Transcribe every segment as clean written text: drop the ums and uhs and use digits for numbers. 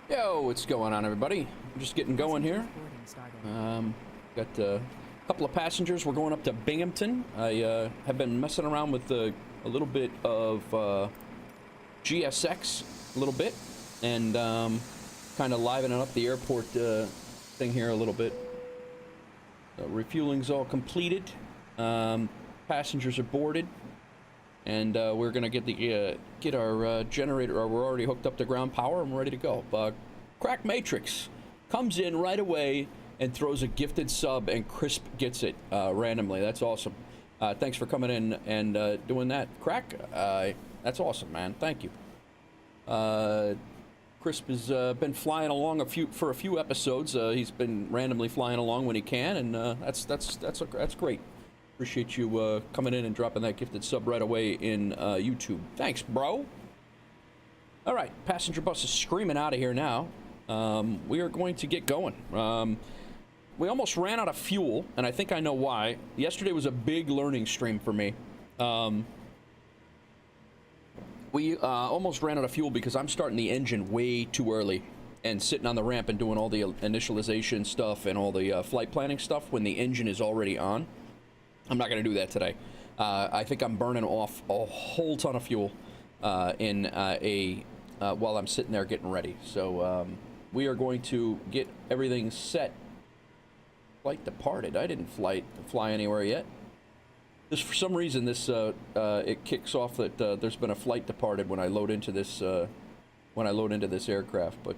Yo, what's going on, everybody? I'm just getting going here. Got a couple of passengers. We're going up to Binghamton. I have been messing around with a little bit of GSX, a little bit, and kind of livening up the airport thing here a little bit. Refueling's all completed. Passengers are boarded, and we're gonna get our generator. We're already hooked up to ground power and we're ready to go. Crack Matrix comes in right away and throws a gifted sub, and Crisp gets it randomly. That's awesome. Thanks for coming in and doing that, Crack. That's awesome, man. Thank you. Crisp has been flying along for a few episodes. He's been randomly flying along when he can, and that's great. Appreciate you coming in and dropping that gifted sub right away in YouTube. Thanks, bro. All right, passenger bus is screaming out of here now. We are going to get going. We almost ran out of fuel, and I think I know why. Yesterday was a big learning stream for me. We almost ran out of fuel because I'm starting the engine way too early and sitting on the ramp and doing all the initialization stuff and all the flight planning stuff when the engine is already on. I'm not going to do that today. I think I'm burning off a whole ton of fuel while I'm sitting there getting ready. So we are going to get everything set. Flight departed. I didn't fly anywhere yet. This, for some reason, it kicks off that there's been a flight departed when I load into this aircraft. But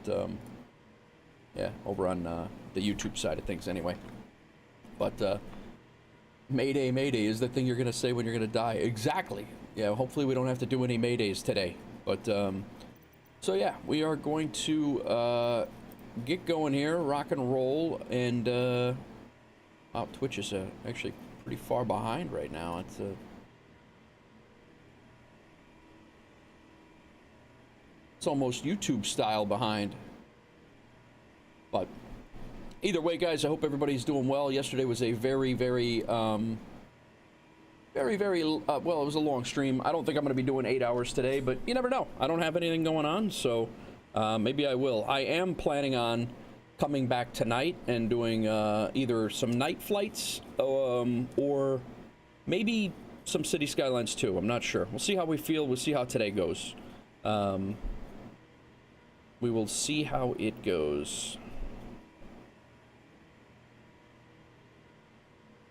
yeah, over on the YouTube side of things anyway. But Mayday, Mayday is the thing you're gonna say when you're gonna die. Exactly. Yeah. Hopefully we don't have to do any Maydays today. But so yeah, we are going to get going here, rock and roll, and wow, Twitch is actually pretty far behind right now. It's almost YouTube style behind. But either way, guys, I hope everybody's doing well. Yesterday was a very, well, it was a long stream. I don't think I'm going to be doing 8 hours today, but you never know. I don't have anything going on, so maybe I will. I am planning on coming back tonight and doing either some night flights or maybe some City Skylines too. I'm not sure. We'll see how we feel. We'll see how today goes. We will see how it goes.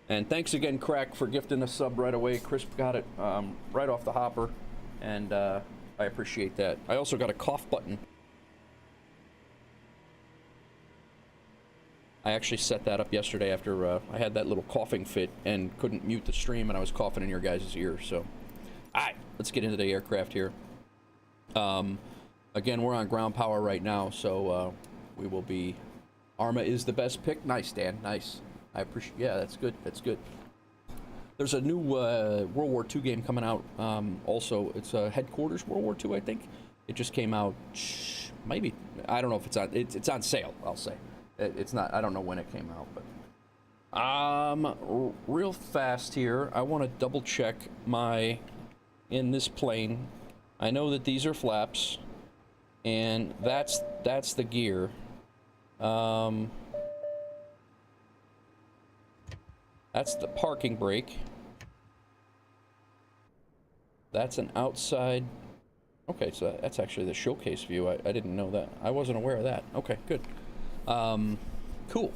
And thanks again, Crack, for gifting a sub right away. Crisp got it right off the hopper, and I appreciate that. I also got a cough button. I actually set that up yesterday after I had that little coughing fit and couldn't mute the stream, and I was coughing in your guys' ear. So, all right, let's get into the aircraft here. Again, we're on ground power right now, so we will be... Arma is the best pick. Nice, Dan. Nice. I appreciate... Yeah, that's good. That's good. There's a new World War II game coming out. Also, it's Headquarters World War II, I think. It just came out. Maybe. I don't know if it's on... It's on sale, I'll say. It's not... I don't know when it came out, but... real fast here, I want to double check my... In this plane, I know that these are flaps, and that's the gear. That's the parking brake. That's an outside... Okay, so that's actually the showcase view. I didn't know that. I wasn't aware of that. Okay, good. Cool.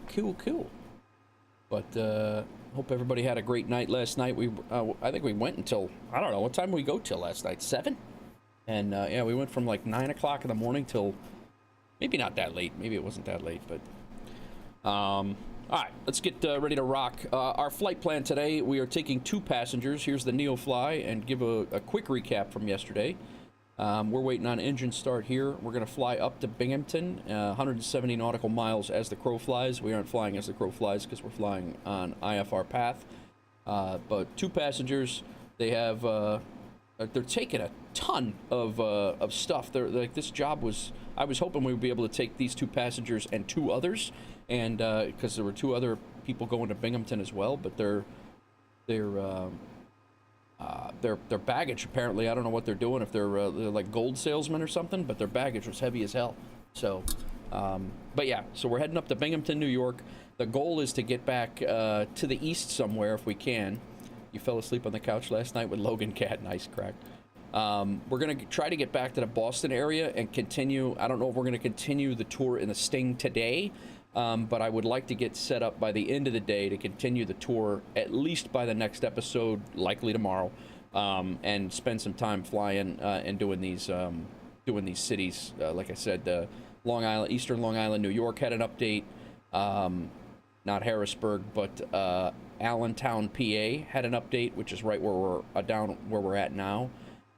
Cool. But, hope everybody had a great night last night. I think we went until... I don't know, what time did we go till last night? 7? And, yeah, we went from like 9 o'clock in the morning till... Maybe not that late. Maybe it wasn't that late, but... all right, let's get ready to rock. Our flight plan today, we are taking 2 passengers. Here's the NeoFly, and give a quick recap from yesterday. We're waiting on engine start here. We're going to fly up to Binghamton, 170 nautical miles as the crow flies. We aren't flying as the crow flies because we're flying on IFR path. But 2 passengers. They have... they're taking a ton of stuff. They're like, this job was... I was hoping we would be able to take these 2 passengers and 2 others, and because there were 2 other people going to Binghamton as well, but they're their baggage, apparently, I don't know what they're doing, if they're like gold salesmen or something, but their baggage was heavy as hell. So, but yeah, so we're heading up to Binghamton, New York. The goal is to get back to the east somewhere if we can. You fell asleep on the couch last night with Logan Cat. Nice, crack. We're going to try to get back to the Boston area and continue. I don't know if we're going to continue the tour in the Sting today, but I would like to get set up by the end of the day to continue the tour at least by the next episode, likely tomorrow, and spend some time flying and doing these cities. Like I said, Long Island, Eastern Long Island, New York had an update. Not Harrisburg, but Allentown, PA had an update, which is right where we're down where we're at now.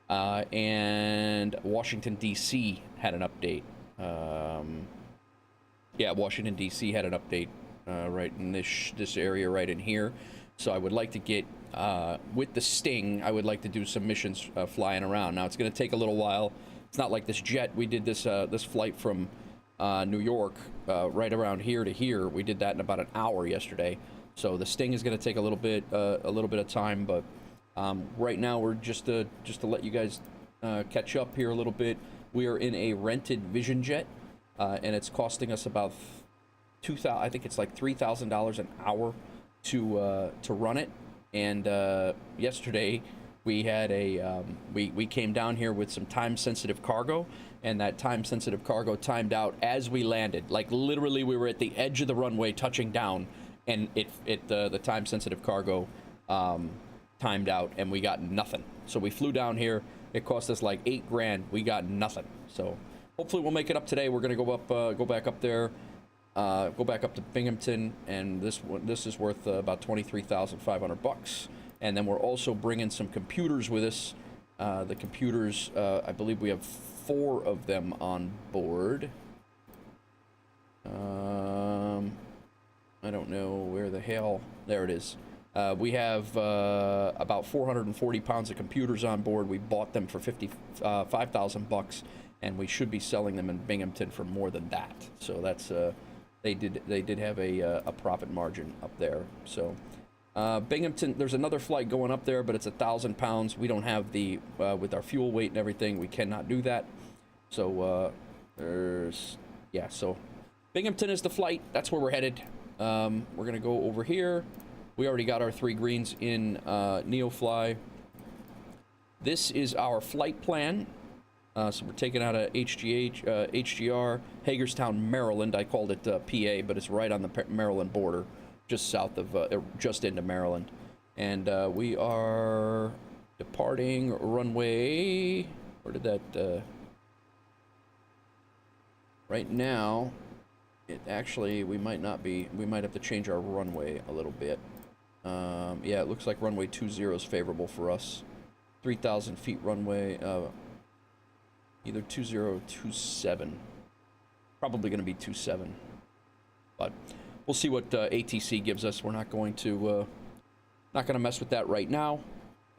And Washington, D.C. had an update. Yeah, Washington, D.C. had an update right in this area right in here. So I would like to get, with the Sting, I would like to do some missions flying around. Now, it's going to take a little while. It's not like this jet. We did this this flight from New York right around here to here. We did that in about an hour yesterday. So the Sting is going to take a little bit of time, but right now we're just to let you guys catch up here a little bit. We are in a rented Vision Jet, and it's costing us about I think it's like $3,000 an hour to run it. And yesterday we had we came down here with some time-sensitive cargo, and that time-sensitive cargo timed out as we landed. Like literally, we were at the edge of the runway touching down, and the time-sensitive cargo timed out, and we got nothing. So we flew down here. It cost us like $8 grand. We got nothing. So hopefully we'll make it up today. We're gonna go back up there, go back up to Binghamton, and this is worth about $23,500. And then we're also bringing some computers with us. The computers, I believe we have 4 of them on board. I don't know where the hell. There it is. We have about 440 pounds of computers on board. We bought them for $55,000, and we should be selling them in Binghamton for more than that. So that's they did have a profit margin up there. So Binghamton, there's another flight going up there, but it's 1,000 pounds. We don't have the with our fuel weight and everything. We cannot do that. So so Binghamton is the flight. That's where we're headed. We're gonna go over here. We already got our 3 greens in NeoFly. This is our flight plan. So we're taking out a HGR, Hagerstown, Maryland. I called it PA, but it's right on the Maryland border, just south of, just into Maryland. And we are departing runway. Where did that? Right now, it actually, we might not be. We might have to change our runway a little bit. Yeah, it looks like runway 20 is favorable for us. 3,000 feet runway, either 20 or 27. Probably going to be 27. But we'll see what ATC gives us. We're not going to mess with that right now.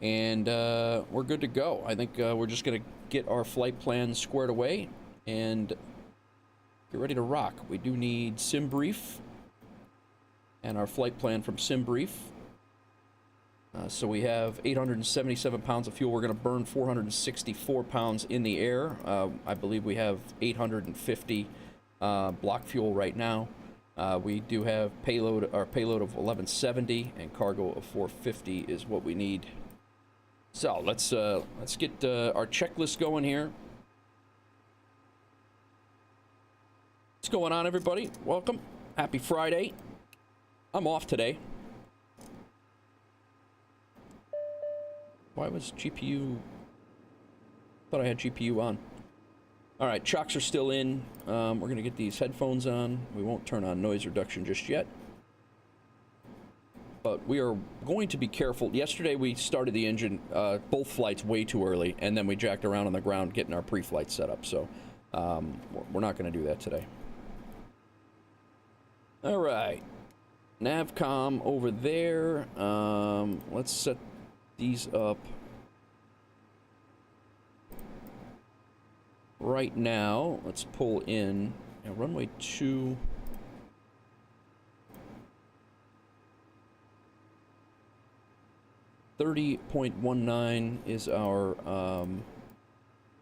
And we're good to go. I think we're just going to get our flight plan squared away and get ready to rock. We do need SimBrief and our flight plan from SimBrief. So we have 877 pounds of fuel. We're going to burn 464 pounds in the air. I believe we have 850 block fuel right now. We do have our payload of 1170 and cargo of 450 is what we need. So let's get our checklist going here. What's going on, everybody? Welcome. Happy Friday. I'm off today. Why was GPU? Thought I had GPU on. All right, chocks are still in. We're gonna get these headphones on. We won't turn on noise reduction just yet, but we are going to be careful. Yesterday we started the engine, both flights way too early, and then we jacked around on the ground getting our pre-flight set up. So we're not gonna do that today. All right, Navcom over there. Let's set these up right now. Let's pull in runway 2. 30.19 is our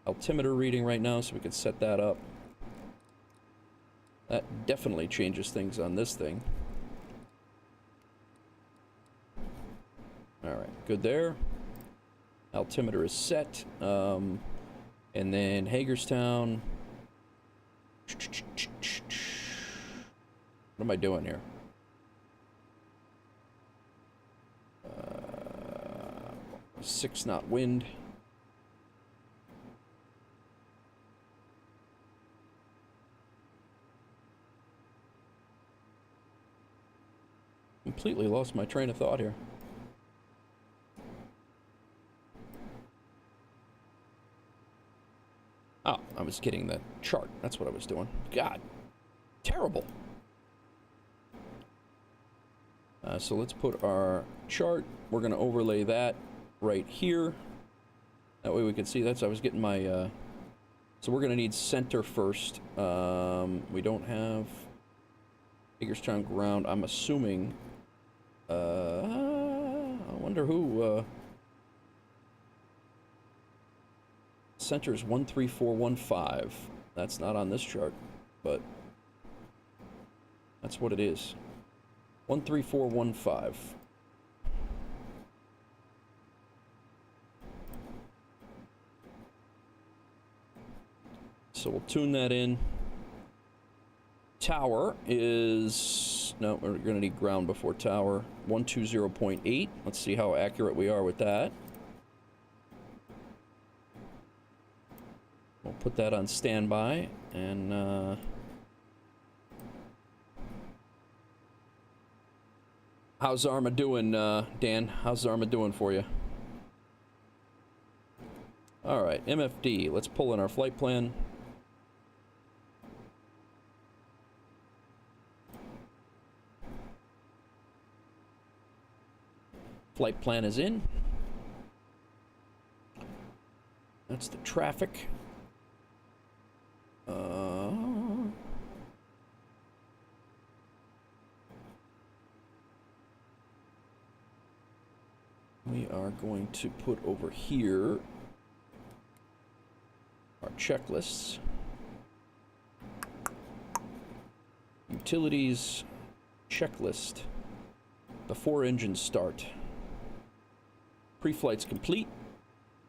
altimeter reading right now, so we can set that up. That definitely changes things on this thing. Alright, good there. Altimeter is set. And then Hagerstown. What am I doing here? 6 knot wind. Completely lost my train of thought here. Oh, I was getting the chart. That's what I was doing. God, terrible. So let's put our chart. We're going to overlay that right here. That way we can see that's. I was getting my. So we're going to need center first. We don't have Hagerstown ground. I'm assuming. I wonder who. Center is 13415. That's not on this chart, but that's what it is. 13415. So we'll tune that in. Tower is, no, we're going to need ground before tower. 120.8. Let's see how accurate we are with that. We'll put that on standby, and how's Arma doing, Dan? How's Arma doing for you? All right, MFD. Let's pull in our flight plan. Flight plan is in. That's the traffic. We are going to put over here our checklists. Utilities checklist before engines start. Pre-flight's complete.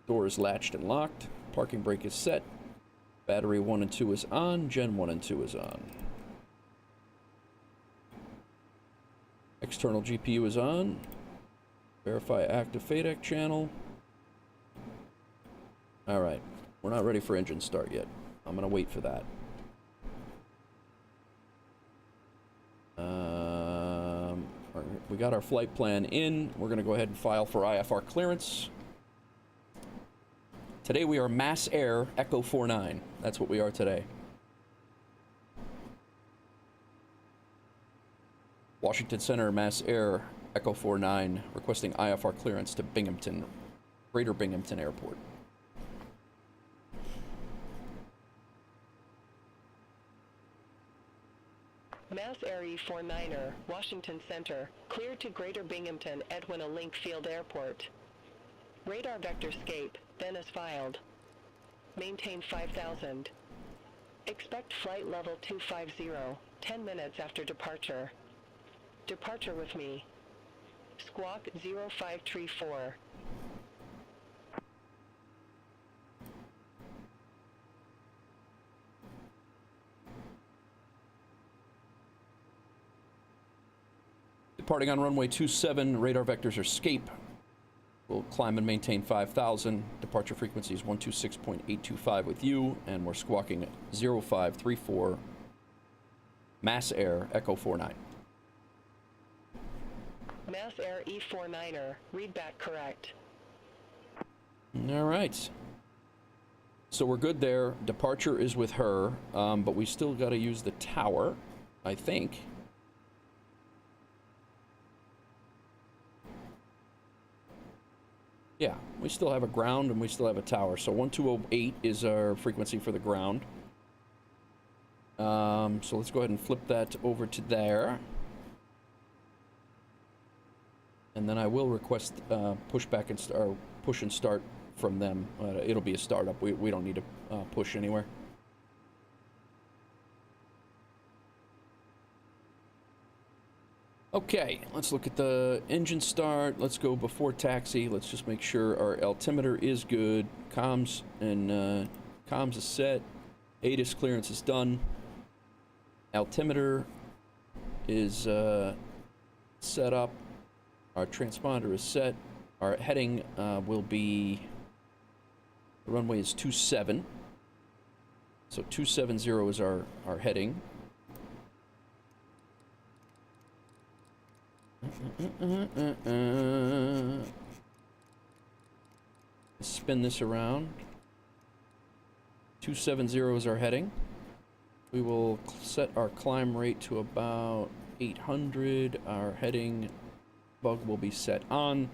Door is latched and locked. Parking brake is set. Battery 1 and 2 is on. Gen 1 and 2 is on. External GPU is on. Verify active FADEC channel. Alright. We're not ready for engine start yet. I'm going to wait for that. We got our flight plan in. We're going to go ahead and file for IFR clearance. Today we are Mass Air Echo 49. That's what we are today. Washington Center, Mass Air Echo 49, requesting IFR clearance to Binghamton, Greater Binghamton Airport. Mass Air E49er, Washington Center, cleared to Greater Binghamton Edwin A. Link Field Airport. Radar vector scape, then as filed. Maintain 5000. Expect flight level 250, 10 minutes after departure. Departure with me. Squawk 0534. Departing on runway 27, radar vectors are scape. We'll climb and maintain 5,000. Departure frequency is 126.825 with you, and we're squawking 0534 Mass Air Echo 49. Mass Air E49er, read back correct. All right. So we're good there. Departure is with her, but we still got to use the tower, I think. Yeah, we still have a ground and we still have a tower. So 1208 is our frequency for the ground. So let's go ahead and flip that over to there. and then I will request push and start from them. It'll be a startup. We don't need to push anywhere. Okay, let's look at the engine start. Let's go before taxi. Let's just make sure our altimeter is good. Comms is set. ATIS clearance is done. Altimeter is set up. Our transponder is set. Our heading will be, the runway is 27. So 270 is our heading. Spin this around. 270 is our heading. We will set our climb rate to about 800. Our heading bug will be set on.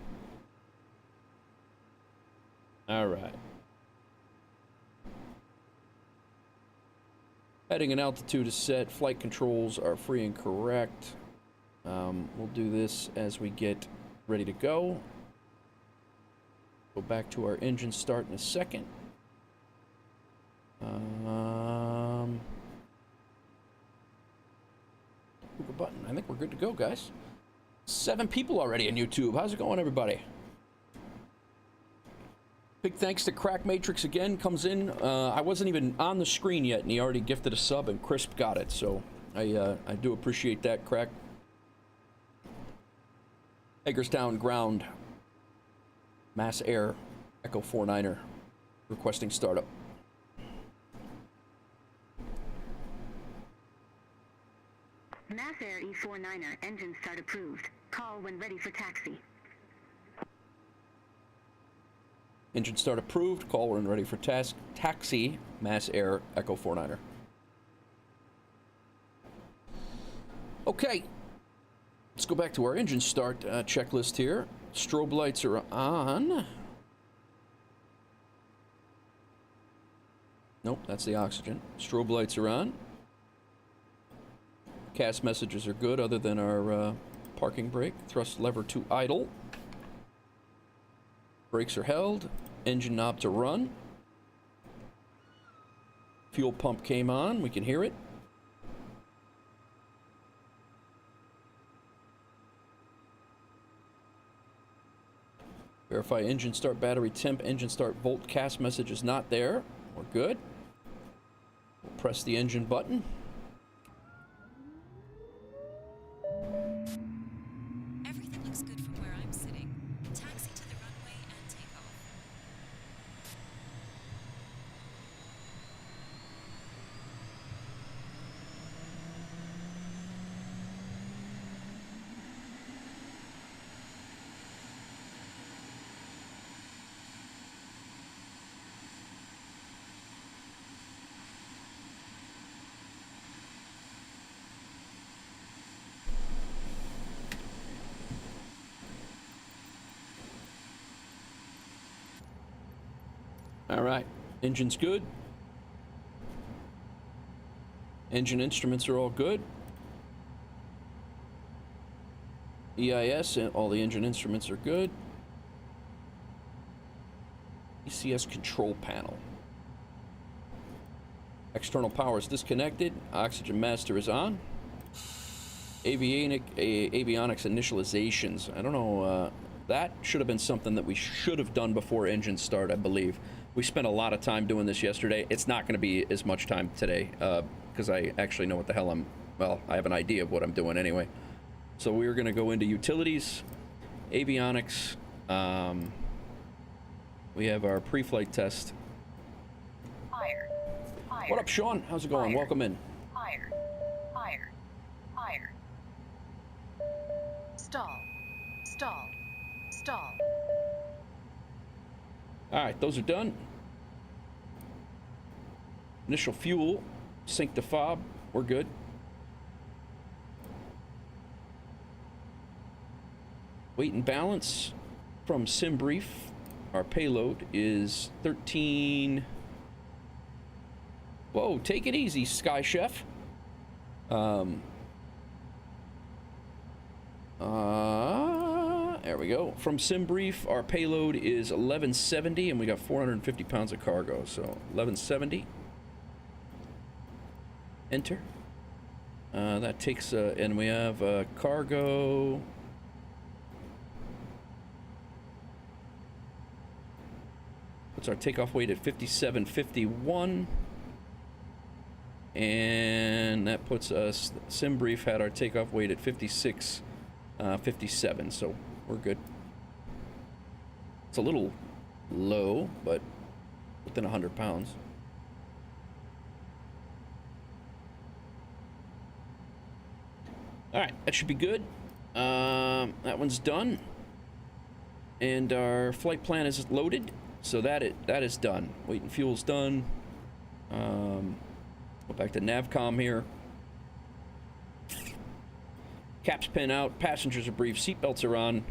All right. Heading and altitude is set. Flight controls are free and correct. We'll do this as we get ready to go. Go back to our engine start in a second. Click a button. I think we're good to go, guys. 7 people already on YouTube. How's it going, everybody? Big thanks to Crack Matrix again. Comes in. I wasn't even on the screen yet, and he already gifted a sub, and Crisp got it. So I do appreciate that, Crack. Hagerstown ground. Mass Air Echo 49er requesting startup. Mass Air E49er engine start approved. Call when ready for taxi. Engine start approved. Call when ready for taxi. Mass Air Echo 49er. Okay. Let's go back to our engine start checklist here. Strobe lights are on. Nope, that's the oxygen. Strobe lights are on. CAS messages are good other than our parking brake. Thrust lever to idle. Brakes are held. Engine knob to run. Fuel pump came on. We can hear it. Verify engine start, battery temp, engine start, volt. CAS message is not there. We're good. We'll press the engine button. Everything looks good from where I'm sitting. Taxi to the runway and take off. All right, engine's good. Engine instruments are all good. EIS and all the engine instruments are good. ECS control panel. External power is disconnected. Oxygen master is on. Avionics initializations. I don't know. That should have been something that we should have done before engine start, I believe. We spent a lot of time doing this yesterday. It's not going to be as much time today because I actually know what the hell well, I have an idea of what I'm doing anyway. So we're going to go into utilities, avionics. We have our pre-flight test. Fire. Fire. What up, Sean? How's it going? Fire. Welcome in. Fire. Fire. Fire. Stall. Stall. Stall. All right, those are done. Initial fuel, sync to fob, we're good. Weight and balance from SimBrief. Our payload is 13. Whoa, take it easy, Sky Chef. There we go. From SimBrief, our payload is 1170, and we got 450 pounds of cargo. So 1170. Enter. That takes, and we have cargo. Puts our takeoff weight at 5751. And that puts us, SimBrief had our takeoff weight at 5657, so we're good. It's a little low, but within 100 pounds. All right, that should be good. That one's done. And our flight plan is loaded, so that is done. Weight and fuel's done. Go back to Navcom here. Caps pin out, passengers are briefed, seatbelts are on.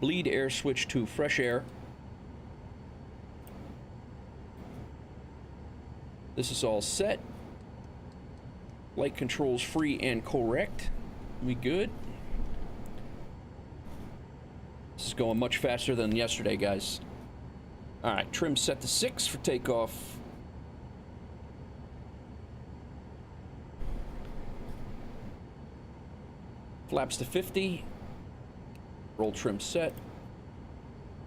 Bleed air switch to fresh air. This is all set. Flight controls free and correct. We good? This is going much faster than yesterday, guys. All right, trim set to 6 for takeoff. Flaps to 50. Roll trim set.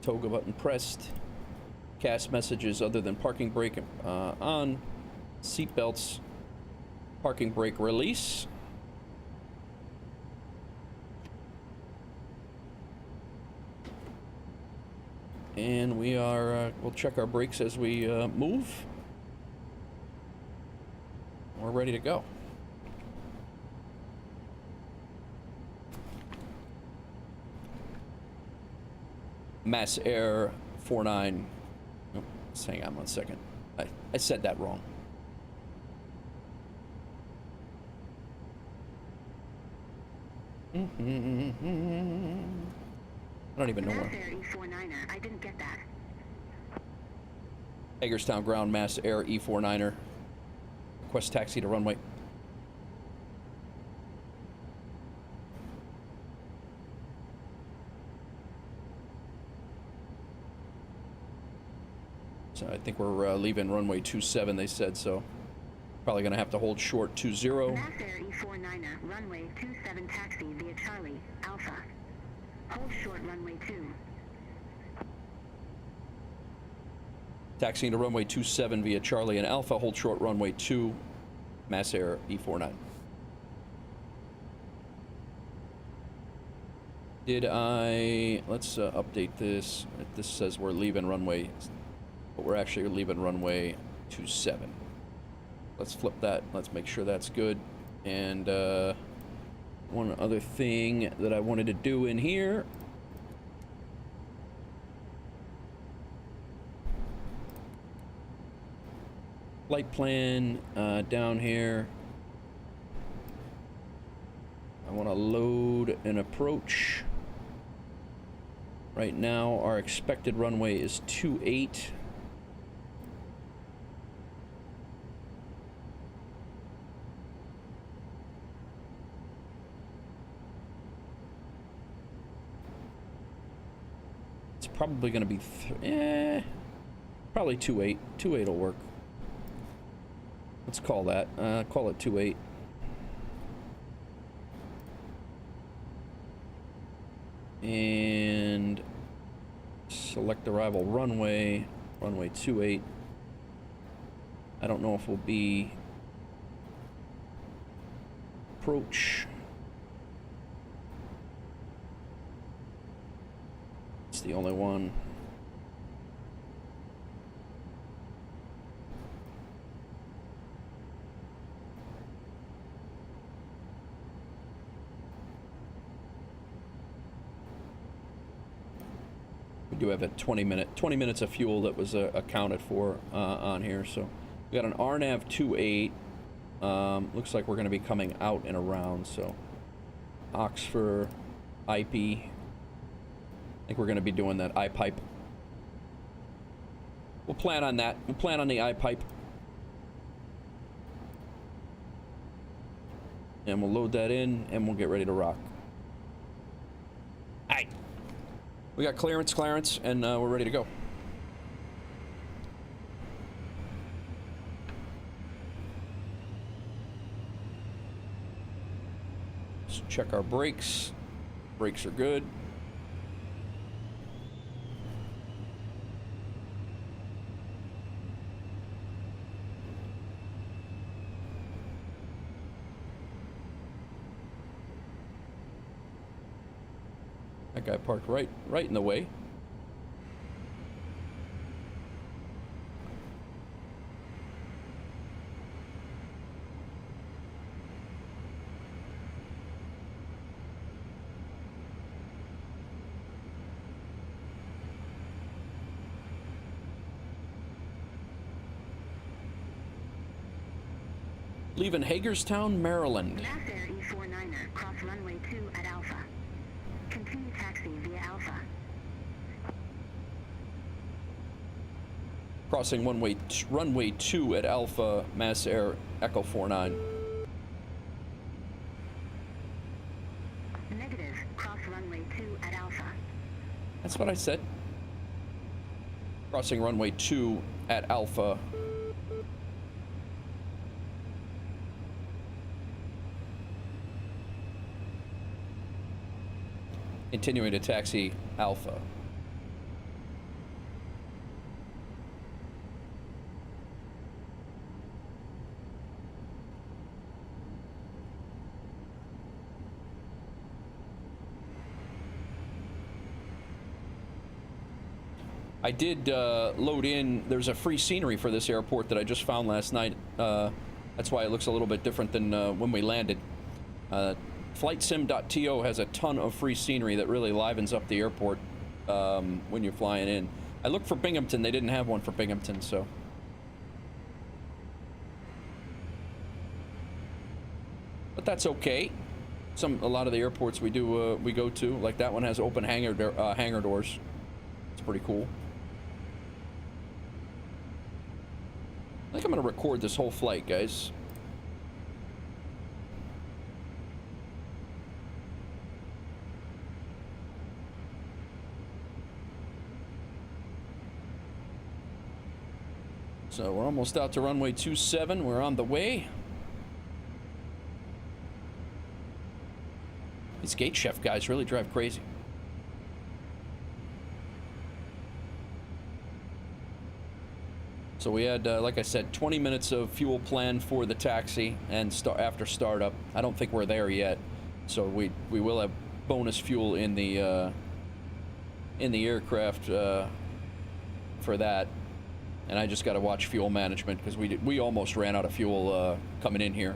Toga button pressed. Cast messages other than parking brake on. Seatbelts. Parking brake release. And we are, we'll check our brakes as we move. We're ready to go. Mass Air 49. Oh, let's hang on 1 second. I said that wrong. I don't even know where. Mass Air E49er, I didn't get that. Hagerstown ground, Mass Air E49er. Request taxi to runway. So I think we're leaving runway 27, they said, so probably gonna have to hold short 20. Mass Air E49er, runway 27 taxi via Charlie, Alpha. Hold short runway 2. Taxiing to runway 27 via Charlie and Alpha, hold short runway 2, Mass Air E49. Did I, let's update this. This says we're leaving runway, but we're actually leaving runway 27. Let's flip that. Let's make sure that's good. And one other thing that I wanted to do in here. Flight plan down here. I want to load an approach. Right now, our expected runway is 28. It's probably going to be, probably 28. 28 will work. Let's call that. Call it 28. And select arrival runway, runway 28. I don't know if we'll be approach. It's the only one. We do have a 20 minutes of fuel that was accounted for on here. So we got an RNAV 28. Looks like we're going to be coming out and around. So Oxford, IP. I think we're going to be doing that I-pipe. We'll plan on that. We'll plan on the I-pipe. And we'll load that in and we'll get ready to rock. All right. We got clearance, and we're ready to go. Let's check our brakes. Brakes are good. That guy parked right in the way. Leaving Hagerstown, Maryland. Mass Air E49er, cross runway 2 at Alpha. Continue taxi via Alpha. Crossing runway 2 at Alpha, Mass Air Echo 49. Negative, cross runway 2 at Alpha. That's what I said. Crossing runway 2 at Alpha. Continuing to taxi Alpha. I did load in, there's a free scenery for this airport that I just found last night. That's why it looks a little bit different than when we landed. FlightSim.to has a ton of free scenery that really livens up the airport when you're flying in. I looked for Binghamton, they didn't have one for Binghamton, so. But that's okay. A lot of the airports we go to, like that one has open hangar doors. It's pretty cool. I think I'm gonna record this whole flight, guys. So we're almost out to runway 27. We're on the way. These gate chef guys really drive crazy. So we had, like I said, 20 minutes of fuel planned for the taxi and after startup. I don't think we're there yet. So we will have bonus fuel in the aircraft for that. And I just got to watch fuel management because we almost ran out of fuel coming in here.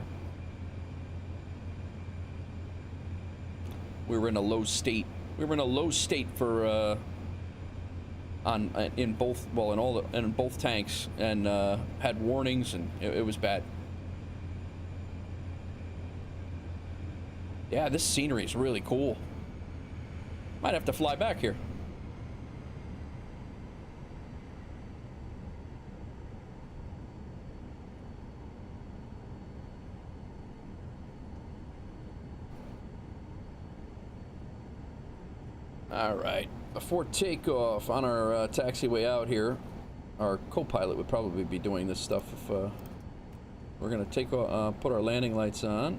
We were in a low state. We were in a low state for in both tanks, and had warnings, and it was bad. Yeah, this scenery is really cool. Might have to fly back here. All right, before takeoff on our taxiway out here, our co-pilot would probably be doing this stuff if we're gonna take put our landing lights on.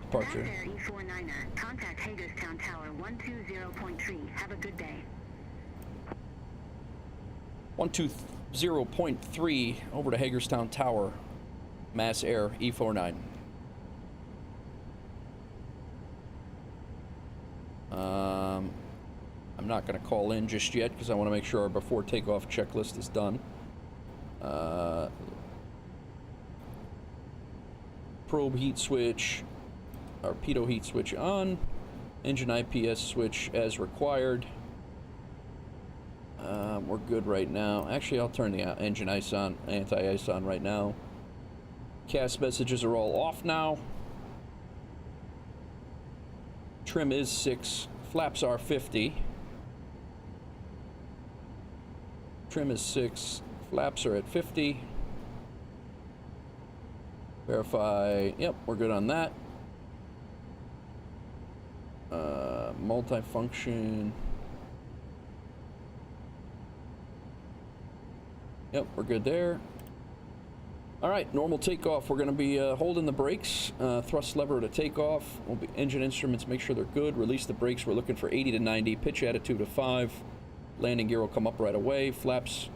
Departure. Mass Air E49er, contact Hagerstown Tower 120.3. Have a good day. 120.3 over to Hagerstown Tower, Mass Air E49. I'm not going to call in just yet because I want to make sure our before takeoff checklist is done. Probe heat switch, our pitot heat switch on, engine IPS switch as required. We're good right now. Actually, I'll turn the engine anti-ice on right now. CAS messages are all off now. Trim is 6, flaps are 50. Trim is 6, flaps are at 50. Verify, yep, we're good on that. Multifunction. Yep, we're good there. All right, normal takeoff. We're going to be holding the brakes, thrust lever to takeoff. We'll be engine instruments, make sure they're good. Release the brakes. We're looking for 80 to 90. Pitch attitude of 5. Landing gear will come up right away. Flaps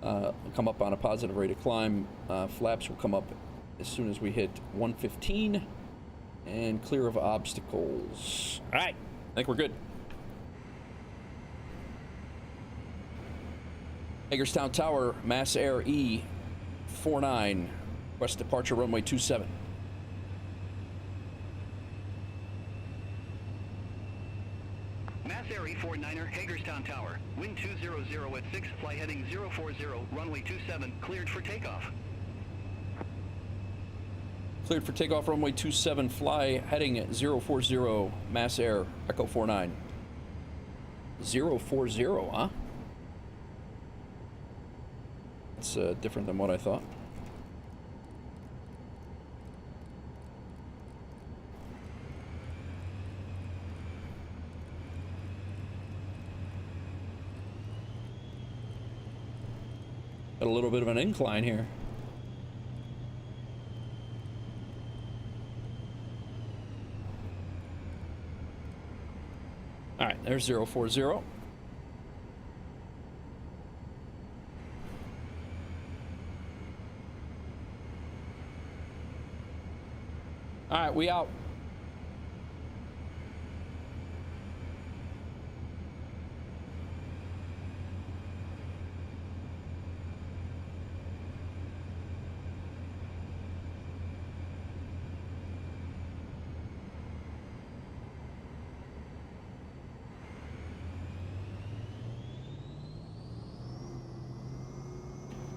come up on a positive rate of climb. Flaps will come up as soon as we hit 115. And clear of obstacles. All right, I think we're good. Hagerstown Tower, Mass Air E49, West Departure Runway 27. Mass Air E49er, Hagerstown Tower, wind 200 at 6, fly heading 040, runway 27, cleared for takeoff. Cleared for takeoff, runway 27, fly heading at 040, Mass Air, Echo 49. 040, huh? It's different than what I thought. Got a little bit of an incline here. All right, there's 040. All right, we out.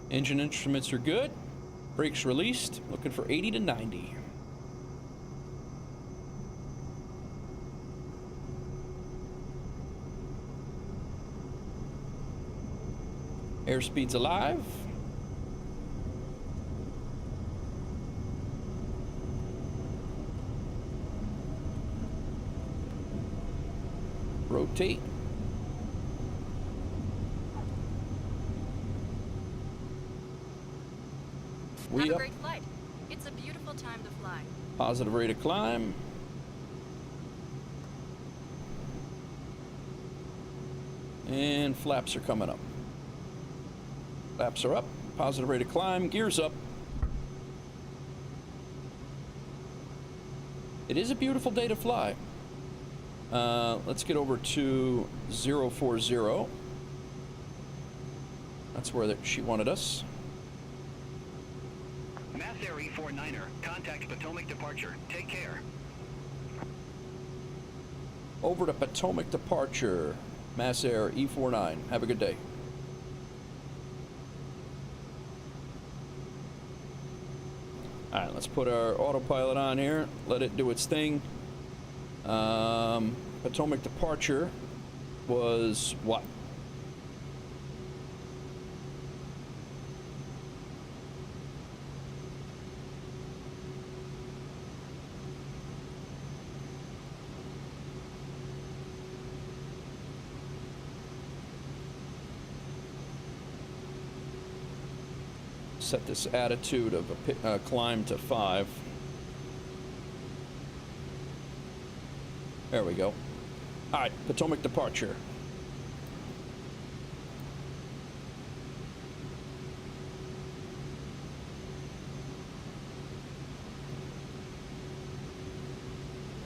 Engine instruments are good. Brakes released. Looking for 80 to 90. Airspeed's alive. Rotate. Have a great flight. It's a beautiful time to fly. Positive rate of climb. And flaps are coming up. Flaps are up. Positive rate of climb. Gears up. It is a beautiful day to fly. Let's get over to 040. That's where she wanted us. Mass Air E49er, contact Potomac departure. Take care. Over to Potomac departure. Mass Air E49. Have a good day. Alright, let's put our autopilot on here. Let it do its thing. Potomac departure was what? Set this attitude of a climb to 5. There we go. All right, Potomac departure.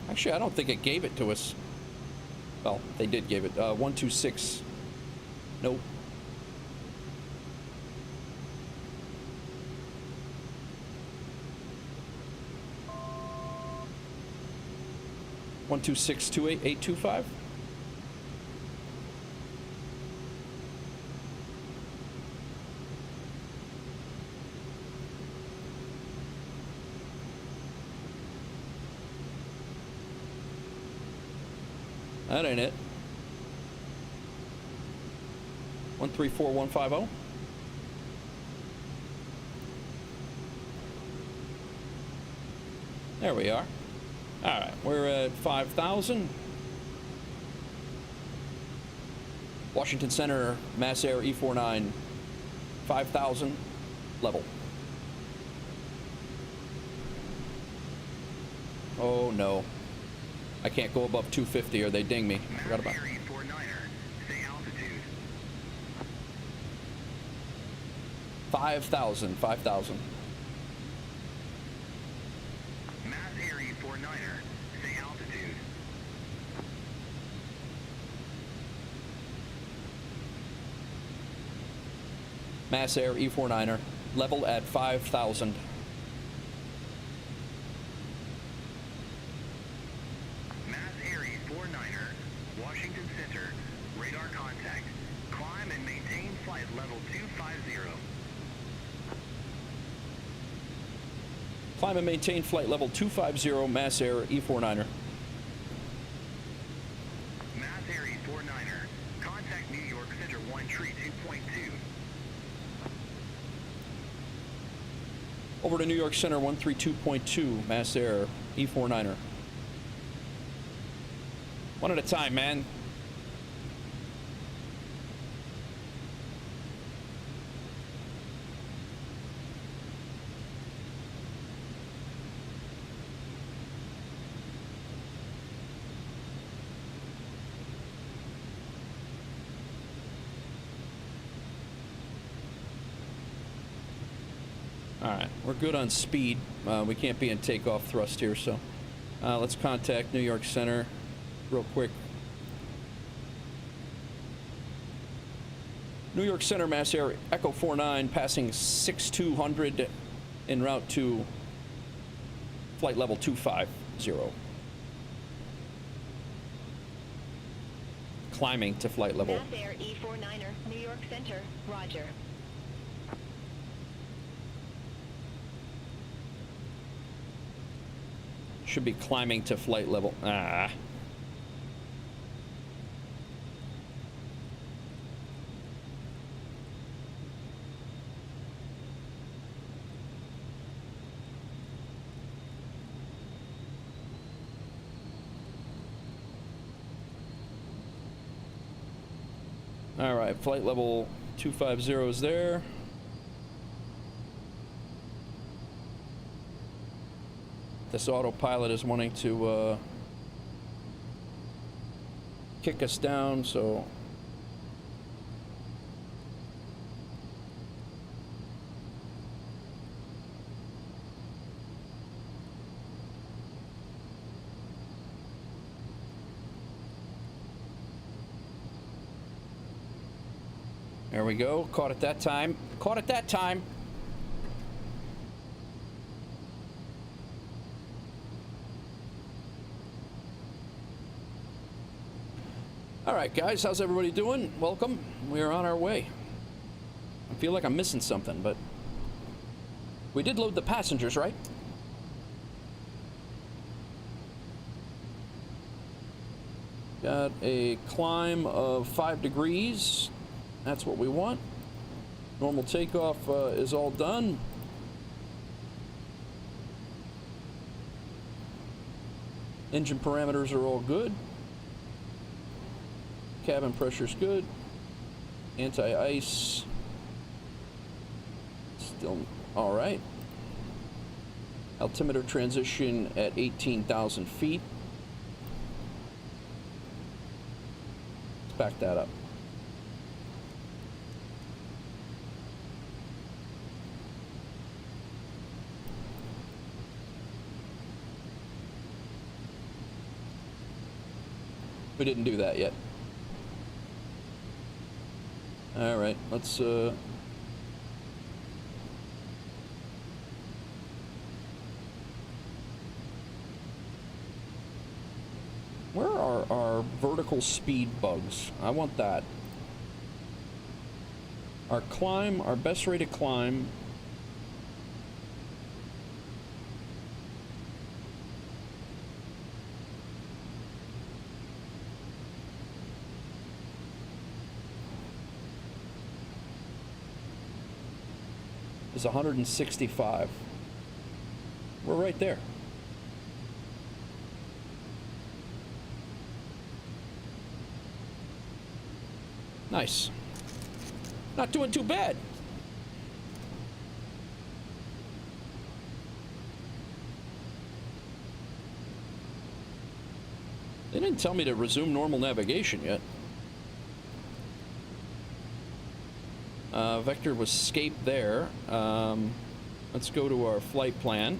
Actually, I don't think it gave it to us. Well, they did give it. 126. Nope. One 2628825. That ain't it. 134150. There we are. All right, we're at 5,000. Washington Center, Mass Air E49, 5,000 level. Oh no. I can't go above 250 or they ding me. Forgot about it. 5,000, 5,000. Mass Air 49er, stay altitude. Mass Air E49er, level at 5,000. Mass Air 49er, Washington Center, radar contact. Climb and maintain flight level 250. Climb and maintain flight level 250, Mass Air E49er. Mass Air 49er, contact New York Center 1 tree 2.2. Over to New York Center 132.2, Mass Air E49er. One at a time, man. Alright, we're good on speed. We can't be in takeoff thrust here, so let's contact New York Center real quick. New York Center, Mass Air Echo 49, passing 6200 en route to flight level 250. Climbing to flight level. Mass Air E49er, New York Center, roger. Should be climbing to flight level. Ah. All right, flight level 250 is there. This autopilot is wanting to kick us down, so there we go. Caught it that time. Caught it that time. All right, guys, how's everybody doing? Welcome. We are on our way. I feel like I'm missing something, but we did load the passengers, right? Got a climb of 5 degrees. That's what we want. Normal takeoff is all done. Engine parameters are all good. Cabin pressure's good. Anti-ice still all right. Altimeter transition at 18,000 feet. Let's back that up. We didn't do that yet. All right, let's where are our vertical speed bugs? I want that. Our climb, our best rate of climb. Is 165. We're right there. Nice. Not doing too bad. They didn't tell me to resume normal navigation yet. Vector was escape there. Let's go to our flight plan.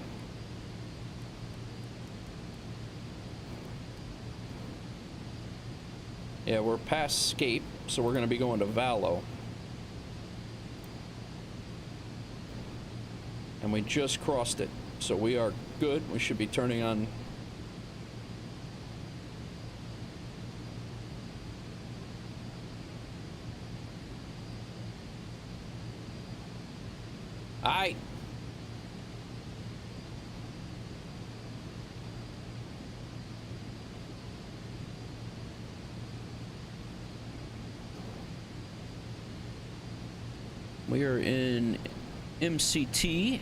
Yeah, we're past Scape, so we're going to be going to Valo. And we just crossed it, so we are good. We should be turning on. Aye. We are in MCT.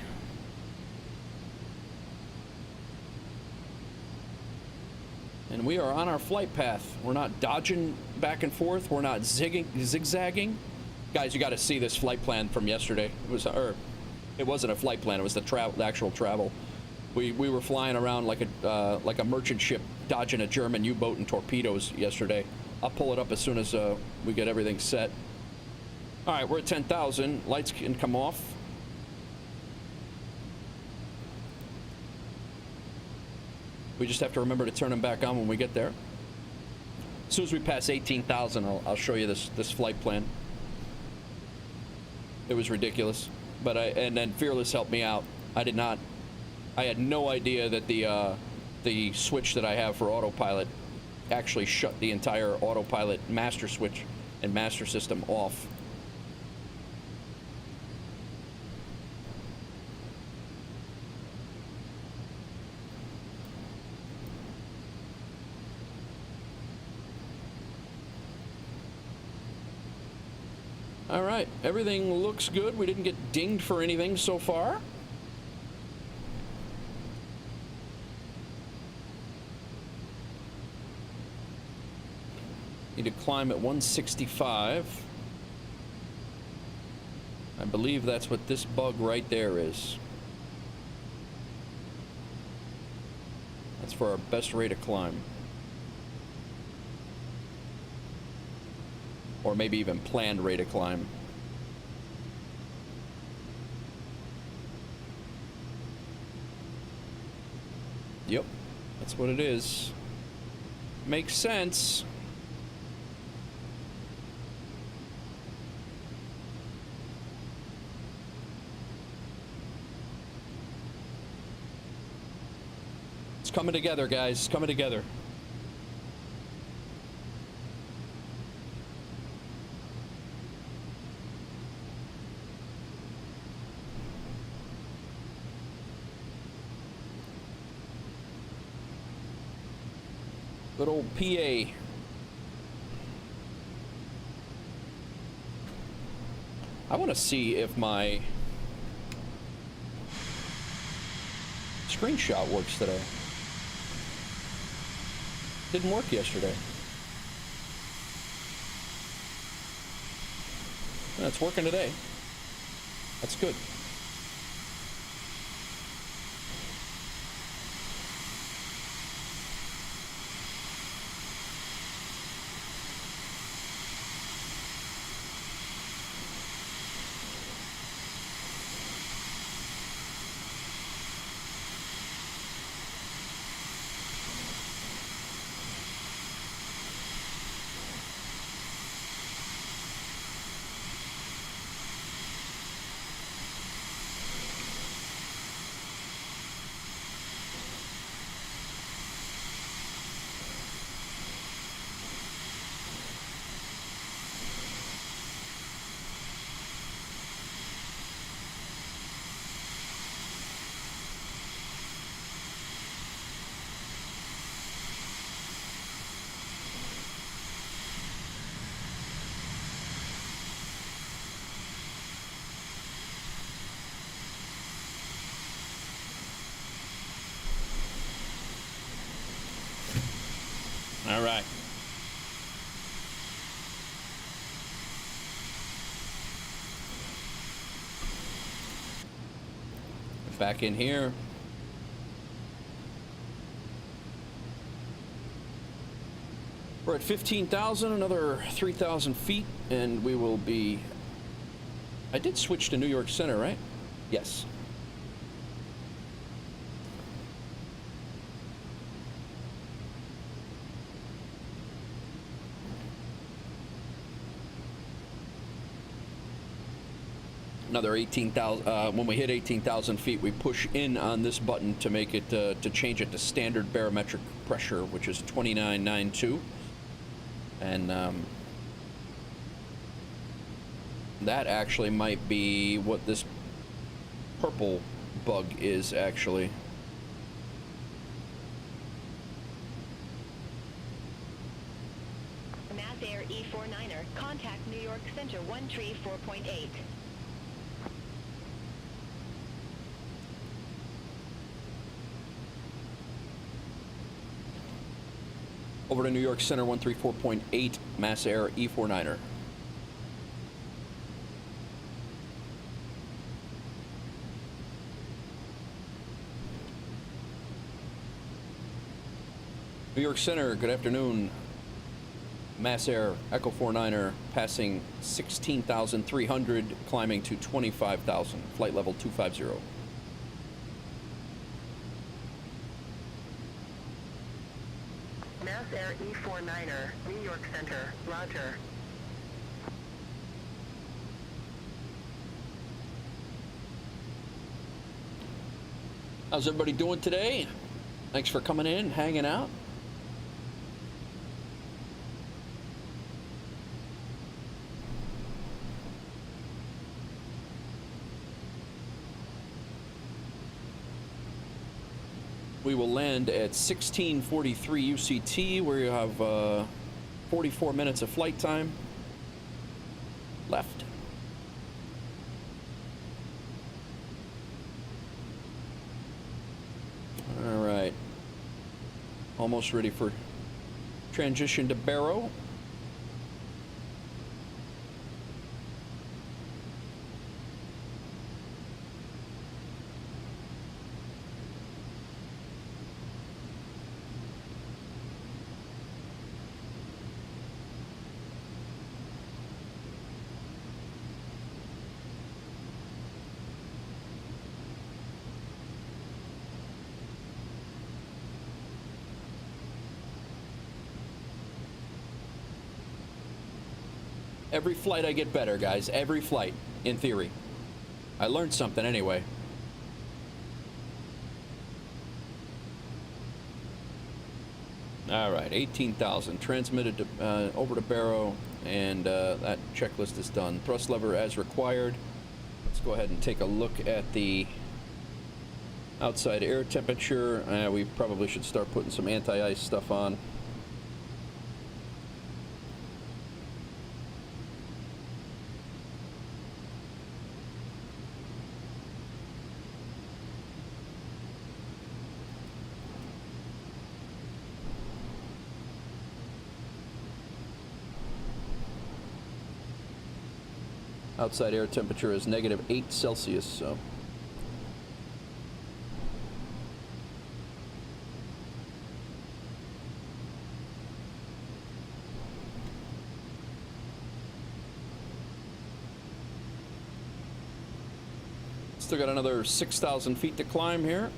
And we are on our flight path. We're not dodging back and forth. We're not zigzagging. Guys, you got to see this flight plan from yesterday. It wasn't a flight plan. It was the actual travel. We were flying around like a merchant ship, dodging a German U-boat and torpedoes yesterday. I'll pull it up as soon as we get everything set. All right, we're at 10,000. Lights can come off. We just have to remember to turn them back on when we get there. As soon as we pass 18,000, I'll show you this flight plan. It was ridiculous, but and then Fearless helped me out. I had no idea that the switch that I have for autopilot actually shut the entire autopilot master switch and master system off. All right, everything looks good. We didn't get dinged for anything so far. Need to climb at 165. I believe that's what this bug right there is. That's for our best rate of climb. Or maybe even planned rate of climb. Yep, that's what it is. Makes sense. It's coming together, guys. It's coming together. Good old PA. I want to see if my screenshot works today. Didn't work yesterday. It's working today. That's good. All right. Back in here. We're at 15,000, another 3,000 feet, and we will be... I did switch to New York Center, right? Yes. Another 18,000. When we hit 18,000 feet, we push in on this button to make it to change it to standard barometric pressure, which is 2992, and that actually might be what this purple bug is actually. Mass Air E49er, contact New York Center 134.8. Over to New York Center 134.8, Mass Air E49er. New York Center, good afternoon. Mass Air Echo 49er passing 16,300, climbing to 25,000, flight level 250. Mass Air E49er, New York Center, roger. How's everybody doing today? Thanks for coming in, hanging out. We will land at 16:43 UCT, where you have 44 minutes of flight time left. All right. Almost ready for transition to Barrow. Every flight I get better, guys. Every flight, in theory. I learned something anyway. All right, 18,000 transmitted to, over to Barrow, and that checklist is done. Thrust lever as required. Let's go ahead and take a look at the outside air temperature. We probably should start putting some anti-ice stuff on. Outside air temperature is -8 Celsius, so. Still got another 6,000 feet to climb here.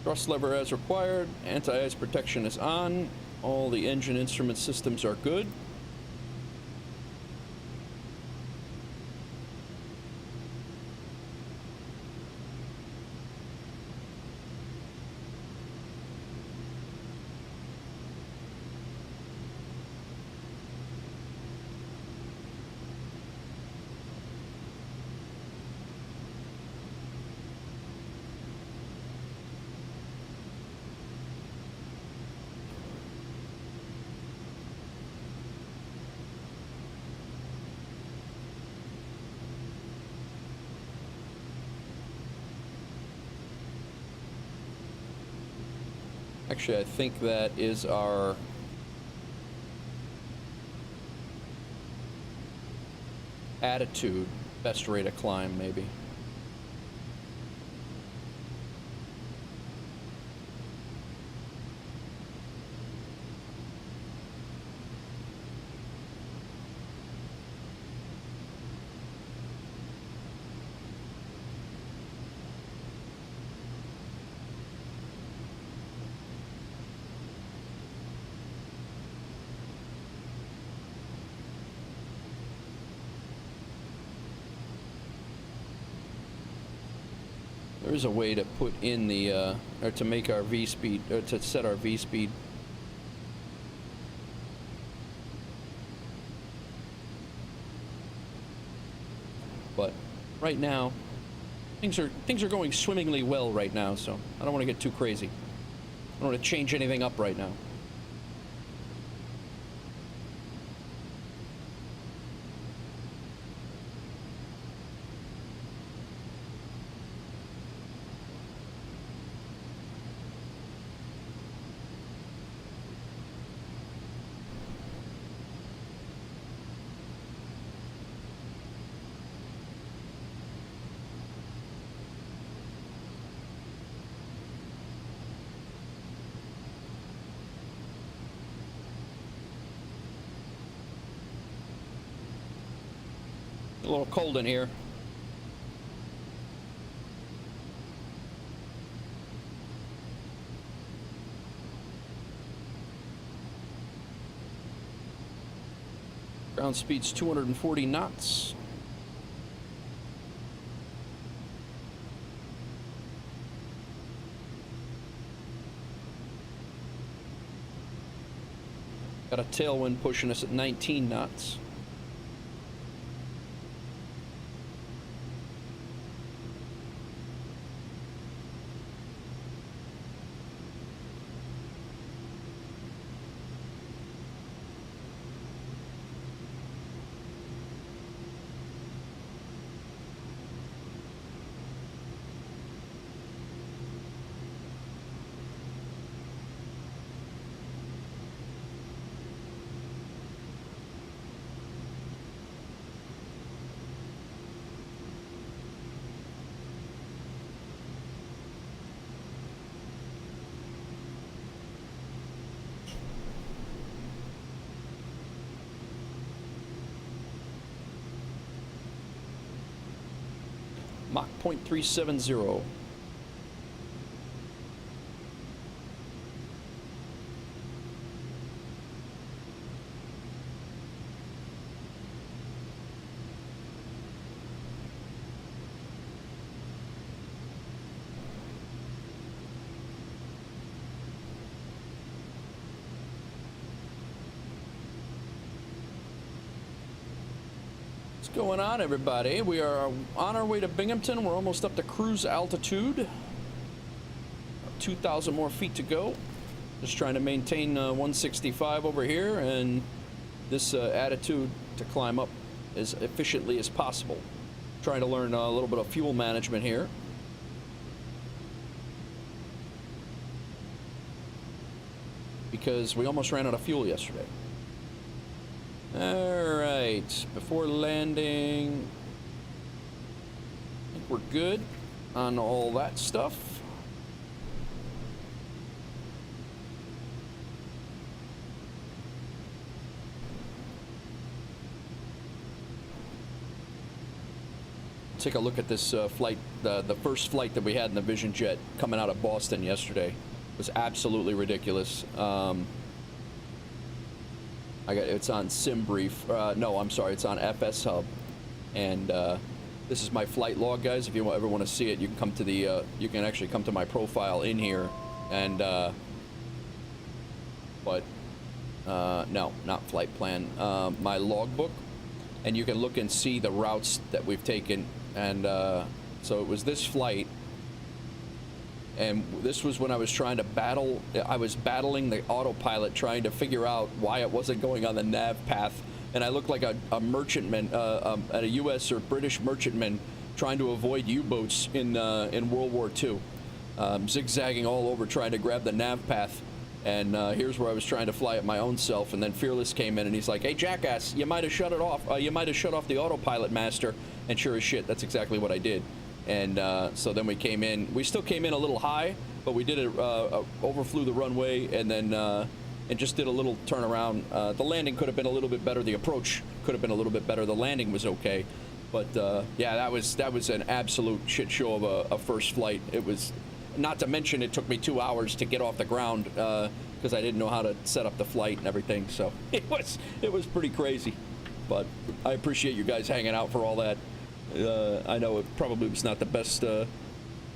Thrust lever as required. Anti-ice protection is on. All the engine instrument systems are good. Actually, I think that is our attitude best rate of climb, maybe. There is a way to put in the, or to make our V speed, or to set our V speed. But right now, things are going swimmingly well right now, so I don't want to get too crazy. I don't want to change anything up right now. A little cold in here. Ground speed's 240 knots. Got a tailwind pushing us at 19 knots. Mach 0.370. What's going on, everybody? We are on our way to Binghamton. We're almost up to cruise altitude. 2,000 more feet to go. Just trying to maintain 165 over here, and this attitude to climb up as efficiently as possible. Trying to learn a little bit of fuel management here. Because we almost ran out of fuel yesterday. Alright, before landing, I think we're good on all that stuff. Take a look at this flight, the first flight that we had in the Vision Jet coming out of Boston yesterday. It was absolutely ridiculous. It's on SimBrief. No, I'm sorry, it's on FS Hub, and this is my flight log, guys. If you ever want to see it, you can come to the. You can actually come to my profile in here, and no, not flight plan. My logbook, and you can look and see the routes that we've taken, and so it was this flight. And this was when I was trying to battling the autopilot, trying to figure out why it wasn't going on the nav path. And I looked like a merchantman, a U.S. or British merchantman trying to avoid U-boats in World War II, zigzagging all over trying to grab the nav path. And here's where I was trying to fly it my own self. And then Fearless came in and he's like, "Hey, jackass, you might have shut it off. You might have shut off the autopilot, master." And sure as shit, that's exactly what I did. And so then we came in. We still came in a little high, but we did it, overflew the runway, and then and just did a little turnaround. The landing could have been a little bit better. The approach could have been a little bit better. The landing was okay, but yeah, that was an absolute shit show of a first flight. It was, not to mention, it took me 2 hours to get off the ground because I didn't know how to set up the flight and everything. So it was pretty crazy. But I appreciate you guys hanging out for all that. I know it probably was not the best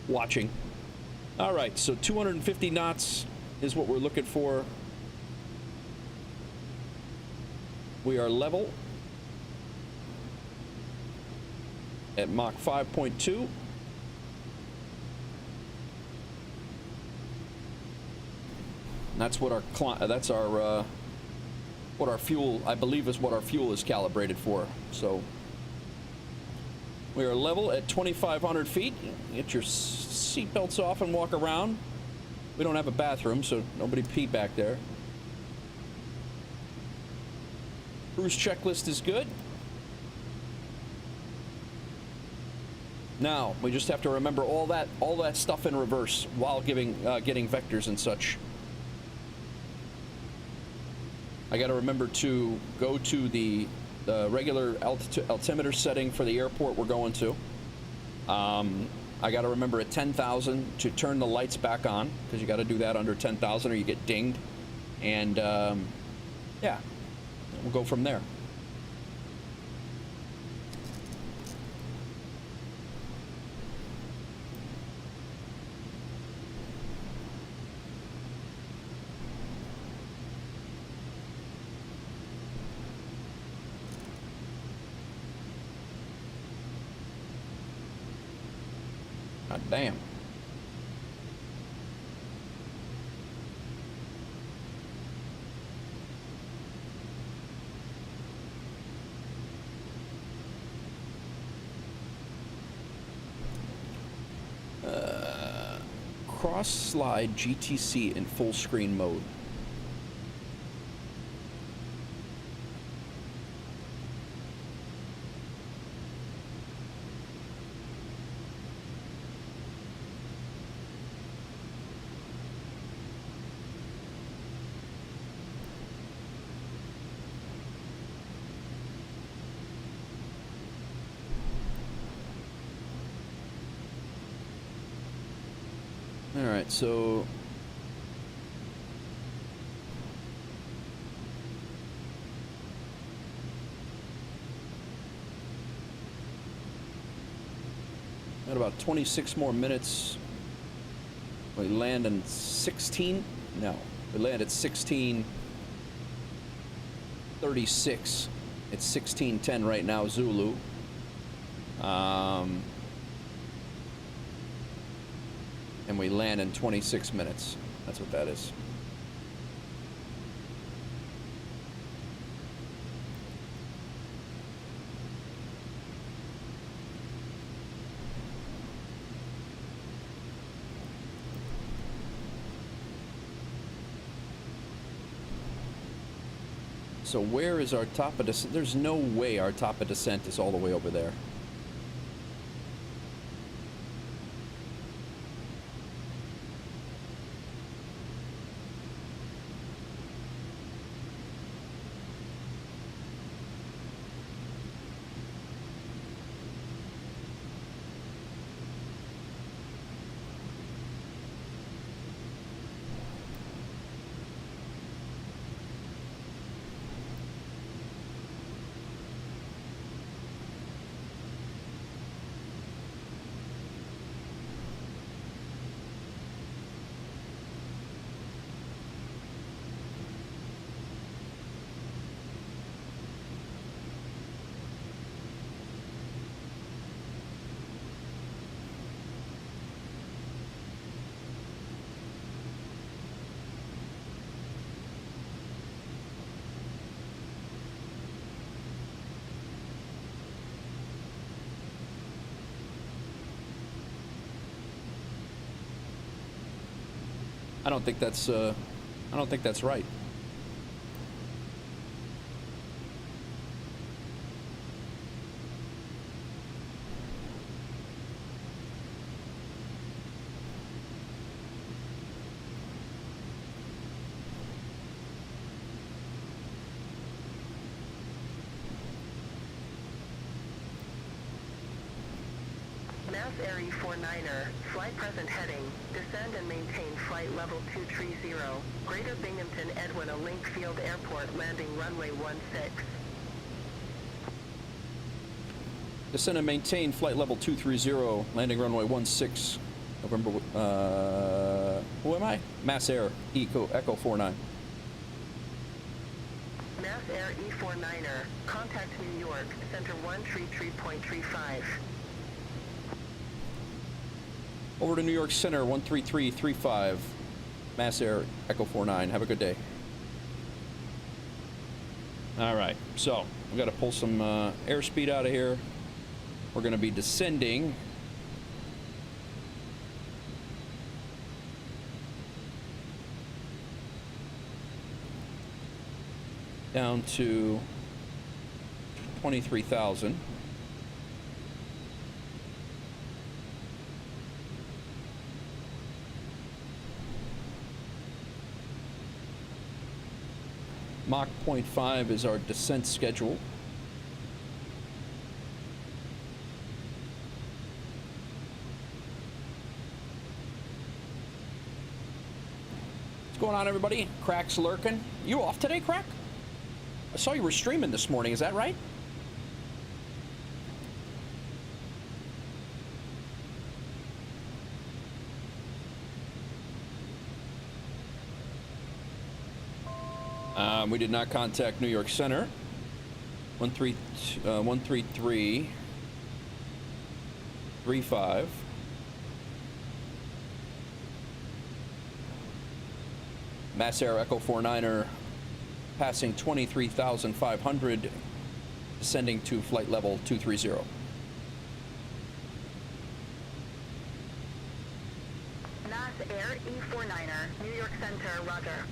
watching. All right, so 250 knots is what we're looking for. We are level at Mach 5.2. That's what our what our fuel, I believe, is what our fuel is calibrated for. So we are level at 2,500 feet. Get your seatbelts off and walk around. We don't have a bathroom, so nobody pee back there. Cruise checklist is good. Now we just have to remember all that stuff in reverse while getting vectors and such. I got to remember to go to the regular altimeter setting for the airport we're going to. I got to remember at 10,000 to turn the lights back on, because you got to do that under 10,000 or you get dinged. And yeah, we'll go from there. God damn. Cross slide GTC in full screen mode. Alright, so got about 26 more minutes. We land in 16? No, we land at 16:36. It's 16:10 right now, Zulu. And we land in 26 minutes. That's what that is. So where is our top of descent? There's no way our top of descent is all the way over there. I don't think that's right. Mass Airy 49er, fly present heading, descend and maintain flight level 230, Greater Binghamton Edwin a Link Field Airport landing runway 16. Descend and maintain flight level 230, landing runway 16, November, who am I? Mass Air, Echo 49. Mass Air E49er, contact New York, Center 133.35. Over to New York Center, 13335. Mass Air, Echo 49. Have a good day. All right, so we got to pull some airspeed out of here. We're going to be descending. Down to 23,000. Mach 0.5 is our descent schedule. What's going on, everybody? Crack's lurking. You off today, Crack? I saw you were streaming this morning. Is that right? We did not contact New York Center. 13335. Mass Air Echo 49er passing 23,500, descending to flight level 230. Mass Air E49er, New York Center, roger.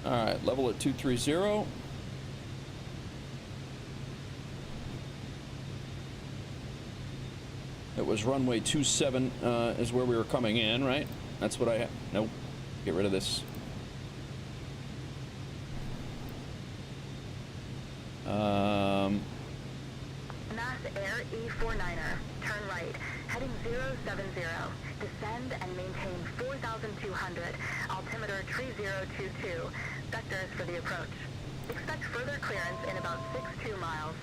All right, level at 230. It was runway 27 is where we were coming in, right? That's what I have. Nope. Get rid of this. Mass Air E49er, turn right, heading 070. Descend and maintain 4,200, altimeter 3022. Vectors for the approach. Expect further clearance in about 62 miles.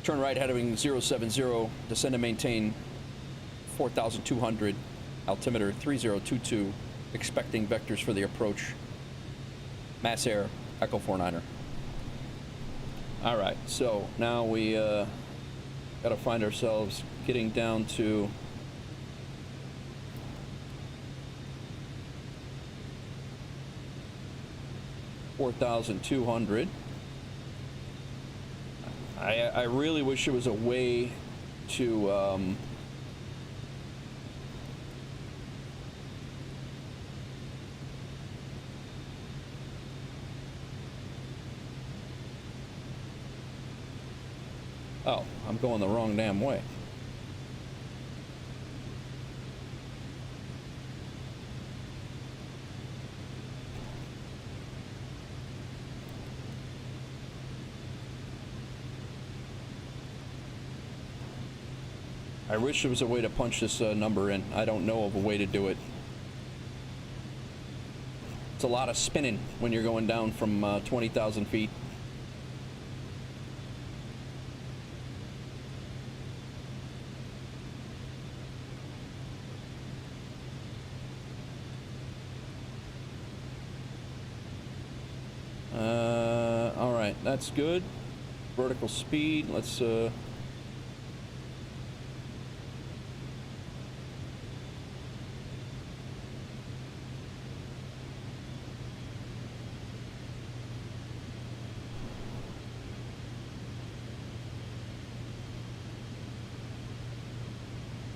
Turn right heading 070, descend and maintain 4,200, altimeter 3022, expecting vectors for the approach. Mass Air, Echo 49er. All right, so now we got to find ourselves getting down to $4,200. I really wish there was a way to oh, I'm going the wrong damn way. I wish there was a way to punch this number in. I don't know of a way to do it. It's a lot of spinning when you're going down from 20,000 feet. All right, that's good. Vertical speed, let's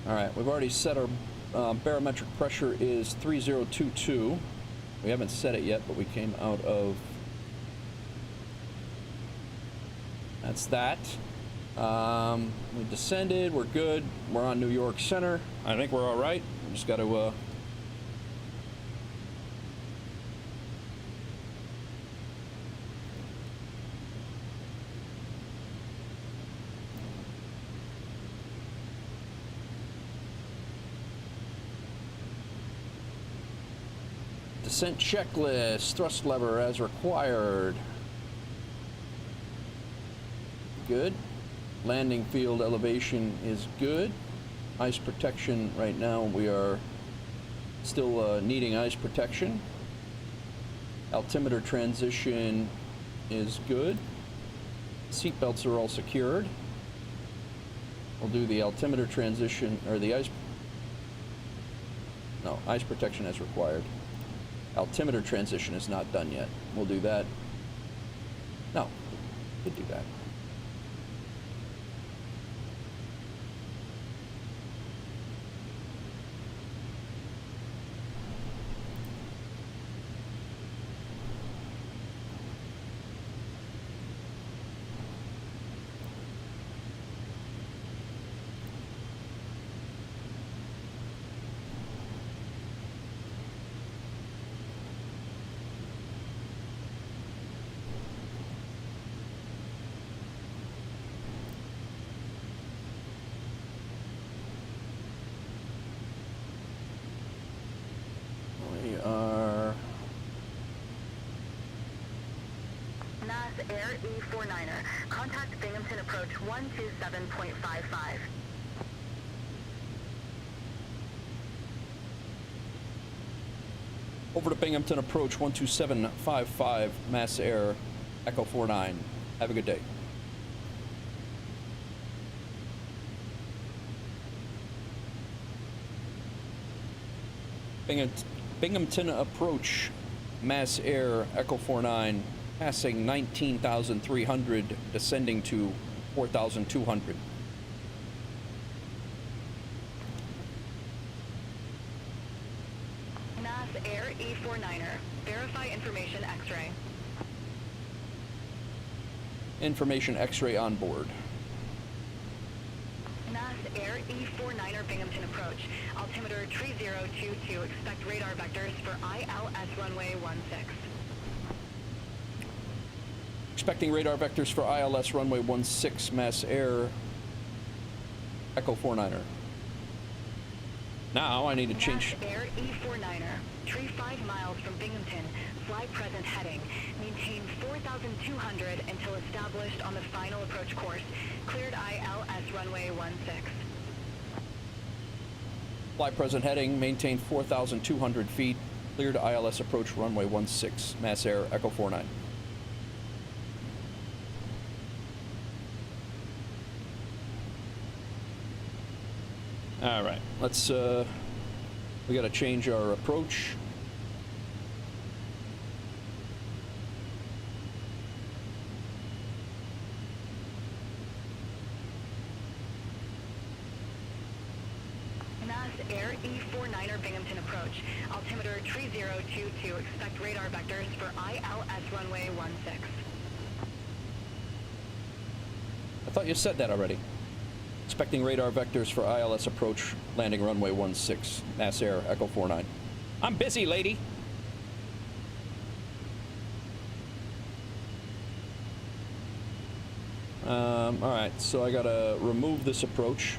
all right, we've already set our barometric pressure is 3022. We haven't set it yet, but we came out of... That's that. We descended, we're good. We're on New York Center. I think we're all right. We just got to... descent checklist, thrust lever as required. Good. Landing field elevation is good. Ice protection right now, we are still needing ice protection. Altimeter transition is good. Seatbelts are all secured. We'll do the altimeter transition, or the ice... No, ice protection as required. Altimeter transition is not done yet. We'll do that. No, we could do that. Air E49er. Contact Binghamton approach 127.55. Over to Binghamton approach 12755, Mass Air, Echo 49. Have a good day. Binghamton approach, Mass Air, Echo 49. Passing 19,300, descending to 4,200. NAS Air E49er. Verify information X-ray. Information X-ray on board. NAS Air E49er Binghamton approach. Altimeter 3022. Expect radar vectors for ILS runway 16. Expecting radar vectors for ILS runway 16, Mass Air, Echo 49er. Now I need to change. Mass Air E49er. Tree 5 miles from Binghamton. Fly present heading. Maintain 4,200 until established on the final approach course. Cleared ILS runway 16. Fly present heading, maintain 4,200 feet. Cleared ILS approach runway 16, Mass Air, Echo 49. All right, let's, we got to change our approach. NAS Air E49er Binghamton approach. Altimeter 3022. Expect radar vectors for ILS runway 16. I thought you said that already. Expecting radar vectors for ILS approach, landing runway 16, Mass Air, Echo 49. I'm busy, lady. All right, so I gotta remove this approach,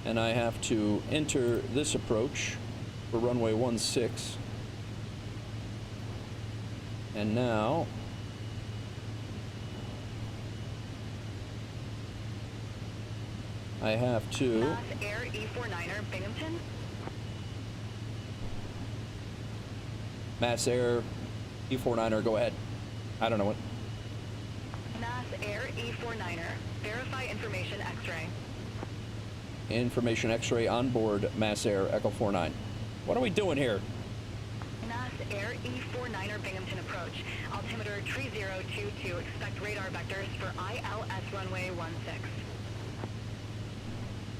and I have to enter this approach for runway 16. And now I have to... NAS Air E49er Binghamton. Mass Air E49er, go ahead. I don't know what. NAS Air E49er. Verify information X-ray. Information X-ray on board, Mass Air, Echo 49. What are we doing here? NAS Air E49er Binghamton approach. Altimeter 3022. Expect radar vectors for ILS runway 16.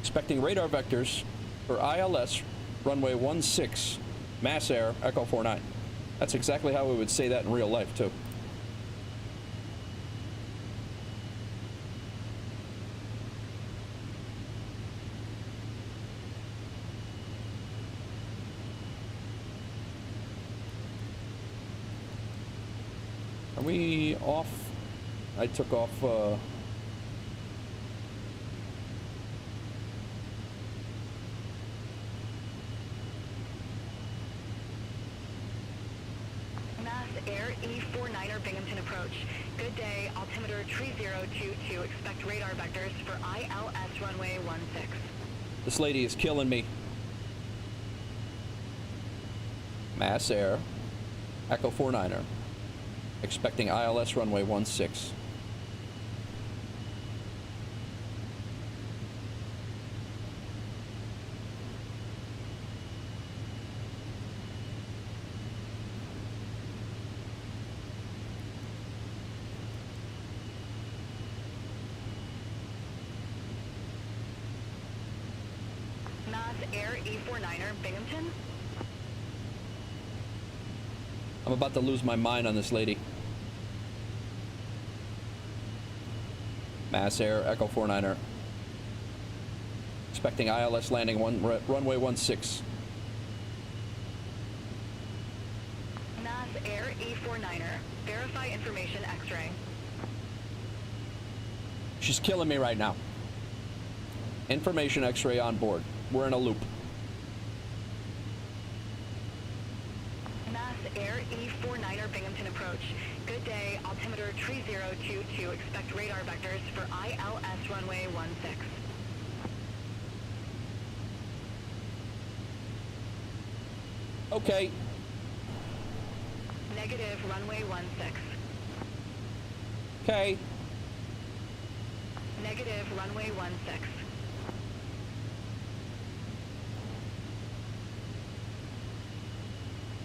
Expecting radar vectors for ILS runway 16, Mass Air, Echo 49. That's exactly how we would say that in real life, too. Are we off? I took off, approach. Good day, altimeter 3022. Expect radar vectors for ILS runway 16. This lady is killing me. Mass Air, Echo 49er. Expecting ILS runway 16. Mass Air E49er, Binghamton. I'm about to lose my mind on this lady. Mass Air, Echo 49er. Expecting ILS landing runway 16. Mass Air E49er. Verify information X-ray. She's killing me right now. Information X-ray on board. We're in a loop. Mass Air E49er, Binghamton approach. Good day, altimeter 3022. Expect radar vectors for ILS runway 16. Okay. Negative, runway 16. Okay. Negative, runway 16.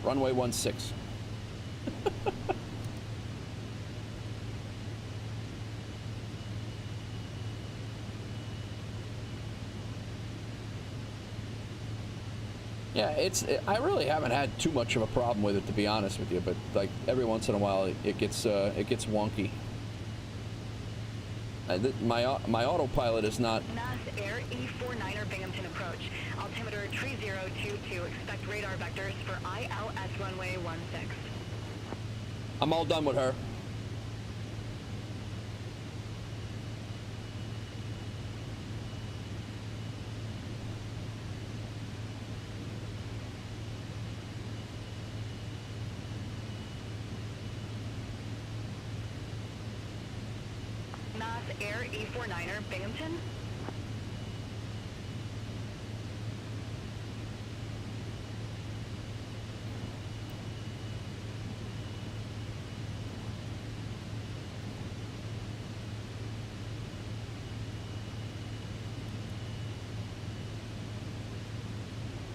Runway 16. Yeah, I really haven't had too much of a problem with it, to be honest with you, but like every once in a while it gets wonky. My autopilot is not. Mass Air E49er, Binghamton approach. Altimeter 3022. Expect radar vectors for ILS runway 16. I'm all done with her. Mass Air E49er, Binghamton.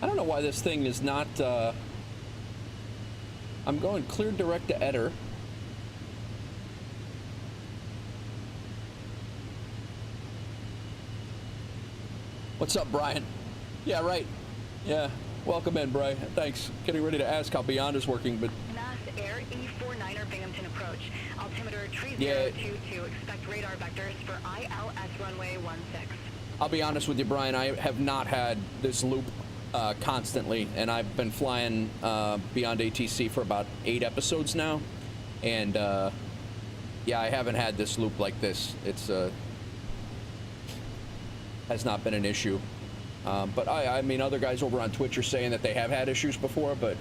I don't know why this thing is not. I'm going clear direct to Eder. What's up, Brian? Yeah, right. Yeah, welcome in, Brian. Thanks. Getting ready to ask how Beyond is working, but... Mass Air E49er, Binghamton approach. Altimeter 3022. Expect radar vectors for ILS runway 16. I'll be honest with you, Brian. I have not had this loop constantly, and I've been flying BeyondATC for about 8 episodes now, and yeah, I haven't had this loop like this. It's has not been an issue, but I mean, other guys over on Twitch are saying that they have had issues before, but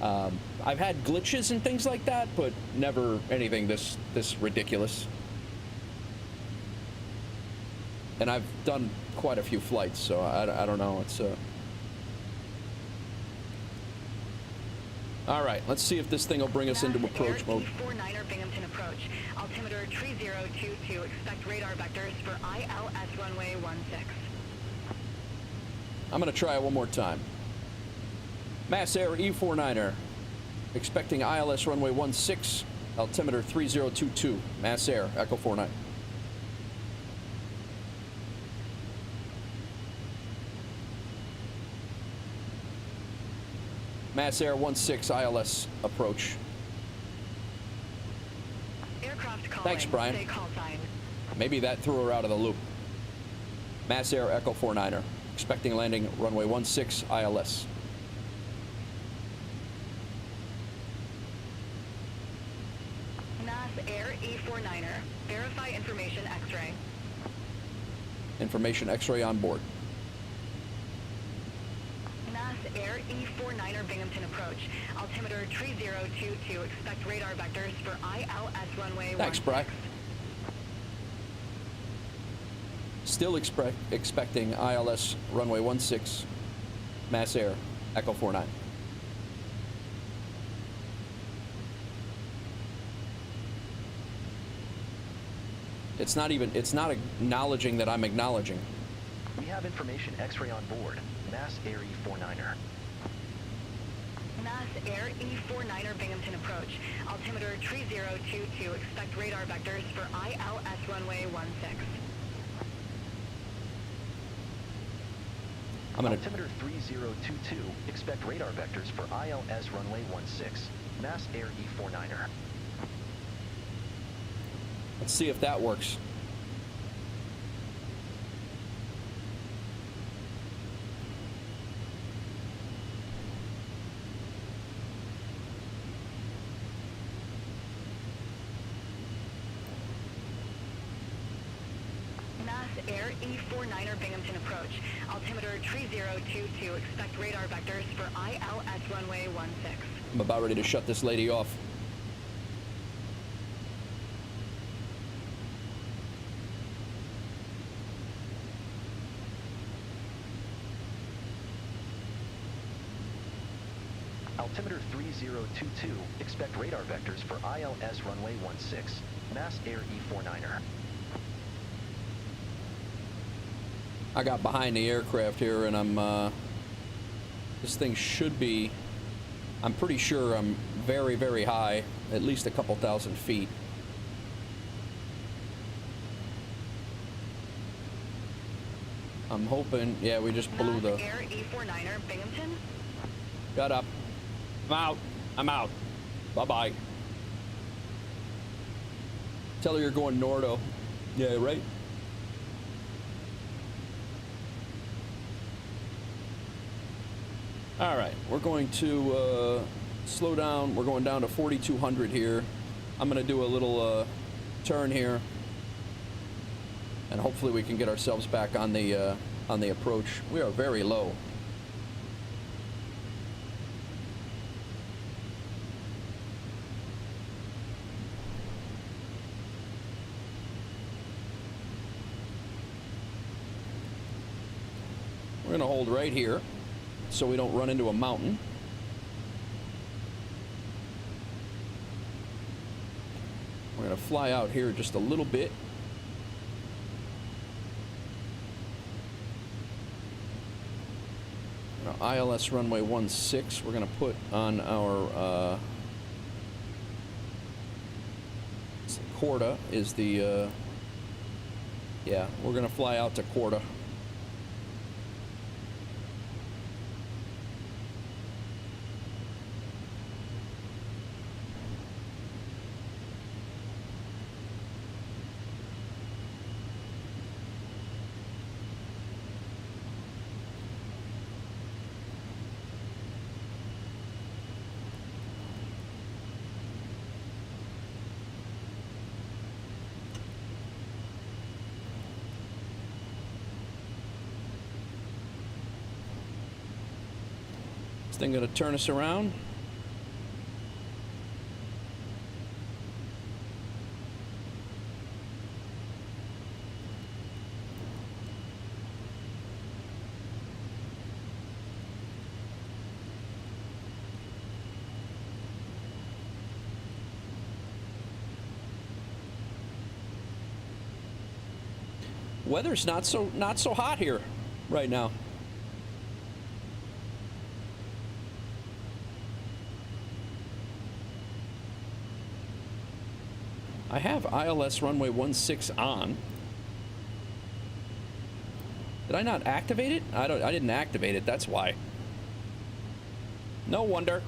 I've had glitches and things like that, but never anything this ridiculous. And I've done quite a few flights, so I don't know. It's all right, let's see if this thing will bring us into approach mode. E49er, Binghamton approach. Altimeter 3022. Expect radar vectors for ILS runway 16. I'm going to try it one more time. Mass Air E49er. Expecting ILS runway 16. Altimeter 3022. Mass Air, Echo 49. Mass Air 16 ILS approach. Aircraft calling. Thanks, Brian. Stay call sign. Maybe that threw her out of the loop. Mass Air Echo 49er. Expecting landing runway 16 ILS. Mass Air E49er. Verify information X-ray. Information X-ray on board. Mass Air E49er Binghamton approach. Altimeter 3022. Expect radar vectors for ILS runway 16. Thanks, Bry. Still expecting ILS runway 16, Mass Air, Echo 49. It's not acknowledging that I'm acknowledging. We have information X-ray on board. Mass Air E49er. Mass Air E49er Binghamton approach. Altimeter 3022. Expect radar vectors for ILS runway 16. Altimeter 3022. Expect radar vectors for ILS runway 16. Mass Air E49er. Let's see if that works. Mass Air E49er Binghamton approach. Altimeter 3022. Expect radar vectors for ILS runway 16. I'm about ready to shut this lady off. Altimeter 3022. Expect radar vectors for ILS runway 16. Mass Air E49er. I got behind the aircraft here, and I'm this thing should be, I'm pretty sure I'm very, very high, at least a couple thousand feet. I'm hoping, yeah, we just blew the... Mass Air E49er Binghamton. Shut up. I'm out. I'm out. Bye-bye. Tell her you're going Nordo. Yeah, right? All right, we're going to slow down. We're going down to 4,200 here. I'm going to do a little turn here, and hopefully we can get ourselves back on the approach. We are very low. We're going to hold right here so we don't run into a mountain. We're going to fly out here just a little bit. Now, ILS runway 16, we're going to put on our Corda is the yeah, we're going to fly out to Corda. Thing gonna turn us around. Weather's not so hot here right now. I have ILS runway 16 on. Did I not activate it? I didn't activate it, that's why. No wonder.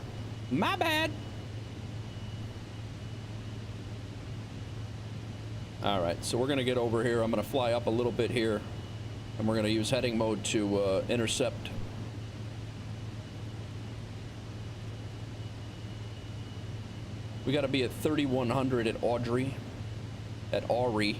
My bad. Alright, so we're gonna get over here. I'm gonna fly up a little bit here, and we're gonna use heading mode to intercept. We got to be at 3,100 at Audrey. At Aury.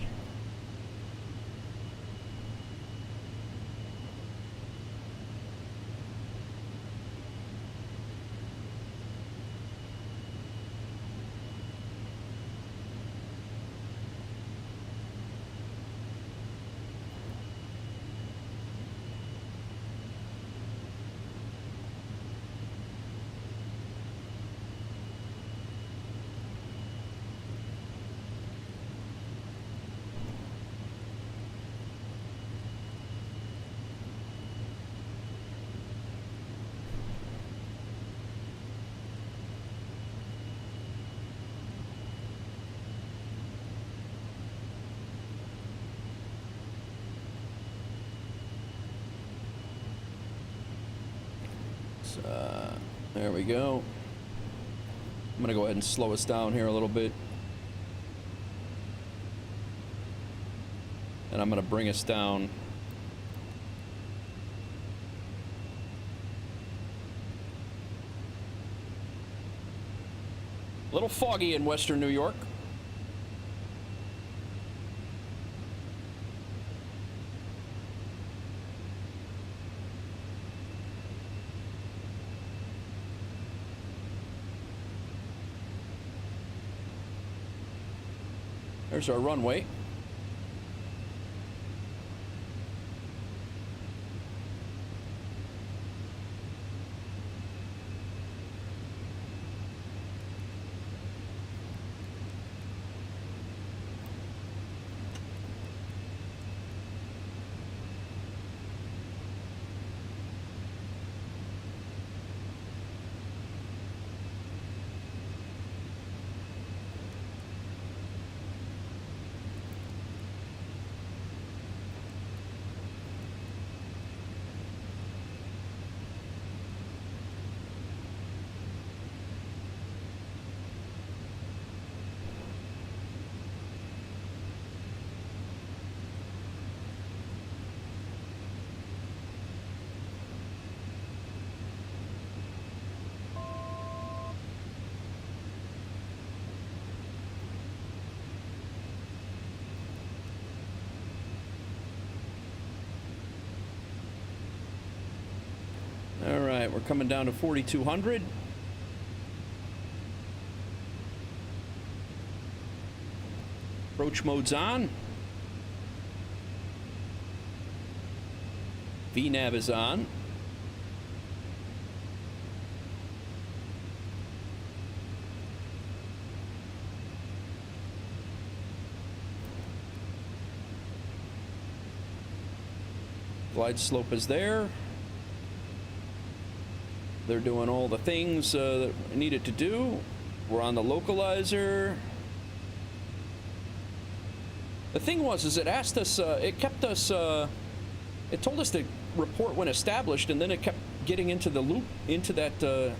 There we go. I'm gonna go ahead and slow us down here a little bit. And I'm gonna bring us down. A little foggy in Western New York. There's our runway. All right, we're coming down to 4,200. Approach mode's on. VNAV is on. Glide slope is there. They're doing all the things that we needed to do. We're on the localizer. The thing was, is it asked us, it kept us, it told us to report when established, and then it kept getting into the loop, into that, the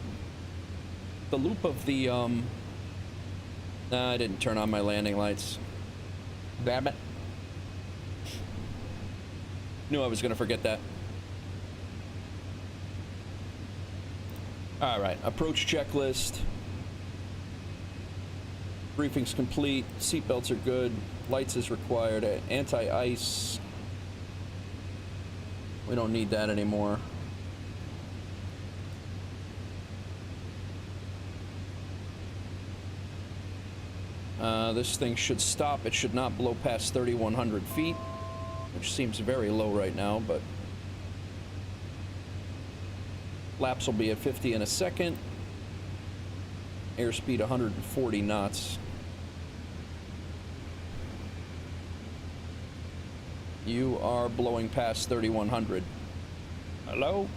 loop of the, I didn't turn on my landing lights. Damn it. Knew I was gonna forget that. All right, approach checklist. Briefing's complete. Seatbelts are good. Lights is required. Anti-ice. We don't need that anymore. This thing should stop. It should not blow past 3,100 feet, which seems very low right now, but laps will be at 50 in a second. Airspeed 140 knots. You are blowing past 3,100. Hello?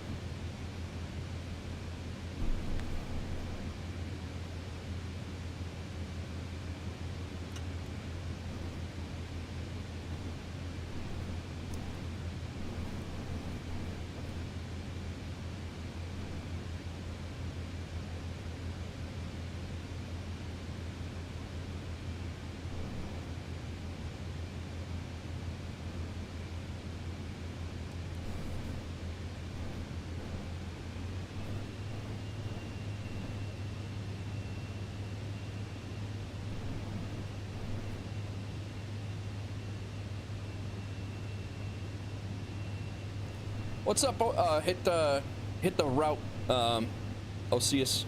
What's up? Hit the route, Osius.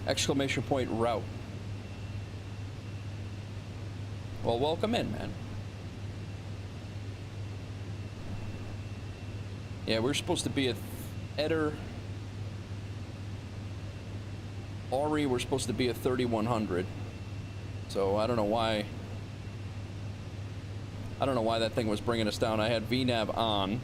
Exclamation point route. Well, welcome in, man. Yeah, we're supposed to be at Eder. Ori, we're supposed to be at 3,100. So I don't know why. I don't know why that thing was bringing us down. I had VNAV on.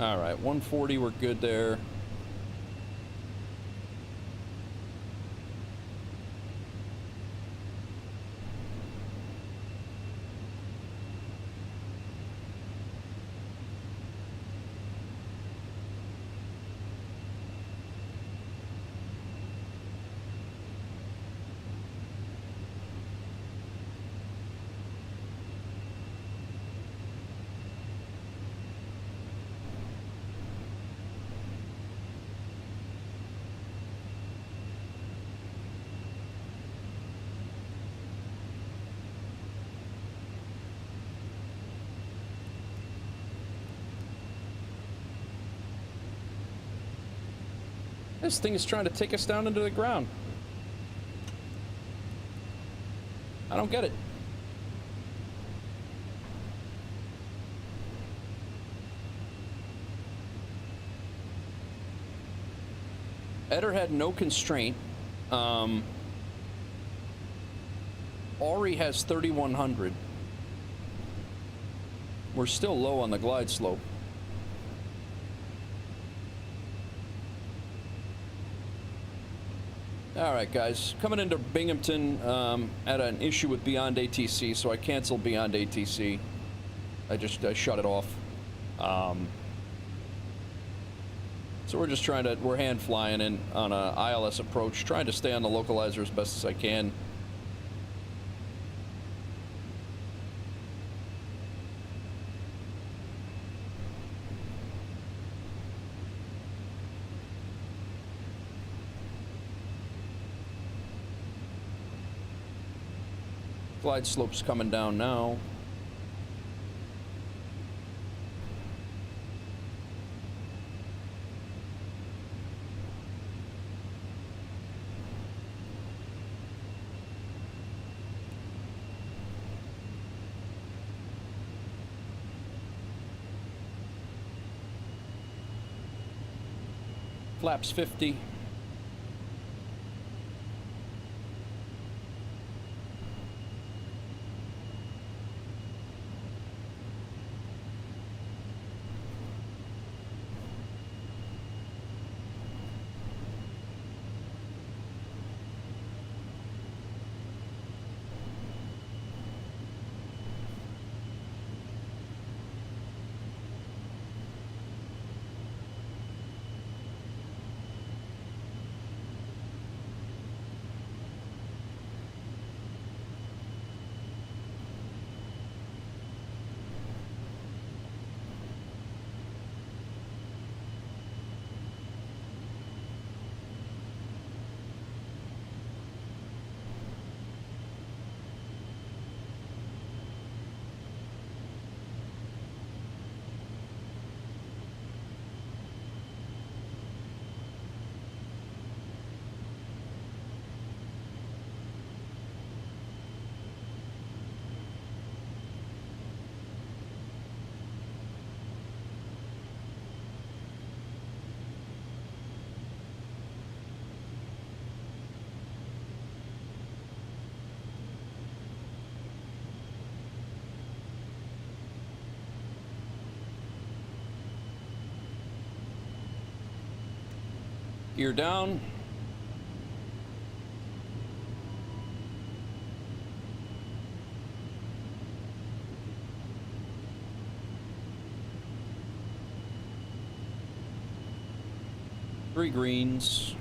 All right, 140, we're good there. This thing is trying to take us down into the ground. I don't get it. Eder had no constraint. Ori has 3,100. We're still low on the glide slope. All right, guys, coming into Binghamton, had an issue with BeyondATC, so I canceled BeyondATC. I shut it off. So we're just we're hand flying in on a ILS approach, trying to stay on the localizer as best as I can. Glide slope's coming down now. Flaps 50. Gear down. Three greens.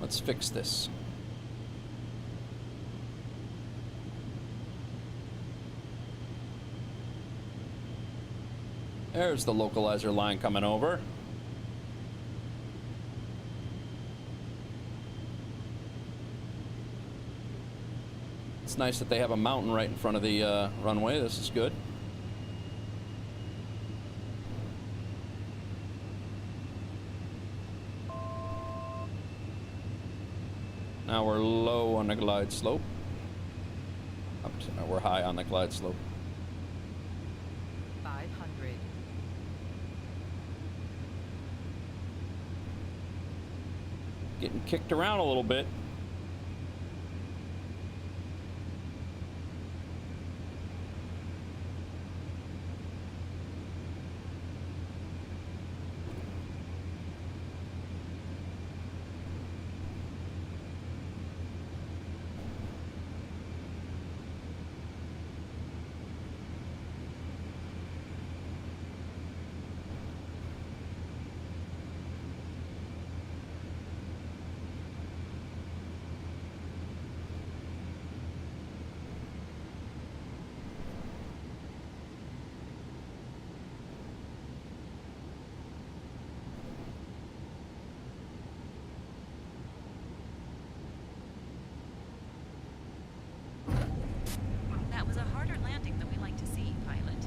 Let's fix this. There's the localizer line coming over. It's nice that they have a mountain right in front of the runway. This is good. Now we're low on the glide slope. Oops, no, we're high on the glide slope. 500. Getting kicked around a little bit. That was a harder landing than we like to see, pilot.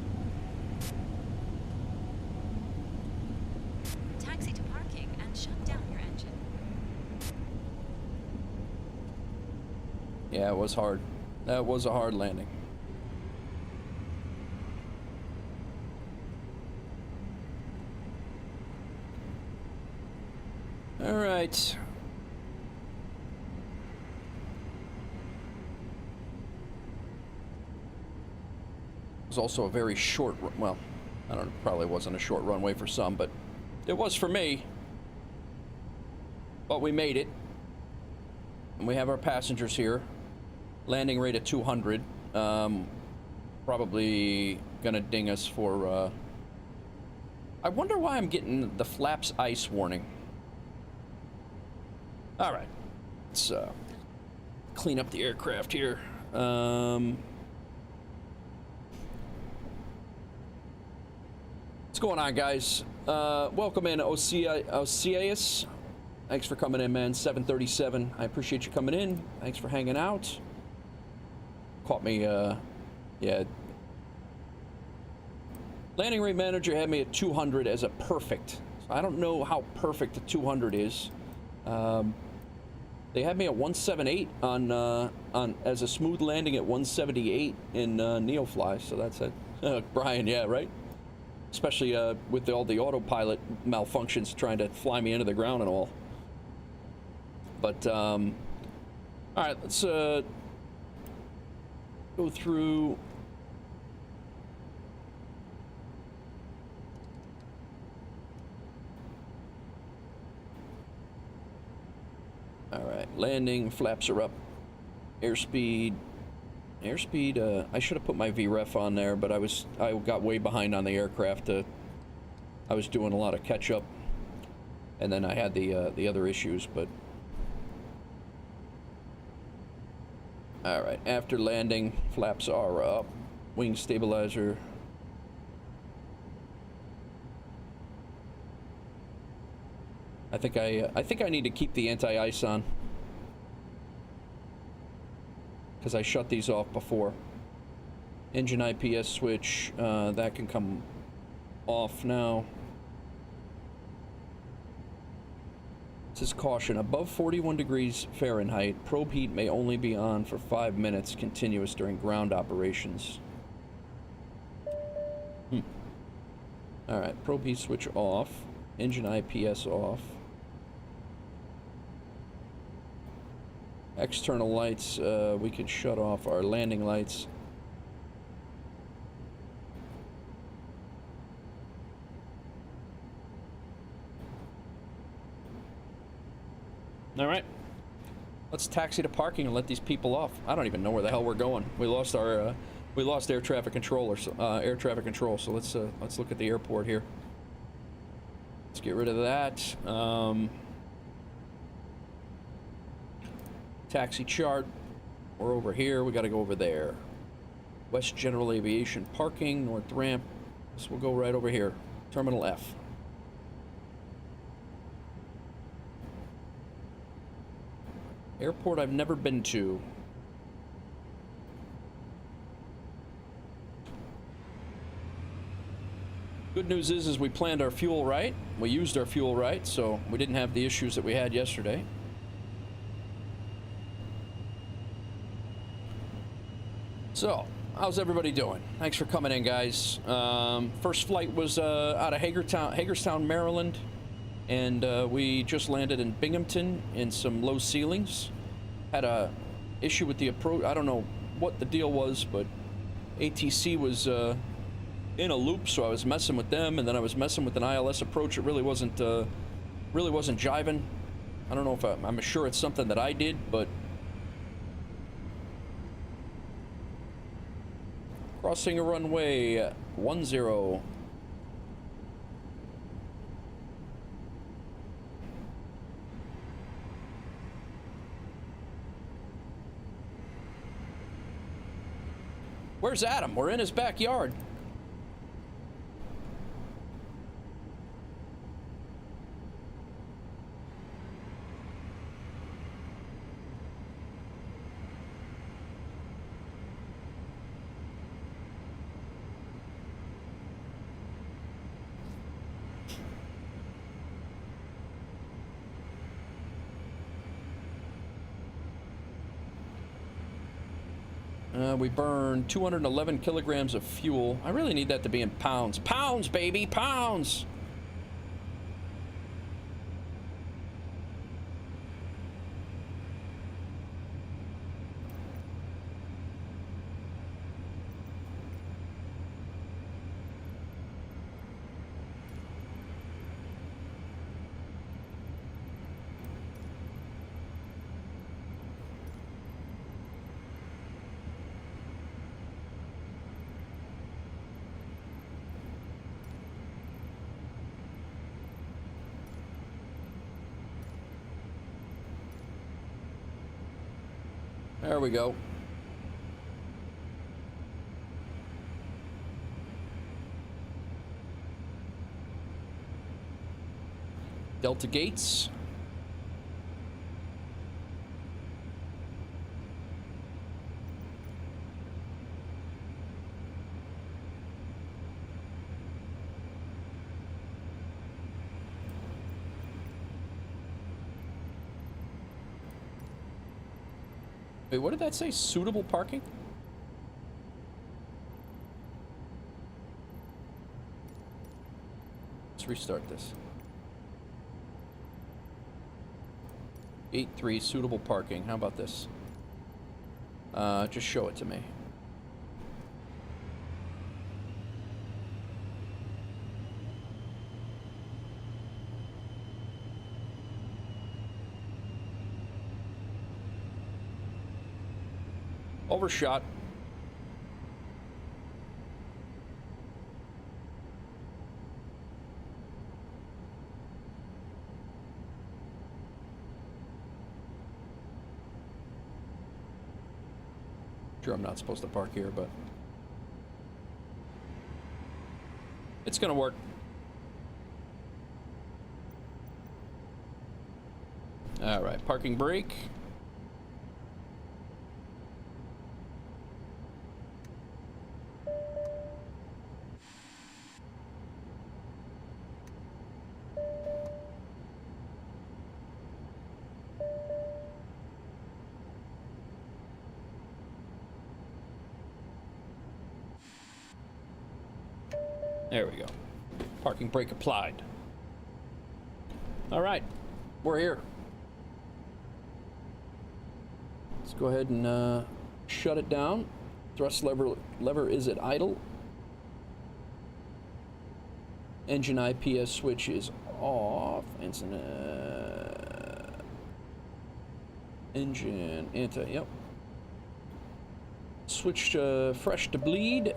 Taxi to parking and shut down your engine. Yeah, it was hard. That was a hard landing. All right. It was also a very short, well, I don't know, probably wasn't a short runway for some, but it was for me. But we made it. And we have our passengers here. Landing rate at 200. Probably gonna ding us for, I wonder why I'm getting the flaps ice warning. All right, let's clean up the aircraft here. What's going on, guys? Welcome in, Oceus. Thanks for coming in, man. 737. I appreciate you coming in. Thanks for hanging out. Caught me, yeah. Landing rate manager had me at 200 as a perfect. So I don't know how perfect a 200 is. They had me at 178 on as a smooth landing at 178 in NeoFly. So that's it. Brian, yeah, right. Especially with all the autopilot malfunctions trying to fly me into the ground and all. But all right, let's go through. All right, landing, flaps are up, airspeed. I should have put my VREF on there, but I got way behind on the aircraft. I was doing a lot of catch up, and then I had the other issues. But all right, after landing, flaps are up, wing stabilizer. I think I need to keep the anti-ice on, because I shut these off before. Engine IPS switch, that can come off now. It says caution, above 41 degrees Fahrenheit, probe heat may only be on for 5 minutes continuous during ground operations. All right, probe heat switch off, engine IPS off. External lights, we can shut off our landing lights. All right, let's taxi to parking and let these people off. I don't even know where the hell we're going. We lost our, we lost air traffic control, air traffic control. So let's look at the airport here. Let's get rid of that. Taxi chart. We're over here. We got to go over there. West General Aviation parking, north ramp. So we'll go right over here. Terminal F. Airport I've never been to. Good news is we planned our fuel right. We used our fuel right, so we didn't have the issues that we had yesterday. So, how's everybody doing? Thanks for coming in, guys. First flight was out of Hagerstown, Maryland, and we just landed in Binghamton in some low ceilings. Had a issue with the approach. I don't know what the deal was, but ATC was in a loop, so I was messing with them, and then I was messing with an ILS approach. It really wasn't jiving. I don't know if I'm sure it's something that I did, but crossing a runway 10. Where's Adam? We're in his backyard. We burned 211 kilograms of fuel. I really need that to be in pounds. Pounds, baby, pounds! There we go. Delta gates. Wait, what did that say? Suitable parking? Let's restart this. 8.3 suitable parking. How about this? Just show it to me. Overshot. Sure, I'm not supposed to park here, but it's gonna work. All right, parking brake. There we go. Parking brake applied. All right, we're here. Let's go ahead and shut it down. Thrust lever is at idle. Engine IPS switch is off. Engine yep. Switch to fresh to bleed.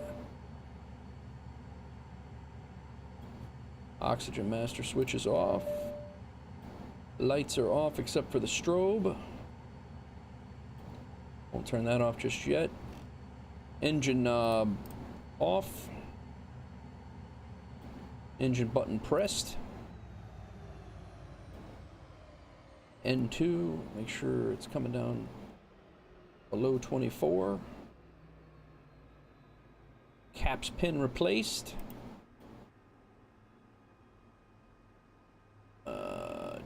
Oxygen master switch is off. Lights are off except for the strobe. Won't turn that off just yet. Engine knob off. Engine button pressed. N2, make sure it's coming down below 24. Caps pin replaced.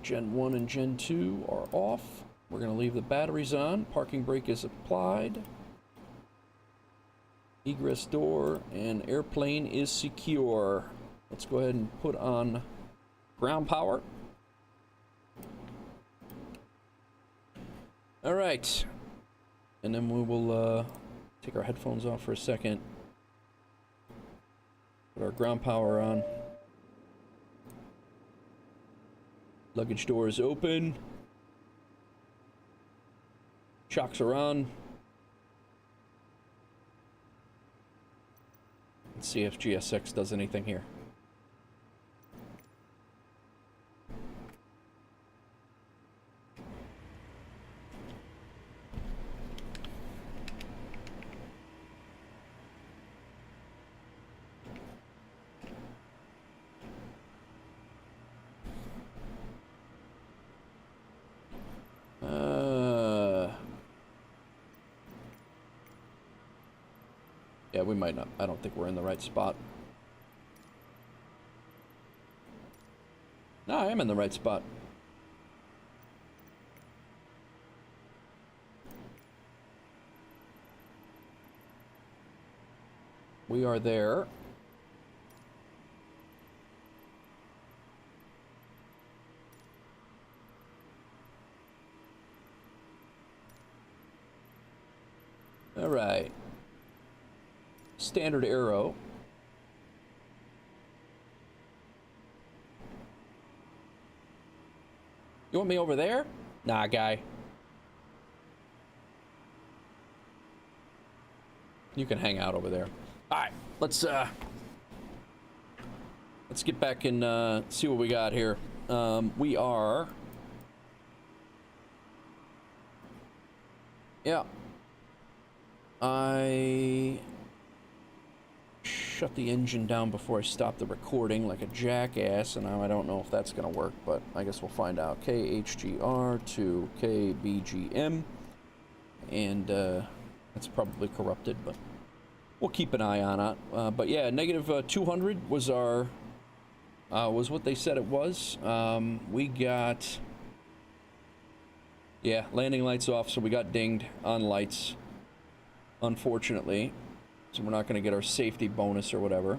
Gen 1 and Gen 2 are off. We're going to leave the batteries on. Parking brake is applied. Egress door and airplane is secure. Let's go ahead and put on ground power. All right. And then we will take our headphones off for a second. Put our ground power on. Luggage door is open. Shocks are on. Let's see if GSX does anything here. Yeah, we might not. I don't think we're in the right spot. No, I am in the right spot. We are there. All right. Standard arrow. You want me over there? Nah, guy. You can hang out over there. All right, let's get back and see what we got here. We are. Yeah. I shut the engine down before I stopped the recording like a jackass, and now I don't know if that's gonna work, but I guess we'll find out. KHGR to KBGM, and that's probably corrupted, but we'll keep an eye on it. But yeah, negative 200 was our was what they said it was. We got, yeah, landing lights off, so we got dinged on lights, unfortunately. So we're not going to get our safety bonus or whatever.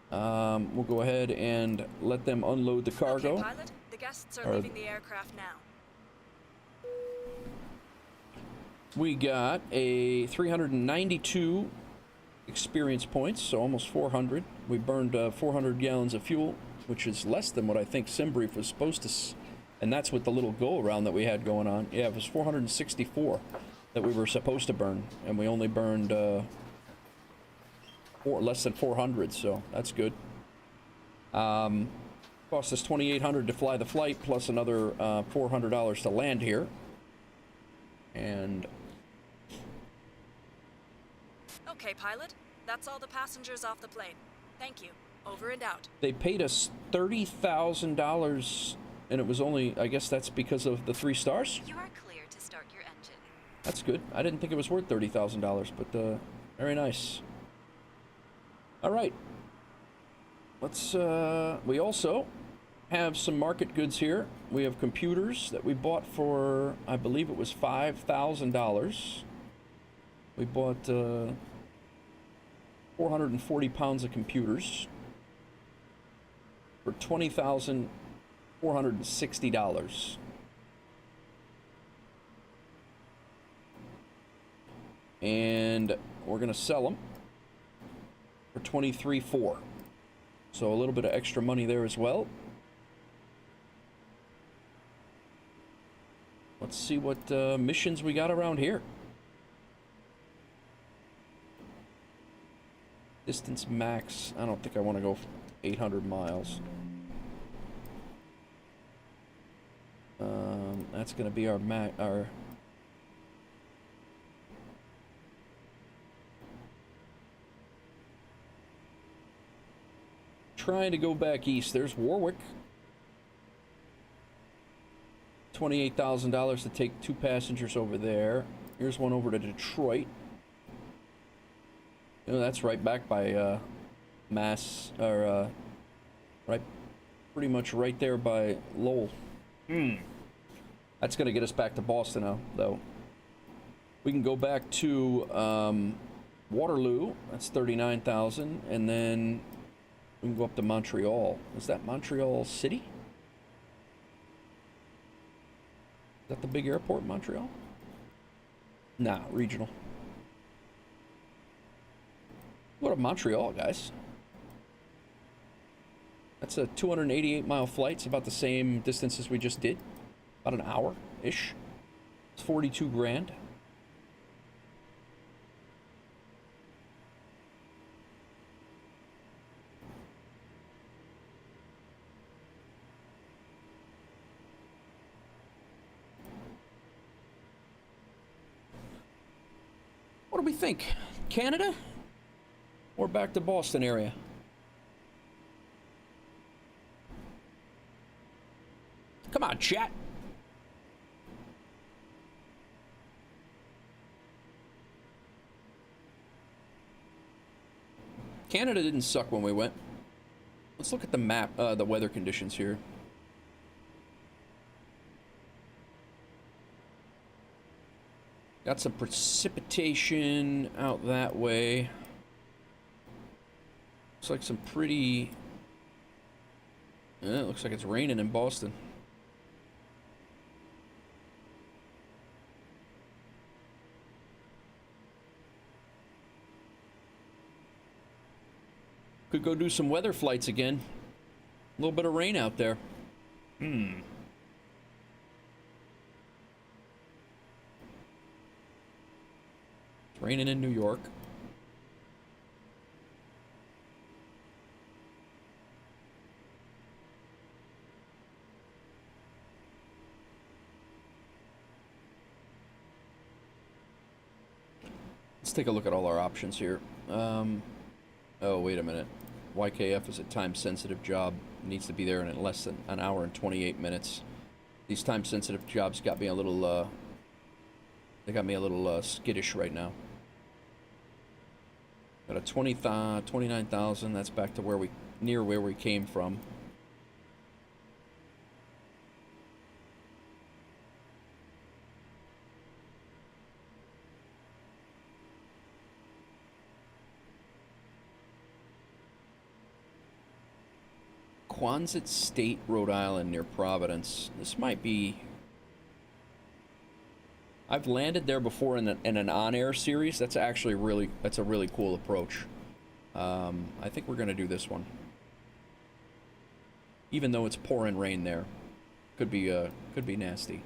We'll go ahead and let them unload the cargo. Okay, pilot. The guests are leaving the aircraft now. We got a 392 experience points, so almost 400. We burned 400 gallons of fuel, which is less than what I think SimBrief was supposed to, and that's with the little go-around that we had going on. Yeah, it was 464 that we were supposed to burn, and we only burned less than 400, so that's good. Cost us $2,800 to fly the flight, plus another $400 to land here. And Okay, pilot. That's all the passengers off the plane. Thank you. Over and out. they paid us $30,000, and it was only, I guess that's because of the 3 stars? You are clear to start your engine. That's good. I didn't think it was worth $30,000, but very nice. All right. Let's, we also have some market goods here. We have computers that we bought for, I believe it was $5,000. We bought 440 pounds of computers for $20,460. And we're gonna sell them for $23,400. So a little bit of extra money there as well. Let's see what missions we got around here. Distance max. I don't think I want to go 800 miles. That's going to be our trying to go back east. There's Warwick. $28,000 to take 2 passengers over there. Here's one over to Detroit. You know, that's right back by right pretty much right there by Lowell. That's going to get us back to Boston now, though. We can go back to Waterloo. That's 39,000. And then we can go up to Montreal. Is that Montreal City? Is that the big airport in Montreal? Nah, regional. Go to Montreal, guys. That's a 288-mile flight. It's about the same distance as we just did. About an hour-ish. It's 42 grand. What do we think? Canada? Or back to Boston area? Come on, chat. Canada didn't suck when we went. Let's look at the map, the weather conditions here. Got some precipitation out that way. Looks like some pretty... it looks like it's raining in Boston. Could go do some weather flights again. A little bit of rain out there. It's raining in New York. Let's take a look at all our options here. Oh, wait a minute. YKF is a time-sensitive job. It needs to be there in less than an hour and 28 minutes. These time-sensitive jobs got me a little, they got me a little skittish right now. Got a 29,000. That's back to where near where we came from. Quonset State, Rhode Island, near Providence. This might be... I've landed there before in an on-air series. That's actually that's a really cool approach. I think we're gonna do this one, even though it's pouring rain there. Could be nasty.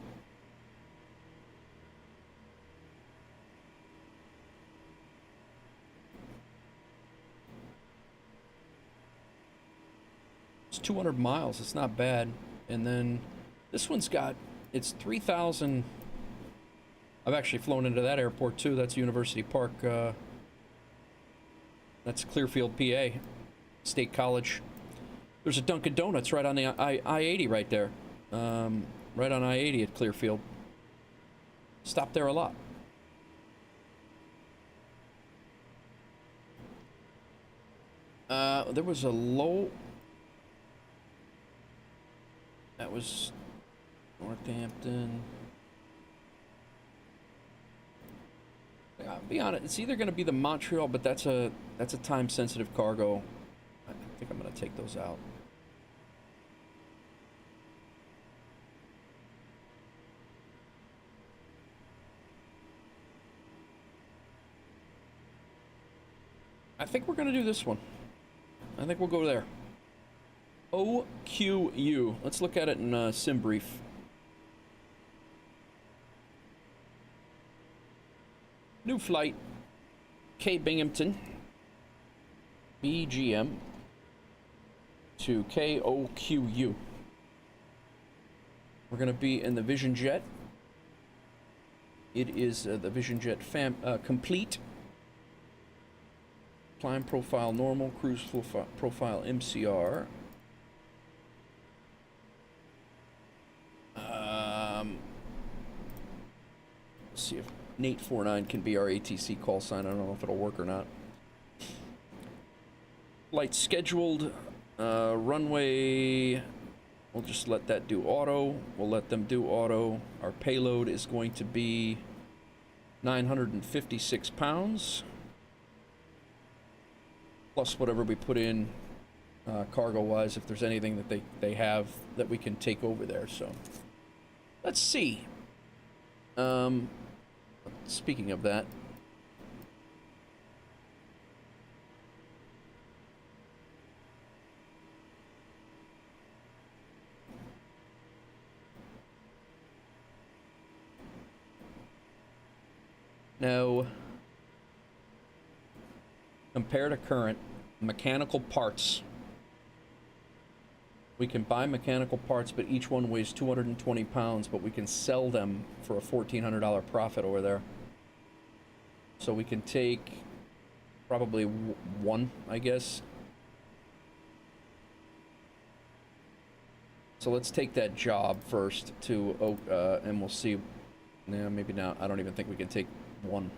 It's 200 miles. It's not bad. And then this one's got, it's 3,000. I've actually flown into that airport too. That's University Park. That's Clearfield, PA. State College. There's a Dunkin' Donuts right on the I-80 right there. Right on I-80 at Clearfield. Stop there a lot. There was a low... That was Northampton. I'll be honest, it's either going to be the Montreal, but that's a time-sensitive cargo. I think I'm going to take those out. I think we're going to do this one. I think we'll go there. OQU. Let's look at it in SimBrief. New flight. K Binghamton. BGM. To KOQU. We're going to be in the Vision Jet. It is the Vision Jet complete. Climb profile normal. Cruise profile MCR. Let's see if Nate 49 can be our ATC call sign. I don't know if it'll work or not. Flight scheduled Runway, we'll just let that do auto. We'll let them do auto. Our payload is going to be 956 pounds. Plus whatever we put in cargo-wise, if there's anything that they have that we can take over there. So, let's see. Speaking of that, now, compare to current, mechanical parts. We can buy mechanical parts, but each one weighs 220 pounds, but we can sell them for a $1,400 profit over there. So we can take probably one, I guess. So let's take that job first to, and we'll see. Yeah, maybe not. I don't even think we can take one.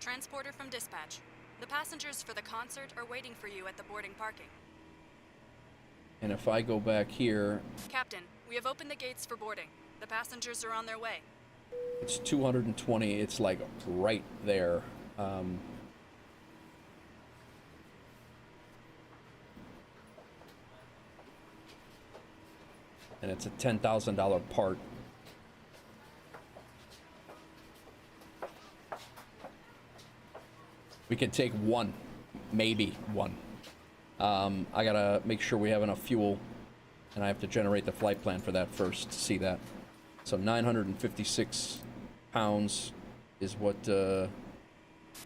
Transporter from dispatch. The passengers for the concert are waiting for you at the boarding parking. And if I go back here, Captain, we have opened the gates for boarding. The passengers are on their way. it's 220. It's like right there. And it's a $10,000 part. We can take one, maybe one. I gotta make sure we have enough fuel, and I have to generate the flight plan for that first to see that. So 956 pounds is what,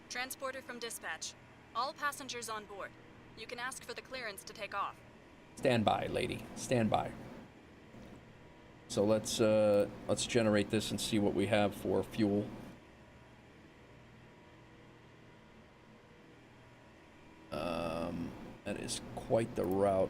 Transporter from dispatch. All passengers on board. You can ask for the clearance to take off. stand by, lady, stand by. So let's generate this and see what we have for fuel. That is quite the route.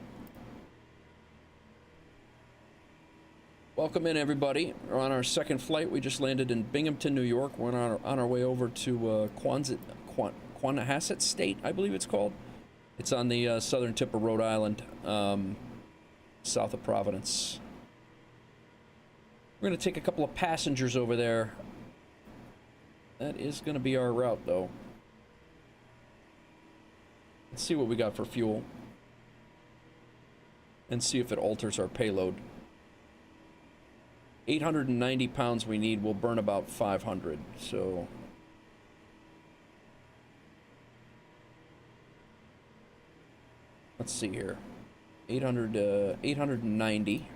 Welcome in, everybody. We're on our second flight. We just landed in Binghamton, New York. We're on our way over to Quonset State, I believe it's called. It's on the southern tip of Rhode Island, south of Providence. We're going to take a couple of passengers over there. That is going to be our route, though. Let's see what we got for fuel. And see if it alters our payload. 890 pounds we need. We'll burn about 500, so... Let's see here. 890.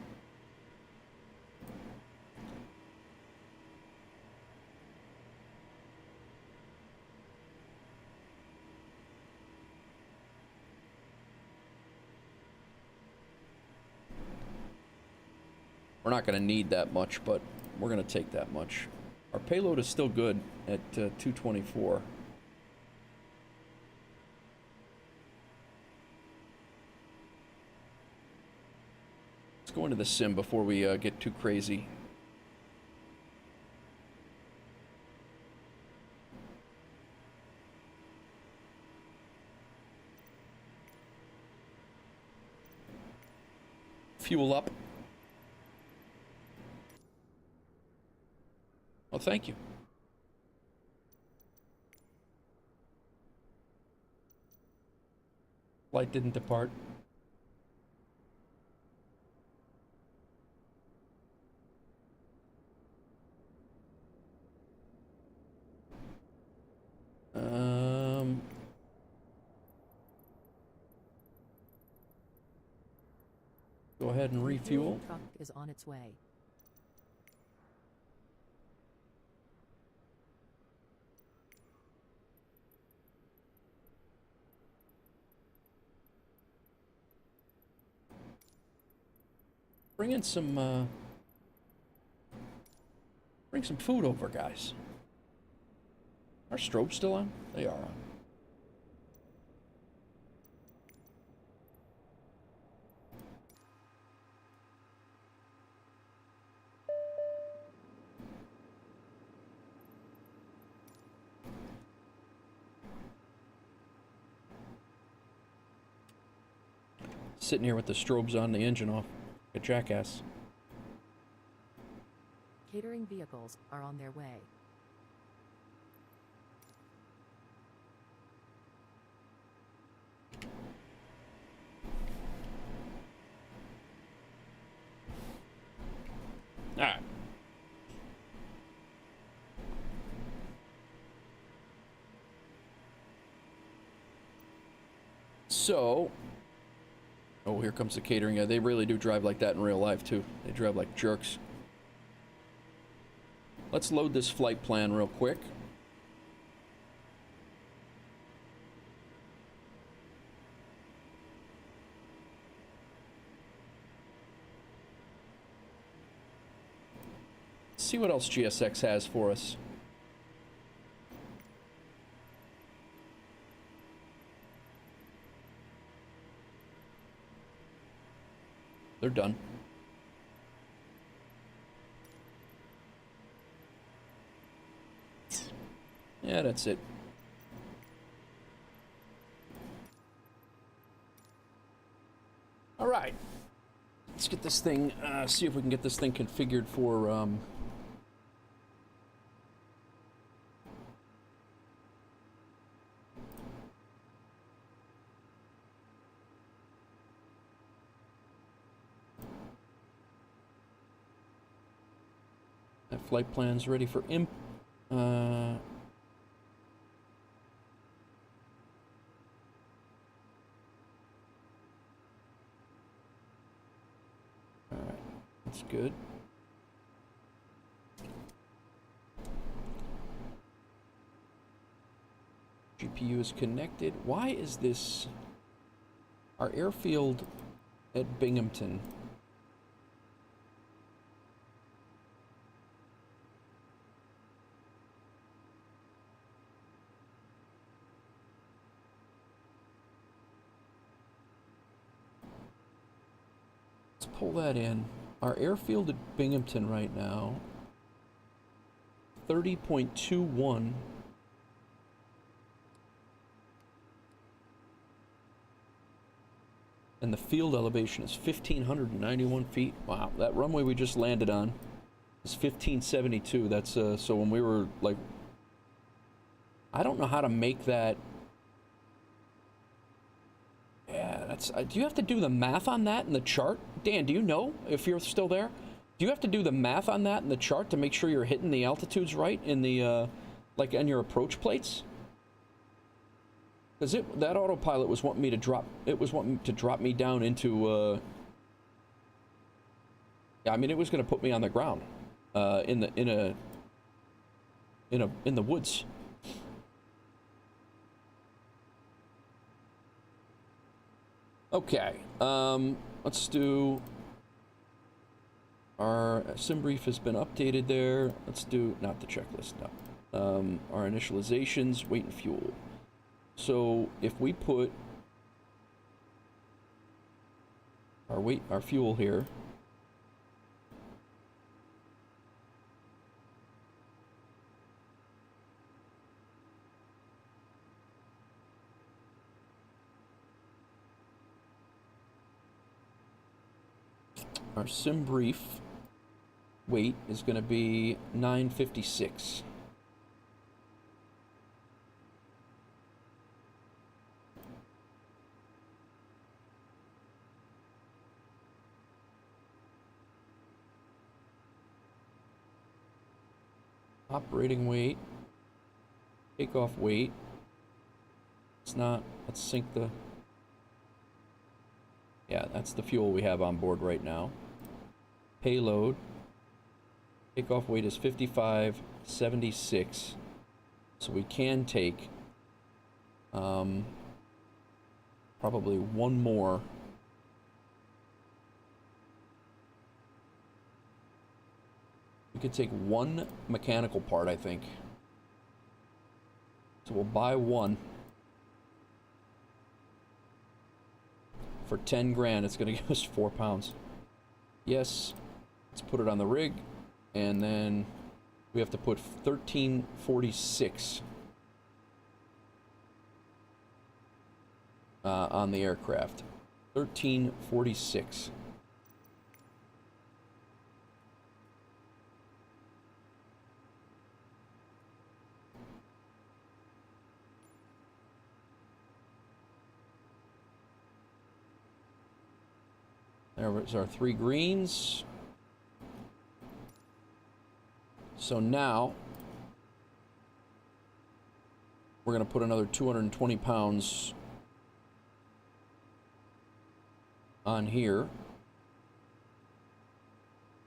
We're not going to need that much, but we're going to take that much. Our payload is still good at 224. Let's go into the sim before we get too crazy. Fuel up. Well, thank you. Flight didn't depart. Go ahead and refuel. The truck is on its way. Bring some food over, guys. Are strobes still on? They are on. Sitting here with the strobes on, the engine off. A jackass. Catering vehicles are on their way. Alright. So, oh, here comes the catering. Yeah, they really do drive like that in real life, too. They drive like jerks. Let's load this flight plan real quick. See what else GSX has for us. They're done. Yeah, that's it. All right. Let's get this thing, see if we can get this thing configured for, that flight plan's ready for imp, all right, that's good. GPU is connected. Why is this our airfield at Binghamton? Let's pull that in. Our airfield at Binghamton right now, 30.21. And the field elevation is 1,591 feet. Wow, that runway we just landed on is 1,572. That's, so when we were, like, I don't know how to make that. Yeah, that's, do you have to do the math on that in the chart? Dan, do you know if you're still there? Do you have to do the math on that in the chart to make sure you're hitting the altitudes right in the, like, on your approach plates? Because that autopilot was wanting me to drop, it was wanting to drop me down into, yeah, I mean, it was going to put me on the ground, in the woods. Okay, let's do, our SimBrief has been updated there. Let's do, not the checklist, no. Our initializations, weight and fuel. So if we put our weight, our fuel here, our SimBrief weight is going to be 956. Operating weight, takeoff weight. It's not, let's sync the, yeah, that's the fuel we have on board right now. Payload, takeoff weight is 5576. So we can take probably one more. We could take one mechanical part, I think. So we'll buy one for 10 grand. It's going to give us 4 pounds. Yes. Let's put it on the rig. And then we have to put 1346 on the aircraft. 1346. There's our 3 greens. So now we're going to put another 220 pounds on here.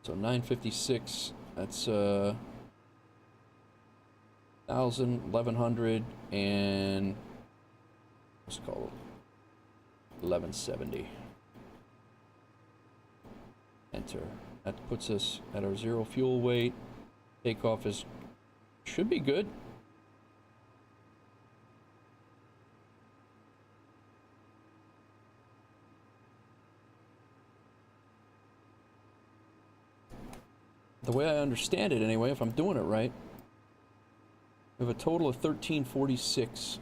So 956, that's 1,000, 1,100, and let's call it 1170. Enter. That puts us at our 0 fuel weight. Takeoff should be good. The way I understand it anyway, if I'm doing it right, we have a total of 1346.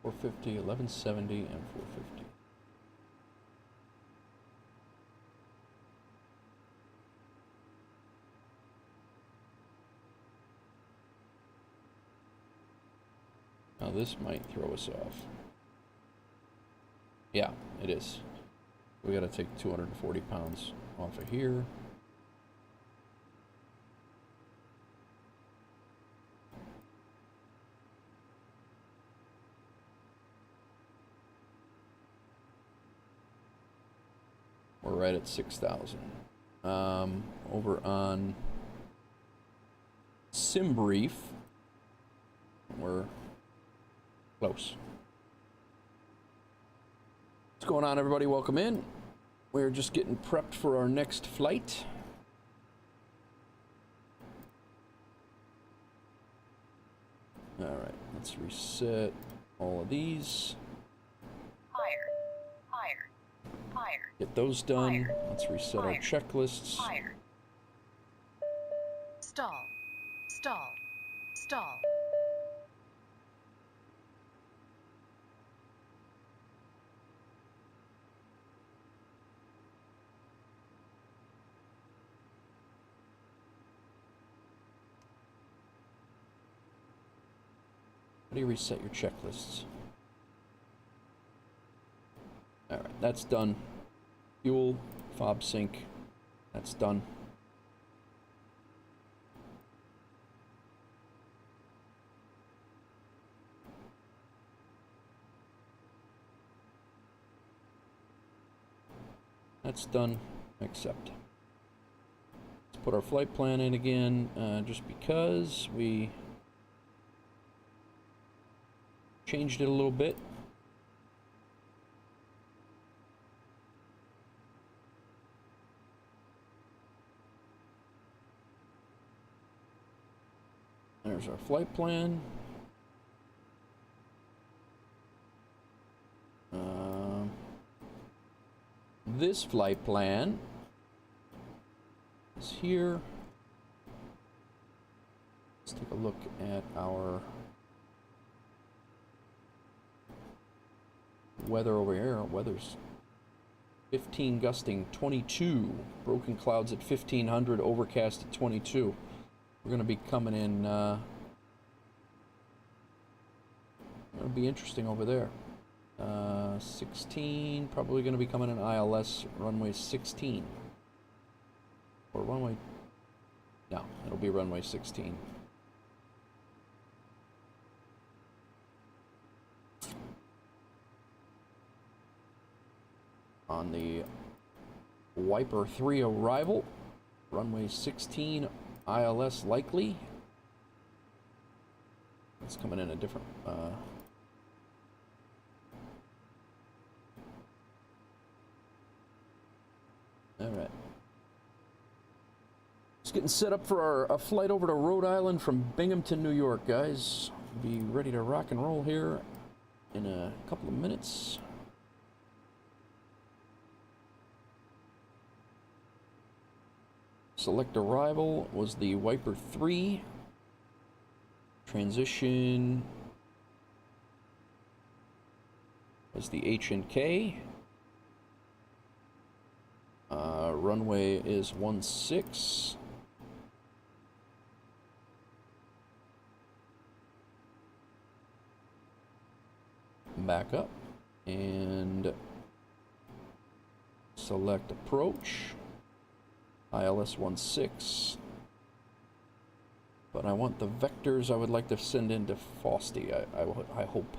$450, $1170, and $450. Now this might throw us off. Yeah, it is. We got to take 240 pounds off of here. We're right at 6,000. Over on SimBrief, we're close. What's going on, everybody? Welcome in. We're just getting prepped for our next flight. All right, let's reset all of these. Get those done. Let's reset our checklists. Stall. Stall. Stall. How do you reset your checklists? All right, that's done. Fuel, fob sync, that's done. That's done. Accept. Let's put our flight plan in again, just because we changed it a little bit. There's our flight plan. This flight plan is here. Let's take a look at our weather over here. Our weather's 15 gusting 22, broken clouds at 1500, overcast at 22. We're going to be coming in, it'll be interesting over there. 16, probably going to be coming in ILS, runway 16. Or runway, no, it'll be runway 16. On the Wiper 3 arrival, runway 16, ILS likely. It's coming in a different, Alright. Just getting set up for our flight over to Rhode Island from Binghamton, New York, guys. Be ready to rock and roll here in a couple of minutes. Select arrival was the Wiper 3. Transition was the H and K. Runway is 16. Back up and select approach. ILS 16. But I want the vectors I would like to send into Fosty, I hope.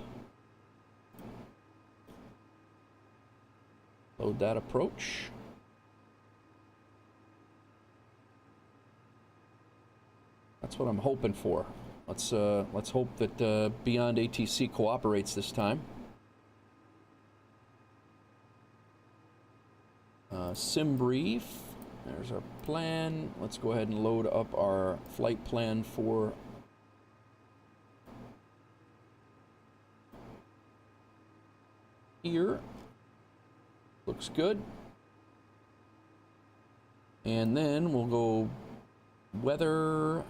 Load that approach. That's what I'm hoping for. Let's hope that BeyondATC cooperates this time. SimBrief. There's our plan. Let's go ahead and load up our flight plan for here. Looks good. And then we'll go weather,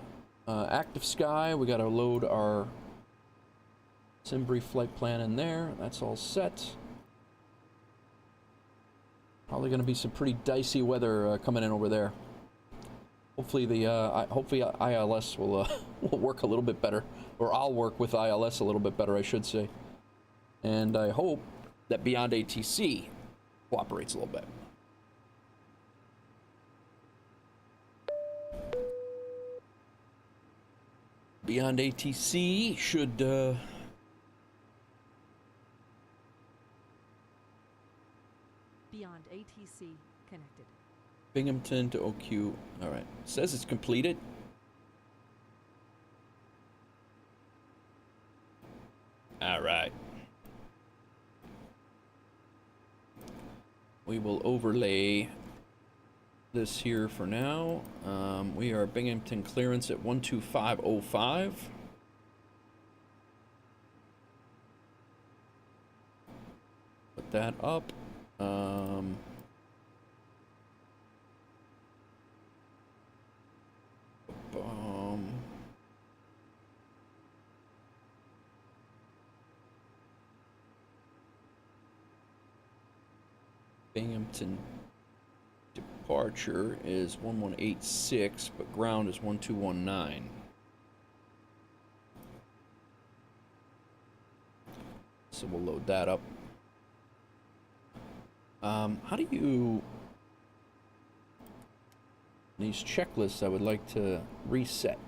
active sky. We got to load our SimBrief flight plan in there. That's all set. Probably going to be some pretty dicey weather coming in over there. Hopefully hopefully ILS will will work a little bit better, or I'll work with ILS a little bit better, I should say. And I hope that BeyondATC cooperates a little bit. BeyondATC should BeyondATC connected. Binghamton to OQ. All right. Says it's completed. All right. We will overlay this here for now. We are Binghamton clearance at 12505. Put that up. Binghamton departure is 1186, but ground is 1219. So we'll load that up. How do you... These checklists I would like to reset.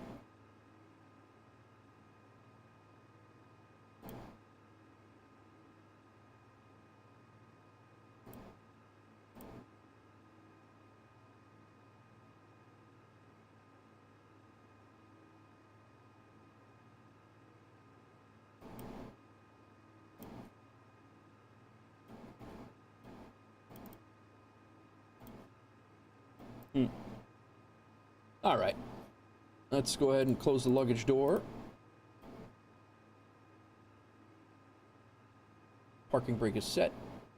All right, let's go ahead and close the luggage door. Parking brake is set.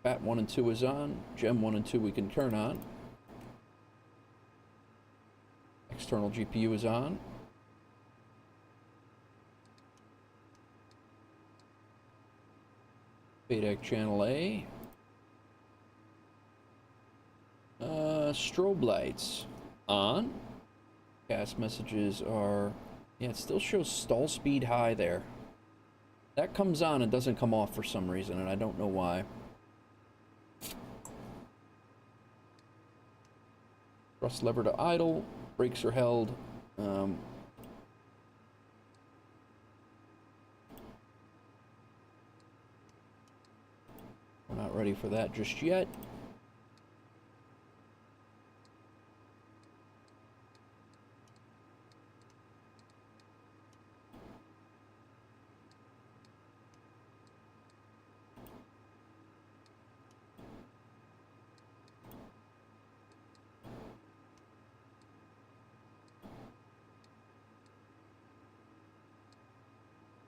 BAT 1 and 2 is on. GEM 1 and 2 we can turn on. External GPU is on. FADEC channel A. Strobe lights on. Gas messages are, yeah, it still shows stall speed high there. That comes on and doesn't come off for some reason, and I don't know why. Thrust lever to idle. Brakes are held. We're not ready for that just yet.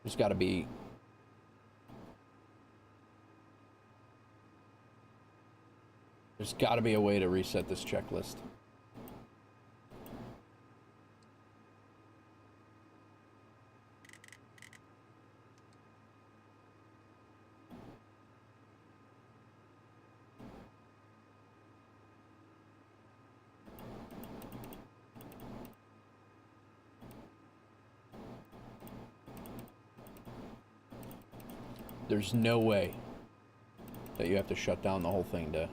There's got to be... There's got to be a way to reset this checklist. There's no way that you have to shut down the whole thing to...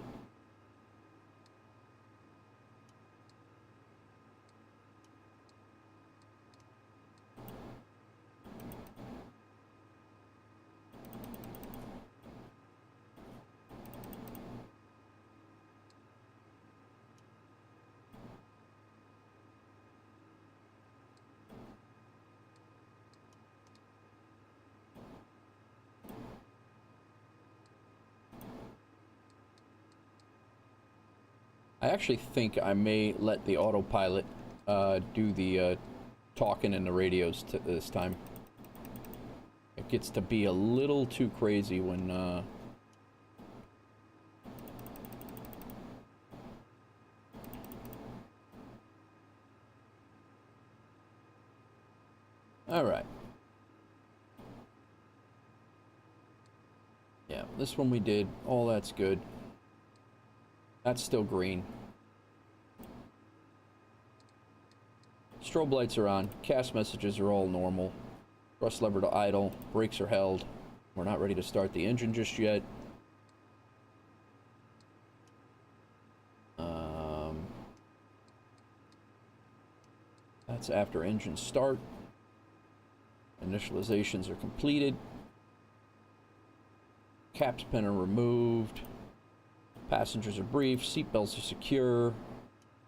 I actually think I may let the autopilot do the talking in the radios this time. It gets to be a little too crazy when... Alright. Yeah, this one we did. All that's good. That's still green. Strobe lights are on. Cast messages are all normal. Thrust lever to idle. Brakes are held. We're not ready to start the engine just yet. That's after engine start. Initializations are completed. Caps pin are removed. Passengers are briefed. Seatbelts are secure.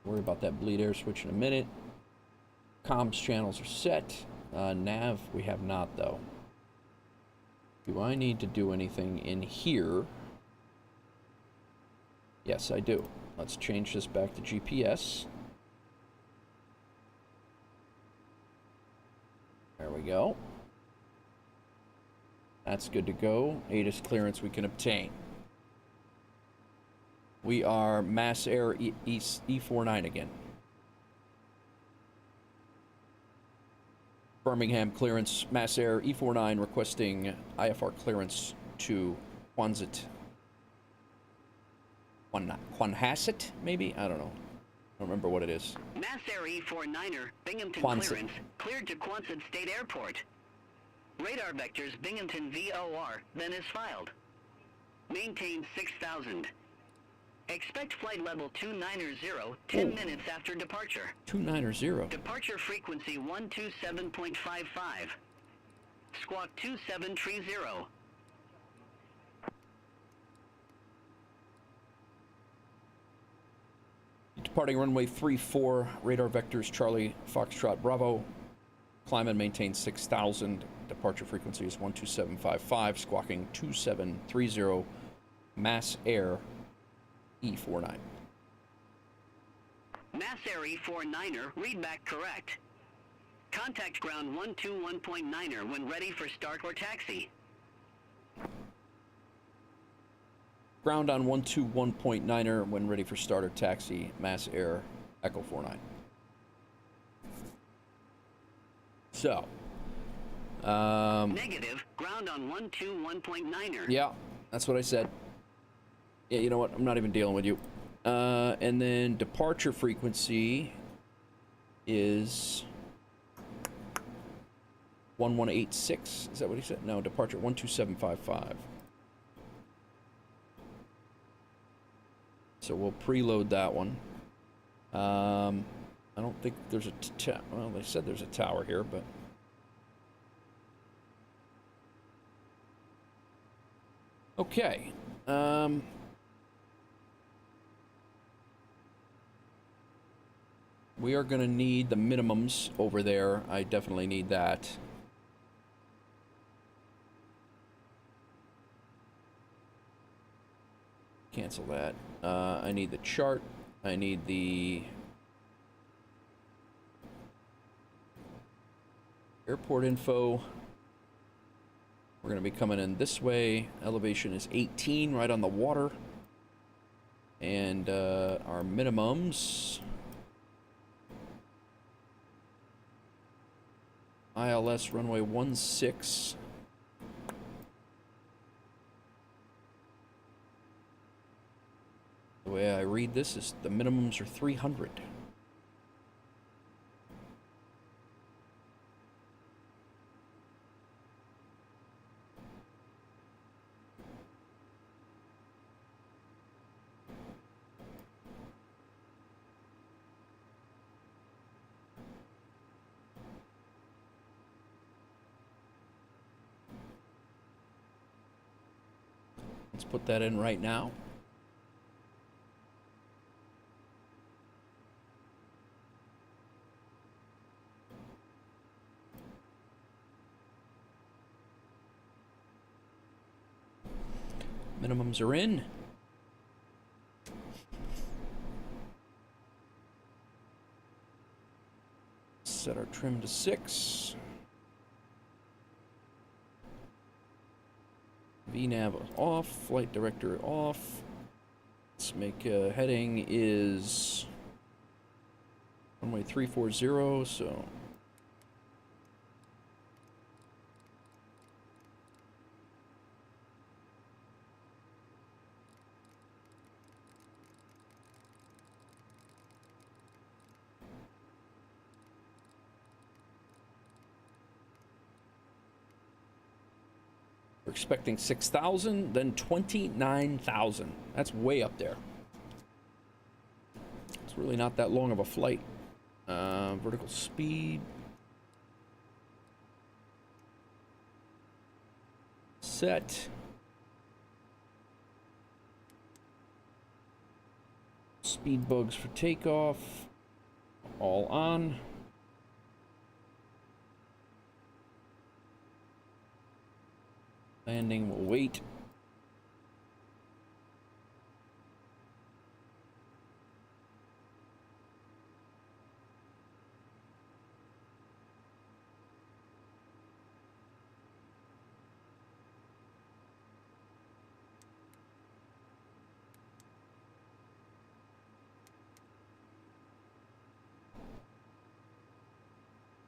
Worry about that bleed air switch in a minute. Comms channels are set. Nav we have not though. Do I need to do anything in here? Yes, I do. Let's change this back to GPS. There we go. That's good to go. ATIS clearance we can obtain. We are Mass Air E49 again. Birmingham clearance, Mass Air E49 requesting IFR clearance to Quonset. Quonhasset, maybe? I don't know. I don't remember what it is. Mass Air E49er, Binghamton Quonset. clearance, cleared to Quonset State Airport. Radar vectors Binghamton VOR, then is filed. Maintain 6,000. Expect flight level 290, 10 minutes after departure. 290. Departure frequency 127.55. Squawk 2730. Departing runway 34, radar vectors Charlie Foxtrot Bravo. Climb and maintain 6,000. Departure frequency is 12755, squawking 2730. Mass Air E49. Mass Air E49er, readback correct. Contact ground 121.9er when ready for start or taxi. Ground on 121.9er when ready for start or taxi. Mass Air Echo 49. So. Negative, ground on 121.9er. Yeah, that's what I said. Yeah, you know what? I'm not even dealing with you. And then departure frequency is 1186. Is that what he said? No, departure 12755. So we'll preload that one. I don't think there's a well, they said there's a tower here, but okay. We are going to need the minimums over there. I definitely need that. Cancel that. I need the chart. I need the airport info. We're going to be coming in this way. Elevation is 18, right on the water. And our minimums. ILS runway 16. The way I read this is the minimums are 300. Let's put that in right now. Minimums are in. Set our trim to 6. VNav off, flight director off. Let's make heading is runway 340, so we're expecting 6,000, then 29,000. That's way up there. It's really not that long of a flight. Vertical speed. Set. Speed bugs for takeoff. All on. Landing will wait.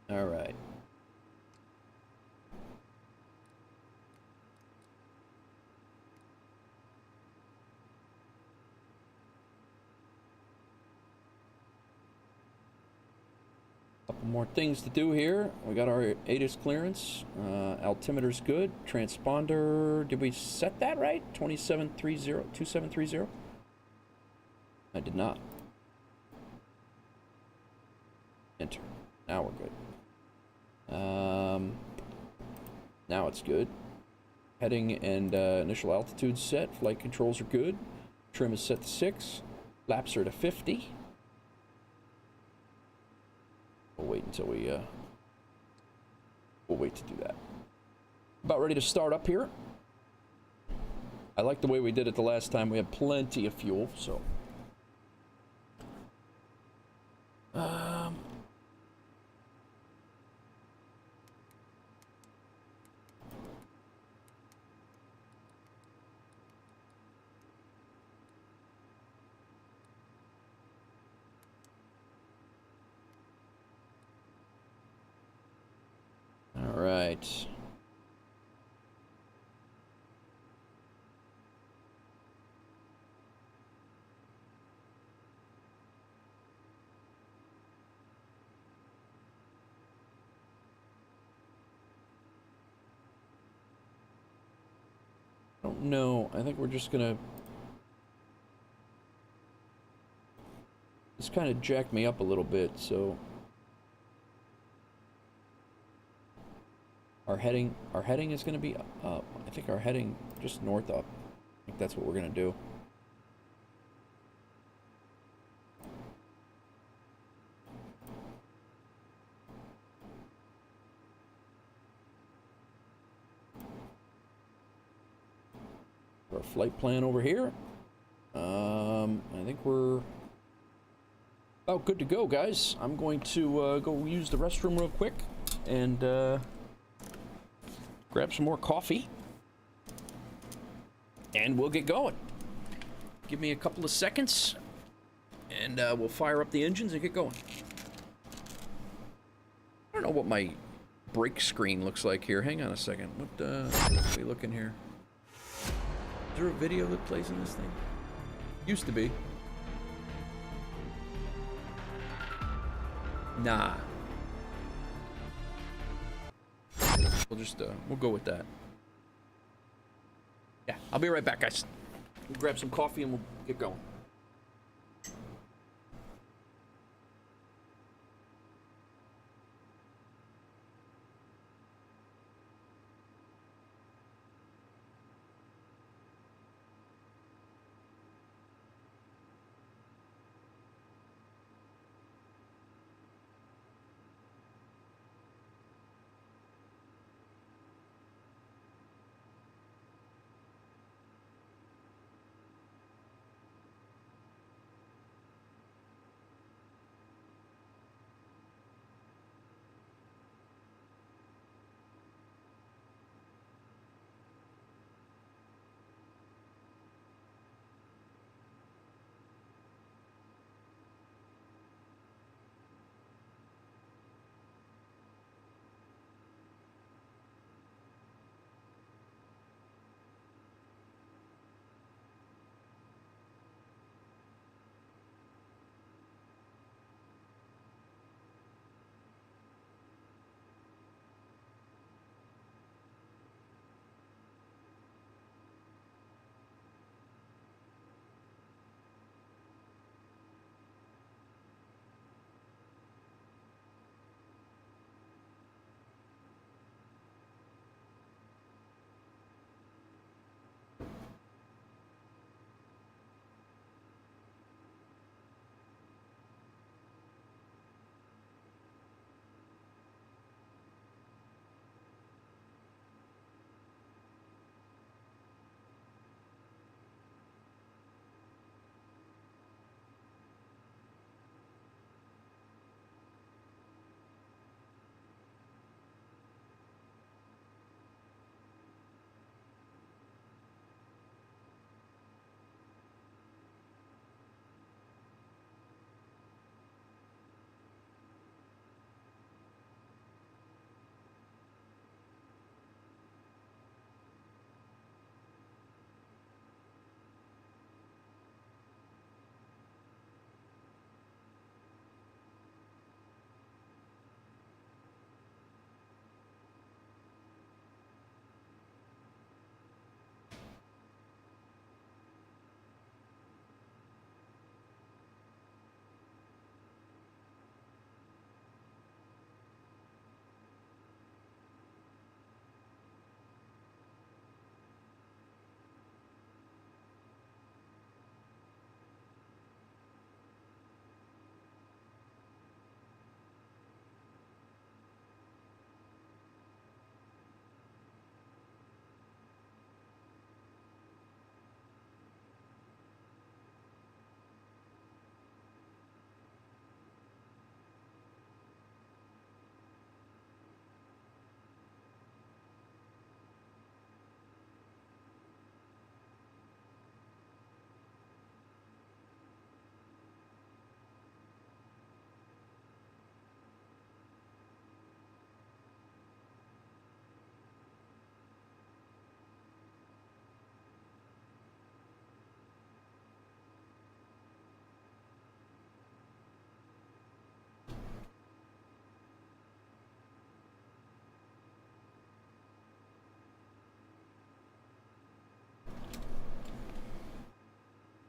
All right. Couple more things to do here. We got our ATIS clearance. Altimeter's good. Transponder, did we set that right? 2730. I did not. Enter. Now we're good. Now it's good. Heading and initial altitude set. Flight controls are good. Trim is set to 6. Flaps are to 50. We'll wait until we'll wait to do that. About ready to start up here. I like the way we did it the last time. We had plenty of fuel, so. All right. I don't know. I think we're just gonna. This kind of jacked me up a little bit, so. Our heading is going to be up. I think our heading just north up. I think that's what we're going to do. Our flight plan over here. I think we're about good to go, guys. I'm going to go use the restroom real quick and grab some more coffee, and we'll get going. Give me a couple of seconds, and we'll fire up the engines and get going. I don't know what my brake screen looks like here. Hang on a second. What are we looking here? Is there a video that plays in this thing? Used to be. Nah. We'll just, we'll go with that. Yeah, I'll be right back, guys. We'll grab some coffee and we'll get going.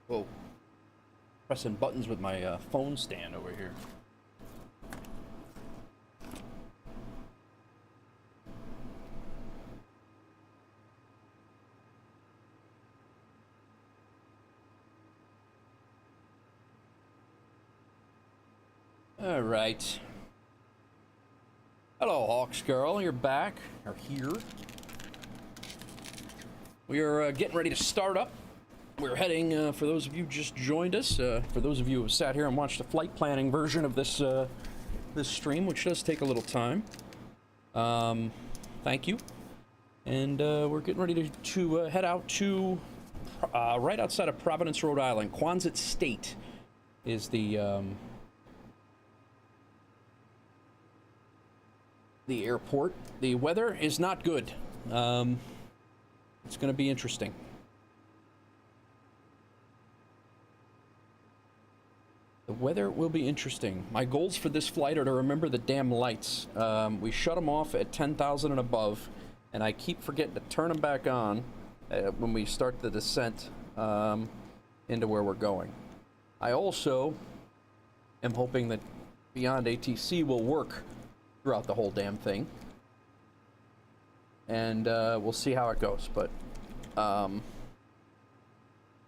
Whoa. Pressing buttons with my phone stand over here. All right. Hello, Hawks Girl. You're back. Or here. We are getting ready to start up. We're heading, for those of you who just joined us, for those of you who have sat here and watched the flight planning version of this this stream, which does take a little time. Thank you. And we're getting ready to head out to right outside of Providence, Rhode Island. Quonset State is the airport. The weather is not good. It's going to be interesting. The weather will be interesting. My goals for this flight are to remember the damn lights. We shut them off at 10,000 and above, and I keep forgetting to turn them back on when we start the descent into where we're going. I also am hoping that BeyondATC will work throughout the whole damn thing. And we'll see how it goes, but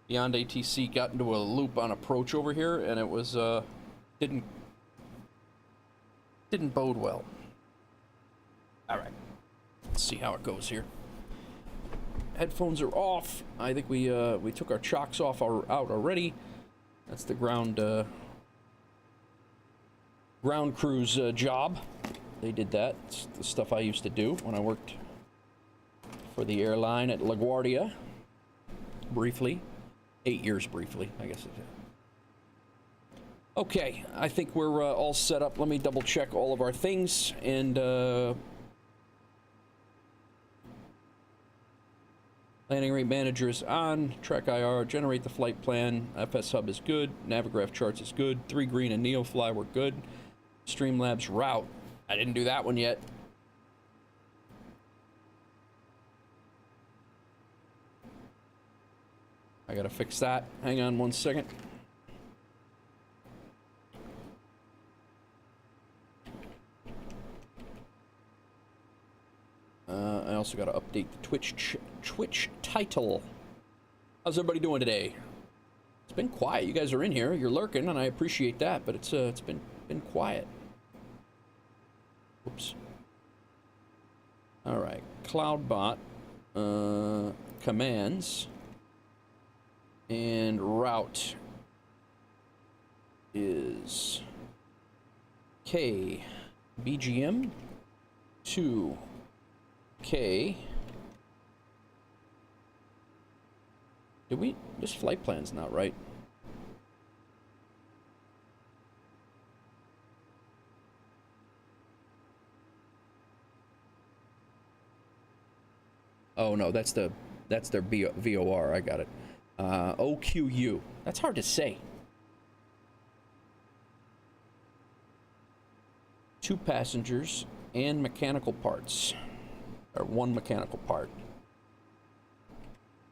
BeyondATC got into a loop on approach over here, and it was didn't bode well. All right, let's see how it goes here. Headphones are off. I think we took our chocks out already. That's the ground crew's job. They did that. It's the stuff I used to do when I worked for the airline at LaGuardia. Briefly. 8 years briefly, I guess. Okay, I think we're all set up. Let me double check all of our things, and planning rate manager is on. Track IR, generate the flight plan. FS Hub is good. Navigraph charts is good. 3 green and NeoFly were good. Streamlabs route. I didn't do that one yet. I gotta fix that. Hang on one second. I also gotta update the Twitch title. How's everybody doing today? It's been quiet. You guys are in here. You're lurking, and I appreciate that. But it's been quiet. Oops. All right. Cloudbot commands. And route is KBGM to K. This flight plan's not right. Oh no, that's their VOR. I got it. OQU. That's hard to say. 2 passengers and mechanical parts. Or 1 mechanical part.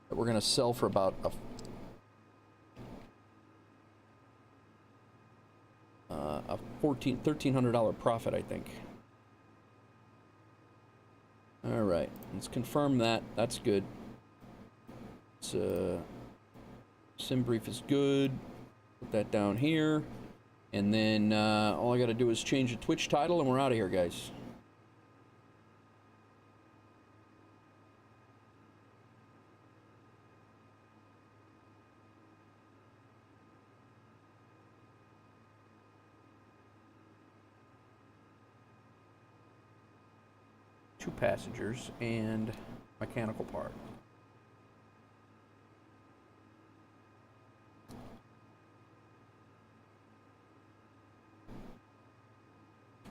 That we're gonna sell for about a $1,300 profit, I think. All right, let's confirm that. That's good. It's SimBrief is good. Put that down here. And then all I got to do is change the Twitch title and we're out of here, guys. Two passengers and mechanical part.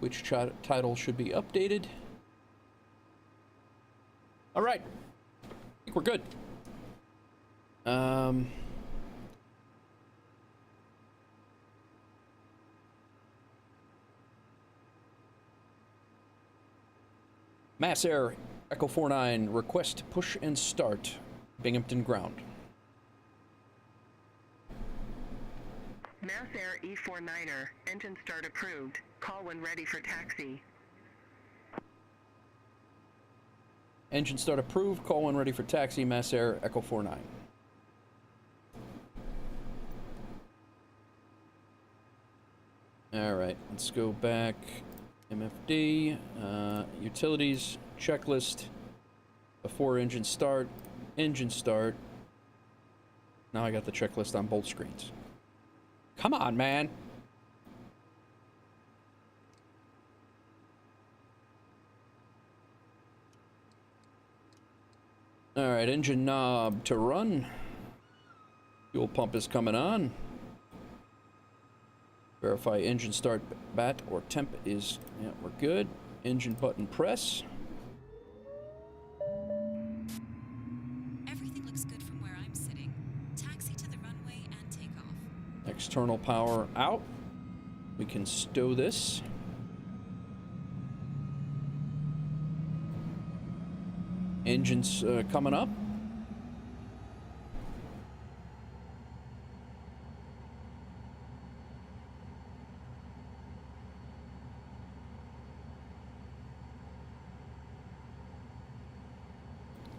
Which title should be updated. All right, I think we're good. Mass Air Echo 49 request push and start Binghampton ground. Mass Air E49er, engine start approved. Call when ready for taxi. Engine start approved. Call when ready for taxi. Mass Air Echo 49. All right, let's go back. MFD, utilities, checklist, before engine start. Now I got the checklist on both screens. Come on, man. All right, engine knob to run. Fuel pump is coming on. Verify engine start bat or temp is, yeah, we're good. Engine button press. Everything looks good from where I'm sitting. Taxi to the runway and take off. External power out. We can stow this. Engines coming up.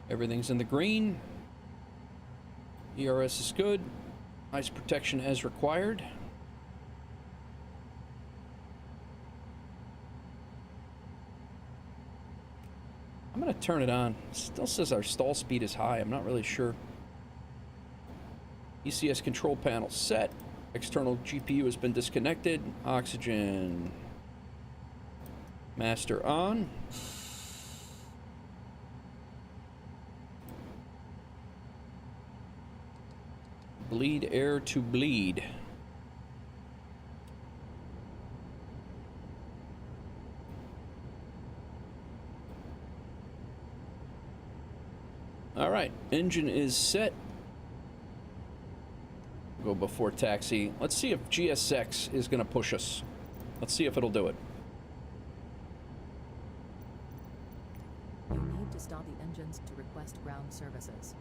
Everything's in the green. ERS is good. Ice protection as required. I'm gonna turn it on. It still says our stall speed is high. I'm not really sure. ECS control panel set. External GPU has been disconnected. Oxygen master on. Bleed air to bleed. All right, engine is set. Go before taxi. Let's see if GSX is going to push us. Let's see if it'll do it. You need to stop the engines to request ground services.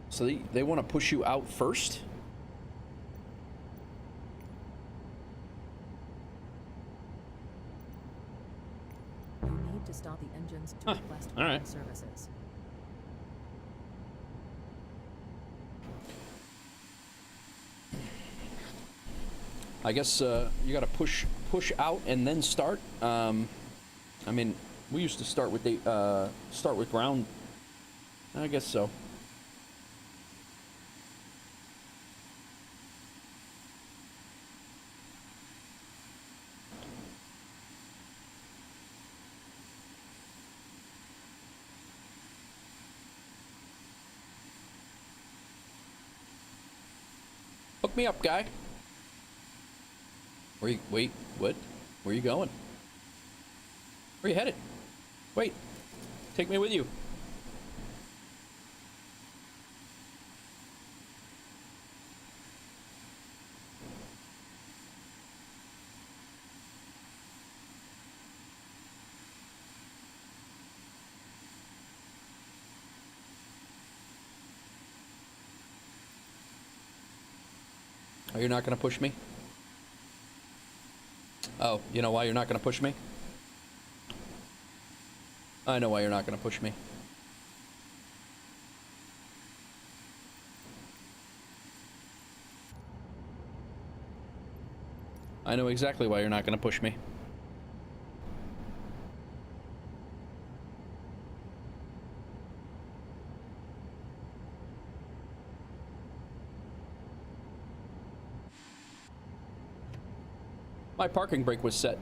So they want to push you out first? You need to stop the engines to request all right. ground services. I guess you got to push out and then start. I mean, we used to start with the start with ground. I guess so. Hook me up, guy. Wait, what? Where are you going? Where are you headed? Wait, take me with you. Oh, you're not gonna push me? Oh, you know why you're not going to push me? I know why you're not going to push me. I know exactly why you're not going to push me. My parking brake was set.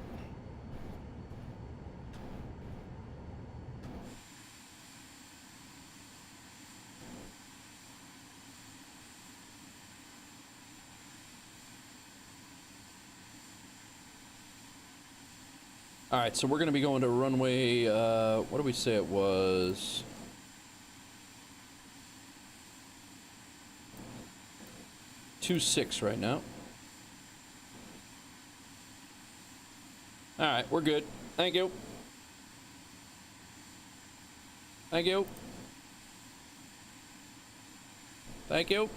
All right, so we're going to be going to runway, what did we say it was? .26 right now. All right, we're good. Thank you. Thank you. Thank you.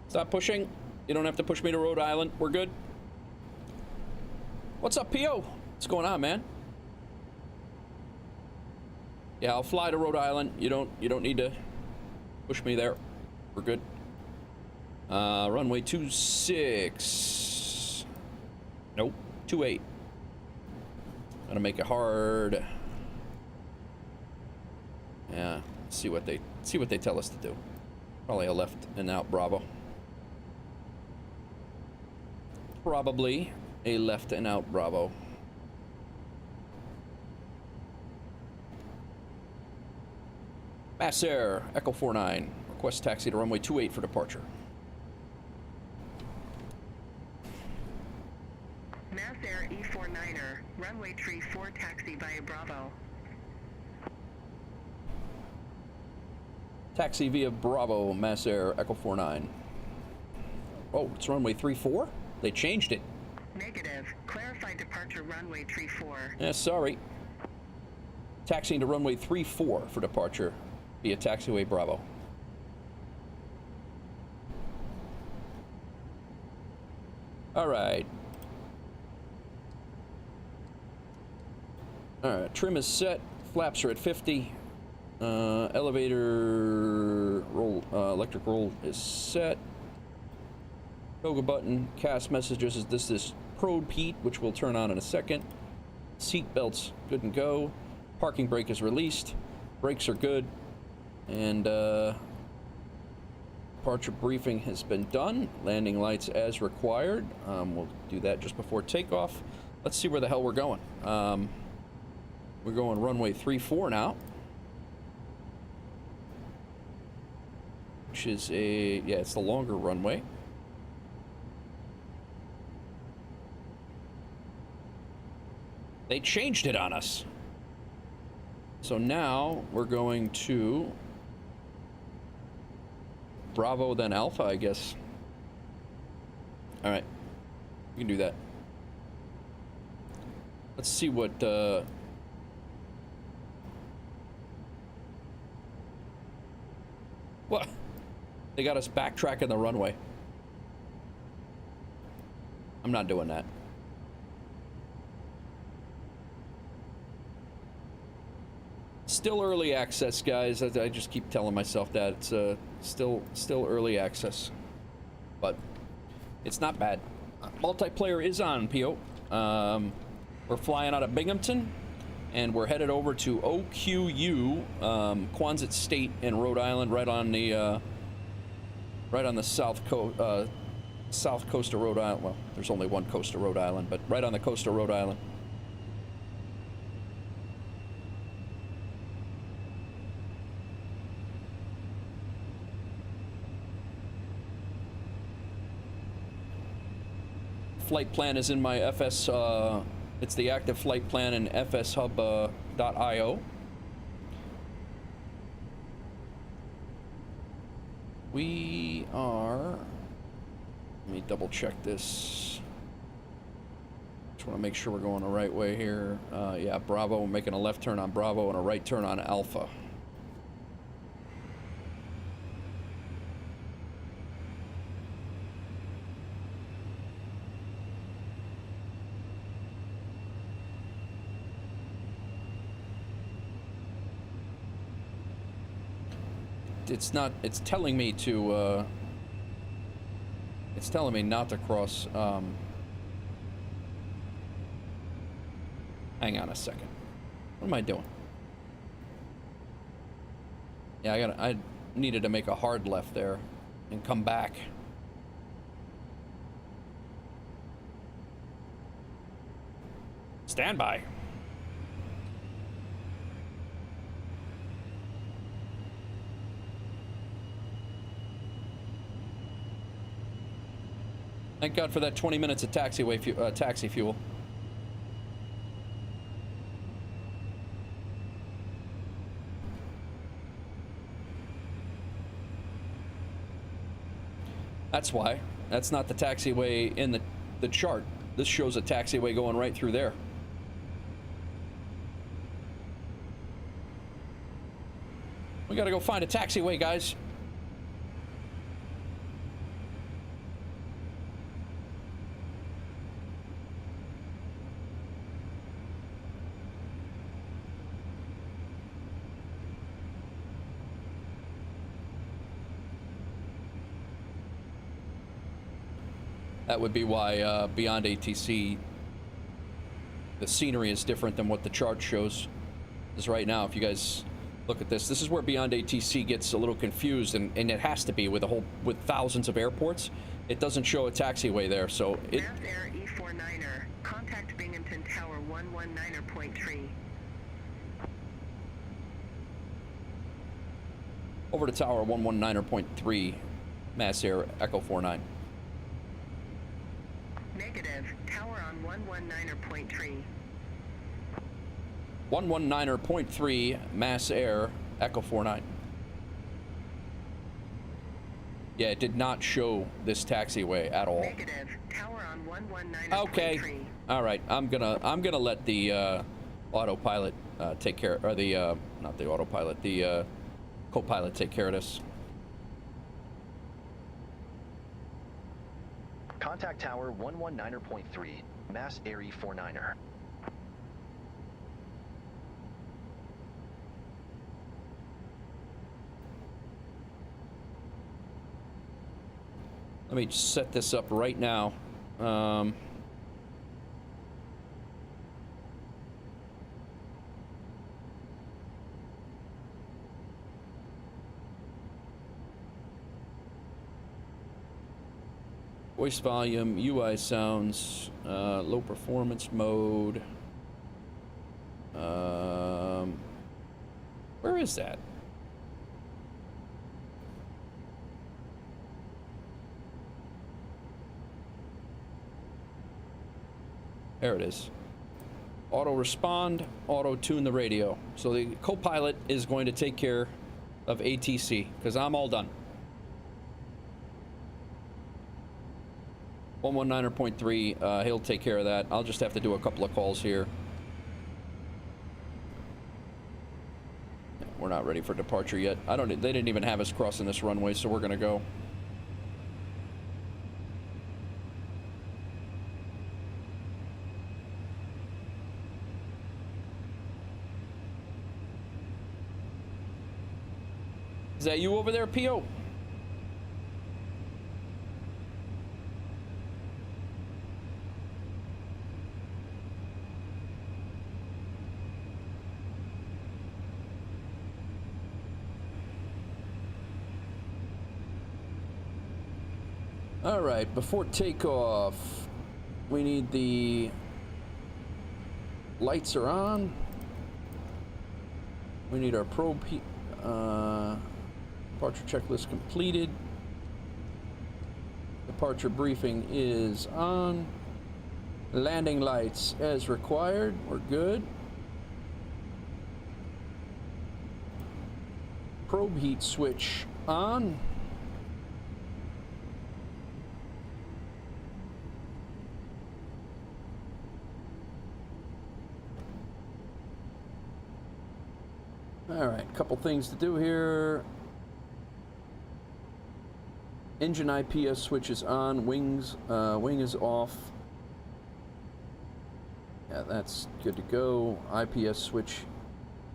Stop pushing. You don't have to push me to Rhode Island. We're good. What's up, P.O.? What's going on, man? Yeah, I'll fly to Rhode Island. You don't need to push me there. We're good. Runway 26. Nope, 28. Gonna make it hard. Yeah, see what they tell us to do. Probably a left and out Bravo. Probably a left and out Bravo. Mass Air, Echo 49. Request taxi to runway 28 for departure. Mass Air E49er, runway tree 4 taxi via Bravo. Taxi via Bravo, Mass Air, Echo 49. Oh, it's runway 34? They changed it. Negative. Clarify departure runway tree 4. Yeah, sorry. Taxiing to runway 34 for departure via taxiway Bravo. All right. All right, trim is set. Flaps are at 50. Elevator roll, electric roll is set. Toga button, cast messages is this probe heat, which we'll turn on in a second. Seat belts good and go. Parking brake is released. Brakes are good. And departure briefing has been done. Landing lights as required. We'll do that just before takeoff. Let's see where the hell we're going. We're going runway 34 now. Which is yeah, it's the longer runway. They changed it on us. So now we're going to Bravo, then Alpha, I guess. All right, we can do that. Let's see what what? They got us backtracking the runway. I'm not doing that. Still early access, guys. I just keep telling myself that it's still early access, but it's not bad. Multiplayer is on, PO. We're flying out of Binghamton, and we're headed over to OQU, Quonset State in Rhode Island, right on the south coast of Rhode Island. Well, there's only one coast of Rhode Island, but right on the coast of Rhode Island. Flight plan is in my FS, it's the active flight plan in fshub.io. We are, let me double check this. Just want to make sure we're going the right way here. Yeah, Bravo, making a left turn on Bravo and a right turn on Alpha. It's not, it's telling me to, it's telling me not to cross, hang on a second. What am I doing? Yeah, I needed to make a hard left there and come back. Stand by. Thank God for that 20 minutes of taxi fuel. That's why. That's not the taxiway in the chart. This shows a taxiway going right through there. We gotta go find a taxiway, guys. That would be why BeyondATC, the scenery is different than what the chart shows. Because right now, if you guys look at this, this is where BeyondATC gets a little confused, and it has to be with thousands of airports. It doesn't show a taxiway there, so it. Mass Air E49er, contact Binghamton Tower 119.3. Over to tower 119.3, Mass Air Echo 49. Negative. Tower on 119.3. 119.3, Mass Air Echo 49. Yeah, it did not show this taxiway at all. Negative. Tower on 119.3. Okay. All right. I'm gonna let the autopilot take care, or the not the autopilot, the co-pilot take care of this. Contact Tower 119.3, Mass Air E49er. Let me just set this up right now. Voice volume, UI sounds, low performance mode. Where is that? There it is. Auto respond, auto tune the radio. So the co-pilot is going to take care of ATC because I'm all done. 119.3, he'll take care of that. I'll just have to do a couple of calls here. We're not ready for departure yet. They didn't even have us crossing this runway, so we're gonna go. Is that you over there, P.O.? All right, before takeoff, we need the lights are on. We need our departure checklist completed. Departure briefing is on. Landing lights as required. We're good. Probe heat switch on. All right, couple things to do here. Engine IPS switch is on, wing is off. Yeah, that's good to go. IPS switch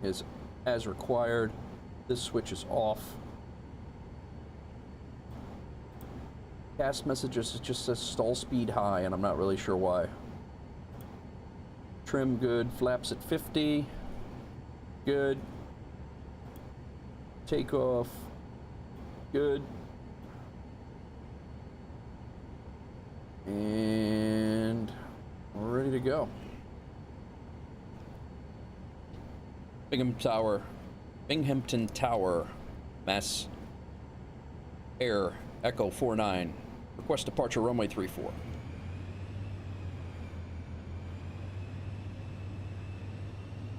is as required. This switch is off. Cast messages just says stall speed high, and I'm not really sure why. Trim good, flaps at 50. Good. Takeoff. Good. And we're ready to go. Binghampton Tower, Mass Air Echo 49. Request departure runway 34.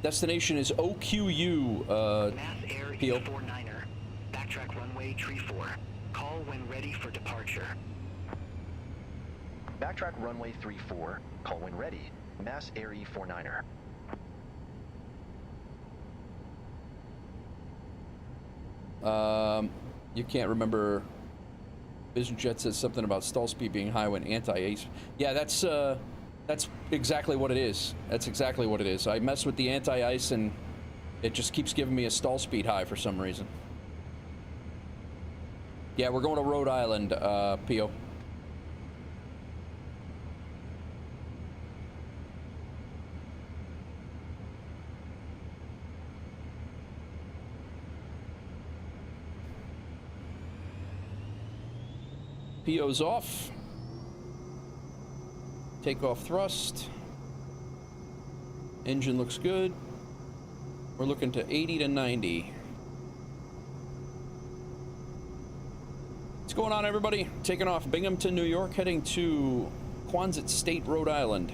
Destination is OQU, Mass Air PO. E49er. Backtrack runway 34. Call when ready for departure. Backtrack runway 34, call when ready. Mass Air E49er. You can't remember. VisionJet says something about stall speed being high when anti-ice. Yeah, that's exactly what it is. That's exactly what it is. I mess with the anti-ice and it just keeps giving me a stall speed high for some reason. Yeah, we're going to Rhode Island, P.O. PO's off. Takeoff thrust. Engine looks good. We're looking to 80 to 90. going on, everybody? Taking off Binghamton, New York, heading to Quonset State, Rhode Island.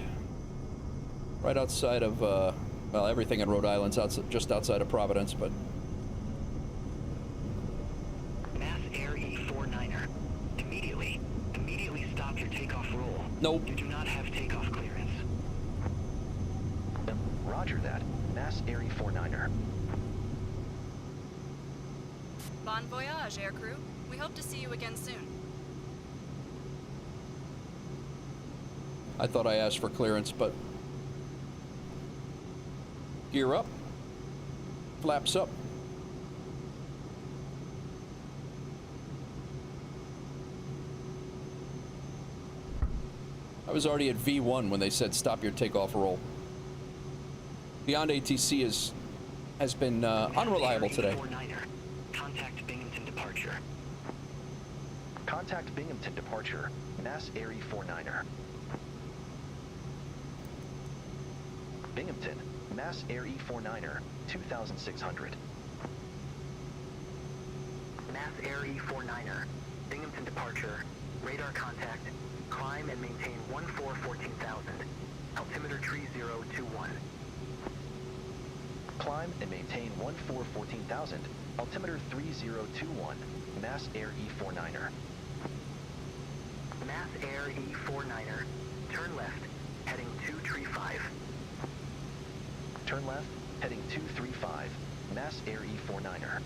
Right outside of, well, everything in Rhode Island's just outside of Providence, but... Mass Air E49er. Immediately stop your takeoff roll. Nope. You do not have takeoff clearance. Roger that. Mass Air E49er. Bon voyage, aircrew. We hope to see you again soon. I thought I asked for clearance, but... Gear up. Flaps up. I was already at V1 when they said stop your takeoff roll. BeyondATC has been unreliable today. E49er. Contact Binghamton departure. Contact Binghamton departure. Mass Air E49er. Binghamton. Mass Air E49er. 2600. Mass Air E49er. Binghamton departure. Radar contact. Climb and maintain 14,000. Altimeter 3021. Climb and maintain 14,000. Altimeter 3021. Mass Air E49er. Mass Air E49er. Turn left. Heading 235. Turn left, heading 235. Mass Air E49er.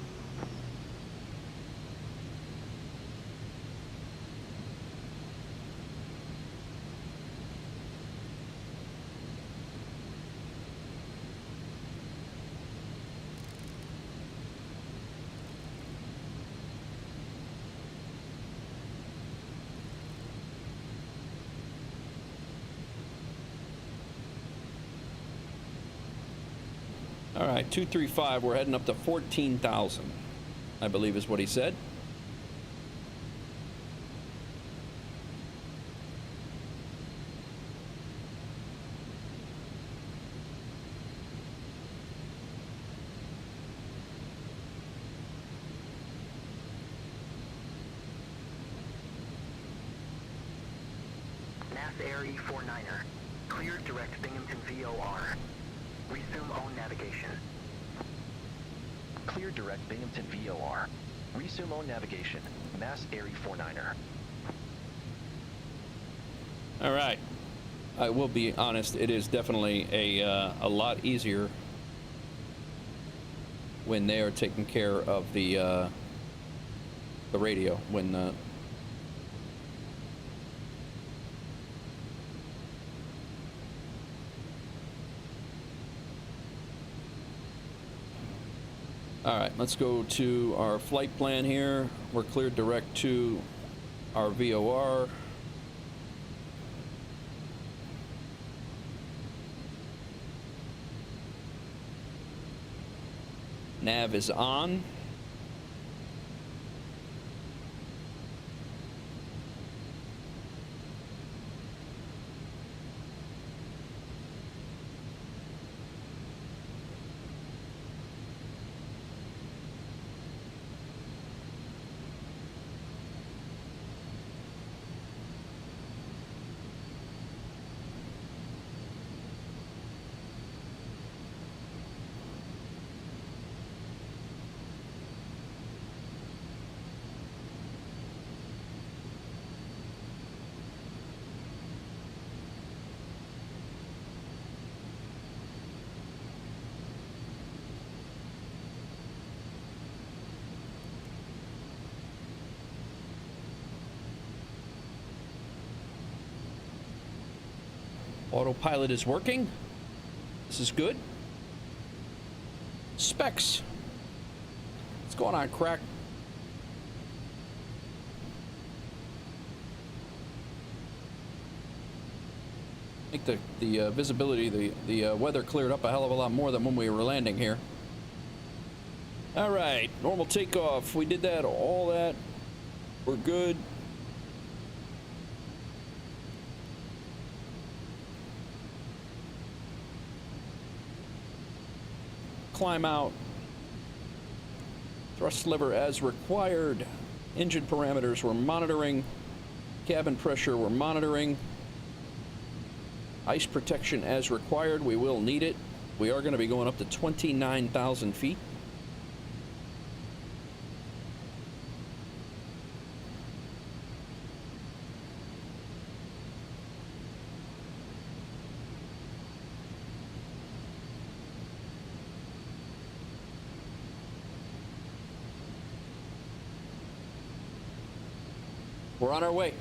All right, 235, we're heading up to 14,000, I believe is what he said. Mass Air E49er. Cleared direct Binghamton VOR. Resume own navigation. Clear direct Binghamton VOR. Resume own navigation. Mass Air E49er. All right. I will be honest, it is definitely a lot easier when they are taking care of the radio, when all right, let's go to our flight plan here. We're cleared direct to our VOR. Nav is on. Autopilot is working. This is good. Specs. What's going on, Crack? I think the visibility, the weather cleared up a hell of a lot more than when we were landing here. All right, normal takeoff. We did that, all that. We're good. Climb out. Thrust lever as required. Engine parameters we're monitoring. Cabin pressure we're monitoring. Ice protection as required. We will need it. We are going to be going up to 29,000 feet. We're on our way.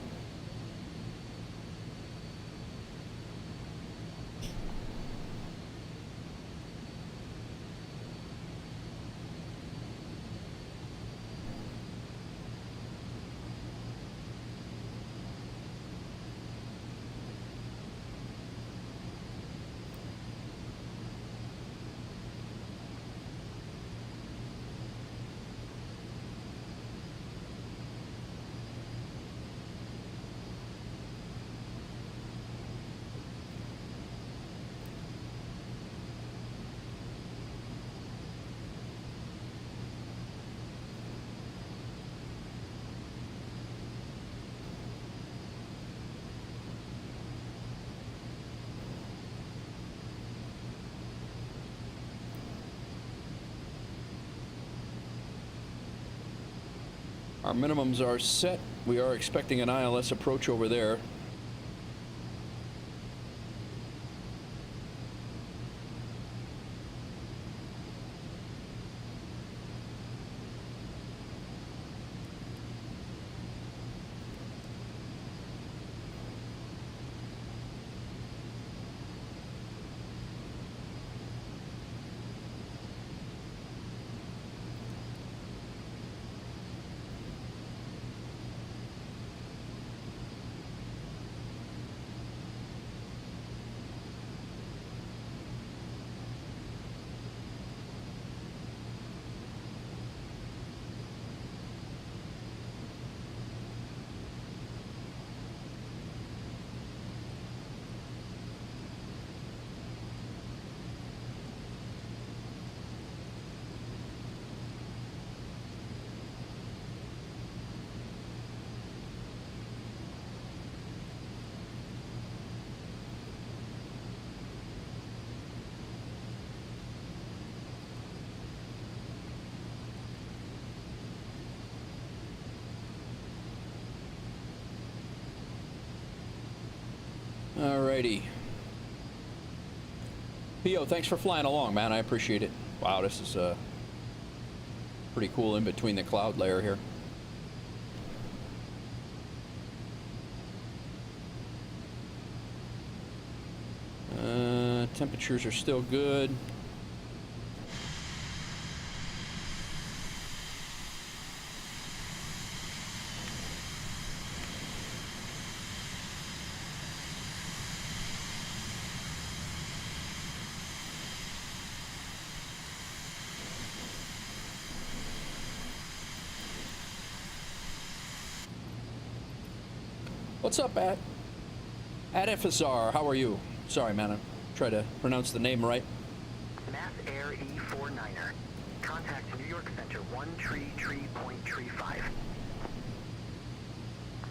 Our minimums are set. We are expecting an ILS approach over there. Alrighty. P.O., thanks for flying along, man. I appreciate it. Wow, this is pretty cool in between the cloud layer here. Temperatures are still good. What's up, at FSR? How are you? Sorry, man. I'm trying to pronounce the name right. Mass Air E49er. Contact New York Center 133.35.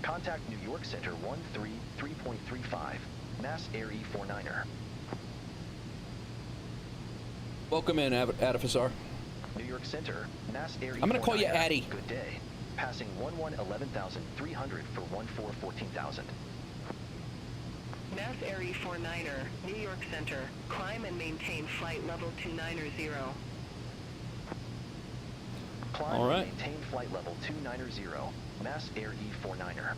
Contact New York Center 133.35. Mass Air E49er. Welcome in, at FSR. New York Center, Mass Air E49er. I'm gonna call you Addy. Good day. Passing 11,300 for 14,000. Mass Air E49er, New York Center. Climb and maintain flight level 290. Climb All right. and maintain flight level 290. Mass Air E49er.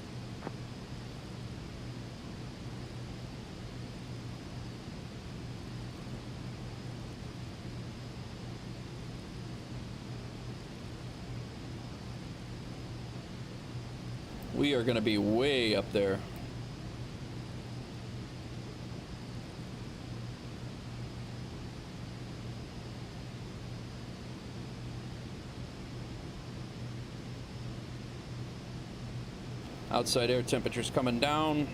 We are going to be way up there. Outside air temperature's coming down.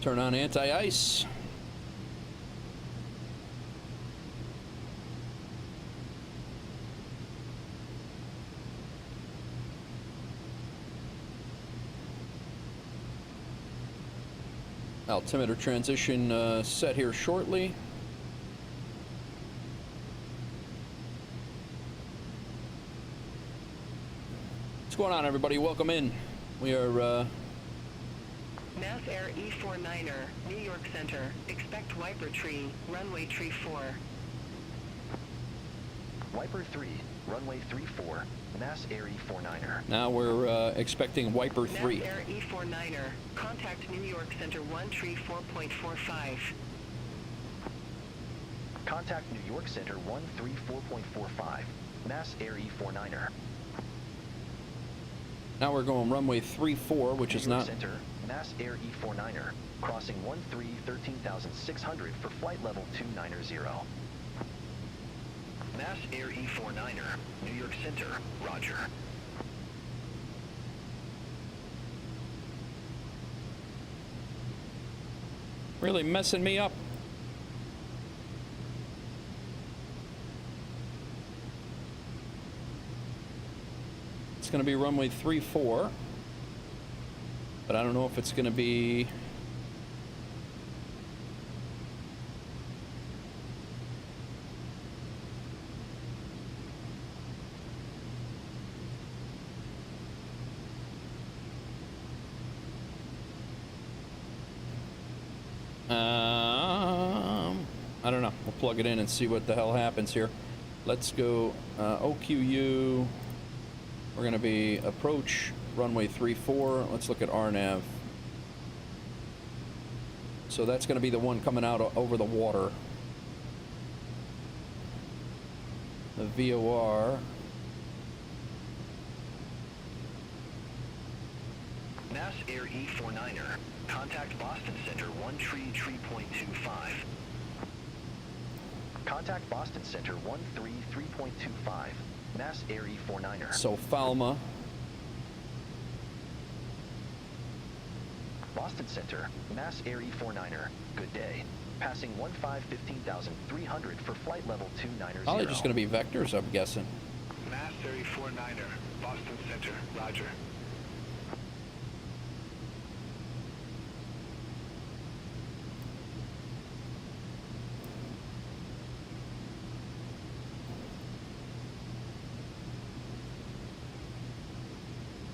Turn on anti-ice. Altimeter transition set here shortly. What's going on, everybody? Welcome in. We are Mass Air E49er, New York Center. Expect wiper tree, runway tree 4. Wiper 3, runway 34, Mass Air E49er. now we're expecting wiper 3. Mass Air E49er. Contact New York Center 1 tree 4.45. Contact New York Center 134.45, Mass Air E49er. Now we're going runway 34, which is New York not. Center, Mass Air E49er, crossing 13,600 for flight level 290. Mass Air E49er, New York Center, roger. Really messing me up. It's going to be runway 34, but I don't know if it's going to be. I don't know. We'll plug it in and see what the hell happens here. Let's go OQU. We're going to be approach runway 34. Let's look at RNAV. So that's going to be the one coming out over the water. The VOR. Mass Air E49er, contact Boston Center 1 tree 3.25. Contact Boston Center 133.25, Mass Air E49er. So Falma. Boston Center, Mass Air E49er, good day. Passing 15,300 for flight level 290. Probably just going to be vectors, I'm guessing. Mass Air E49er, Boston Center, roger.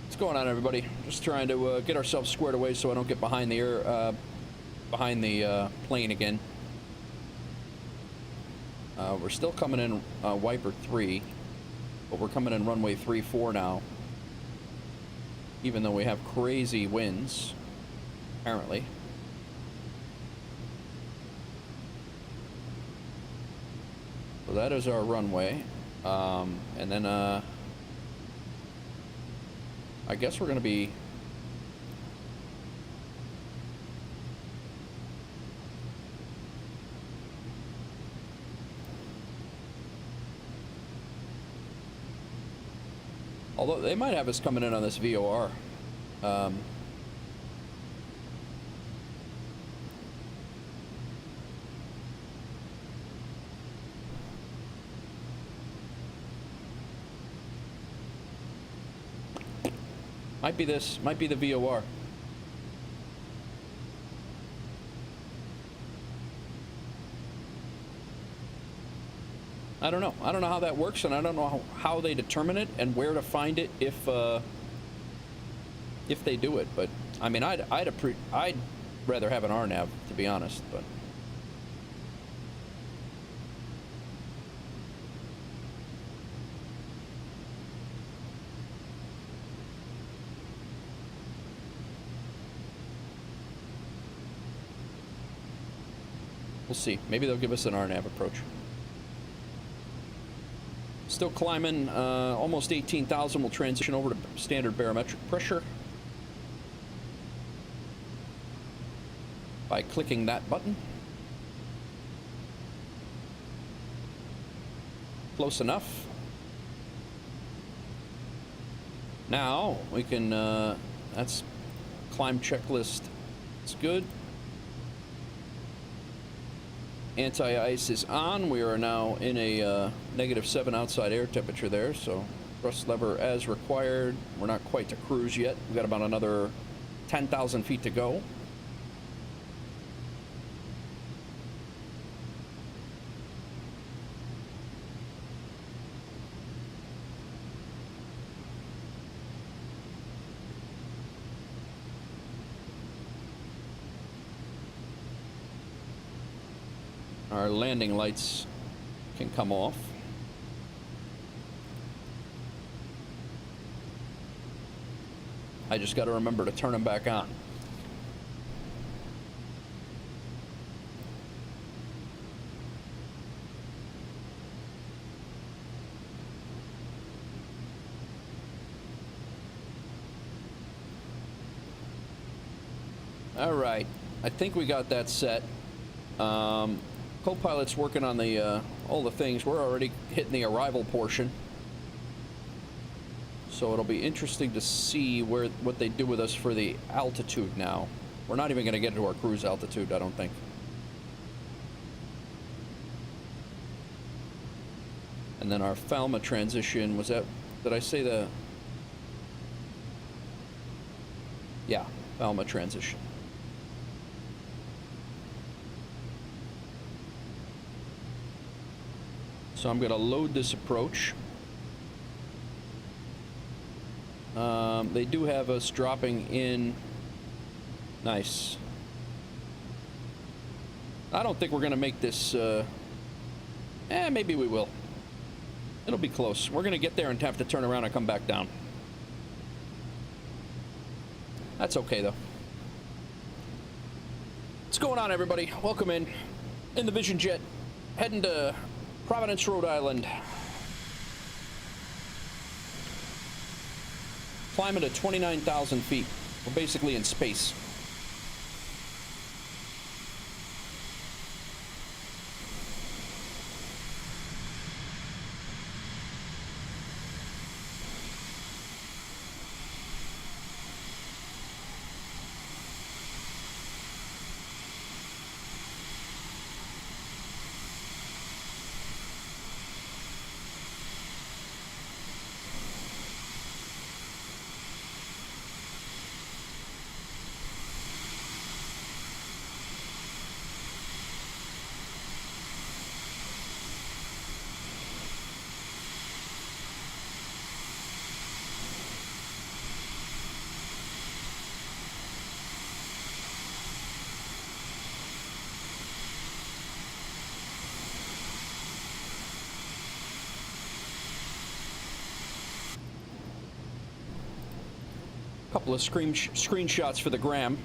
What's going on, everybody? Just trying to get ourselves squared away so I don't get behind the air, behind the plane again. We're still coming in wiper 3, but we're coming in runway 34 now. Even though we have crazy winds, apparently. So that is our runway, and then I guess we're going to be although they might have us coming in on this VOR. Might be the VOR. I don't know. I don't know how that works, and I don't know how they determine it and where to find it if they do it. But I mean, I'd rather have an RNAV, to be honest. But we'll see. Maybe they'll give us an RNAV approach. Still climbing, almost 18,000. We'll transition over to standard barometric pressure by clicking that button. Close enough. Now we can, that's climb checklist. It's good. anti-ice is on. We are now in a -7 outside air temperature there, so thrust lever as required. We're not quite to cruise yet. We've got about another 10,000 feet to go. Our landing lights can come off. I just got to remember to turn them back on. All right, I think we got that set. Co-pilot's working on the all the things. We're already hitting the arrival portion, so it'll be interesting to see what they do with us for the altitude now. We're not even going to get to our cruise altitude, I don't think. And then our Falmouth transition, was that, did I say the, yeah, Falmouth transition. So I'm going to load this approach. They do have us dropping in. Nice. I don't think we're going to make this. Maybe we will. It'll be close. We're going to get there and have to turn around and come back down. That's okay, though. What's going on, everybody? Welcome in the Vision Jet, heading to Providence, Rhode Island. Climbing to 29,000 feet. We're basically in space. Couple of screenshots for the gram.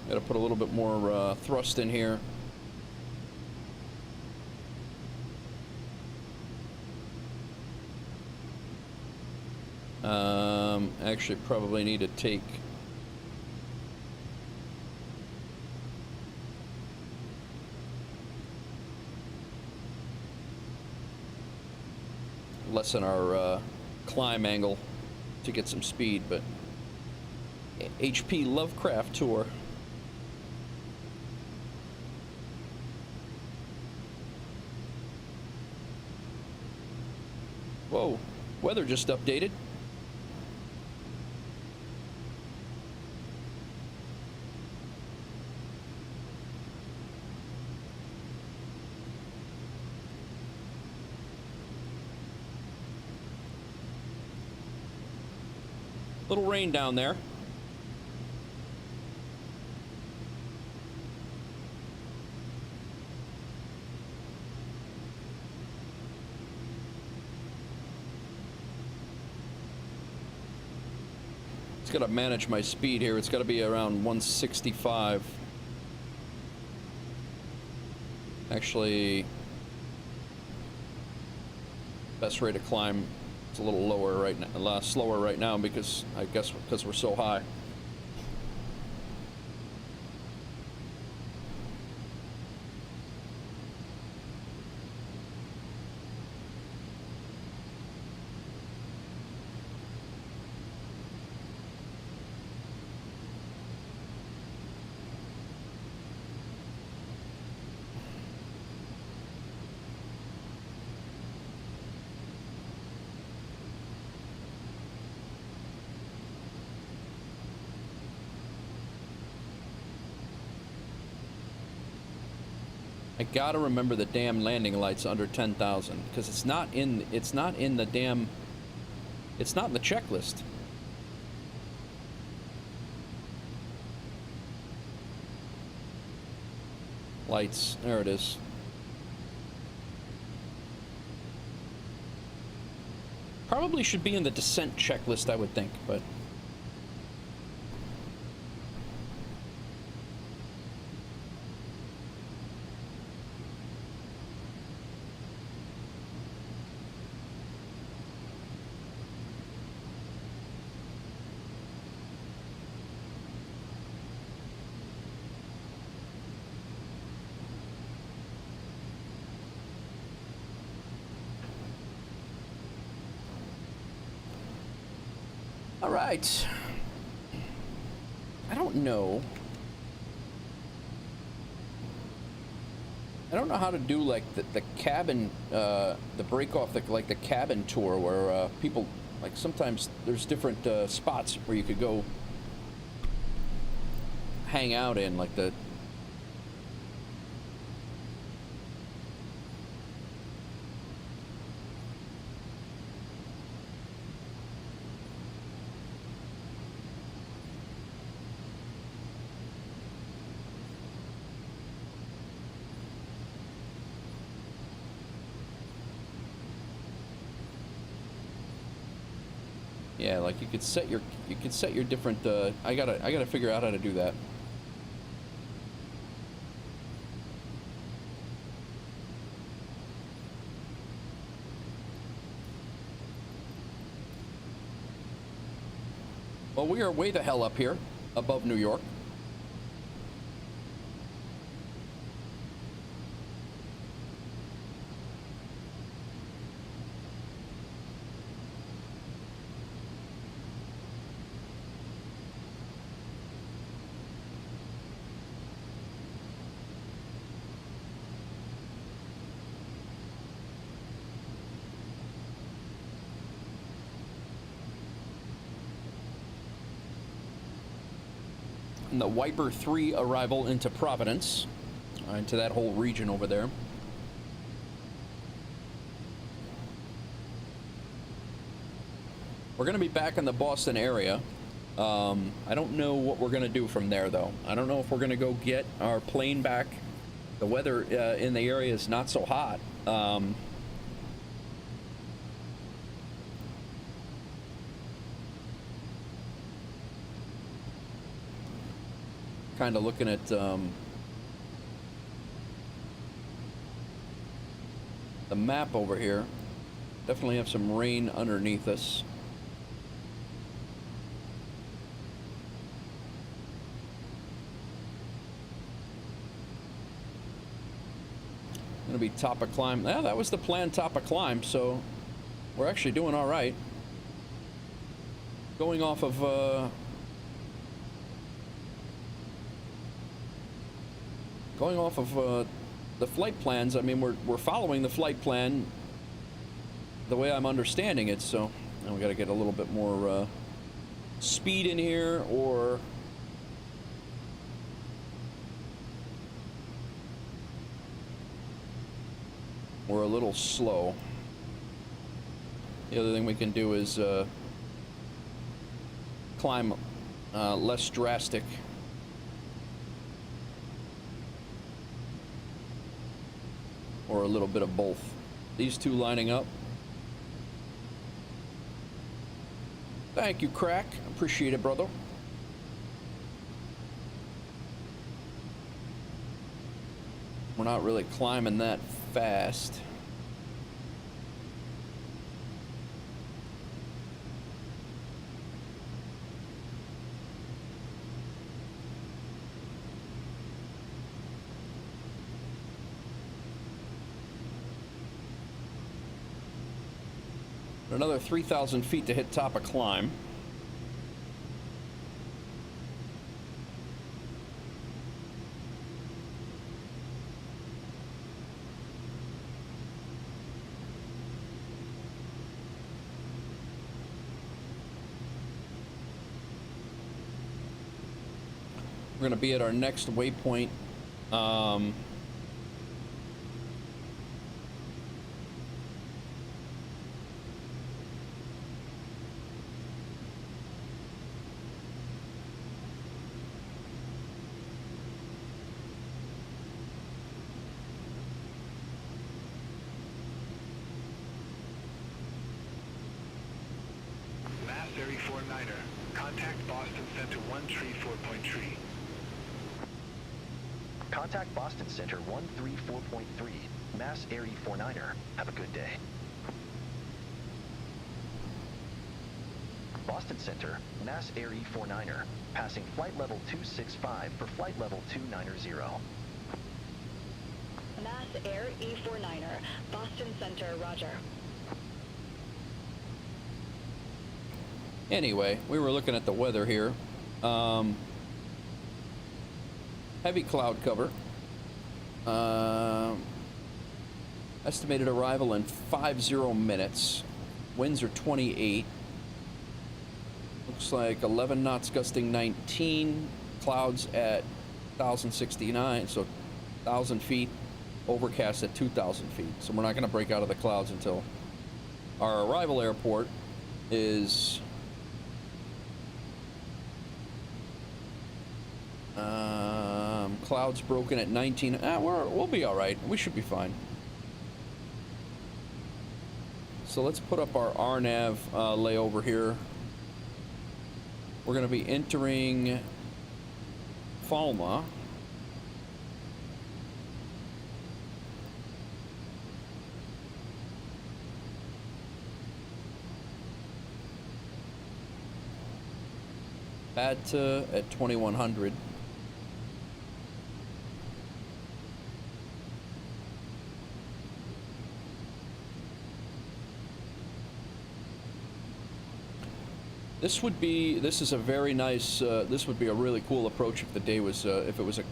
Got to put a little bit more thrust in here. Actually, probably need to take lessen our climb angle to get some speed, but HP Lovecraft Tour. Whoa, weather just updated. Little rain down there. It's got to manage my speed here. It's got to be around 165. Actually, best rate of climb. It's a little lower right now, a lot slower right now because I guess because we're so high. I gotta remember the damn landing lights under 10,000 because it's not in the damn. It's not in the checklist. Lights, there it is. Probably should be in the descent checklist, I would think, but. All right. I don't know. I don't know how to do like the cabin, the break off, like the cabin tour where people, like sometimes there's different spots where you could go hang out in, like the. Yeah, like you could set your different. I gotta figure out how to do that. Well, we are way the hell up here, above New York. And the Wiper 3 arrival into Providence, into that whole region over there. We're going to be back in the Boston area. I don't know what we're going to do from there, though. I don't know if we're going to go get our plane back. The weather in the area is not so hot. Kind of looking at the map over here. Definitely have some rain underneath us. Gonna be top of climb. Yeah, that was the planned top of climb, so we're actually doing all right. Going off of the flight plans, I mean, we're following the flight plan the way I'm understanding it, so now we got to get a little bit more speed in here, or we're a little slow. The other thing we can do is climb less drastic. Or a little bit of both. These two lining up. Thank you, Crack. Appreciate it, brother. We're not really climbing that fast. Another 3,000 feet to hit top of climb. We're going to be at our next waypoint. 49er. Contact Boston Center 134.3. Contact Boston Center 134.3, Mass Air E49er. Have a good day. Boston Center, Mass Air E49er, passing flight level 265 for flight level 290. Mass Air E49er, Boston Center, roger. Anyway, we were looking at the weather here. Heavy cloud cover. Estimated arrival in 50 minutes. Winds are 28. Looks like 11 knots gusting 19. Clouds at 1,069, so 1,000 feet. Overcast at 2,000 feet. So we're not going to break out of the clouds until our arrival airport is clouds broken at 19. We'll be all right. We should be fine. So let's put up our RNAV layover here. We're going to be entering Falma. At 2100. This is a very nice, this would be a really cool approach if the day was, if it was a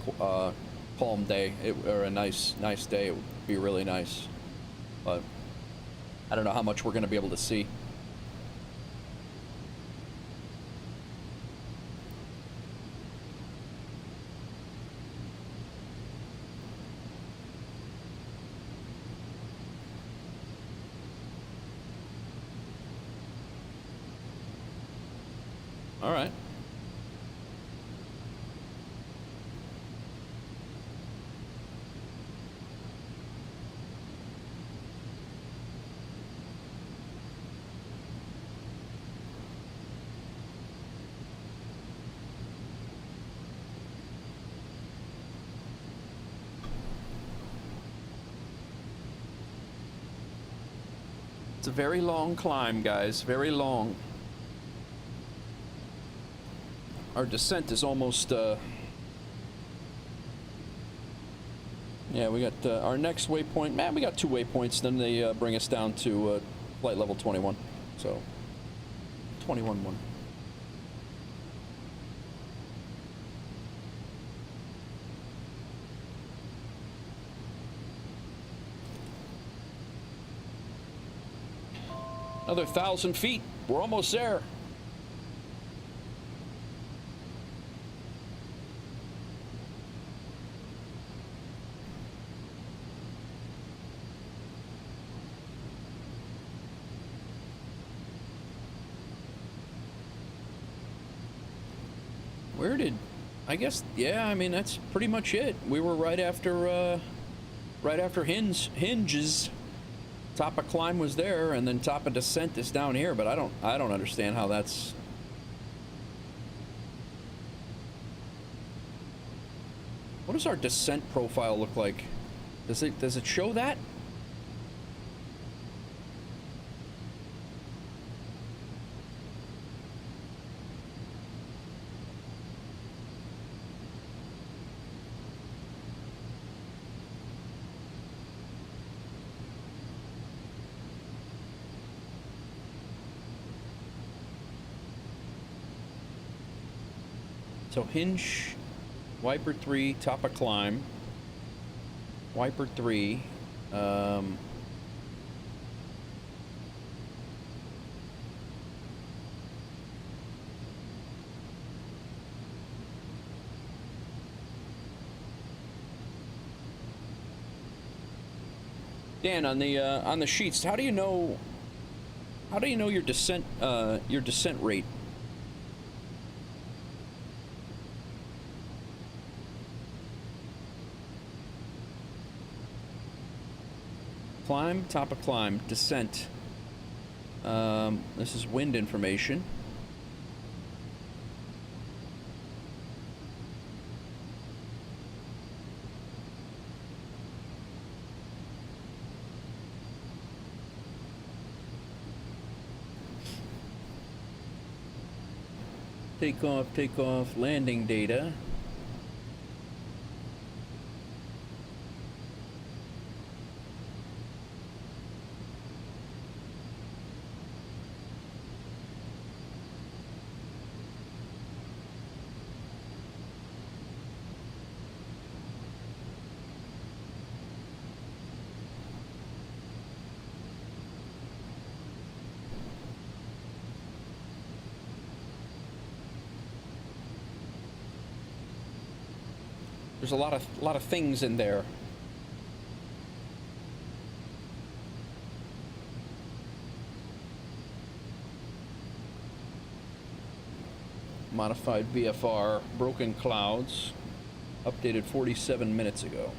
calm day, or a nice day, it would be really nice. But I don't know how much we're going to be able to see. All right. It's a very long climb, guys. Very long. Our descent is almost, yeah, we got our next waypoint. Man, we got 2 waypoints, then they bring us down to flight level 21. So, 21-1. Another 1,000 feet. We're almost there. Where did, I guess, yeah, I mean, that's pretty much it. We were right after hinges. Top of climb was there, and then top of descent is down here, but I don't understand how that's... What does our descent profile look like? Does it show that? So hinge, wiper 3, top of climb, wiper 3, Dan, on the sheets, how do you know your descent rate? Climb, top of climb, descent. This is wind information. Takeoff, landing data. There's a lot of things in there. Modified VFR, broken clouds, updated 47 minutes ago.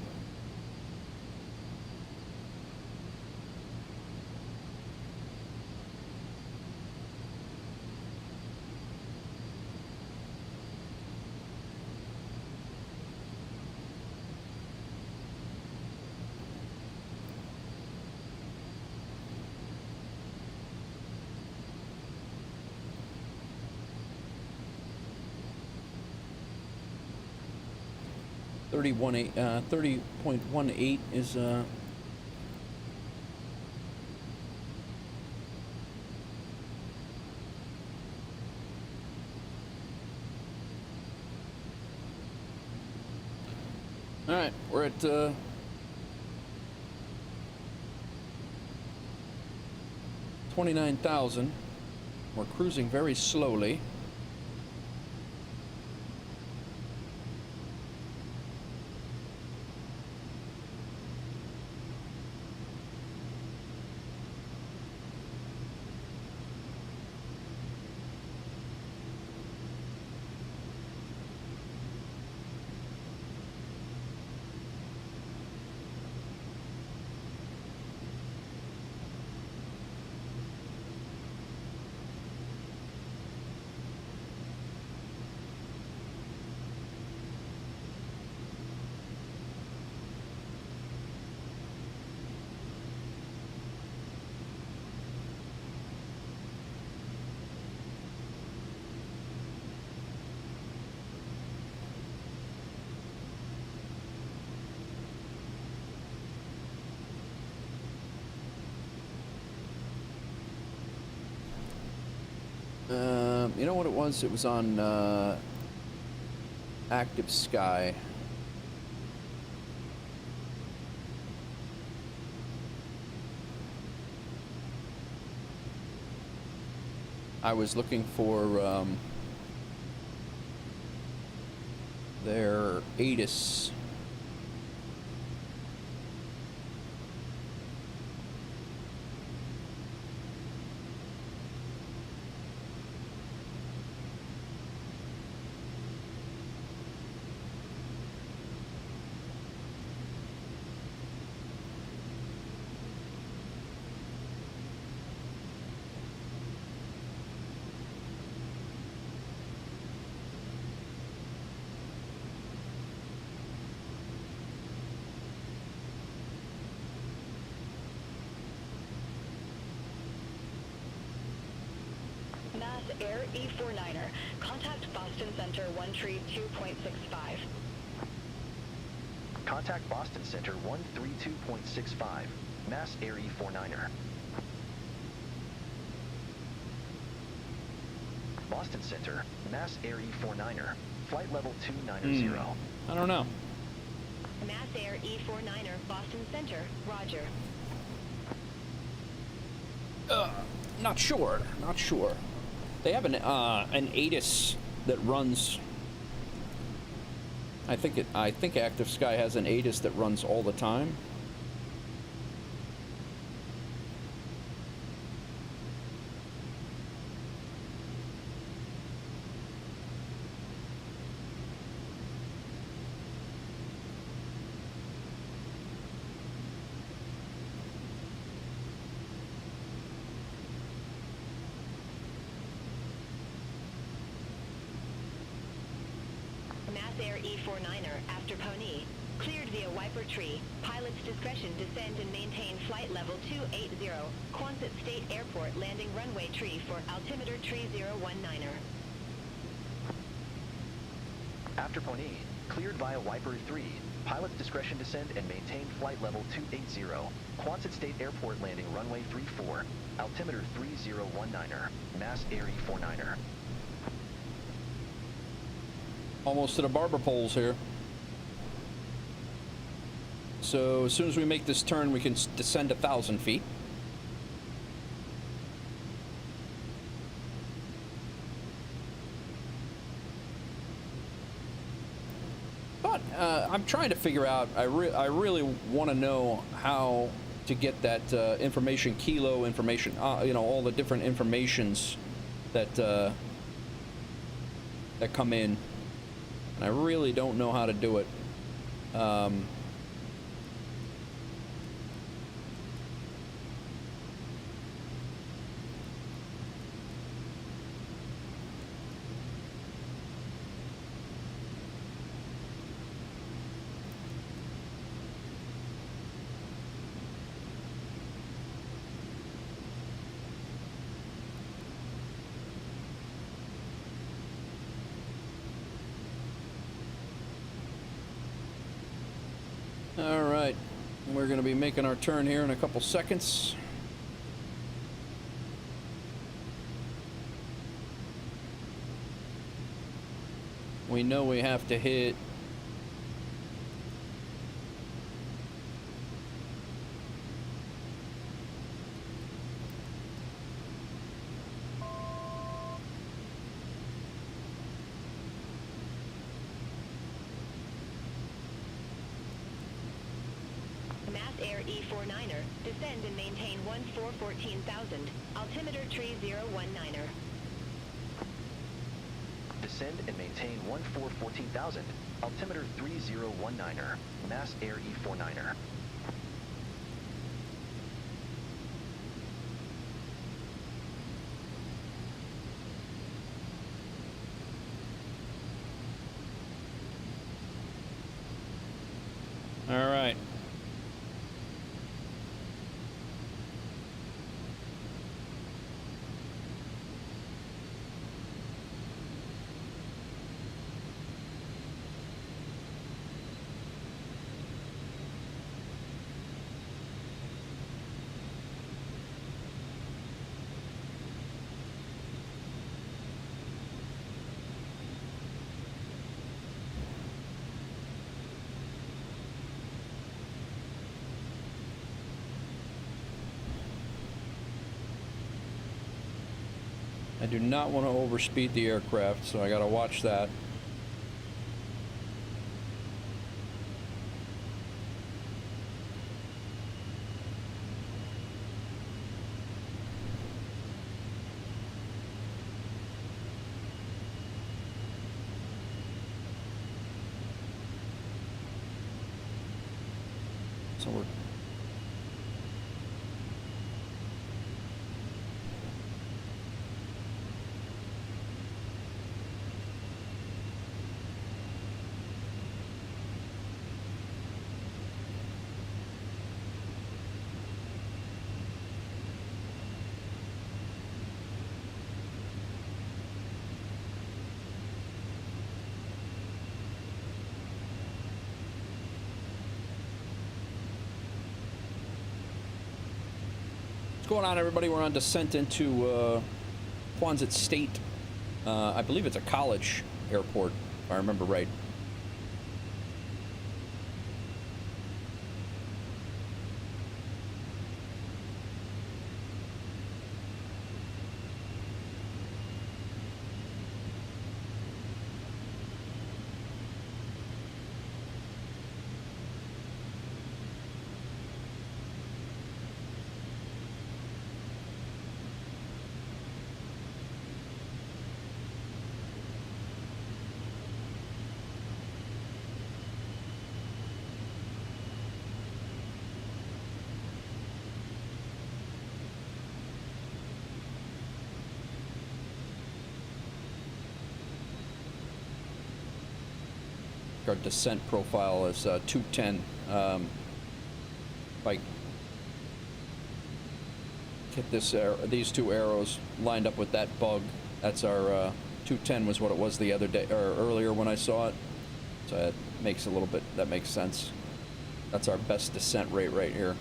Uh, 30.18 is all right, we're at 29,000. We're cruising very slowly. You know what it was? It was on Active Sky. I was looking for their ATIS. Air E49er. Contact Boston Center 132.65. Contact Boston Center 132.65. Mass Air E49er. Boston Center, Mass Air E49er. Flight level 290. I don't know. Mass Air E49er, Boston Center, roger. Not sure. Not sure. They have an ATIS that runs. I think Active Sky has an ATIS that runs all the time. Mass Air E49er, after Pony. Cleared via Wiper Tree. Pilot's discretion descend and maintain flight level 280. Quonset State Airport landing runway tree for altimeter tree 019er. After Pony, cleared via Wiper 3. Pilot's discretion descend and maintain flight level 280. Quonset State Airport landing runway 34. Altimeter 3019er. Mass Air E49er. Almost to the barber poles here. So as soon as we make this turn, we can descend 1,000 feet. But I'm trying to figure out, I really want to know how to get that information, kilo information, you know, all the different informations that that come in. And I really don't know how to do it. All right, we're going to be making our turn here in a couple seconds. We know we have to hit Air E49er, descend and maintain 1414,000, altimeter 3019er. Descend and maintain 1414,000, altimeter 3019er, Mass Air E49er. All right. I do not want to overspeed the aircraft, so I got to watch that. So we're What's going on, everybody? We're on descent into Quonset State. I believe it's a college airport, if I remember right. Our descent profile is 210. If I get this these two arrows lined up with that bug, that's our 210 was what it was the other day, or earlier when I saw it. So that makes a little bit, that makes sense. That's our best descent rate right here.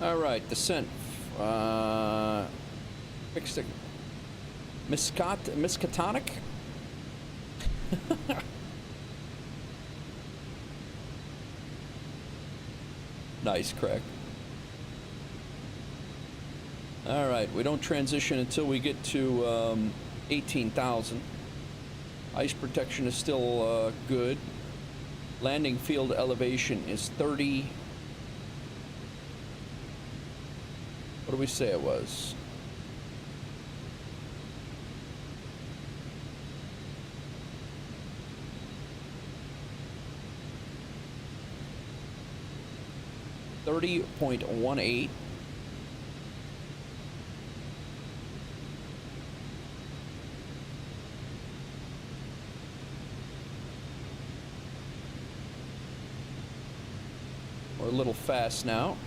All right, descent. Fixed it. Miskatonic? Nice, Craig. All right, we don't transition until we get to 18,000. Ice protection is still good. Landing field elevation is 30. What do we say it was? $30.18. We're a little fast now.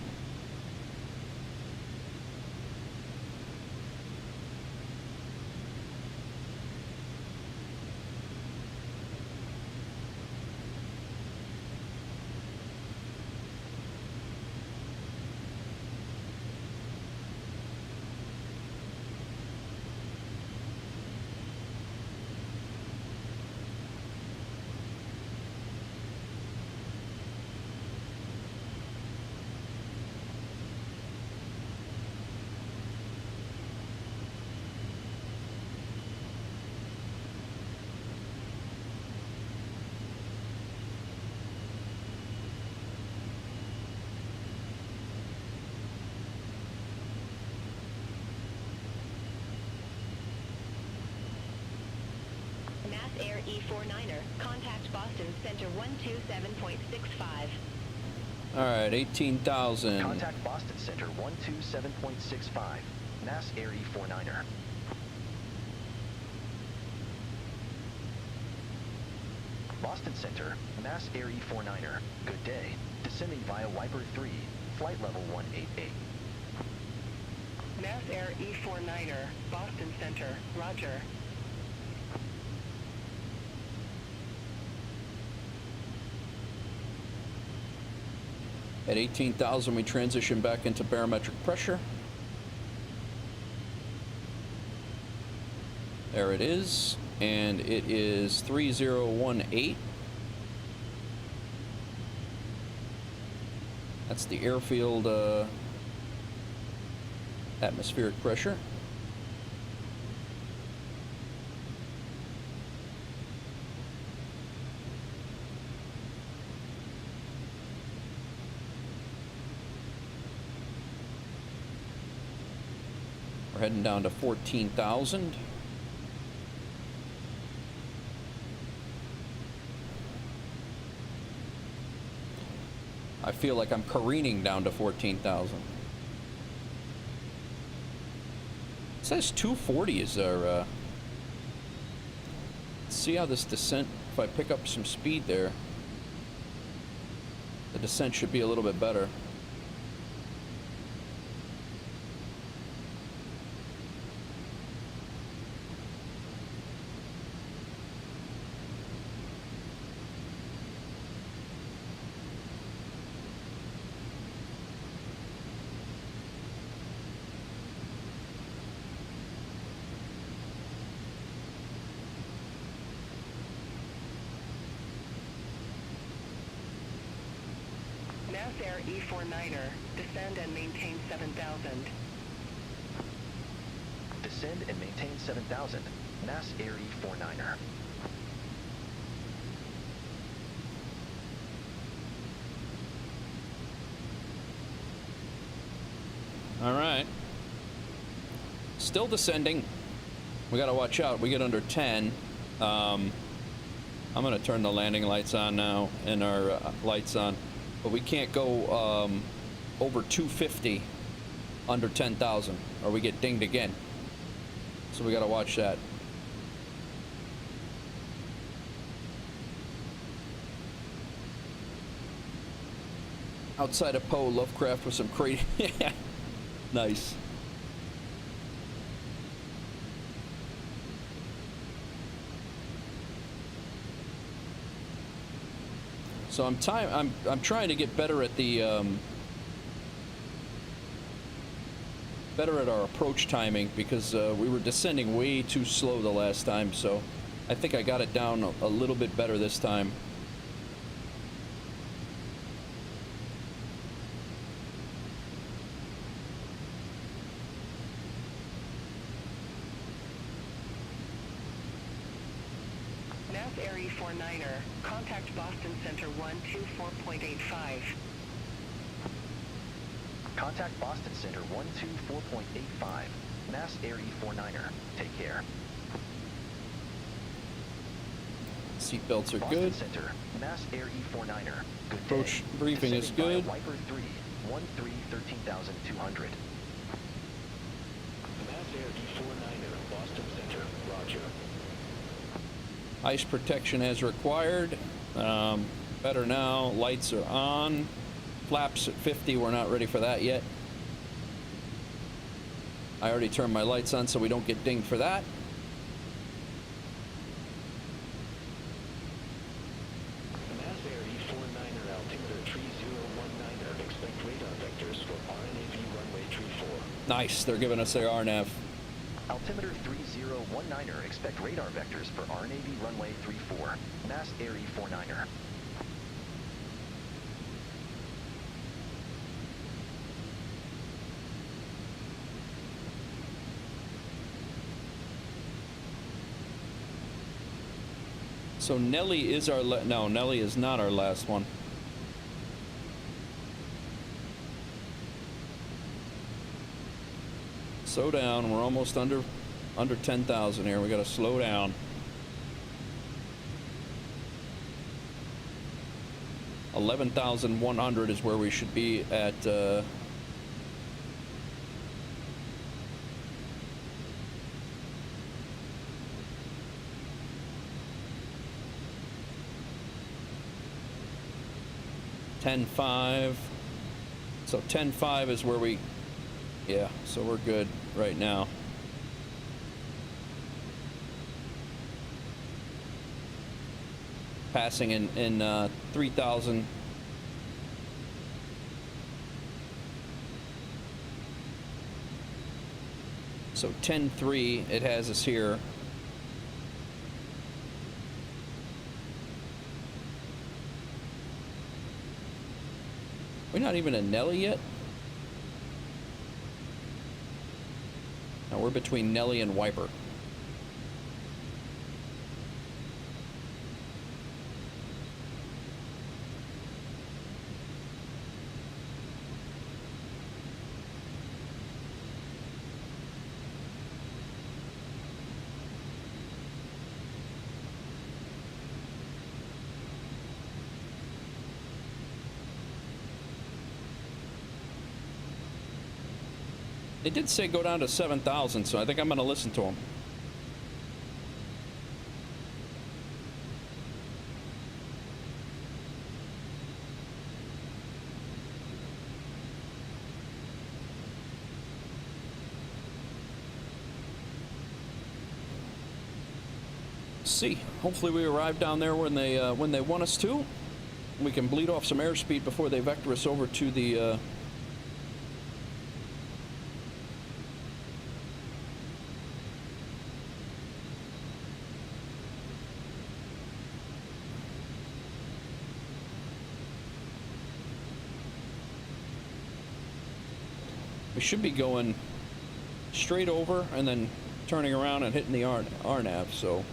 Air E49er, contact Boston Center 127.65. All right, 18,000. Contact Boston Center 127.65. Mass Air E49er. Boston Center, Mass Air E49er. Good day. Descending via Wiper 3, flight level 188. Mass Air E49er, Boston Center, roger. At 18,000, we transition back into barometric pressure. There it is, and it is 3018. That's the airfield atmospheric pressure. We're heading down to 14,000. I feel like I'm careening down to 14,000. It says 240 is our, let's see how this descent, if I pick up some speed there, the descent should be a little bit better. Mass Air E49er, descend and maintain 7,000. Descend and maintain 7,000. Mass Air E49er. All right. Still descending. We got to watch out. We get under 10. I'm going to turn the landing lights on now and our lights on. But we can't go over 250 under 10,000 or we get dinged again. So we got to watch that. outside of Poe Lovecraft with some crazy. Nice. So I'm trying to get better at the better at our approach timing, because we were descending way too slow the last time, so I think I got it down a little bit better this time. NAS Air E49er, contact Boston Center 124.85. Contact Boston Center 124.85. Mass Air E49er. Take care. Seatbelts are Boston good. Center, Mass Air E49er. Good Approach day. briefing is Descending good. via Wiper 3, 13,200. Mass Air E49er, Boston Center. Roger. Ice protection as required. Better now. Lights are on. Flaps at 50. We're not ready for that yet. I already turned my lights on so we don't get dinged for that. Mass Air E49er, altimeter 3019er. Expect radar vectors for RNAV runway 34. Nice. They're giving us their RNAV. Altimeter 3019er. Expect radar vectors for RNAV runway 34. Mass Air E49er. So Nelly is our no, Nelly is not our last one. Slow down. We're almost under 10,000 here. We got to slow down. 11,100 is where we should be at. 10.5. So 10.5 is where we, yeah, so we're good right now. Passing in 3,000. So 10.3, it has us here. We're not even in Nelly yet. No, we're between Nelly and Wiper. They did say go down to 7,000, so I think I'm going to listen to them. See, hopefully we arrive down there when they want us to. We can bleed off some airspeed before they vector us over to the we should be going straight over and then turning around and hitting the RNAV, so.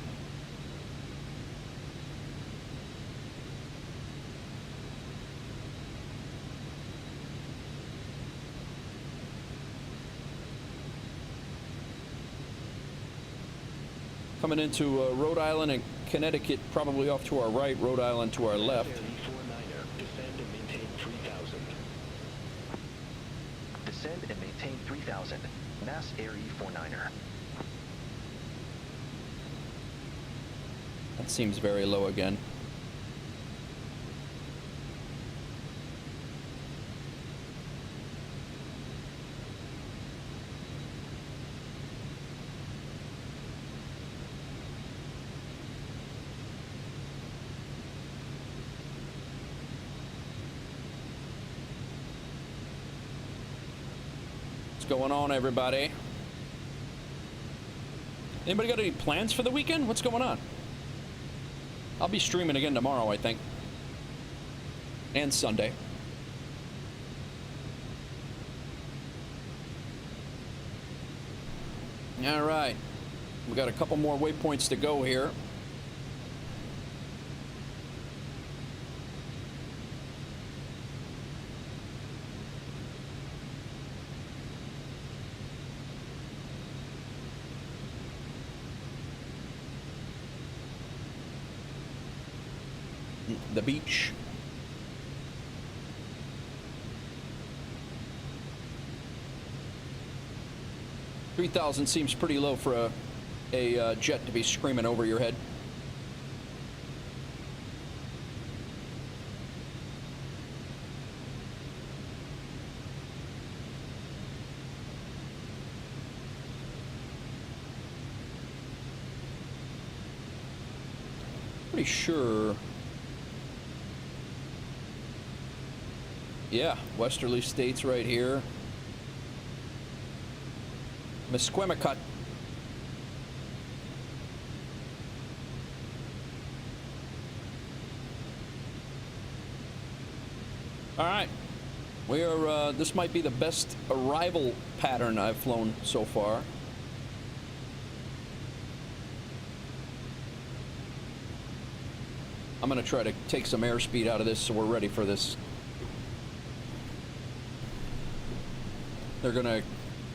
Coming into Rhode Island and Connecticut, probably off to our right, Rhode Island to our left. Descend and maintain 3,000. Descend and maintain 3,000. Mass Air E49er. That seems very low again. going on, everybody? Anybody got any plans for the weekend? What's going on? I'll be streaming again tomorrow, I think. And Sunday. All right. We got a couple more waypoints to go here. The beach. $3,000 seems pretty low for a jet to be screaming over your head. Pretty sure. Yeah, Westerly States right here. Mesquimicut. All right, we are. This might be the best arrival pattern I've flown so far. I'm gonna try to take some airspeed out of this so we're ready for this. They're gonna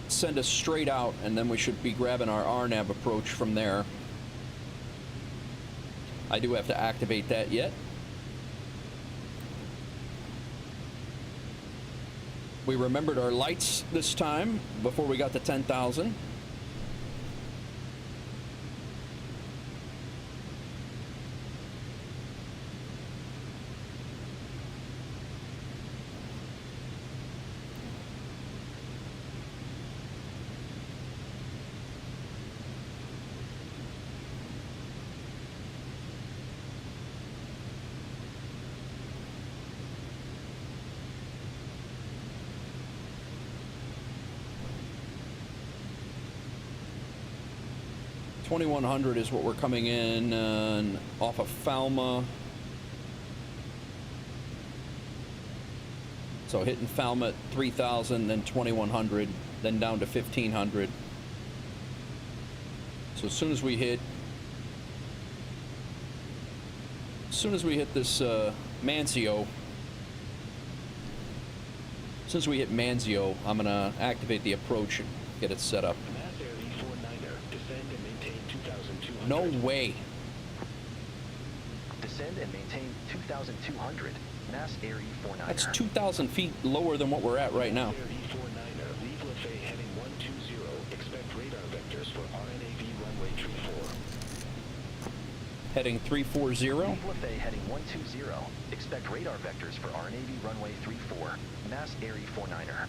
send us straight out, and then we should be grabbing our RNAV approach from there. I do have to activate that yet. We remembered our lights this time before we got to 10,000. $2,100 is what we're coming in off of Falmouth. So hitting Falmouth 3,000, then 2,100, then down to 1,500. So as soon as we hit this Manzio, since we hit Manzio, I'm gonna activate the approach and get it set up. No way. Descend and maintain 2,200. Mass Air E49er. That's 2,000 feet lower than what we're at right now. Mass Air E49er, leave Lefay heading 120. Expect radar vectors for RNAV runway 34. Heading 340. Leave Lefay heading 120. Expect radar vectors for RNAV runway 34. Mass Air E49er.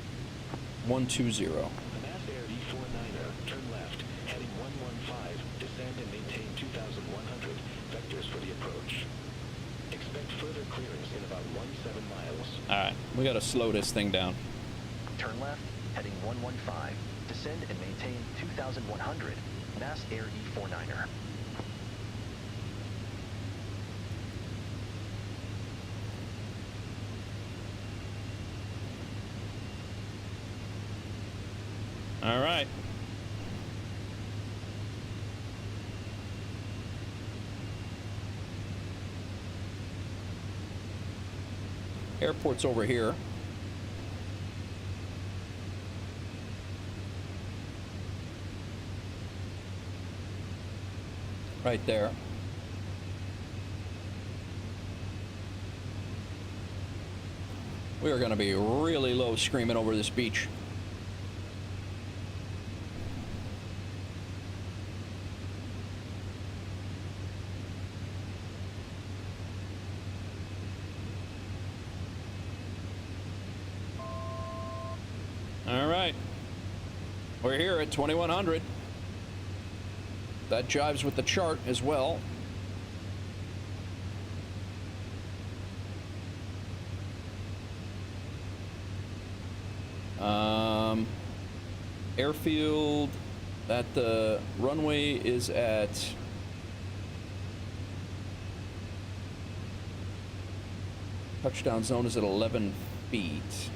120. Mass Air E49er, turn left, heading 115. Descend and maintain 2,100. Vectors for the approach. Expect further clearance in about 17 miles. Alright, we gotta slow this thing down. Turn left, heading 115. Descend and maintain 2,100. Mass Air E49er. Alright. Airport's over here. Right there. We are going to be really low screaming over this beach. We're here at 2,100. That jives with the chart as well. Airfield at the runway is at touchdown zone is at 11 feet.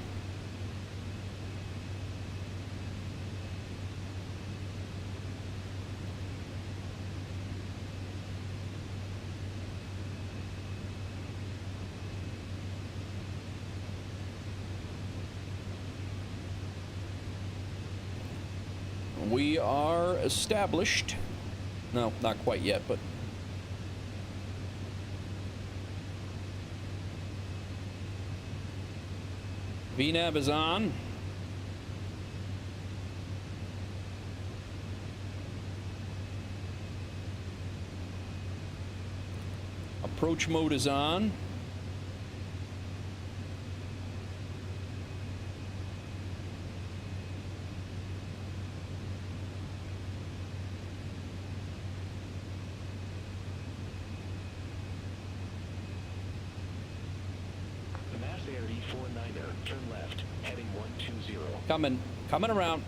We are established. No, not quite yet, but VNAV is on. Approach mode is on. Coming around.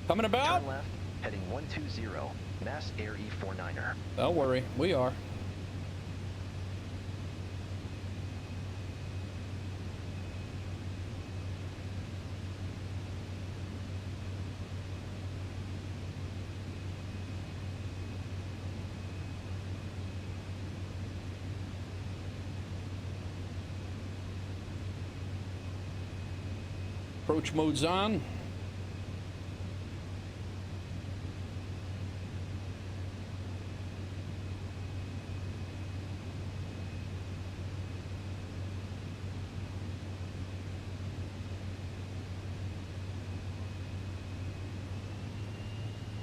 Coming about. Turn left, heading 120, Mass Air E49er. Don't worry, we are. Approach mode's on.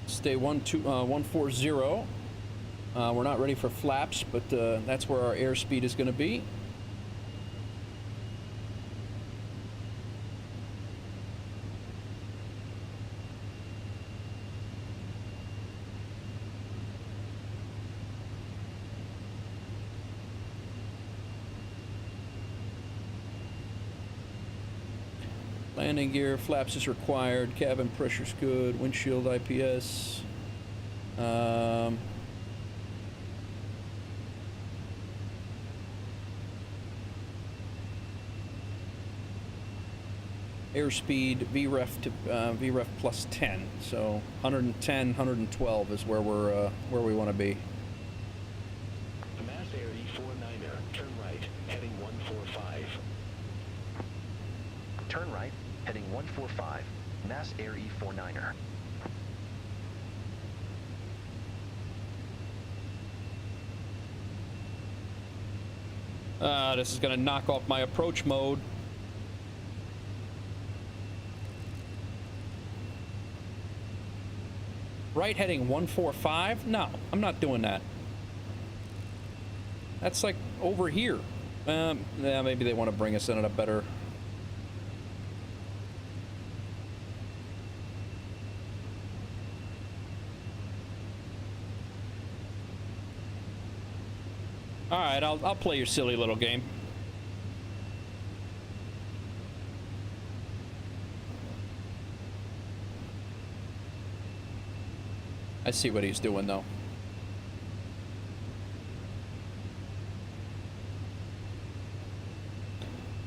Stay 140. We're not ready for flaps, but that's where our airspeed is going to be. Landing gear, flaps is required, cabin pressure's good, windshield IPS. Airspeed VREF to VREF plus 10, so 110, 112 is where we want to be. Mass Air E49er, turn right, heading 145. Turn right, heading 145, Mass Air E49er. This is going to knock off my approach mode. Right heading 145? No, I'm not doing that. That's like over here. Yeah, maybe they want to bring us in at a better... All right, I'll play your silly little game. I see what he's doing, though.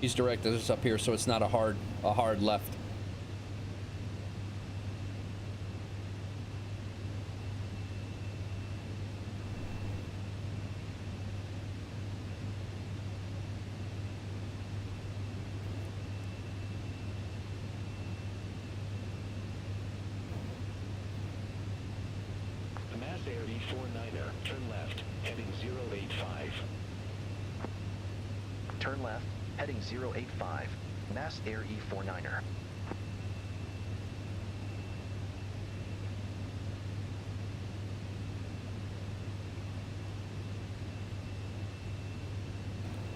He's directed us up here, so it's not a hard left. Turn left, heading 085, Mass Air E49er.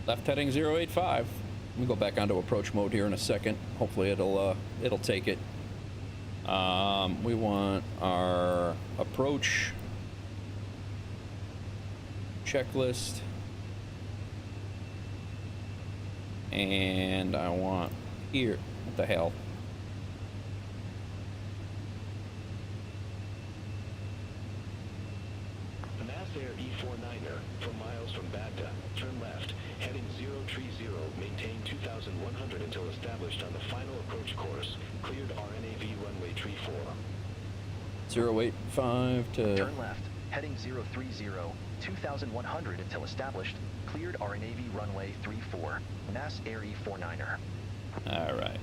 Left heading 085. Let me go back onto approach mode here in a second. Hopefully it'll take it. We want our approach checklist. And I want here, what the hell? 2,100 until established on the final approach course. Cleared RNAV runway tree 4. 085 to... Turn left, heading 030, 2,100 until established. Cleared RNAV runway 34, Mass Air E49er. All right.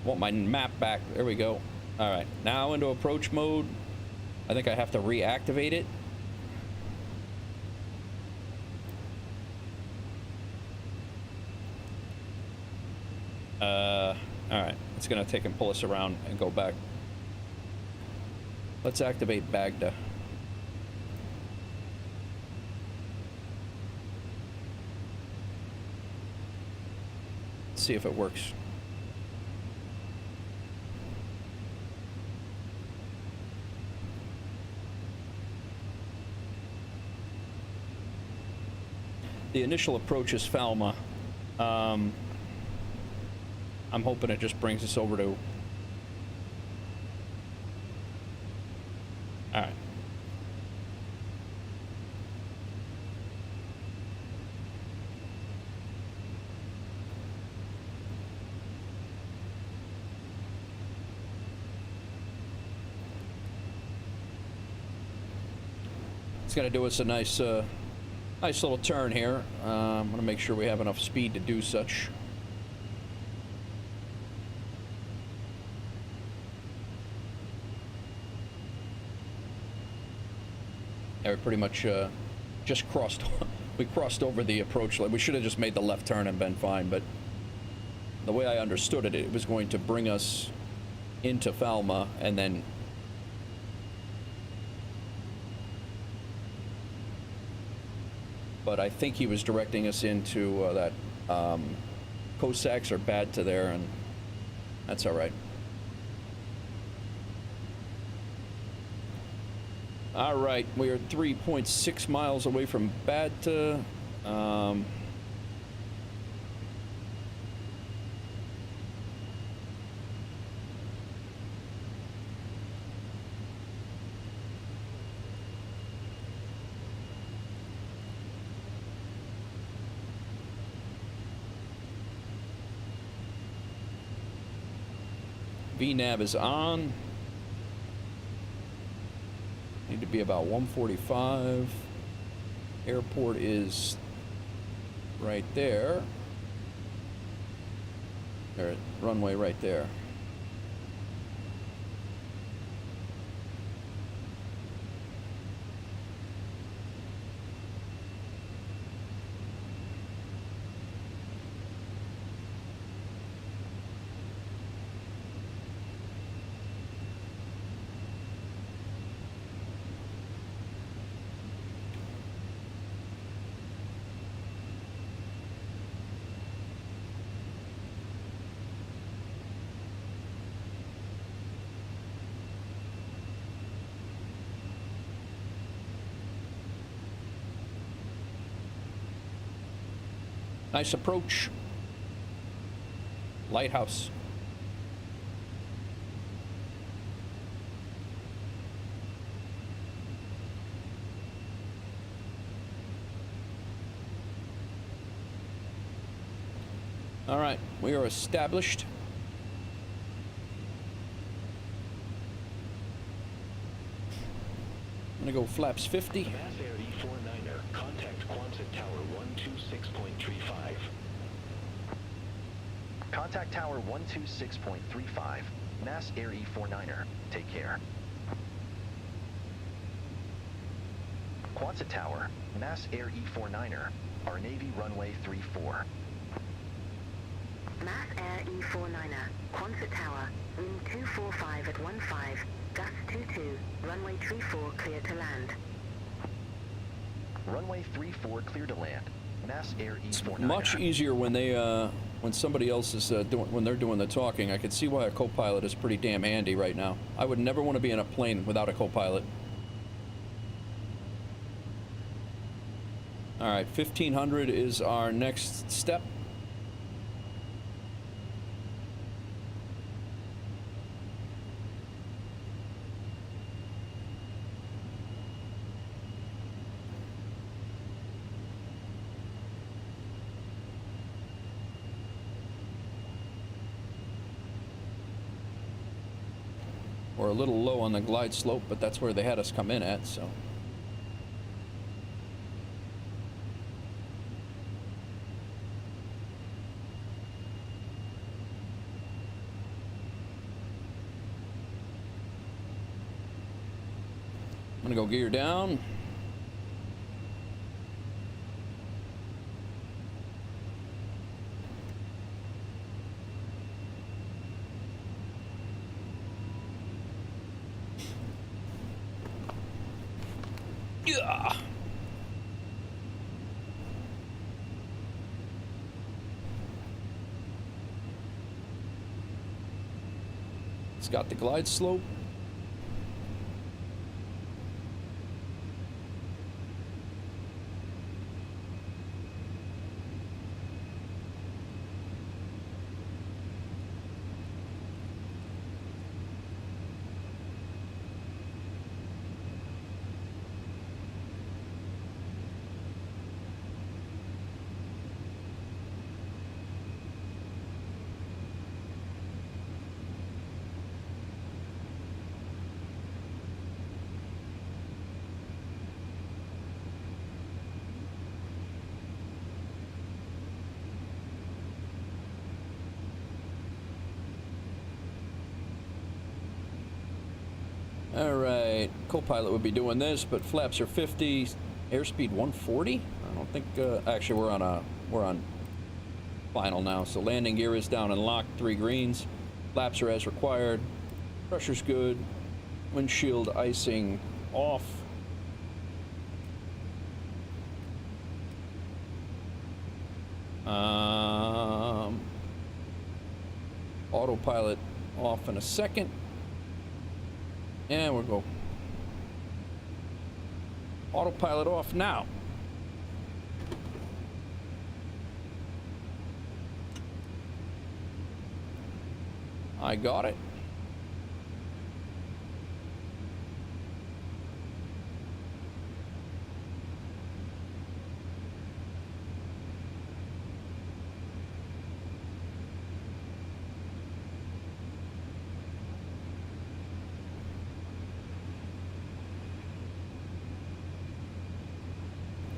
Want my map back. There we go. All right. Now into approach mode. I think I have to reactivate it. All right. It's going to take and pull us around and go back. Let's activate Bagda. See if it works. The initial approach is Falma. I'm hoping it just brings us over to... All right. It's going to do us a nice little turn here. I'm going to make sure we have enough speed to do such. Yeah, we pretty much just crossed. We crossed over the approach line. We should have just made the left turn and been fine, but the way I understood it, it was going to bring us into Falma and then but I think he was directing us into that Cossacks are bad to there, and that's all right. All right, we are 3.6 miles away from Bata. VNAV is on. Need to be about 145. Airport is right there. There, runway right there. Nice approach. Lighthouse. All right, we are established. I'm gonna go flaps 50. Mass Air E49er, contact Quonset Tower 126.35. Contact Tower 126.35, Mass Air E49er. Take care. Quonset Tower, Mass Air E49er, our Navy runway 34. Mass Air E49er, Quonset Tower, wind 245 at 15, gust 22, runway 34 clear to land. Runway 34 clear to land. Mass Air E49er. Much easier when they when somebody else is when they're doing the talking. I can see why a co-pilot is pretty damn handy right now. I would never want to be in a plane without a co-pilot. All right, 1500 is our next step. We're a little low on the glide slope, but that's where they had us come in at, so. I'm gonna go gear down. Yeah. It's got the glide slope. Alright, co-pilot would be doing this, but flaps are 50, airspeed 140? I don't think, actually we're on final now, so landing gear is down and locked, 3 greens, flaps are as required, pressure's good, windshield icing off. Autopilot off in a second. And we'll go autopilot off now. I got it.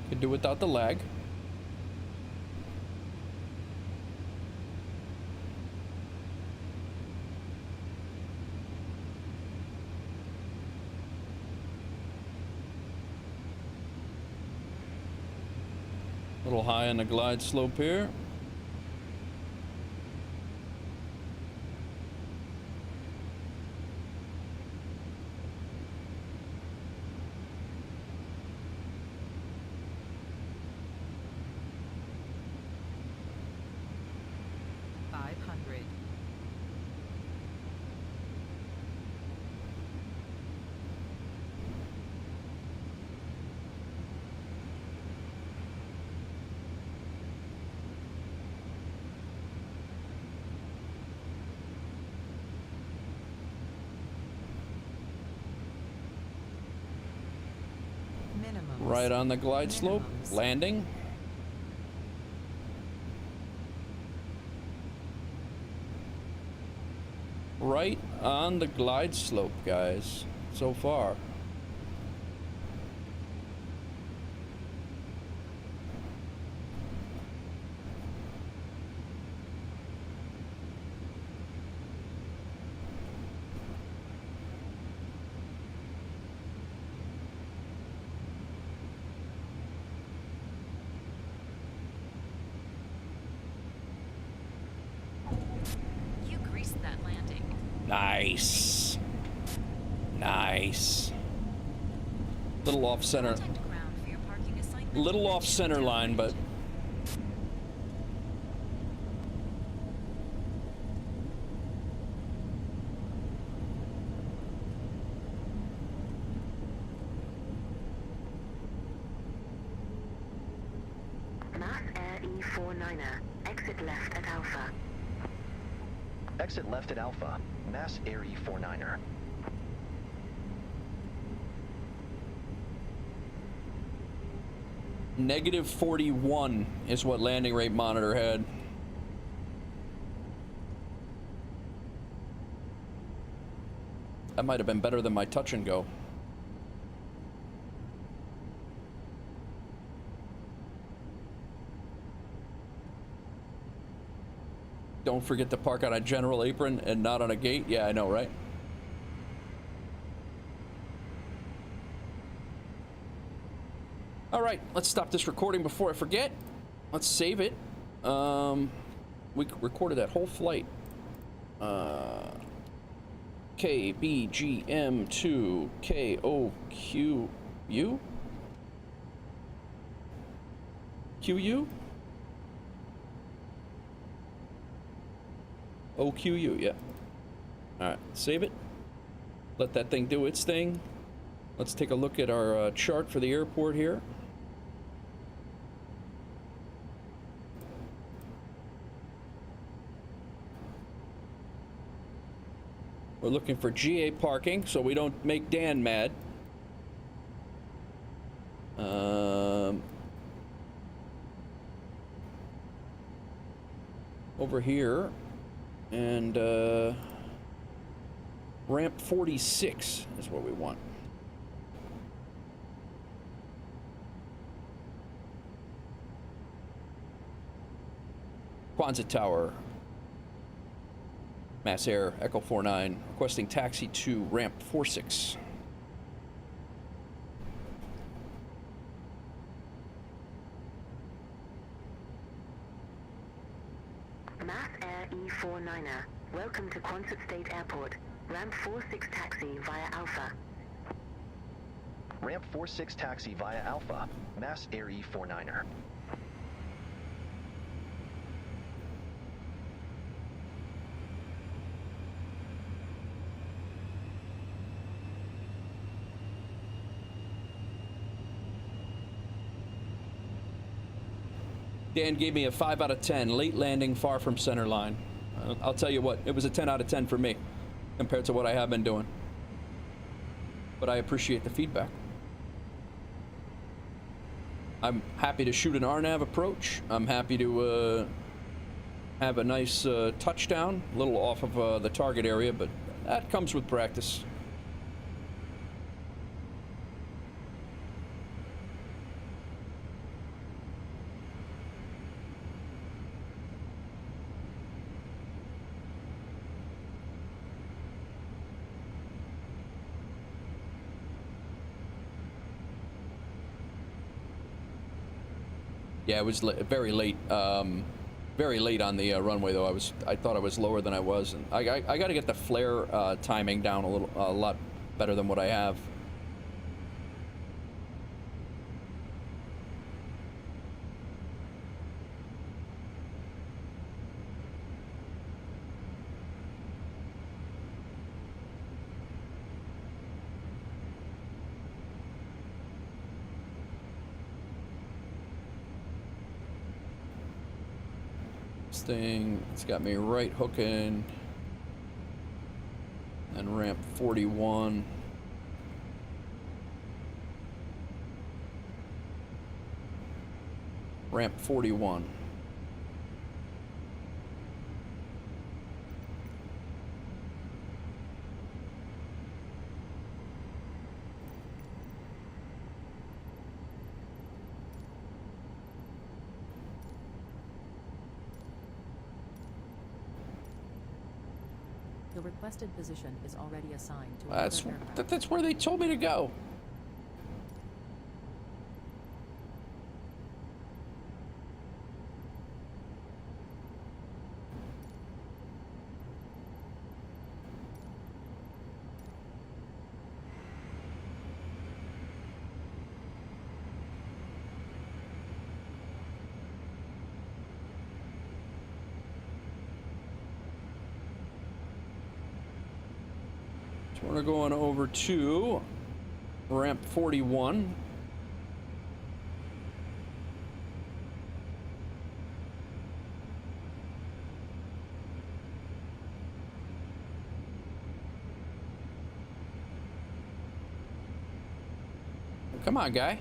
Could do without the lag. A little high on the glide slope here. Right on the glide slope, landing. Right on the glide slope, guys, so far. Nice. Nice. Little off center. Little off center line, but Mass Air E49er. Exit left at Alpha. Exit left at Alpha. Mass Air E49er. negative 41 is what landing rate monitor had. That might have been better than my touch and go. Don't forget to park on a general apron and not on a gate. Yeah, I know, right? All right, let's stop this recording before I forget. Let's save it. We recorded that whole flight. KBGM2 KOQU? QU? OQU, yeah. Alright, save it. Let that thing do its thing. Let's take a look at our chart for the airport here. We're looking for GA parking so we don't make Dan mad. Over here. And ramp 46 is what we want. Quonset Tower. Mass Air, Echo 49, requesting taxi to ramp 46. Mass Air E49er, welcome to Quonset State Airport. Ramp 46 taxi via Alpha. Ramp 46 taxi via Alpha, Mass Air E49er. Dan gave me a 5 out of 10, late landing, far from center line. I'll tell you what, it was a 10 out of 10 for me, compared to what I have been doing. But I appreciate the feedback. I'm happy to shoot an RNAV approach. I'm happy to have a nice touchdown, a little off of the target area, but that comes with practice. Yeah, it was very late. Very late on the runway, though. I thought I was lower than I was, and I got to get the flare timing down a lot better than what I have. Thing, it's got me right hooking and ramp 41. Ramp 41. The requested position is already assigned to another aircraft. That's where they told me to go. We're going over to ramp 41. Come on, guy.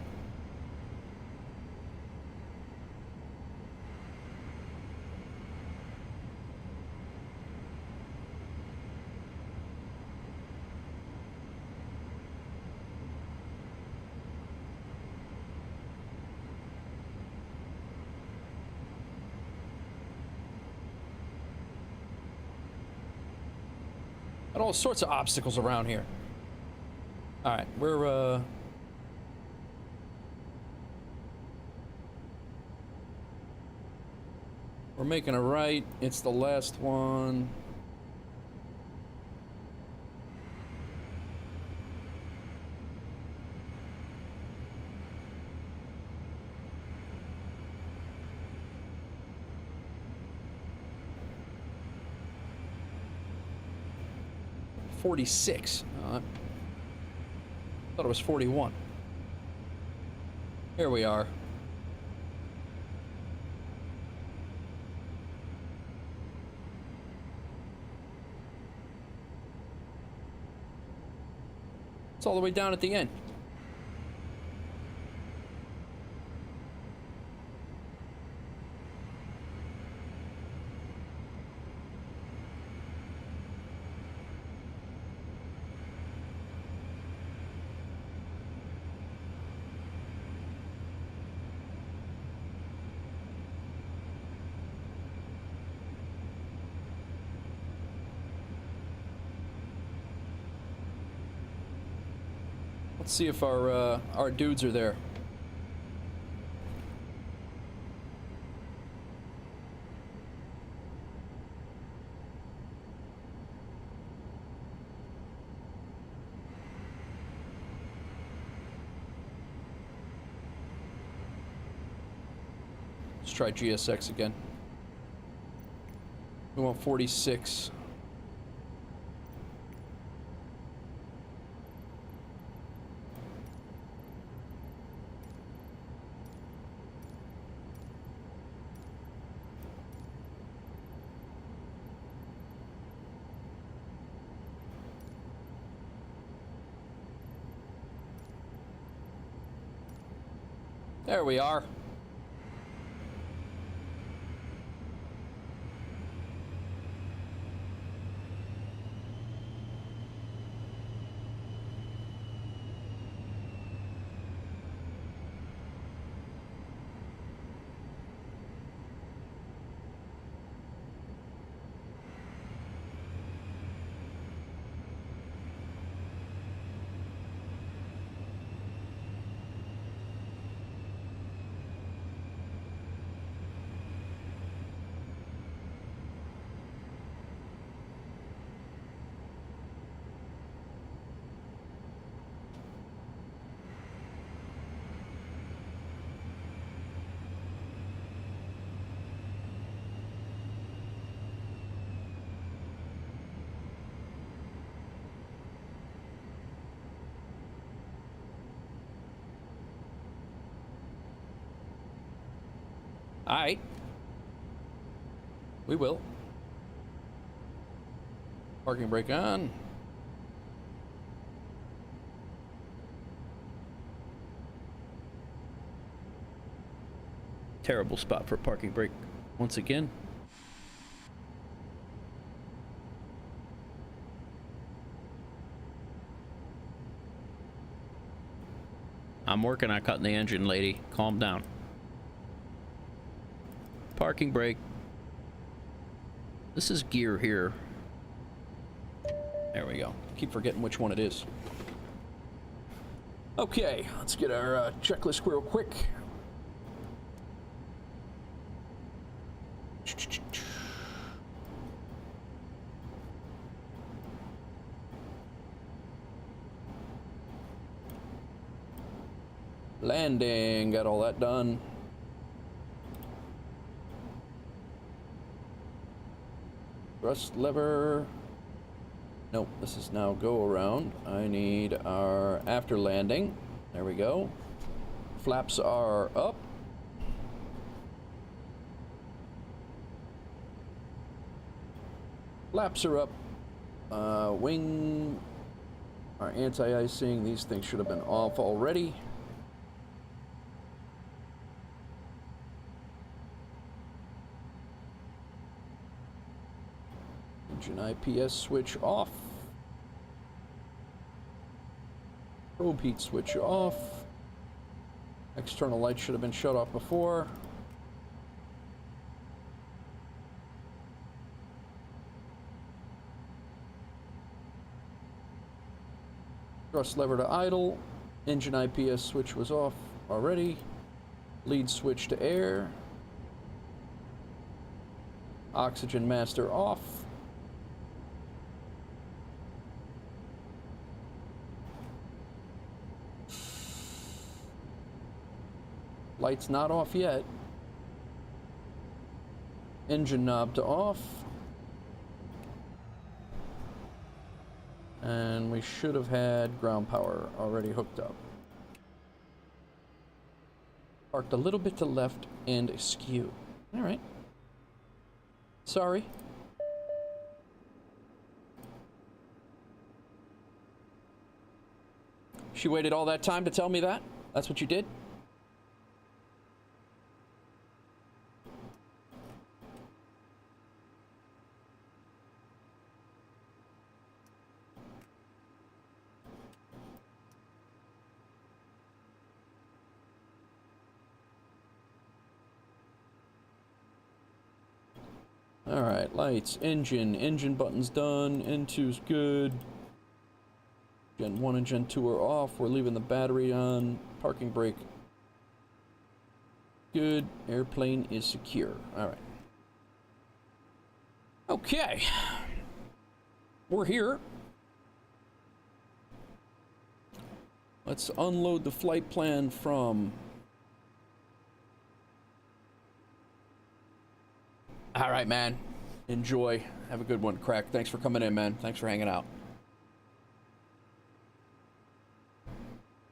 Got all sorts of obstacles around here. All right, we're making a right. It's the last one. $46. Thought it was 41. Here we are. It's all the way down at the end. Let's see if our dudes are there. Let's try GSX again. We want 46. There we are. All right. We will. Parking brake on. Terrible spot for a parking brake once again. I'm working on cutting the engine, lady. Calm down. Parking brake. This is gear here. There we go. Keep forgetting which one it is. Okay, let's get our checklist real quick. Landing, got all that done. Thrust lever. Nope, this is now go around. I need our after landing. There we go. Flaps are up. Flaps are up. Wing. Our anti-icing. These things should have been off already. Engine IPS switch off. Probe heat switch off. External lights should have been shut off before. Thrust lever to idle. Engine IPS switch was off already. Lead switch to air. Oxygen master off. Lights not off yet. Engine knob to off. And we should have had ground power already hooked up. Parked a little bit to left and askew. All right. Sorry. She waited all that time to tell me that? That's what you did? Alright, lights, engine button's done, N2's good. Gen 1 and Gen 2 are off, we're leaving the battery on, parking brake good, airplane is secure. Alright. Okay. We're here. Let's unload the flight plan from... All right, man. Enjoy. Have a good one, Crack. Thanks for coming in, man. Thanks for hanging out.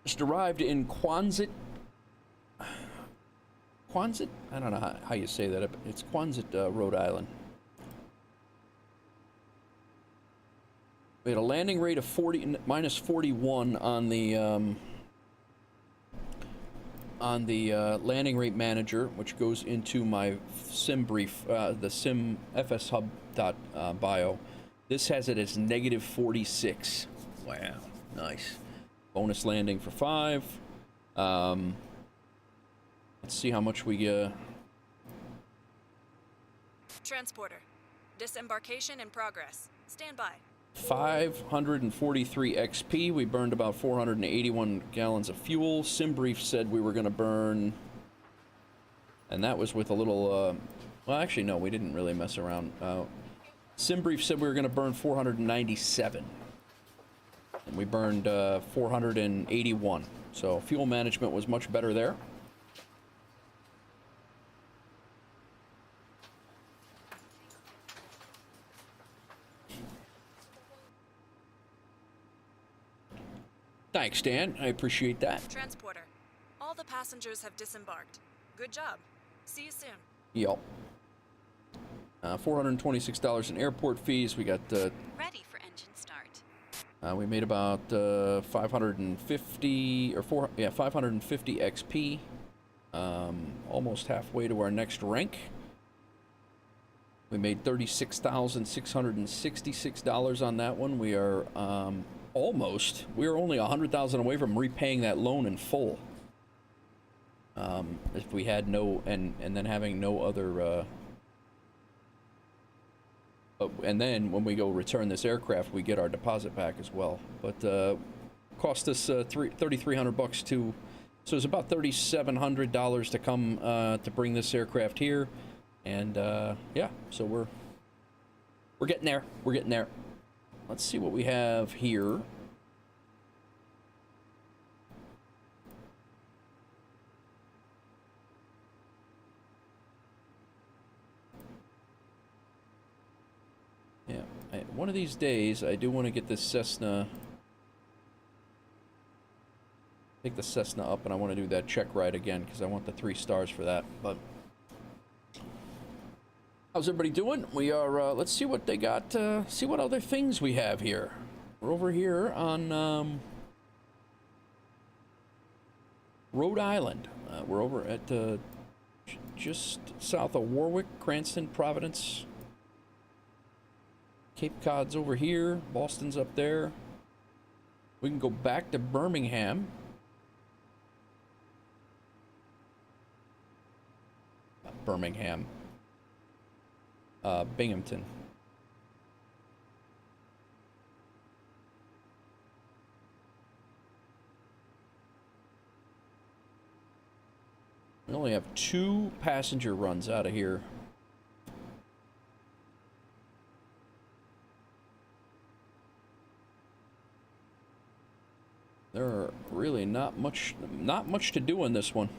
Just arrived in Quonset. Quonset? I don't know how you say that. It's Quonset, Rhode Island. We had a landing rate of minus 41 on the landing rate manager, which goes into my SimBrief, the SimFS hub.bio. This has it as negative 46. Wow, nice. Bonus landing for 5. Let's see how much we Transporter. Disembarkation in progress. Stand by. 543 XP. We burned about 481 gallons of fuel. SimBrief said we were going to burn, and that was with a little, well, actually, no, we didn't really mess around. SimBrief said we were going to burn 497, and we burned 481. So fuel management was much better there. Thanks, Dan. I appreciate that. Transporter. All the passengers have disembarked. Good job. See you soon. Yep. $426 in airport fees. We got ready for engine start. we made about 550 XP. Almost halfway to our next rank. We made $36,666 on that one. We are we're only 100,000 away from repaying that loan in full. If we had no, and then having no other, and then when we go return this aircraft, we get our deposit back as well. But cost us $3,300 to, so it's about $3,700 to come to bring this aircraft here, and yeah, so we're getting there. We're getting there. Let's see what we have here. Yeah, one of these days, I do want to get this Cessna, take the Cessna up, and I want to do that check ride again, because I want the 3 stars for that, but... How's everybody doing? We are, let's see what they got, see what other things we have here. We're over here on, Rhode Island. We're over at, just south of Warwick, Cranston, Providence. Cape Cod's over here. Boston's up there. We can go back to Birmingham. Birmingham. Binghamton. We only have 2 passenger runs out of here. There are really not much to do in this one.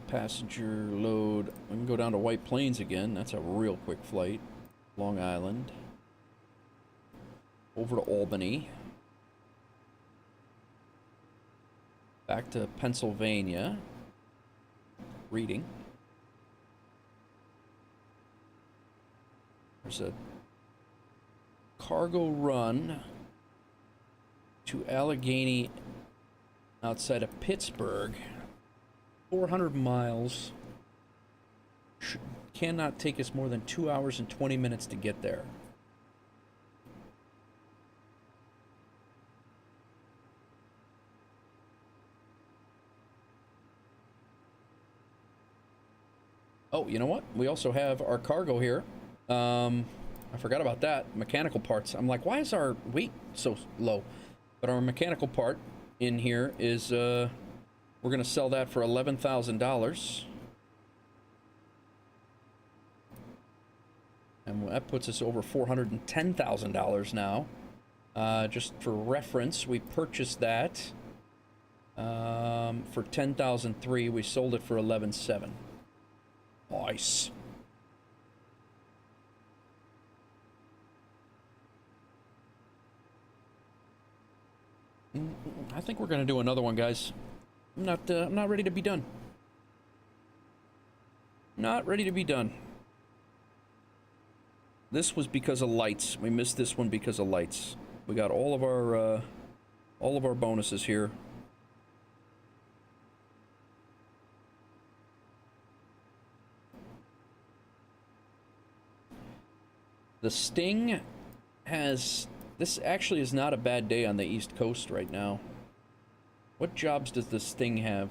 Passenger load. We can go down to White Plains again. That's a real quick flight. Long Island. Over to Albany. Back to Pennsylvania. Reading. There's a cargo run to Allegheny outside of Pittsburgh. 400 miles. Cannot take us more than 2 hours and 20 minutes to get there. Oh, you know what? We also have our cargo here. I forgot about that. Mechanical parts. I'm like, why is our weight so low? But our mechanical part in here is, we're going to sell that for $11,000. And that puts us over $410,000 now. Just for reference, we purchased that for $10,003. We sold it for $11,700. Nice. I think we're gonna do another one, guys. I'm not ready to be done. Not ready to be done. This was because of lights. We missed this one because of lights. We got all of our bonuses here. The Sting has... This actually is not a bad day on the East Coast right now. What jobs does the Sting have?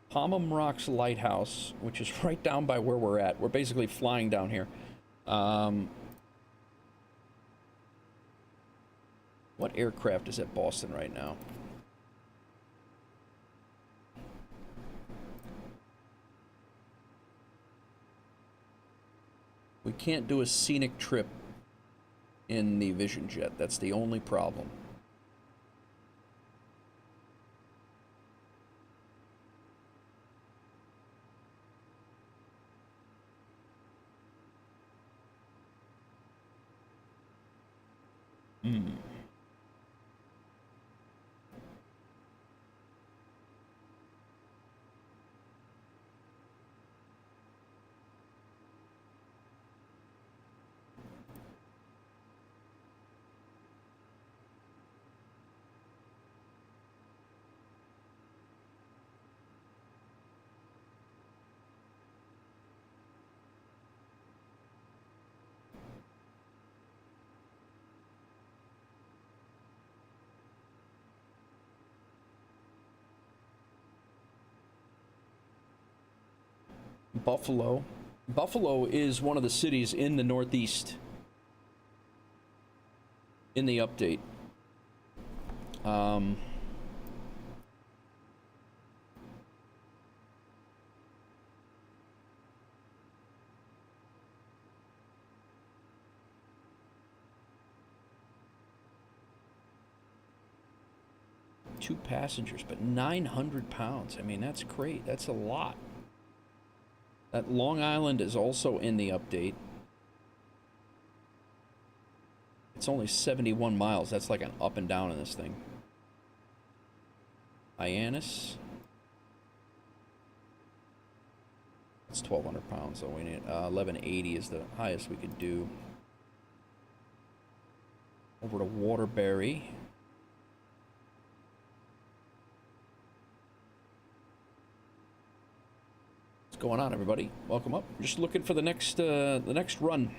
Palm Rocks Lighthouse, which is right down by where we're at. We're basically flying down here. What aircraft is at Boston right now? We can't do a scenic trip in the Vision Jet. That's the only problem. Buffalo. Buffalo is one of the cities in the Northeast in the update. Two passengers, but 900 pounds. I mean, that's great. That's a lot. That Long Island is also in the update. It's only 71 miles. That's like an up and down in this thing. Hyannis. It's 1,200 pounds, so we need 1180 is the highest we could do. Over to Waterbury. Going on, everybody? Welcome up. Just looking for the next run.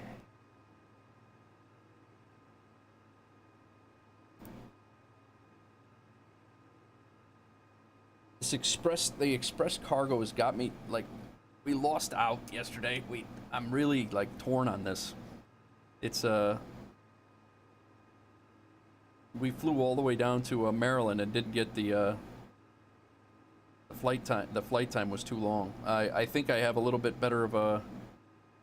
the express cargo has got me, like, we lost out yesterday. I'm really, like, torn on this. It's, we flew all the way down to Maryland and didn't get the flight time. The flight time was too long. I think I have a little bit better of a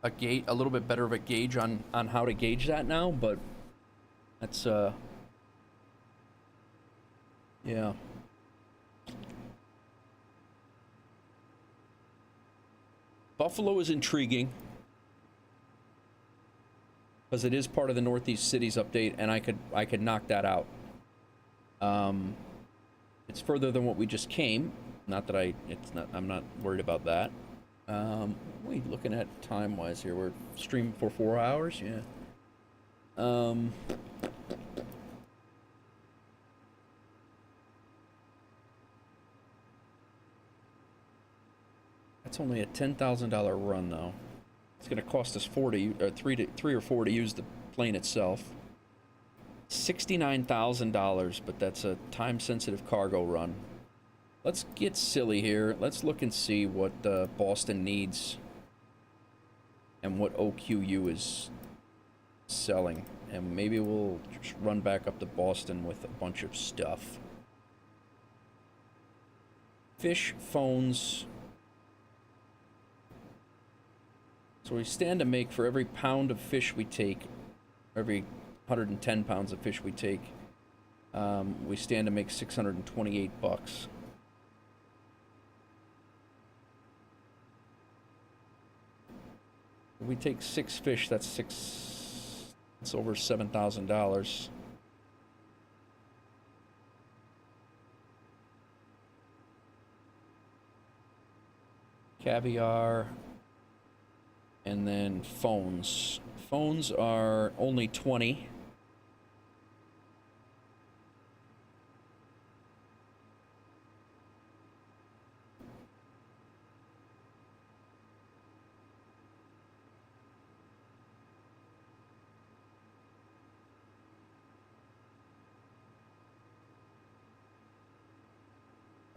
little bit better of a gauge on how to gauge that now, but that's yeah. Buffalo is intriguing because it is part of the Northeast Cities update, and I could knock that out. It's further than what we just came. Not that I'm not worried about that. What are we looking at time-wise here? We're streaming for 4 hours, yeah. That's only a $10,000 run, though. It's going to cost us $3 or $4 to use the plane itself. $69,000, but that's a time-sensitive cargo run. Let's get silly here. Let's look and see what Boston needs and what OQU is selling. And maybe we'll just run back up to Boston with a bunch of stuff. Fish, phones. So we stand to make for every pound of fish we take, every 110 pounds of fish we take, we stand to make 628 bucks. If we take 6 fish, that's over $7,000. Caviar, and then phones. Phones are only 20.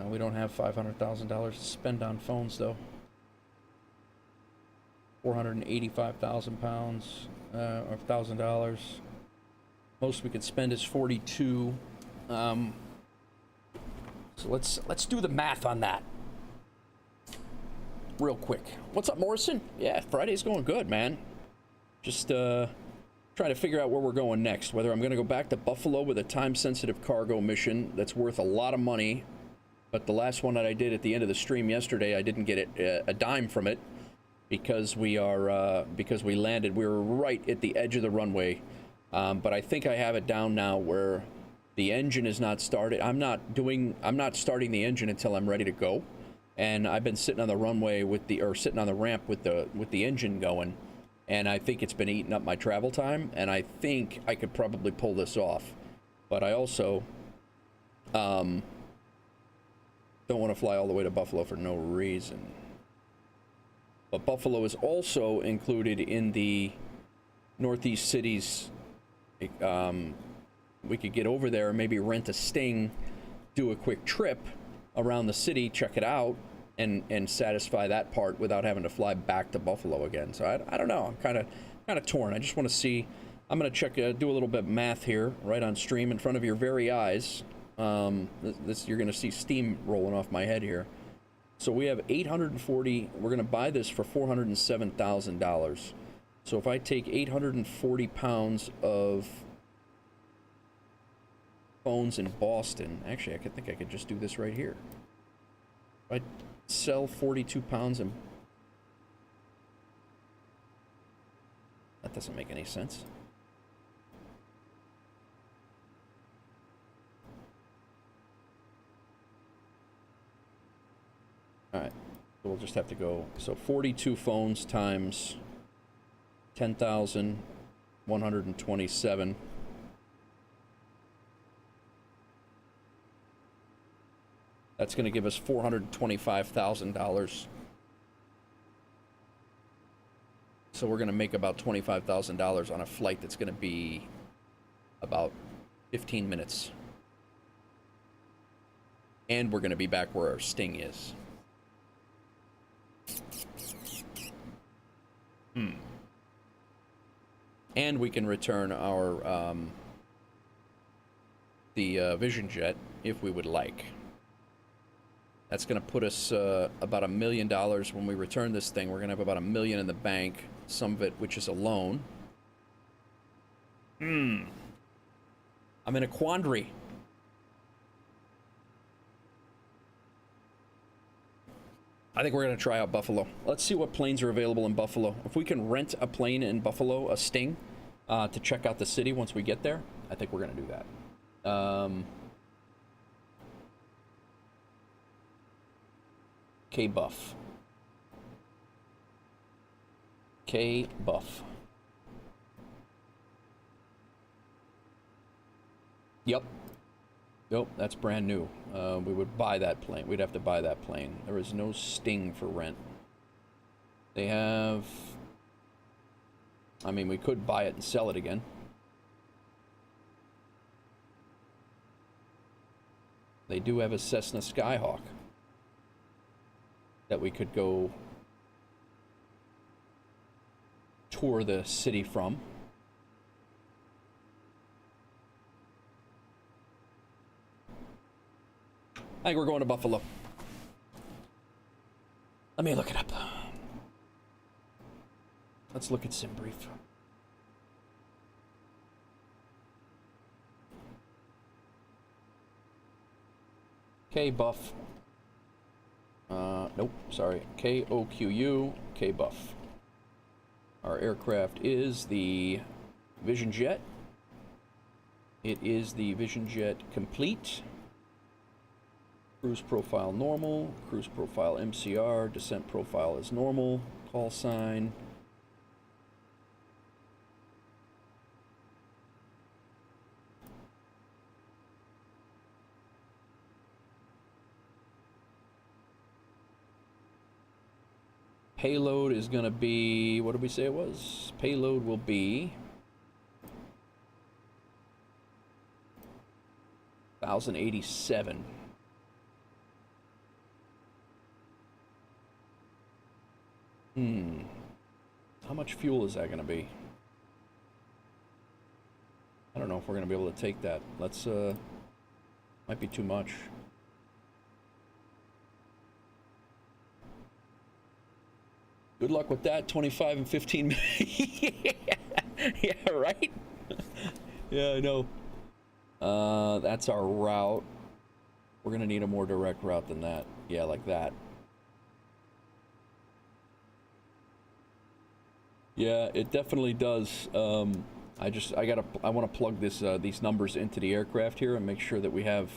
We don't have $500,000 to spend on phones, though. 485,000 pounds, or $1,000. Most we could spend is 42. So let's do the math on that real quick. What's up, Morrison? Yeah, Friday's going good, man. Just trying to figure out where we're going next. Whether I'm going to go back to Buffalo with a time-sensitive cargo mission that's worth a lot of money, but the last one that I did at the end of the stream yesterday, I didn't get a dime from it. Because we landed, we were right at the edge of the runway, but I think I have it down now where the engine is not started. I'm not starting the engine until I'm ready to go, and I've been sitting on the runway sitting on the ramp with the engine going, and I think it's been eating up my travel time, and I think I could probably pull this off, but I also don't want to fly all the way to Buffalo for no reason. But Buffalo is also included in the Northeast Cities. We could get over there and maybe rent a Sting, do a quick trip around the city, check it out, and satisfy that part without having to fly back to Buffalo again. So I don't know. I'm kind of torn. I just want to see. I'm going to check, do a little bit of math here, right on stream in front of your very eyes. You're going to see steam rolling off my head here. So we have 840, we're going to buy this for $407,000. So if I take 840 pounds of phones in Boston, actually I think I could just do this right here. If I sell 42 pounds and that doesn't make any sense. Alright, so we'll just have to go, so 42 phones times 10,127. That's going to give us $425,000. So we're going to make about $25,000 on a flight that's going to be about 15 minutes. And we're going to be back where our sting is. And we can return our the Vision Jet if we would like. That's going to put us about $1 million when we return this thing. We're going to have about $1 million in the bank, some of it which is a loan. I'm in a quandary. I think we're going to try out Buffalo. Let's see what planes are available in Buffalo. If we can rent a plane in Buffalo, a Sting, to check out the city once we get there, I think we're going to do that. K-Buff. K-Buff. Yep. Nope, that's brand new. We would buy that plane. We'd have to buy that plane. There is no Sting for rent. They have... I mean, we could buy it and sell it again. They do have a Cessna Skyhawk that we could go tour the city from. I think we're going to Buffalo. Let me look it up. Let's look at SimBrief. K-Buff. Nope, sorry. K-O-Q-U, K-Buff. Our aircraft is the Vision Jet. It is the Vision Jet Complete. Cruise profile normal, cruise profile MCR, descent profile is normal, call sign. Payload is going to be, what did we say it was? Payload will be 1,087. How much fuel is that going to be? I don't know if we're going to be able to take that. Let's, might be too much. Good luck with that, 25 and 15 minutes. Yeah, right? Yeah, I know. That's our route. We're going to need a more direct route than that. Yeah, like that. Yeah, it definitely does. I want to plug this these numbers into the aircraft here and make sure that we have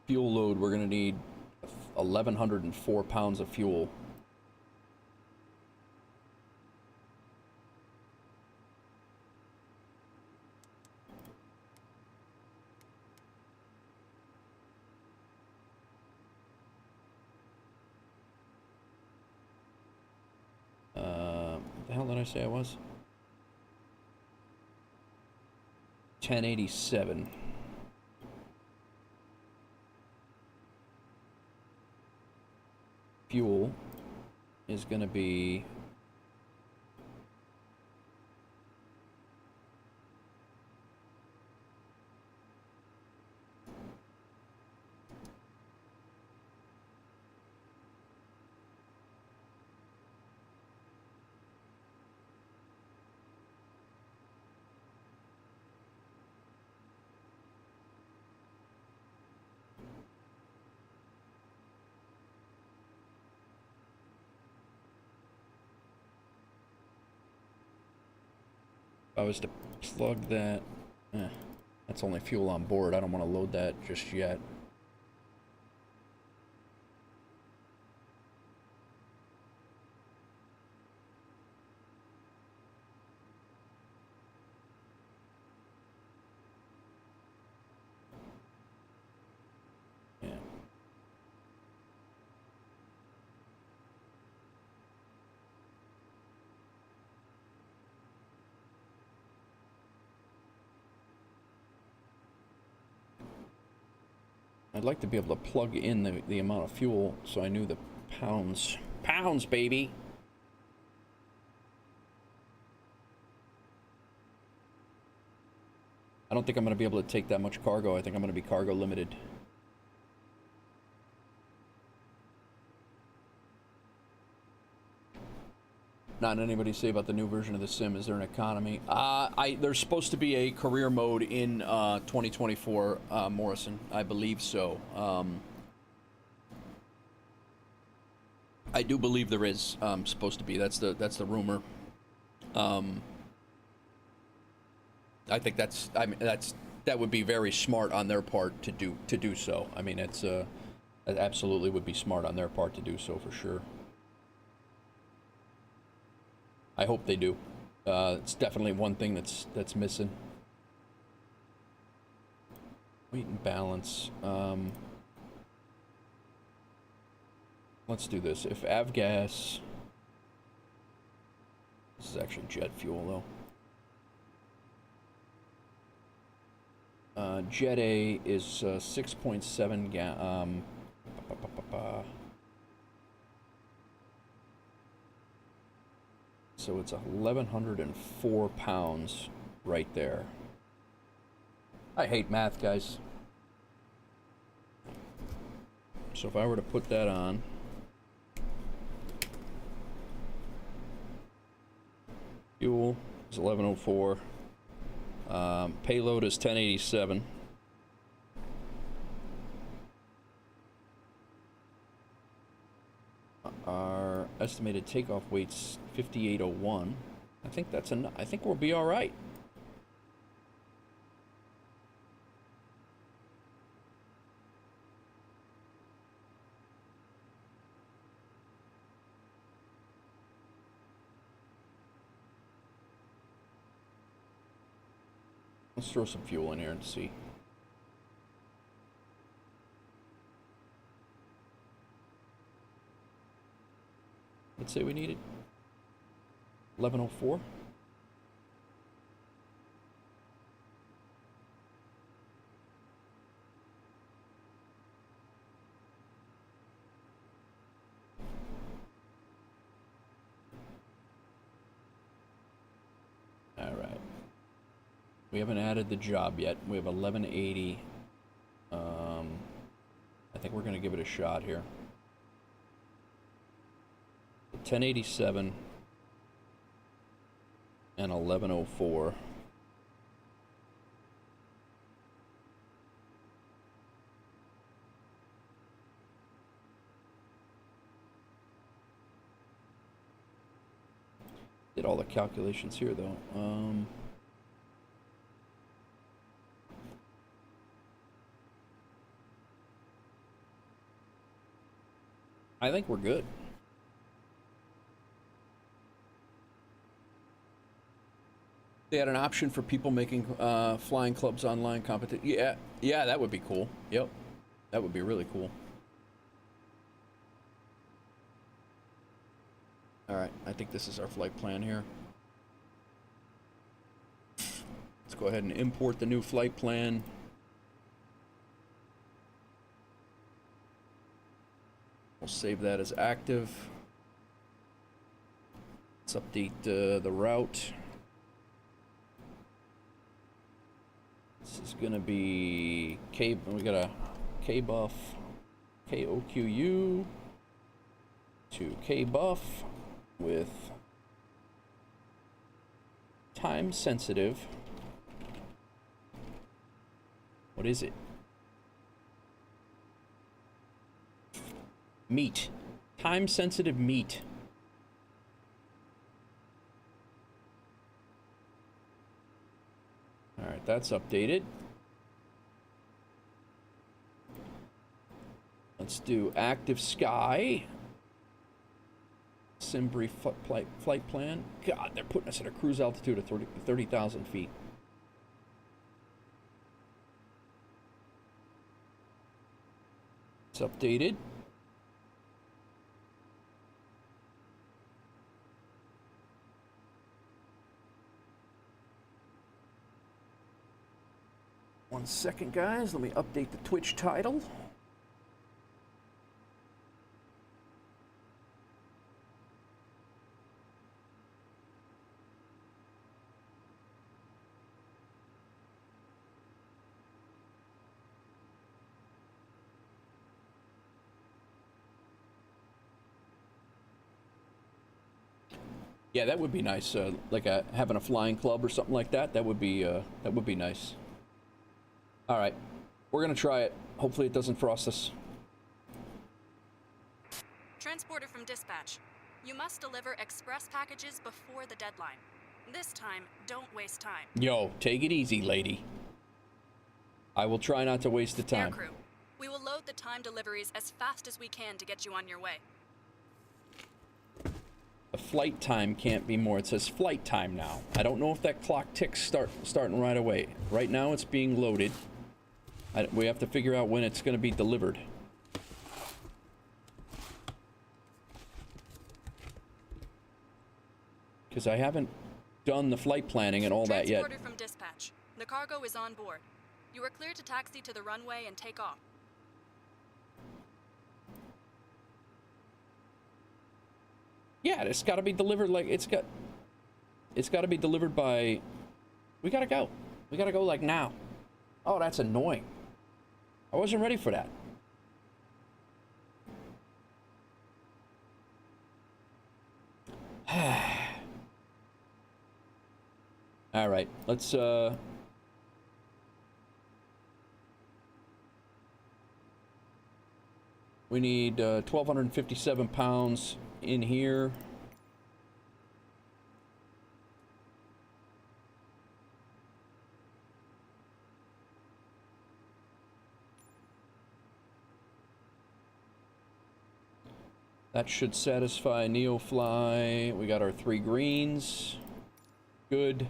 fuel load. We're going to need 1,104 pounds of fuel. What the hell did I say I was? 1087. Fuel is going to be if I was to plug that, that's only fuel on board. I don't want to load that just yet. Yeah. I'd like to be able to plug in the amount of fuel so I knew the pounds. Pounds, baby! I don't think I'm going to be able to take that much cargo. I think I'm going to be cargo limited. Not anybody say about the new version of the sim. Is there an economy? There's supposed to be a career mode in 2024, Morrison. I believe so. I do believe there is supposed to be. That's the rumor. I think that would be very smart on their part to do so. I mean, it absolutely would be smart on their part to do so for sure. I hope they do. It's definitely one thing that's missing. Weight and balance. Let's do this. If avgas, this is actually jet fuel though. Jet A is 6.7 so it's 1,104 pounds right there. I hate math, guys. So if I were to put that on, fuel is 1,104. Payload is 1087. Our estimated takeoff weight's 5801. I think that's enough. I think we'll be all right. Let's throw some fuel in here and see. Let's say we need it. 1104. All right. We haven't added the job yet. We have 1180. I think we're going to give it a shot here. 1087 and 1104. Did all the calculations here though. I think we're good. They had an option for people making flying clubs online competition. Yeah, that would be cool. Yep, that would be really cool. All right, I think this is our flight plan here. Let's go ahead and import the new flight plan. We'll save that as active. Let's update the route. This is gonna be we got a K-buff, KOQU to K-buff with time sensitive. What is it? Meat. Time sensitive meat. Alright, that's updated. Let's do active sky. SimBrief flight plan. God, they're putting us at a cruise altitude of 30,000 feet. It's updated. One second, guys. Let me update the Twitch title. Yeah, that would be nice. Like having a flying club or something like that. That would be nice. All right, we're gonna try it. Hopefully, it doesn't frost us. Transporter from dispatch. You must deliver express packages before the deadline. This time, don't waste time. Yo, take it easy, lady. I will try not to waste the time. Aircrew, we will load the time deliveries as fast as we can to get you on your way. The flight time can't be more. It says flight time now. I don't know if that clock ticks starting right away. Right now, it's being loaded. We have to figure out when it's going to be delivered. Because I haven't done the flight planning and all that yet. Transporter from dispatch. The cargo is on board. You are clear to taxi to the runway and take off. Yeah, it's got to be delivered like it's got to be delivered by. We gotta go. We gotta go like now. Oh, that's annoying. I wasn't ready for that. All right, let's we need 1,257 pounds in here. That should satisfy NeoFly. We got our 3 greens. Good.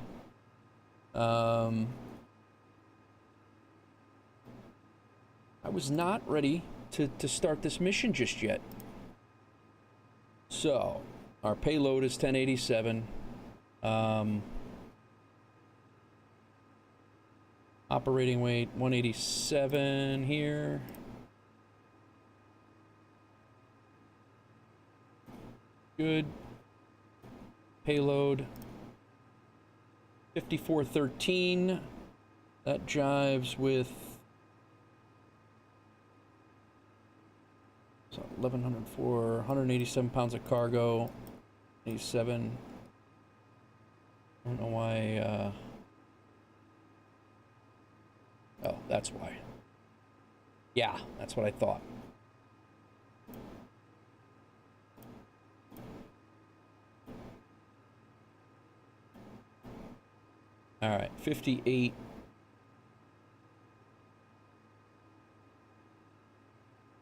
I was not ready to start this mission just yet. So, our payload is 1087. Operating weight 187 here. Good. Payload 5413. That jives with 1,104, 187 pounds of cargo. 87. I don't know why. Oh, that's why. Yeah, that's what I thought. All right, 58.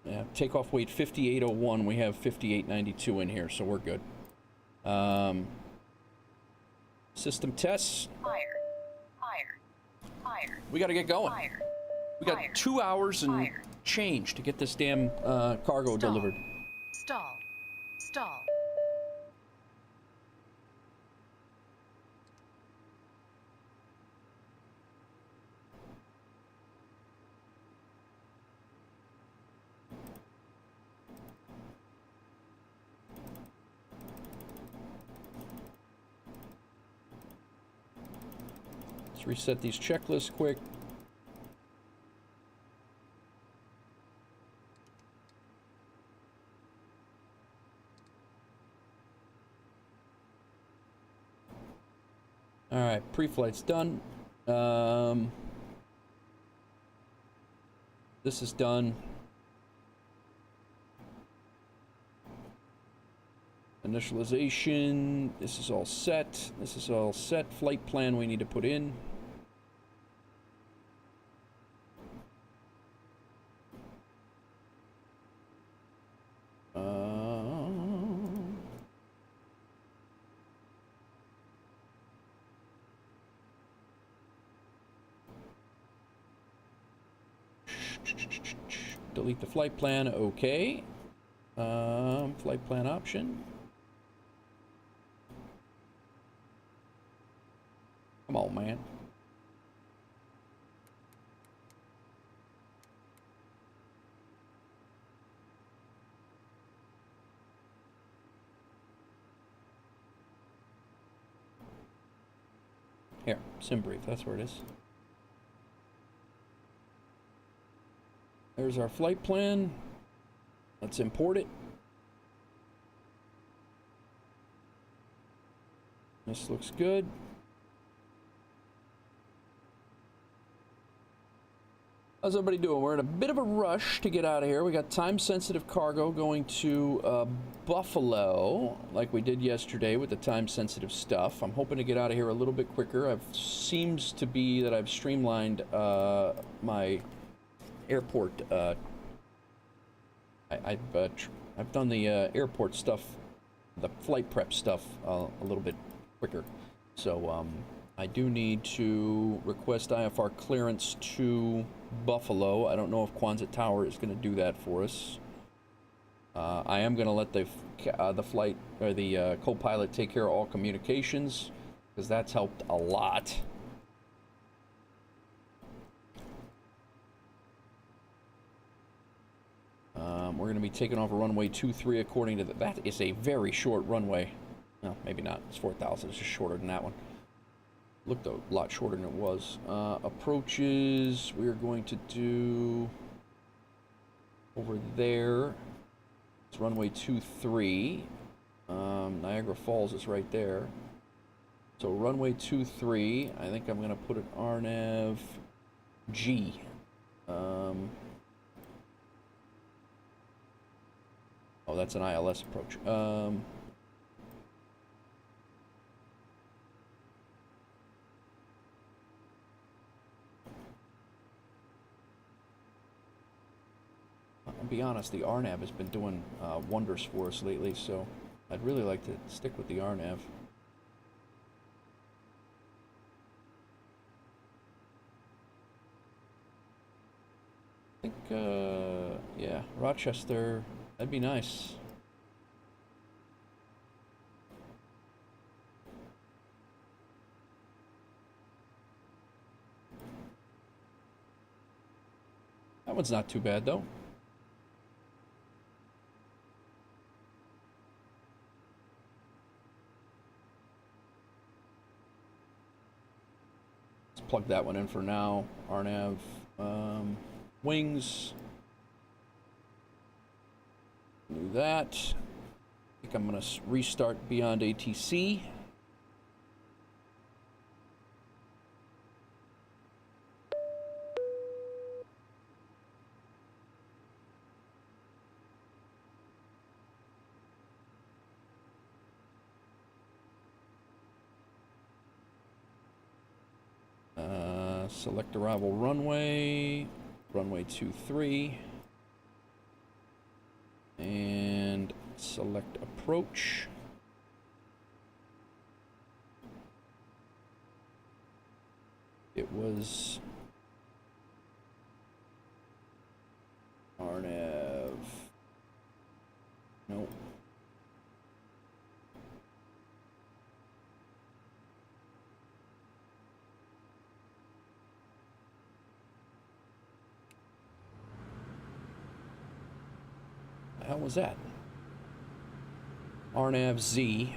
Yeah, takeoff weight 5801. We have 5892 in here, so we're good. System tests. Fire. We got to get going. Fire. We got 2 hours and Fire. change to get this damn cargo delivered. Stall. Let's reset these checklists quick. All right, pre-flight's done. This is done. Initialization. This is all set. This is all set. Flight plan we need to put in. Delete the flight plan. Okay. Flight plan option. Come on, man. Here, SimBrief, that's where it is. There's our flight plan. Let's import it. This looks good. How's everybody doing? We're in a bit of a rush to get out of here. We got time-sensitive cargo going to Buffalo, like we did yesterday with the time-sensitive stuff. I'm hoping to get out of here a little bit quicker. It seems to be that I've streamlined my airport. I've done the airport stuff, the flight prep stuff, a little bit quicker. So I do need to request IFR clearance to Buffalo. I don't know if Quonset Tower is going to do that for us. I am going to let the flight or the co-pilot take care of all communications, because that's helped a lot. We're going to be taking off a runway 23 according to that is a very short runway. No, maybe not. It's 4,000. It's just shorter than that one. Looked a lot shorter than it was. Approaches, we are going to do over there. It's runway 23. Niagara Falls is right there. So runway 23, I think I'm going to put an RNAV G. Oh, that's an ILS approach. I'll be honest, the RNAV has been doing wonders for us lately, so I'd really like to stick with the RNAV. I think, yeah, Rochester, that'd be nice. That one's not too bad, though. Let's plug that one in for now. RNAV, wings. Do that. I think I'm going to restart BeyondATC. Select arrival runway, runway 23, and select approach. It was RNAV, nope. How was that? RNAV Z.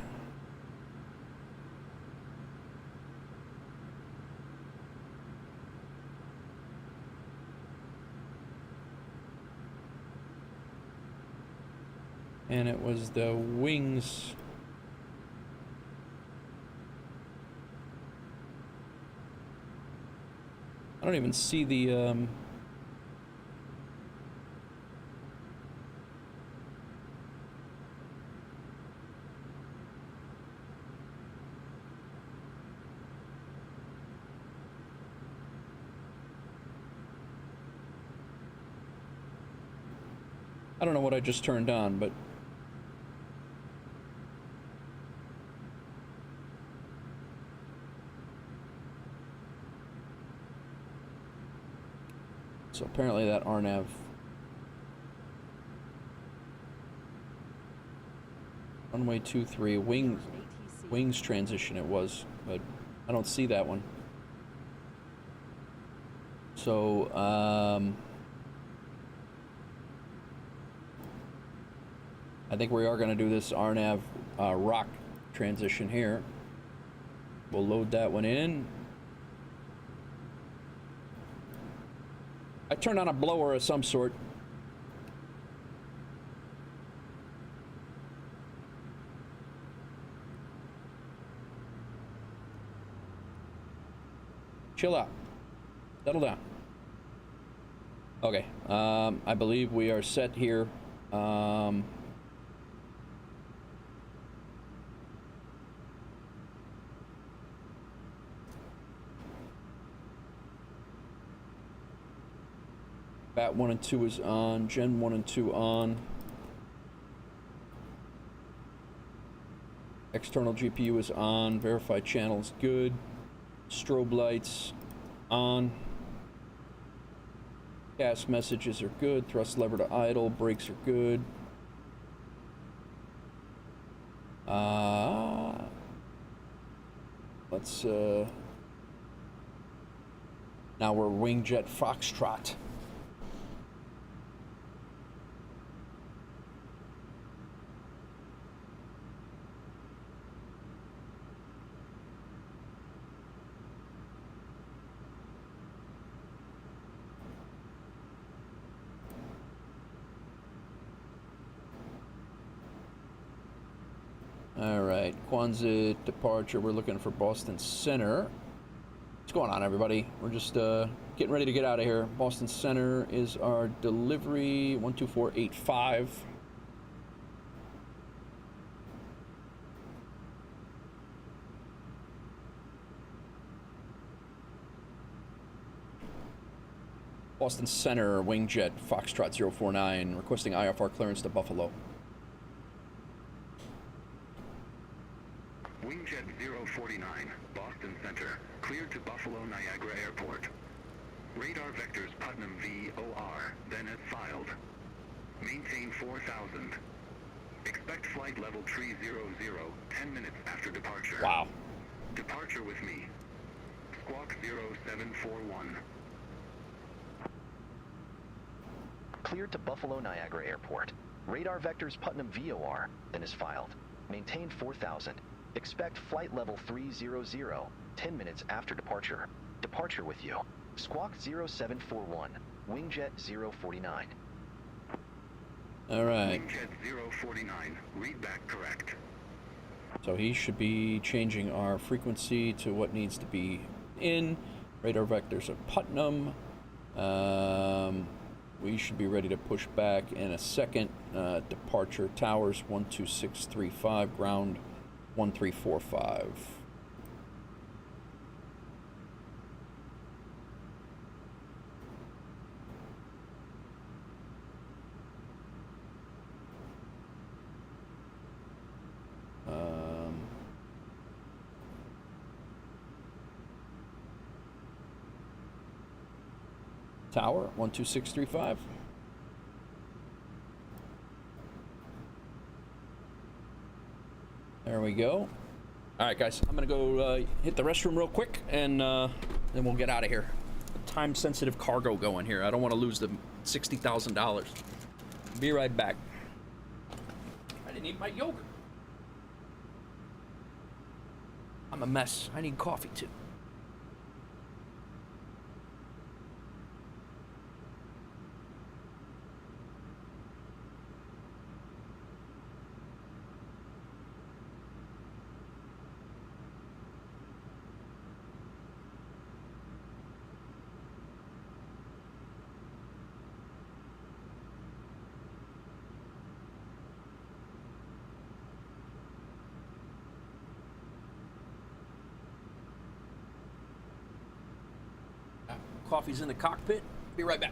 And it was the wings. I don't even see the I don't know what I just turned on, but so apparently that RNAV runway 23 wings transition it was, but I don't see that one. So I think we are going to do this RNAV rock transition here. We'll load that one in. I turned on a blower of some sort. Chill out. Settle down. Okay. I believe we are set here. Bat 1 and 2 is on. Gen 1 and 2 on. External GPU is on. Verified channels good. Strobe lights on. Gas messages are good. Thrust lever to idle. Brakes are good. Let's now we're Wingjet Foxtrot. All right, Quonset departure. We're looking for Boston Center. What's going on, everybody? We're just getting ready to get out of here. Boston Center is our delivery 12485. Boston Center, Wingjet Foxtrot 049, requesting IFR clearance to Buffalo. Wingjet 049, Boston Center, cleared to Buffalo Niagara Airport. Radar vectors Putnam VOR, then as filed. Maintain 4000. Expect flight level 300, 10 minutes after departure. Wow. Departure with me. Squawk 0741. Cleared to Buffalo Niagara Airport. Radar vectors Putnam VOR, then is filed. Maintain 4000. Expect flight level 300, 10 minutes after departure. Departure with you. Squawk 0741, Wingjet 049. All right. Wingjet 049, read back correct. So he should be changing our frequency to what needs to be in. Radar vectors of Putnam. We should be ready to push back in a second. Departure towers 12635, ground 1345. Tower 12635. There we go. All right, guys, I'm gonna go hit the restroom real quick, and then we'll get out of here. Time-sensitive cargo going here. I don't want to lose the $60,000. Be right back. I didn't eat my yogurt. I'm a mess. I need coffee too. Coffee's in the cockpit. Be right back.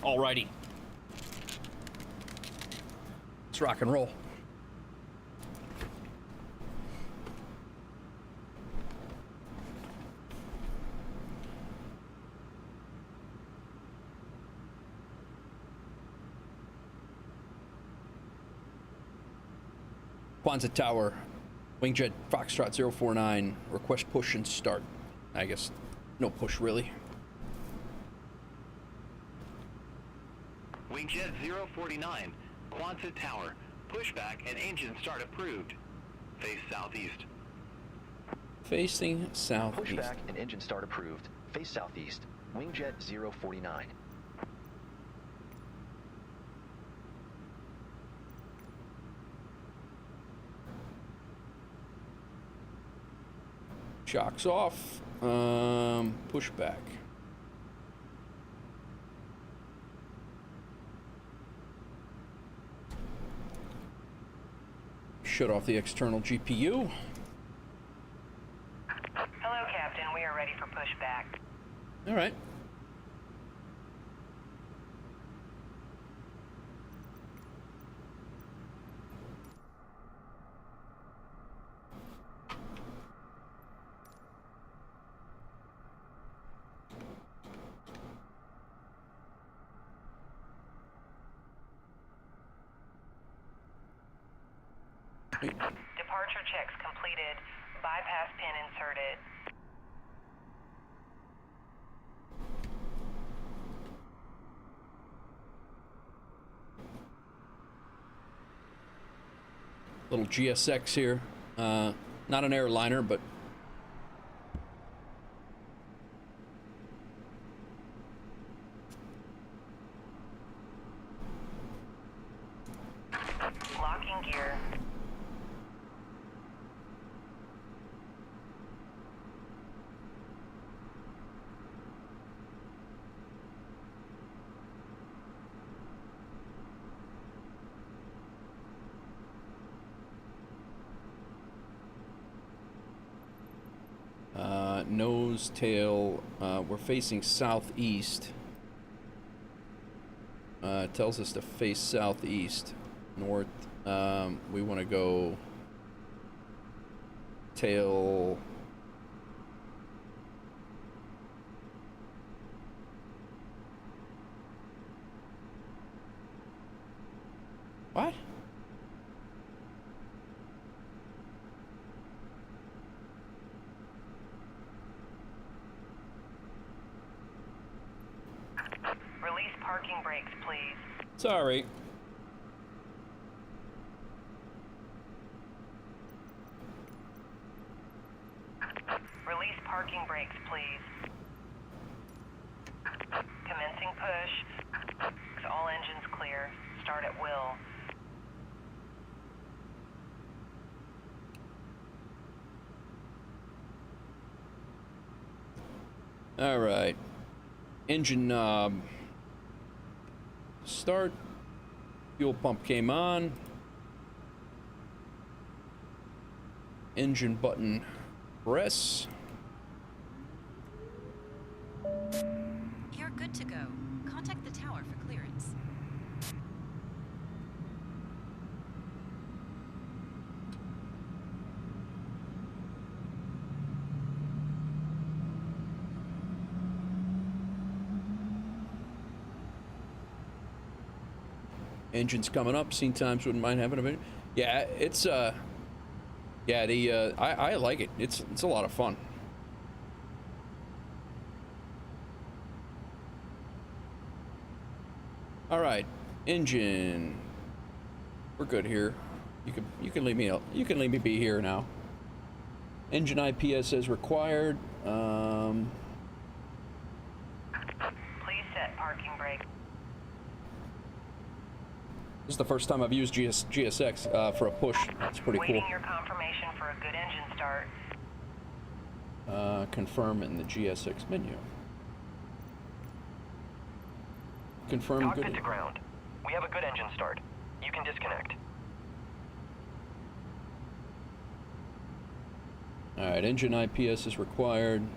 Alrighty. Let's rock and roll. Quonset Tower, Wingjet Foxtrot 049, request push and start. I guess no push really. Wingjet 049, Quonset Tower, pushback and engine start approved. Face southeast. Facing southeast. Pushback and engine start approved. Face southeast. Wingjet 049. Shocks off. Pushback. Shut off the external GPU. Hello, Captain. We are ready for pushback. All right. Departure checks completed. Bypass pin inserted. Little GSX here. Not an airliner, but Locking gear. nose, tail. We're facing southeast. It tells us to face southeast. North. We want to go tail. What? Release parking brakes, please. Sorry. Release parking brakes, please. Commencing push. All engines clear. Start at will. All right. Engine knob. Start. Fuel pump came on. Engine button. Press. You're good to go. Contact the tower for clearance. Engine's coming up. Scene times wouldn't mind having a bit. Yeah, it's yeah, the I like it. It's a lot of fun. All right, engine. We're good here. You can leave me out. You can leave me be here now. Engine IPS as required. Please set parking brake. This is the first time I've used GSX for a push. It's pretty cool. Waiting your confirmation for a good engine start. Confirm in the GSX menu. Confirm Cockpit good. to ground. We have a good engine start. You can disconnect. All right, engine IPS is required.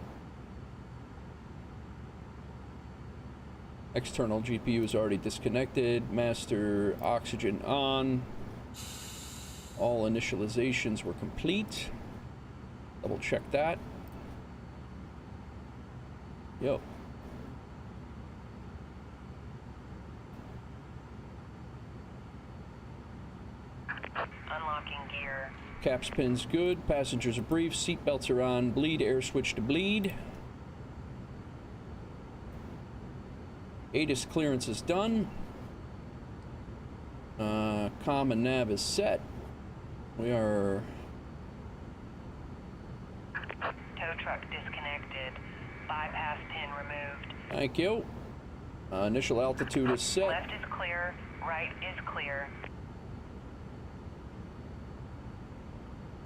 External GPU is already disconnected. Master oxygen on. All initializations were complete. Double check that. Yep. Unlocking gear. Caps pin's good. Passengers are brief. Seatbelts are on. Bleed. Air switch to bleed. ATIS clearance is done. Comm and nav is set. We are... Tow truck disconnected. Bypass pin removed. Thank you. Initial altitude is set. Left is clear. Right is clear.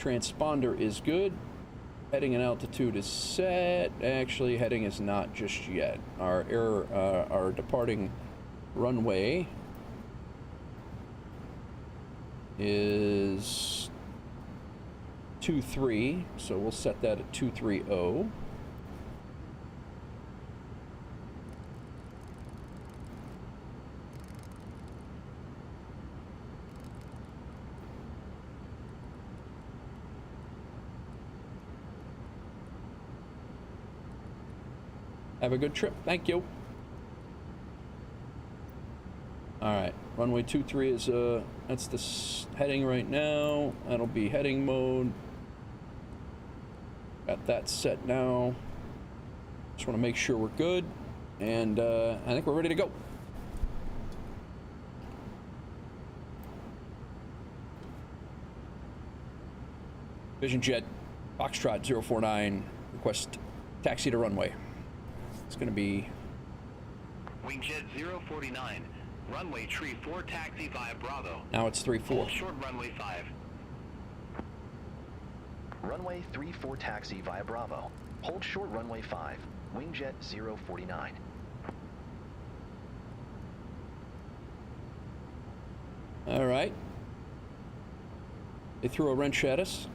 Transponder is good. Heading and altitude is set. Actually, heading is not just yet. Our departing runway is 23, so we'll set that at 230. Have a good trip. Thank you. All right, runway 23 is that's the heading right now. That'll be heading mode. Got that set now. Just want to make sure we're good, and I think we're ready to go. Vision Jet, Foxtrot 049, request taxi to runway. It's going to be Wingjet 049, runway tree 4 taxi via Bravo. now it's 34. Hold short runway 5. Runway 34 taxi via Bravo. Hold short runway 5. Wingjet 049. All right. They threw a wrench at us.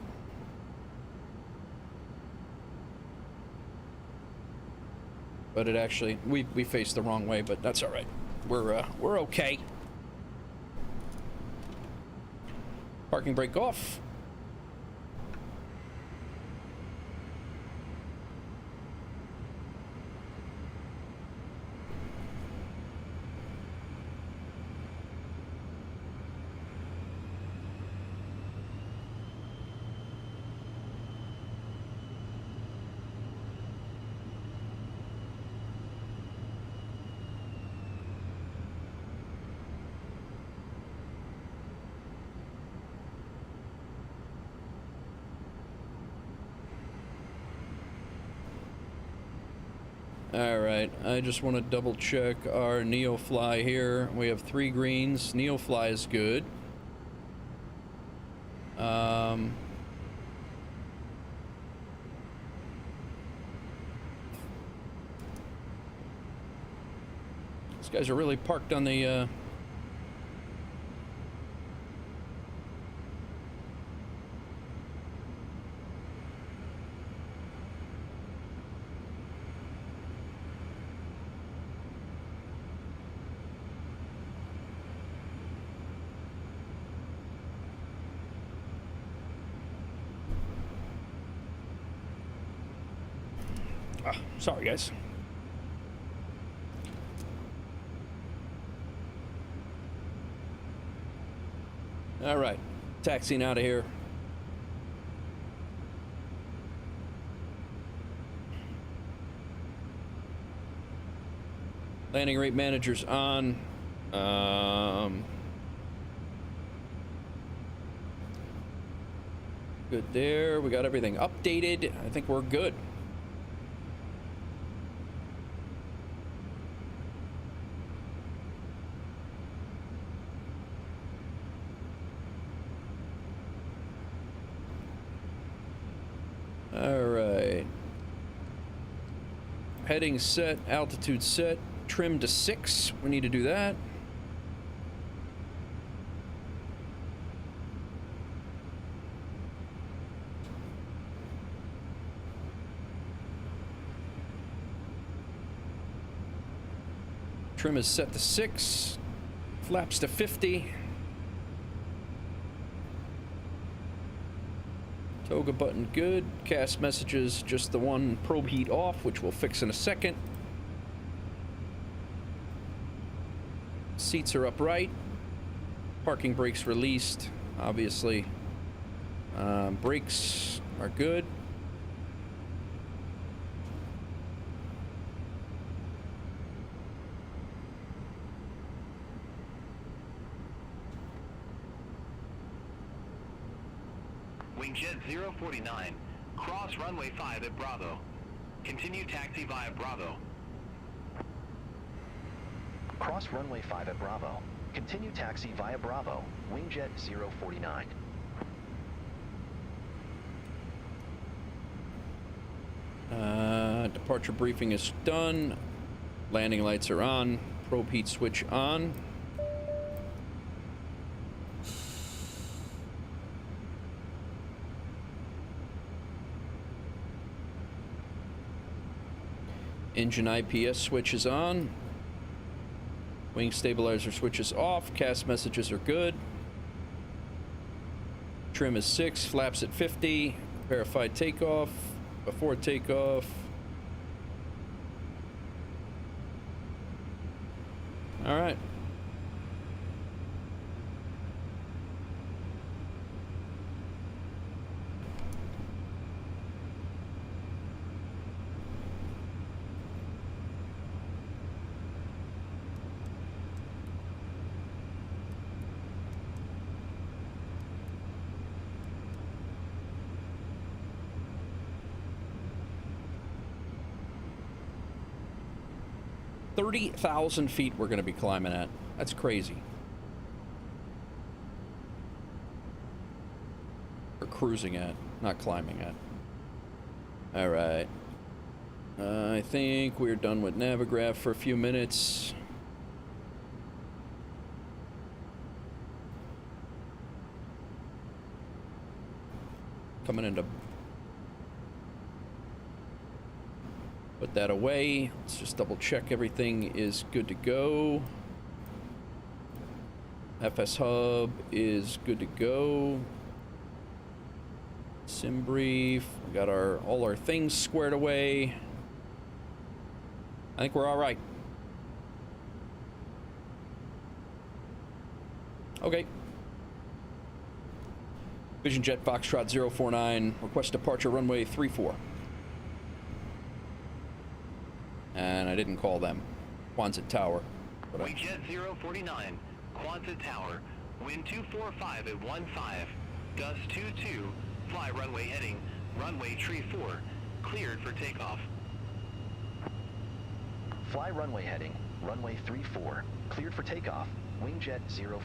But it actually, we faced the wrong way, but that's all right. We're okay. Parking brake off. Alright, I just want to double check our NeoFly here. We have 3 greens. NeoFly is good. These guys are really parked on the sorry, guys. All right, taxiing out of here. Landing rate manager's on. Good there. We got everything updated. I think we're good. Alright. Heading set, altitude set, trim to 6. We need to do that. Trim is set to 6. Flaps to 50. Toga button good. Cast messages, just the one probe heat off, which we'll fix in a second. Seats are upright. Parking brakes released, obviously. Brakes are good. Wingjet 049, cross runway 5 at Bravo. Continue taxi via Bravo. Cross runway 5 at Bravo. Continue taxi via Bravo. Wingjet 049. Departure briefing is done. Landing lights are on. Probe heat switch on. Engine IPS switch is on. Wing stabilizer switch is off. Cast messages are good. Trim is 6. Flaps at 50. Verified takeoff. Before takeoff. All right. $30,000 feet we're going to be climbing at. That's crazy. Or cruising at, not climbing at. All right. I think we're done with Navigraph for a few minutes. Coming into... Put that away. Let's just double check everything is good to go. FS Hub is good to go. SimBrief. We got all our things squared away. I think we're all right. Okay. Vision Jet Foxtrot 049. Request departure runway 34. And I didn't call them. Quonset Tower. Wingjet 049, Quonset Tower, wind 245 at 15, gust 22, fly runway heading, runway tree 4, cleared for takeoff. Fly runway heading, runway 34, cleared for takeoff, Wingjet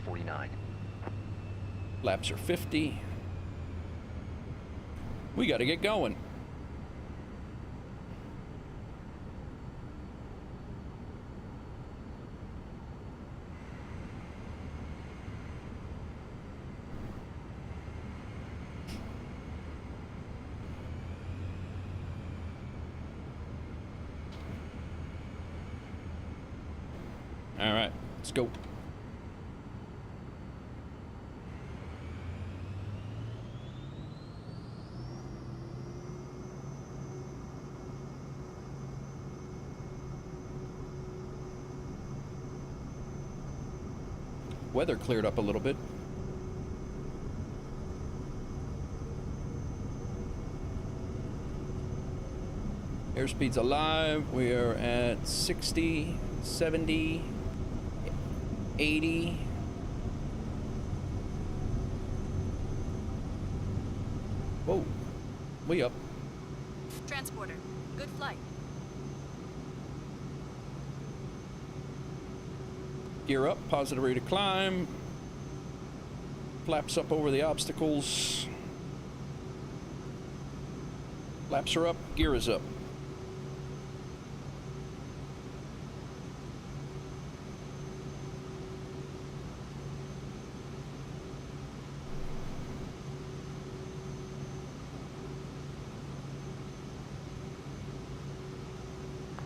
049. Flaps are 50. We gotta get going. All right, let's go. Weather cleared up a little bit. Airspeed's alive. We are at 60, 70, 80. Whoa, way up. Transporter, good flight. Gear up, positive rate of climb. Flaps up over the obstacles. Flaps are up, gear is up.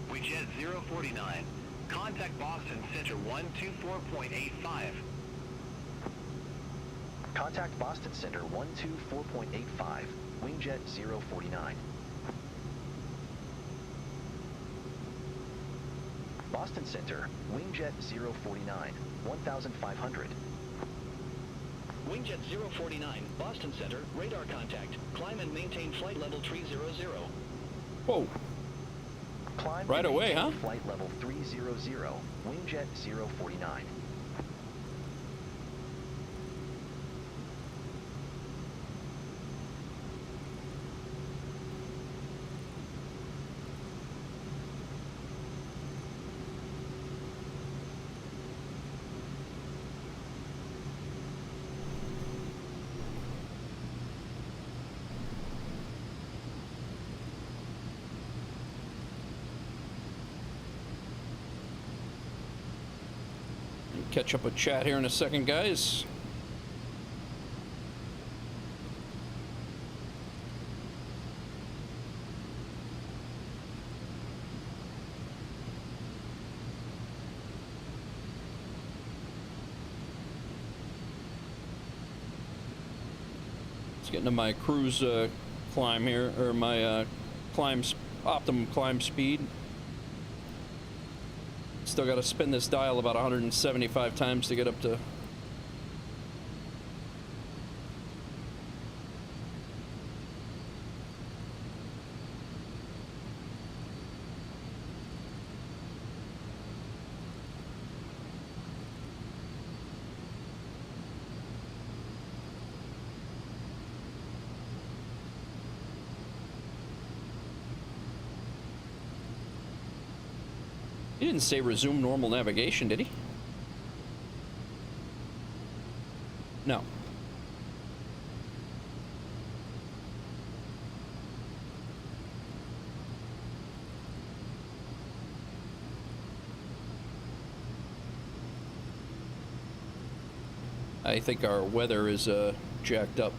Wingjet 049, Contact Boston Center 124.85. Contact Boston Center 124.85, Wingjet 049. Boston Center, Wingjet 049, 1,500. Wingjet 049, Boston Center, radar contact. Climb and maintain flight level 300. Whoa. Climb Right and away, maintain huh? Flight level 300, Wingjet 049. Catch up with chat here in a second, guys. Let's get into my cruise climb here, or my optimum climb speed. Still got to spin this dial about 175 times to get up to. He didn't say resume normal navigation, did he? No. I think our weather is jacked up.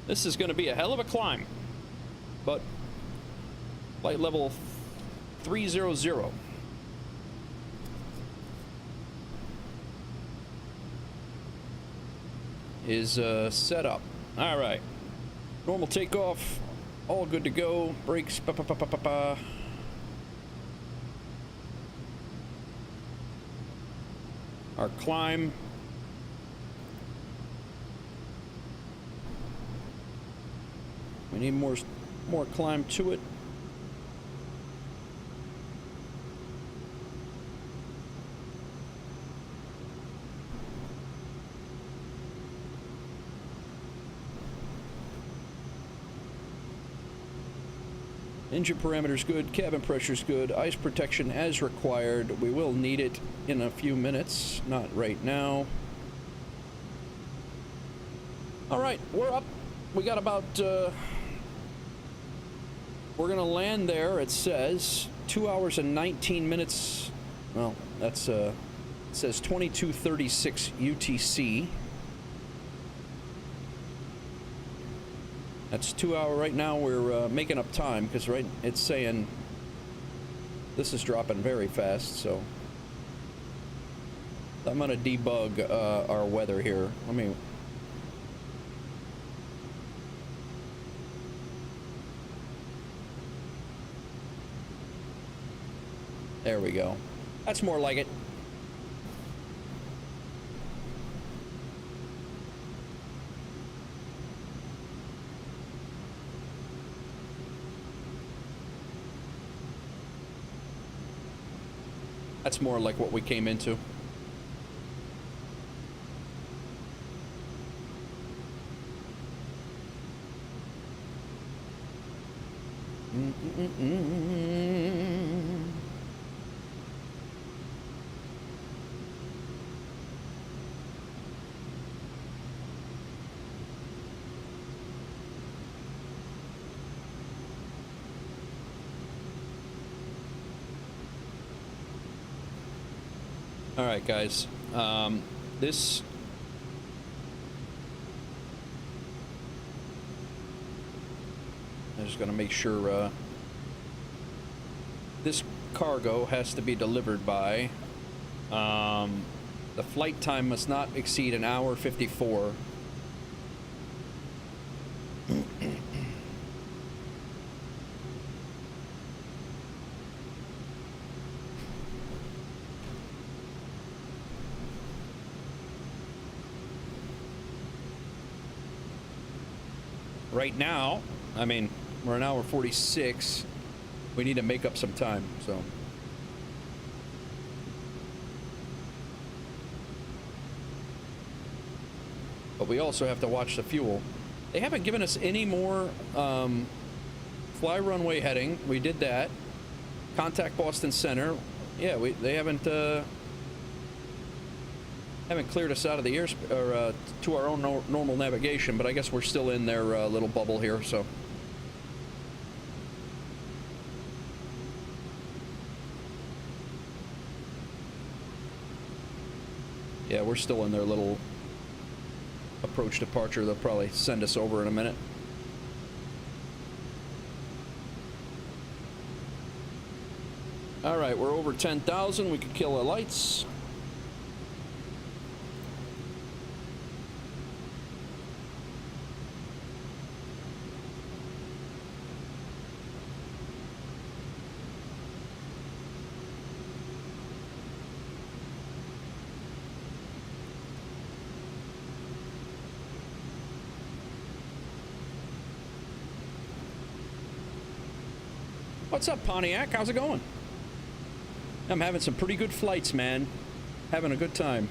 This is going to be a hell of a climb, but flight level 300 is set up. All right, normal takeoff, all good to go. Brakes, Our climb. We need more climb to it. Engine parameters good, cabin pressure's good, ice protection as required. We will need it in a few minutes, not right now. All right, we're up. We got about we're gonna land there, it says 2 hours and 19 minutes. Well, that's it says 22:36 UTC. That's 2 hour. Right now we're making up time because it's saying this is dropping very fast, so I'm gonna debug our weather here. Let me. There we go. That's more like it. That's more like what we came into. All right, guys. This I'm just gonna make sure this cargo has to be delivered by. The flight time must not exceed an hour 54. Right now, I mean, we're an hour 46. We need to make up some time, so. But we also have to watch the fuel. They haven't given us any more fly runway heading. We did that. Contact Boston Center. Yeah, they haven't cleared us out of the airspace or to our own normal navigation, but I guess we're still in their little bubble here, so. Yeah, we're still in their little approach departure. They'll probably send us over in a minute. All right, we're over 10,000. We can kill our lights. What's up, Pontiac? How's it going? I'm having some pretty good flights, man. Having a good time.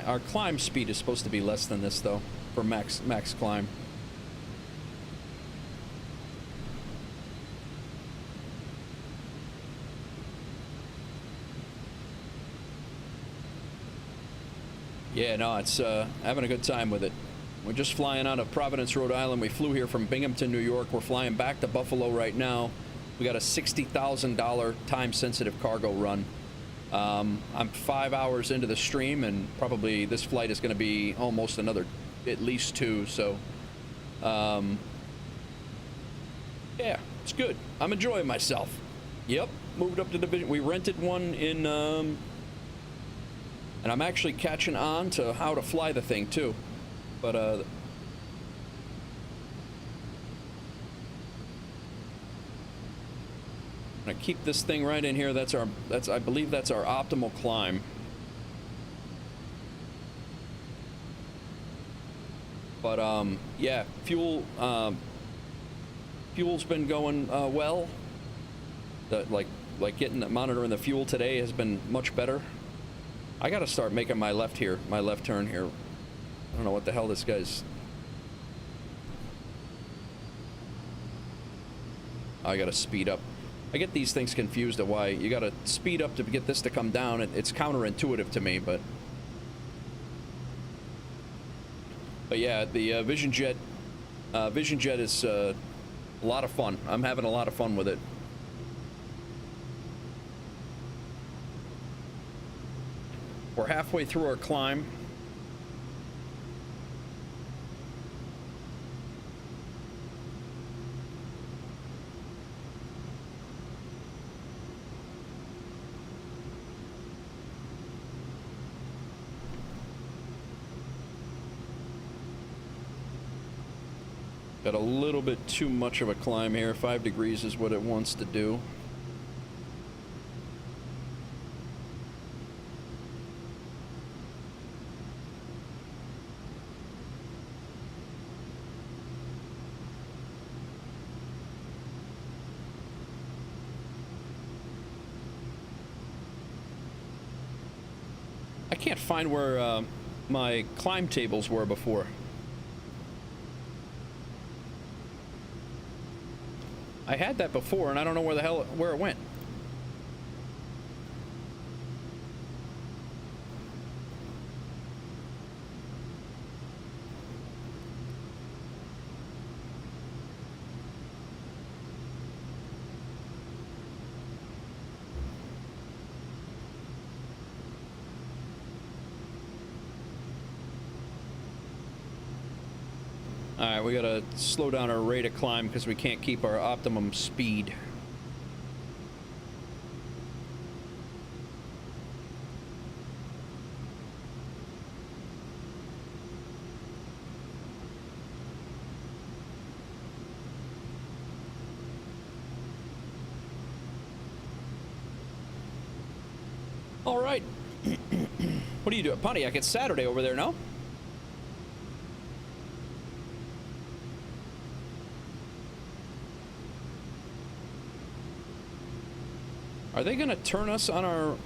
Our climb speed is supposed to be less than this, though, for max climb. Yeah, no, it's having a good time with it. We're just flying out of Providence, Rhode Island. We flew here from Binghamton, New York. We're flying back to Buffalo right now. We got a $60,000 time-sensitive cargo run. I'm 5 hours into the stream, and probably this flight is going to be almost another, at least 2. So, yeah, it's good. I'm enjoying myself. Yep, moved up to division. We rented one in, and I'm actually catching on to how to fly the thing too. But I'm gonna keep this thing right in here. I believe that's our optimal climb. But yeah, fuel's been going well. Like getting monitoring the fuel today has been much better. I gotta start making my left turn here. I don't know what the hell this guy's. I gotta speed up. I get these things confused of why you gotta speed up to get this to come down. It's counterintuitive to me, but yeah, the Vision Jet is a lot of fun. I'm having a lot of fun with it. We're halfway through our climb. Got a little bit too much of a climb here. 5 degrees is what it wants to do. I can't find where my climb tables were before. I had that before, and I don't know where it went. Alright, we gotta slow down our rate of climb because we can't keep our optimum speed. Alright. What are you doing? Pontiac, it's Saturday over there, no? Are they gonna turn us on our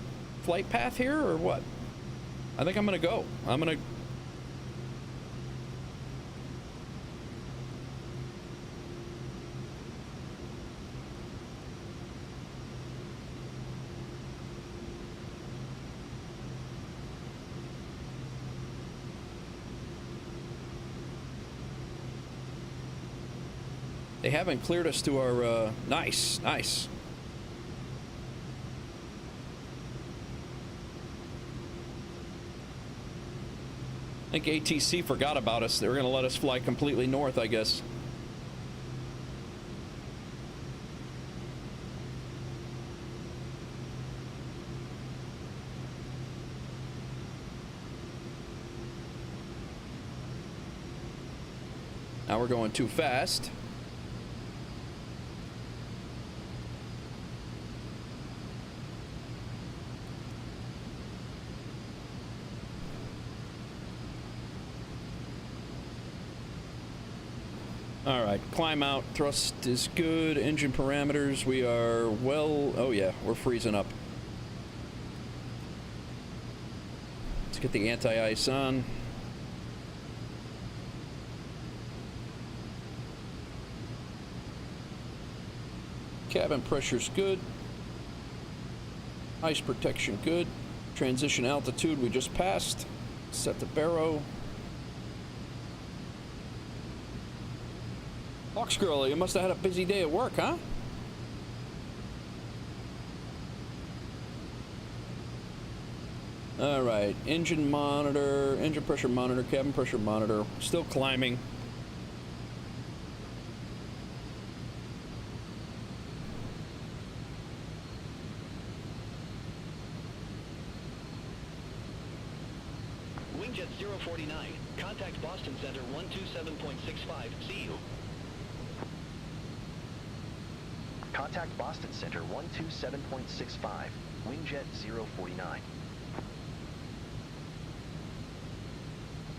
flight path here, or what? I think I'm gonna go. I'm gonna... They haven't cleared us to our, nice, nice. I think ATC forgot about us. They were going to let us fly completely north, I guess. Now we're going too fast. Alright, climb out, thrust is good, engine parameters, we are well, oh yeah, we're freezing up. Let's get the anti-ice on. Cabin pressure's good. Ice protection good. Transition altitude we just passed. Set the baro. Hawksgirl, you must have had a busy day at work, huh? Alright, engine monitor, engine pressure monitor, cabin pressure monitor. Still climbing. Wingjet 049, contact Boston Center 127.65, see you. Contact Boston Center 127.65, Wingjet 049.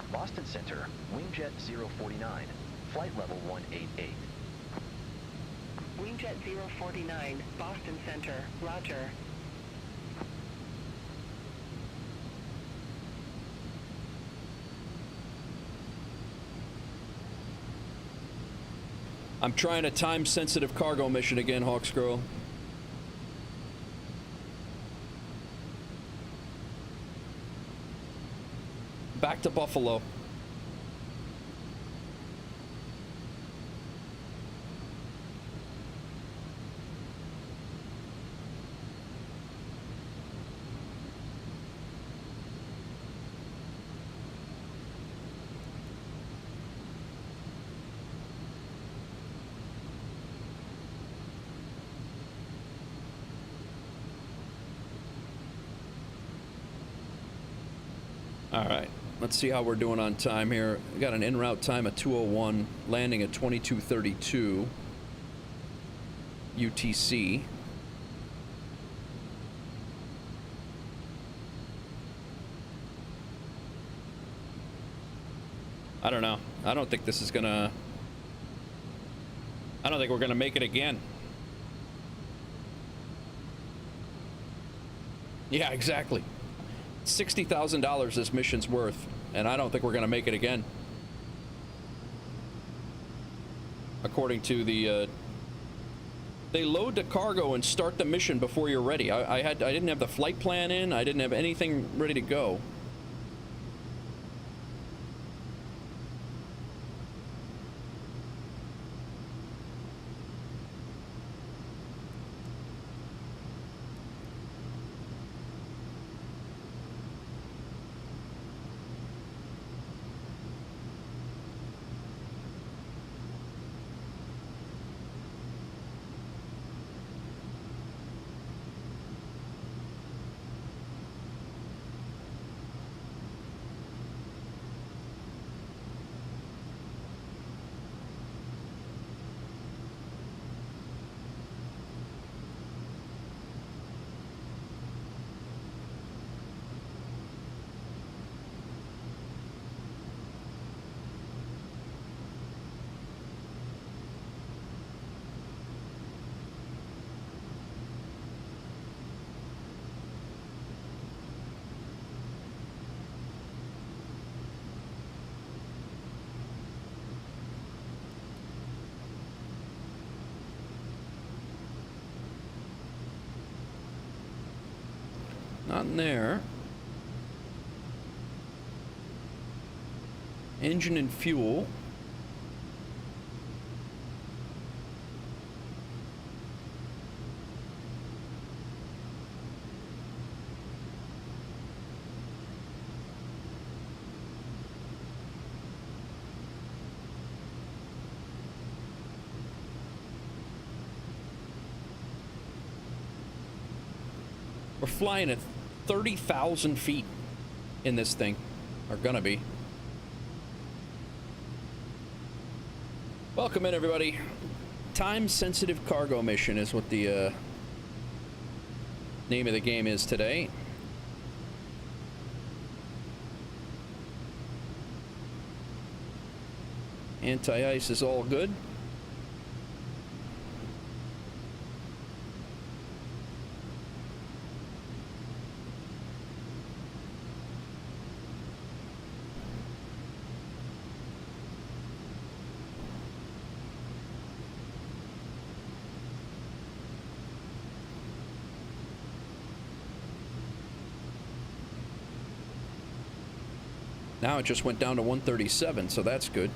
Boston Center, Wingjet 049, flight level 188. Wingjet 049, Boston Center, roger. I'm trying a time-sensitive cargo mission again, Hawksgirl. Back to Buffalo. All right, let's see how we're doing on time here. We got an en route time of 2:01, landing at 22:32 UTC. I don't know. I don't think this is gonna... I don't think we're gonna make it again. Yeah, exactly. $60,000 this mission's worth, and I don't think we're going to make it again. According to the, they load the cargo and start the mission before you're ready. I didn't have the flight plan in. I didn't have anything ready to go. Not in there. Engine and fuel. We're flying at 30,000 feet in this thing. Are gonna be. Welcome in, everybody. Time-sensitive cargo mission is what the name of the game is today. Anti-ice is all good. Now it just went down to 137, so that's good.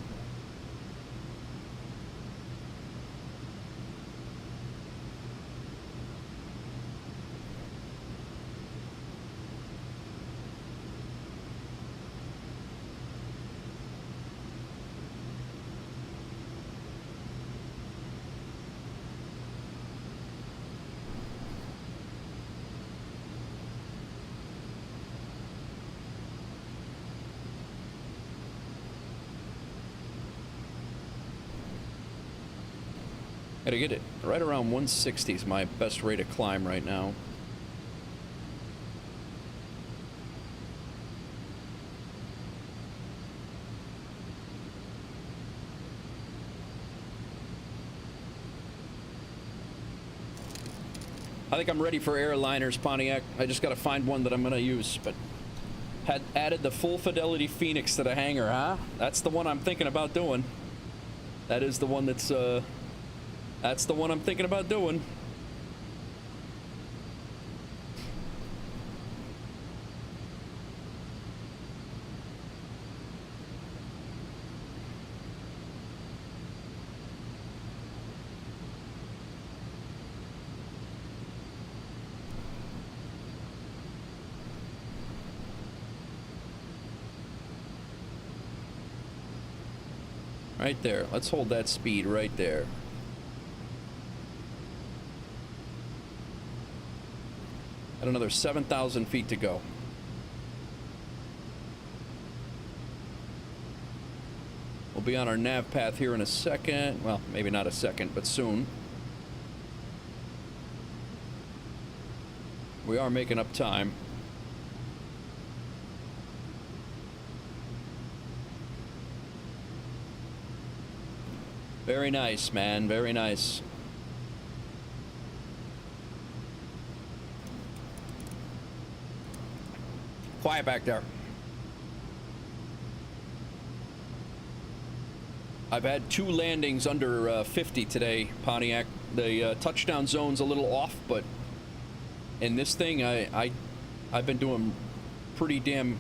Gotta get it right around 160 is my best rate of climb right now. I think I'm ready for airliners, Pontiac. I just gotta find one that I'm gonna use, but had added the full fidelity Phoenix to the hangar, huh? That's the one I'm thinking about doing. That is the one that's the one I'm thinking about doing. Right there. Let's hold that speed right there. Got another 7,000 feet to go. We'll be on our nav path here in a second. Well, maybe not a second, but soon. We are making up time. Very nice, man. Very nice. Quiet back there. I've had 2 landings under 50 today, Pontiac. The touchdown zone's a little off, but in this thing, I've been doing pretty damn.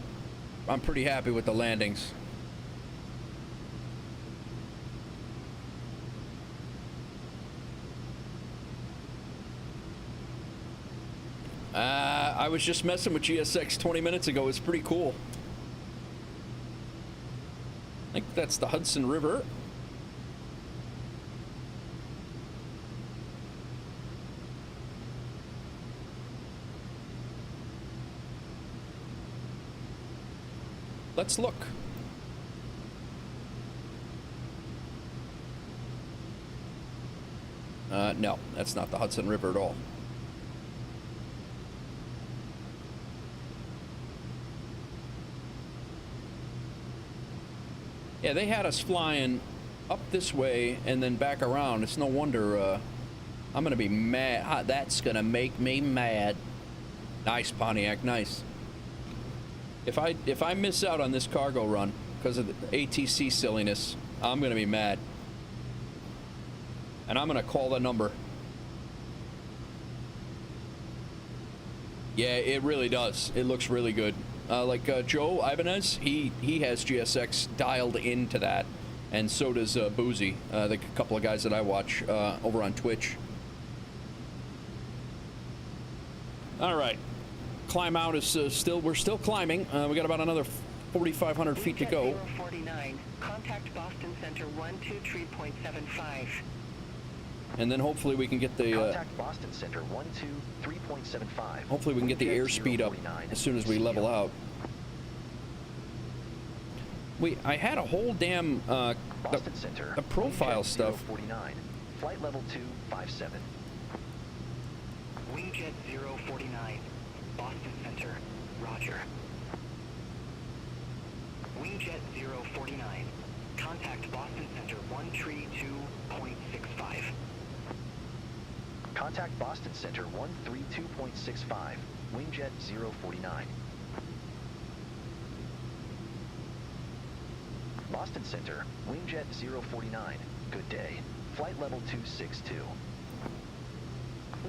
I'm pretty happy with the landings. I was just messing with GSX 20 minutes ago. It's pretty cool. I think that's the Hudson River. Let's look. No, that's not the Hudson River at all. Yeah, they had us flying up this way and then back around. It's no wonder I'm gonna be mad. That's gonna make me mad. Nice, Pontiac, nice. If I miss out on this cargo run because of the ATC silliness, I'm gonna be mad. And I'm gonna call the number. Yeah, it really does. It looks really good. Like Joe Ibanez, he has GSX dialed into that, and so does Boozy, the couple of guys that I watch over on Twitch. All right, climb out is we're still climbing. We got about another 4,500 feet to go. 049, contact Boston Center 123.75. And then hopefully we can get the contact Boston Center 123.75. Hopefully we can get the airspeed up as soon as we level out. I had a whole damn Boston Center, the profile stuff. 049, flight level 257. Wingjet 049, Boston Center, roger. Wingjet 049, contact Boston Center 132.65. Contact Boston Center 132.65, Wingjet 049. Boston Center, Wingjet 049, good day. Flight level 262.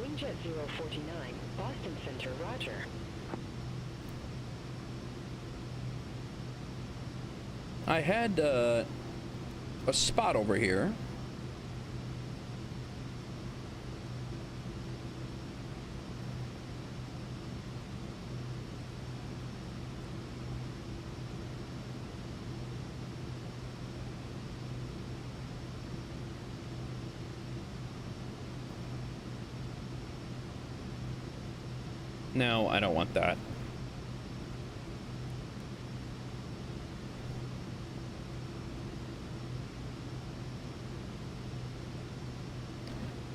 Wingjet 049, Boston Center, roger. I had a spot over here. No, I don't want that.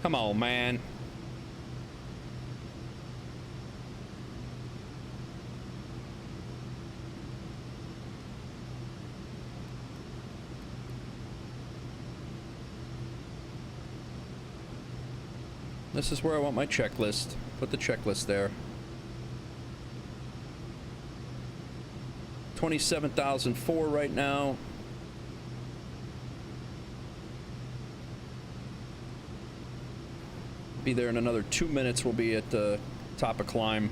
Come on, man. This is where I want my checklist. Put the checklist there. 27,004 right now. Be there in another 2 minutes. We'll be at the top of climb.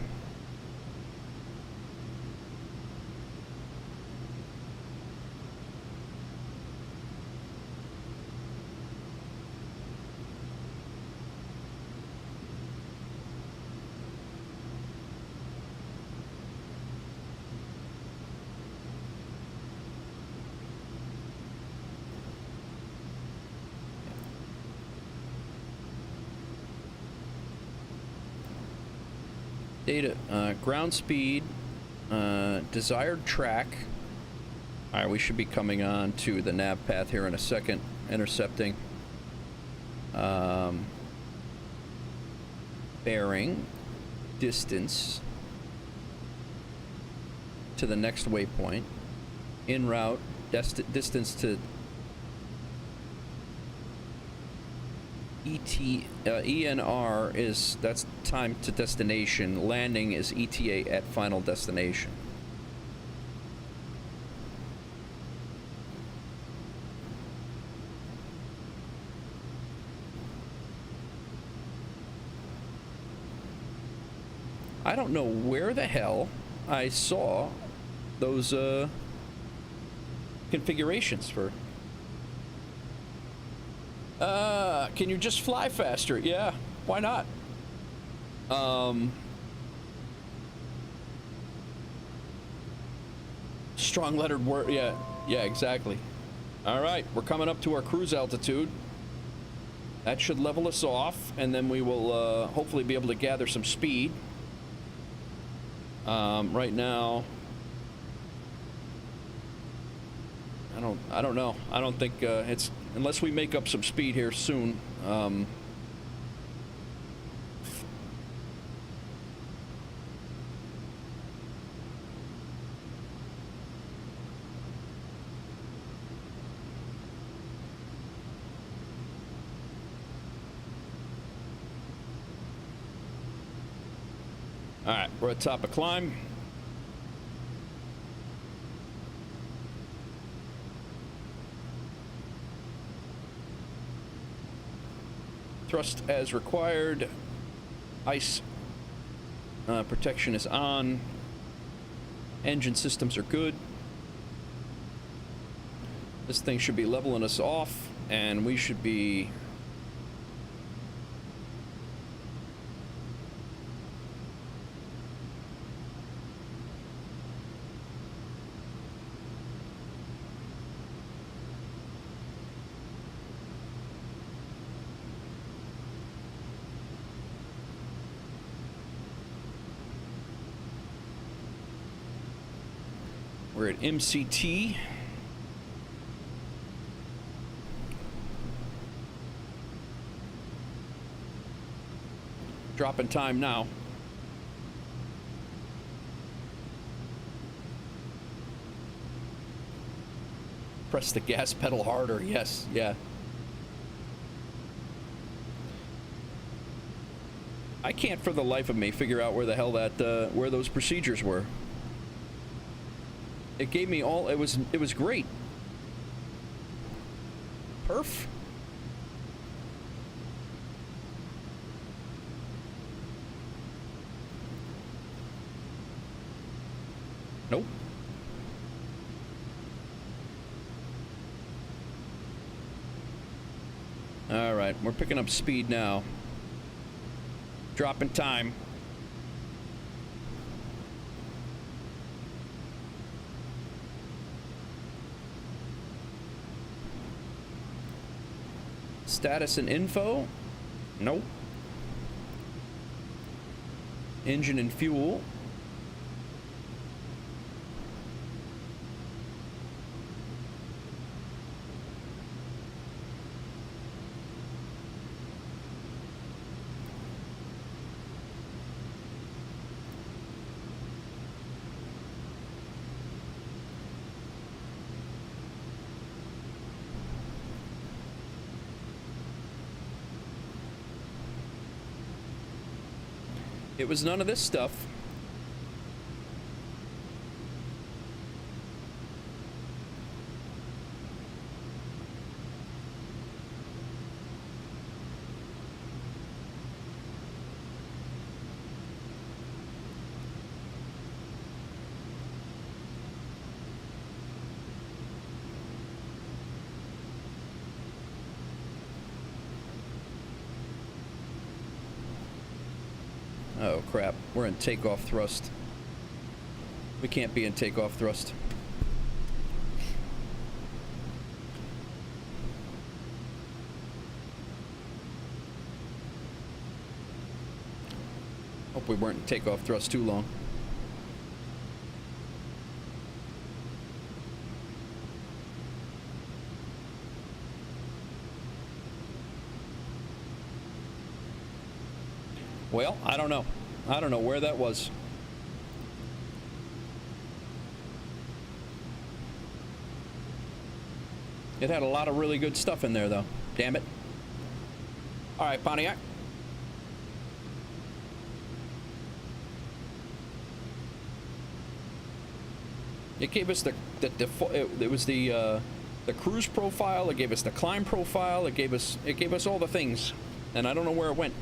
Data, ground speed, desired track. All right, we should be coming on to the nav path here in a second, intercepting. Bearing, distance to the next waypoint, en route, distance to ENR is, that's time to destination. Landing is ETA at final destination. I don't know where the hell I saw those configurations for. Can you just fly faster? Yeah, why not? Strong lettered word. Yeah, exactly. All right, we're coming up to our cruise altitude. That should level us off, and then we will hopefully be able to gather some speed. Right now, I don't know. I don't think it's, unless we make up some speed here soon. All right, we're at top of climb. Thrust as required. Ice Protection is on. Engine systems are good. This thing should be leveling us off, and we should be... We're at MCT. Dropping time now. Press the gas pedal harder. Yes, yeah. I can't for the life of me figure out where the hell that where those procedures were. It gave me all, it was great. Perf. Nope. All right, we're picking up speed now. Dropping time. Status and info? Nope. Engine and fuel? It was none of this stuff. Oh crap, we're in takeoff thrust. We can't be in takeoff thrust. Hope we weren't in takeoff thrust too long. Well, I don't know. I don't know where that was. It had a lot of really good stuff in there, though. Damn it. All right, Pontiac. It gave us the it was the cruise profile. It gave us the climb profile. It gave us all the things, and I don't know where it went.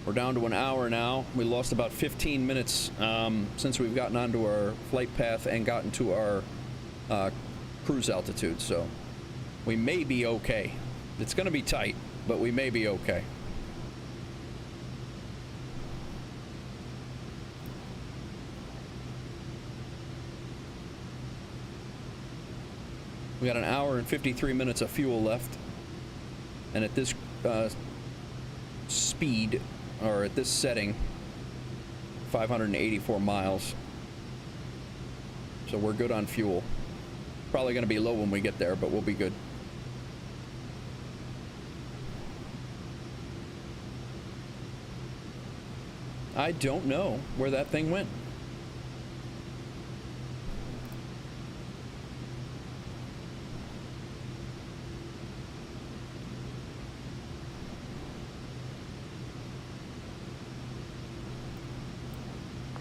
We're down to an hour now. We lost about 15 minutes since we've gotten onto our flight path and gotten to our cruise altitude, so we may be okay. It's going to be tight, but we may be okay. We got an hour and 53 minutes of fuel left, and at this speed, or at this setting, 584 miles. So we're good on fuel. Probably going to be low when we get there, but we'll be good. I don't know where that thing went.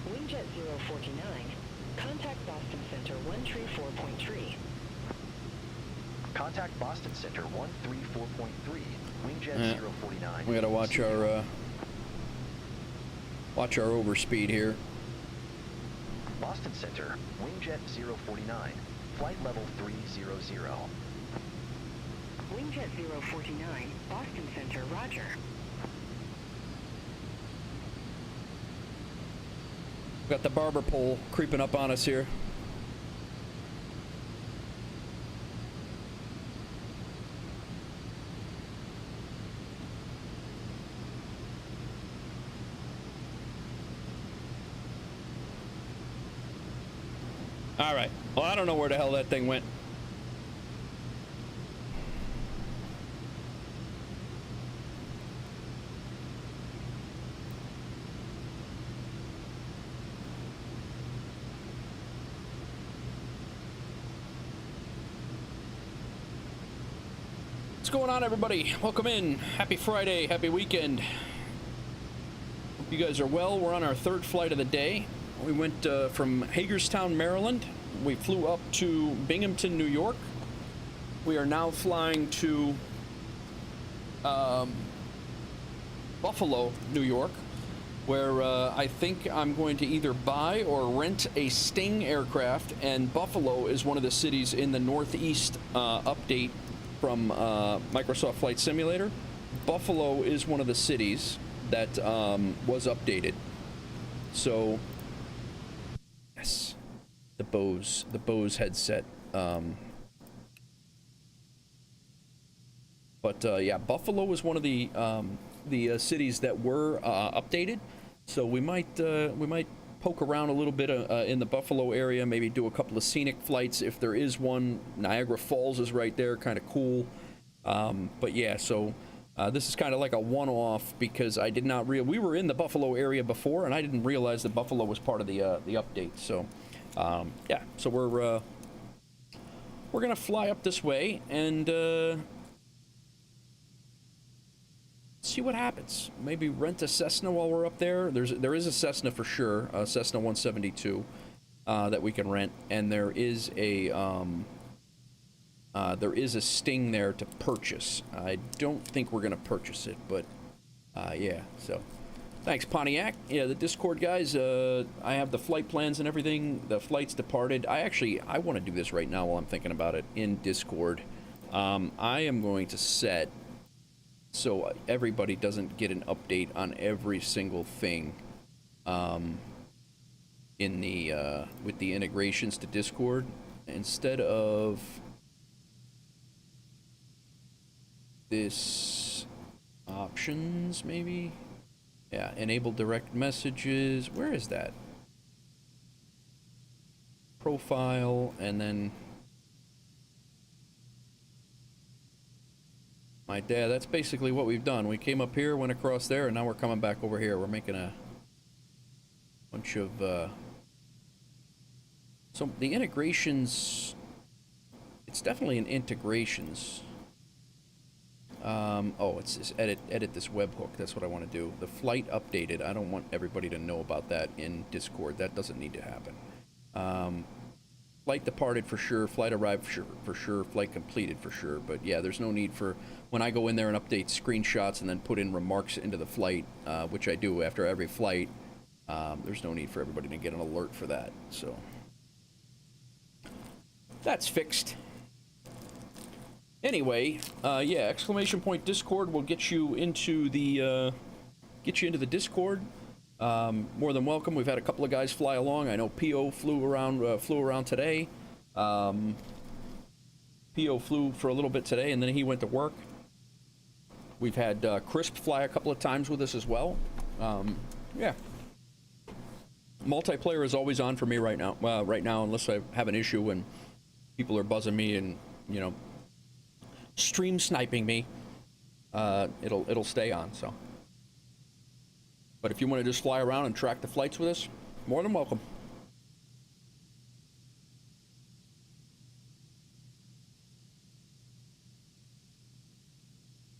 Wingjet 049. Contact Boston Center 134.3. Contact Boston Center 134.3. Wingjet Yeah. 049. We gotta watch our overspeed here. Boston Center, Wingjet 049. Flight level 300. Wingjet 049. Boston Center, roger. Got the barber pole creeping up on us here. All right. Well, I don't know where the hell that thing went. What's going on, everybody? Welcome in. Happy Friday. Happy weekend. Hope you guys are well. We're on our third flight of the day. We went from Hagerstown, Maryland. We flew up to Binghamton, New York. We are now flying to Buffalo, New York, where I think I'm going to either buy or rent a Sting aircraft. And Buffalo is one of the cities in the Northeast update from Microsoft Flight Simulator. Buffalo is one of the cities that was updated. So, yes, the Bose headset. Yeah, Buffalo was one of the cities that were updated. So we might poke around a little bit in the Buffalo area, maybe do a couple of scenic flights if there is one. Niagara Falls is right there, kind of cool. But yeah, so this is kind of like a one-off because I did not we were in the Buffalo area before, and I didn't realize that Buffalo was part of the update. So yeah, so we're gonna fly up this way and see what happens. Maybe rent a Cessna while we're up there. There is a Cessna for sure, a Cessna 172 that we can rent, and there is a Sting there to purchase. I don't think we're gonna purchase it, but yeah. So thanks, Pontiac. Yeah, the Discord guys. I have the flight plans and everything. The flights departed. I want to do this right now while I'm thinking about it in Discord. I am going to set so everybody doesn't get an update on every single thing in the with the integrations to Discord. Instead of this options, maybe, yeah, enable direct messages. Where is that? Profile, and then my dad. That's basically what we've done. We came up here, went across there, and now we're coming back over here. We're making a bunch of so the integrations, it's definitely an integrations. Oh, it's this edit this webhook. That's what I want to do. The flight updated. I don't want everybody to know about that in Discord. That doesn't need to happen. Flight departed for sure. Flight arrived for sure. Flight completed for sure. But yeah, there's no need for when I go in there and update screenshots and then put in remarks into the flight, which I do after every flight. There's no need for everybody to get an alert for that. So that's fixed. Anyway, yeah, exclamation point Discord will get you into the Discord. More than welcome. We've had a couple of guys fly along. I know P.O. flew around today. P.O. flew for a little bit today, and then he went to work. We've had Crisp fly a couple of times with us as well. Yeah. Multiplayer is always on for me right now. Right now, unless I have an issue and people are buzzing me and, you know, stream sniping me, it'll stay on. So But if you want to just fly around and track the flights with us, more than welcome.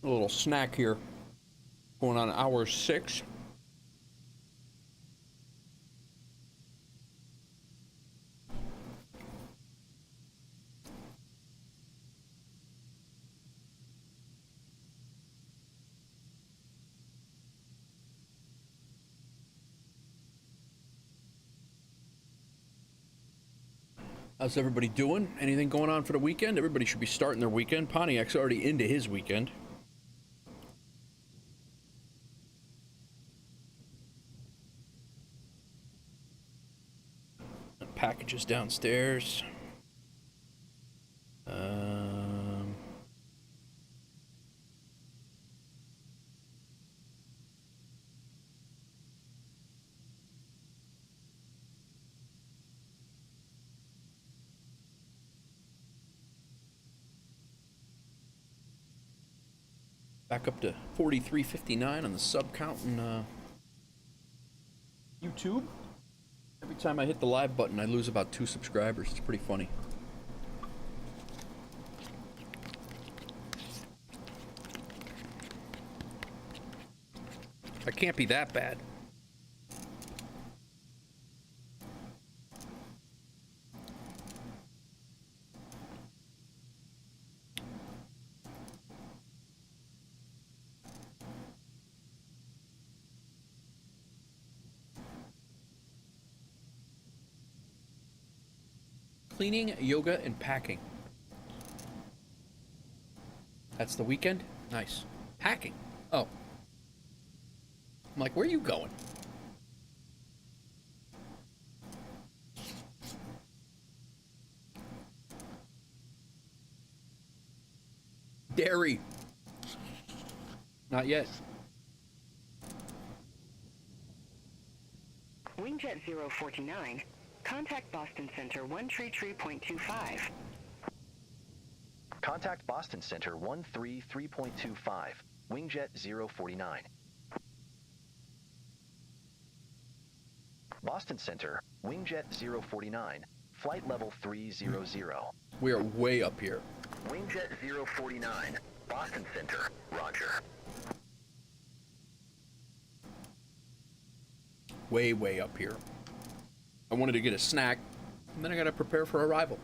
A little snack here. Going on hour 6. How's everybody doing? Anything going on for the weekend? Everybody should be starting their weekend. Pontiac's already into his weekend. Packages downstairs. Back up to 43.59 on the sub count in YouTube. Every time I hit the live button, I lose about 2 subscribers. It's pretty funny. I can't be that bad. Cleaning, yoga, and packing. That's the weekend? Nice. Packing? Oh. I'm like, where are you going? Dairy. Not yet. Wingjet 049. Contact Boston Center 133.25. Contact Boston Center 133.25. Wingjet 049. Boston Center, Wingjet 049, flight level 300. We are way up here. Wingjet 049, Boston Center, roger. Way up here. I wanted to get a snack, and then I gotta prepare for arrival.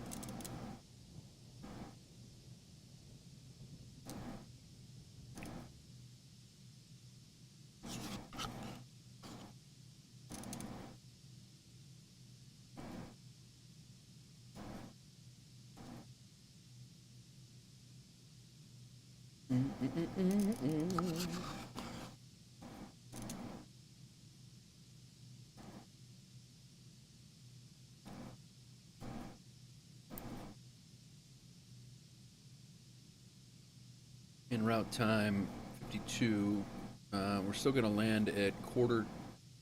En route time 52. We're still going to land at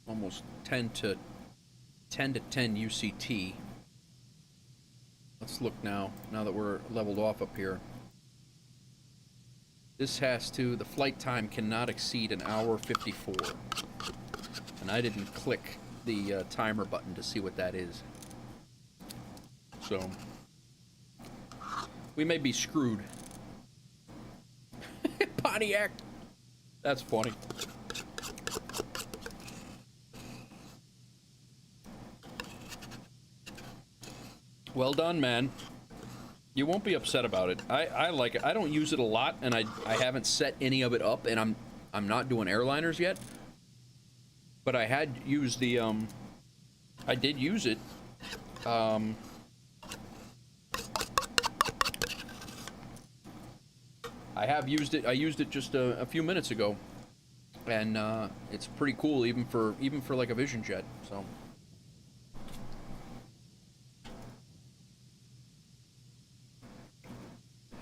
almost 10 to 10 UCT. Let's look now that we're leveled off up here. The flight time cannot exceed an hour 54. And I didn't click the timer button to see what that is. So, we may be screwed. Pontiac. That's funny. Well done, man. You won't be upset about it. I like it. I don't use it a lot, and I haven't set any of it up, and I'm not doing airliners yet. But I had used the I did use it. I have used it. I used it just a few minutes ago, and it's pretty cool, even for like a Vision Jet. So.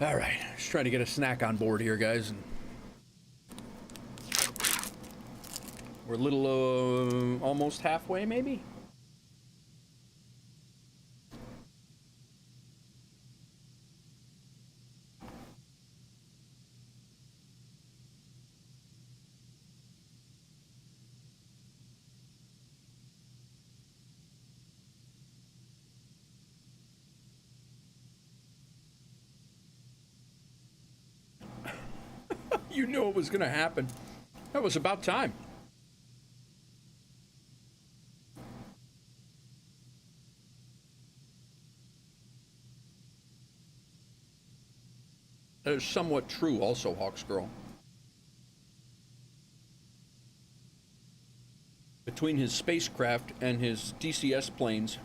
All right, just trying to get a snack on board here, guys. And we're a little almost halfway, maybe. You knew it was going to happen. That was about time. That is somewhat true also, Hawks Girl. Between his spacecraft and his DCS planes.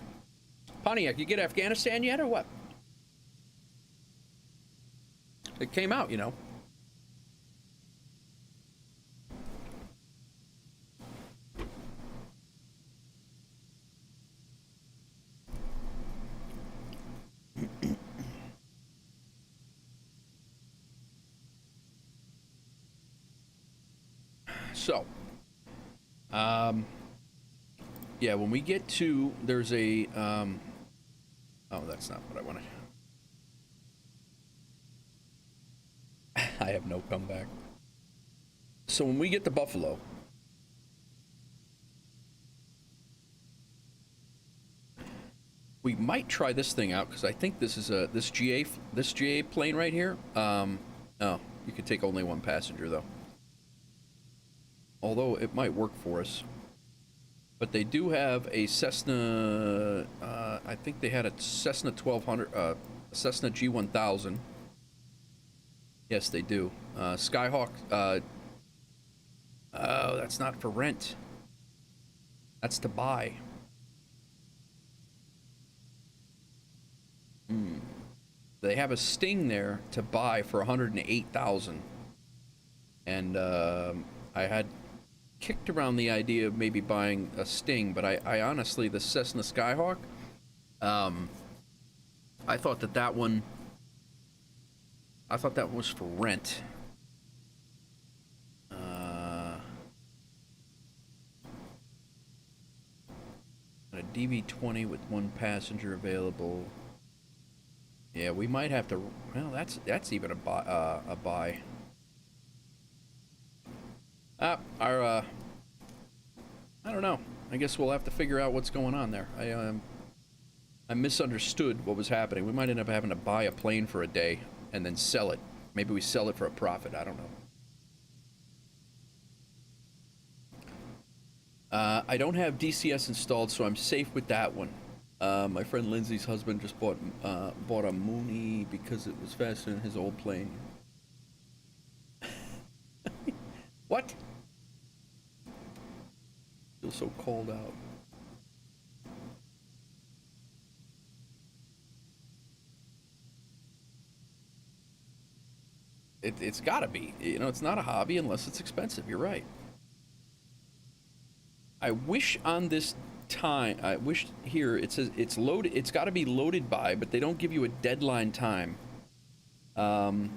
Pontiac, you get Afghanistan yet or what? It came out, you know. So, yeah, when we get to, there's a, oh, that's not what I wanted. I have no comeback. So when we get to Buffalo, we might try this thing out because I think this is a this GA plane right here. Oh, you could take only one passenger though. Although it might work for us. But they do have a Cessna, I think they had a Cessna 1200, a Cessna G1000. Yes, they do. Skyhawk, oh, that's not for rent. That's to buy. They have a Sting there to buy for $108,000. And I had kicked around the idea of maybe buying a Sting, but I honestly, the Cessna Skyhawk, I thought that one was for rent. A DV-20 with one passenger available. Yeah, we might have to. Well, that's even a buy. I don't know. I guess we'll have to figure out what's going on there. I misunderstood what was happening. We might end up having to buy a plane for a day and then sell it. Maybe we sell it for a profit. I don't know. I don't have DCS installed, so I'm safe with that one. My friend Lindsay's husband just bought a Mooney because it was faster than his old plane. What? Feel so called out. It's gotta be. You know, it's not a hobby unless it's expensive. You're right. I wish on this time, I wish here it says it's loaded. It's got to be loaded by, but they don't give you a deadline time. Oh,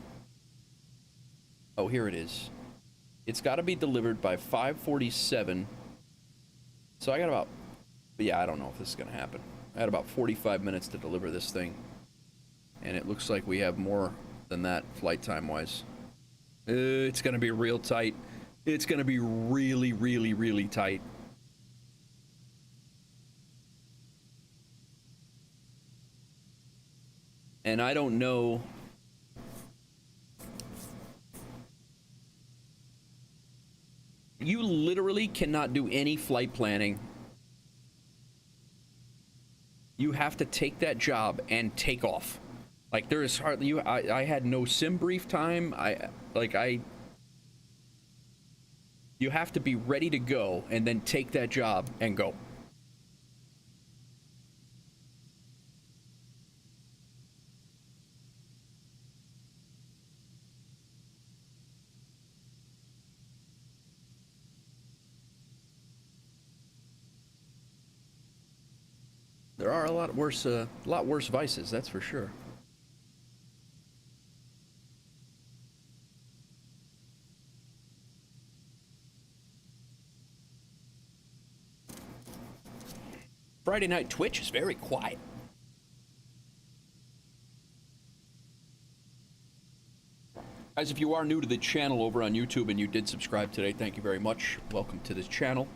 here it is. It's got to be delivered by 5:47. So I got about, yeah, I don't know if this is gonna happen. I had about 45 minutes to deliver this thing, and it looks like we have more than that flight time wise. It's gonna be real tight. It's gonna be really, really, really tight. And I don't know. You literally cannot do any flight planning. You have to take that job and take off. Like there is hardly I had no SimBrief time. You have to be ready to go and then take that job and go. There are a lot worse vices, that's for sure. Friday night Twitch is very quiet. Guys, if you are new to the channel over on YouTube and you did subscribe today, thank you very much. Welcome to this channel.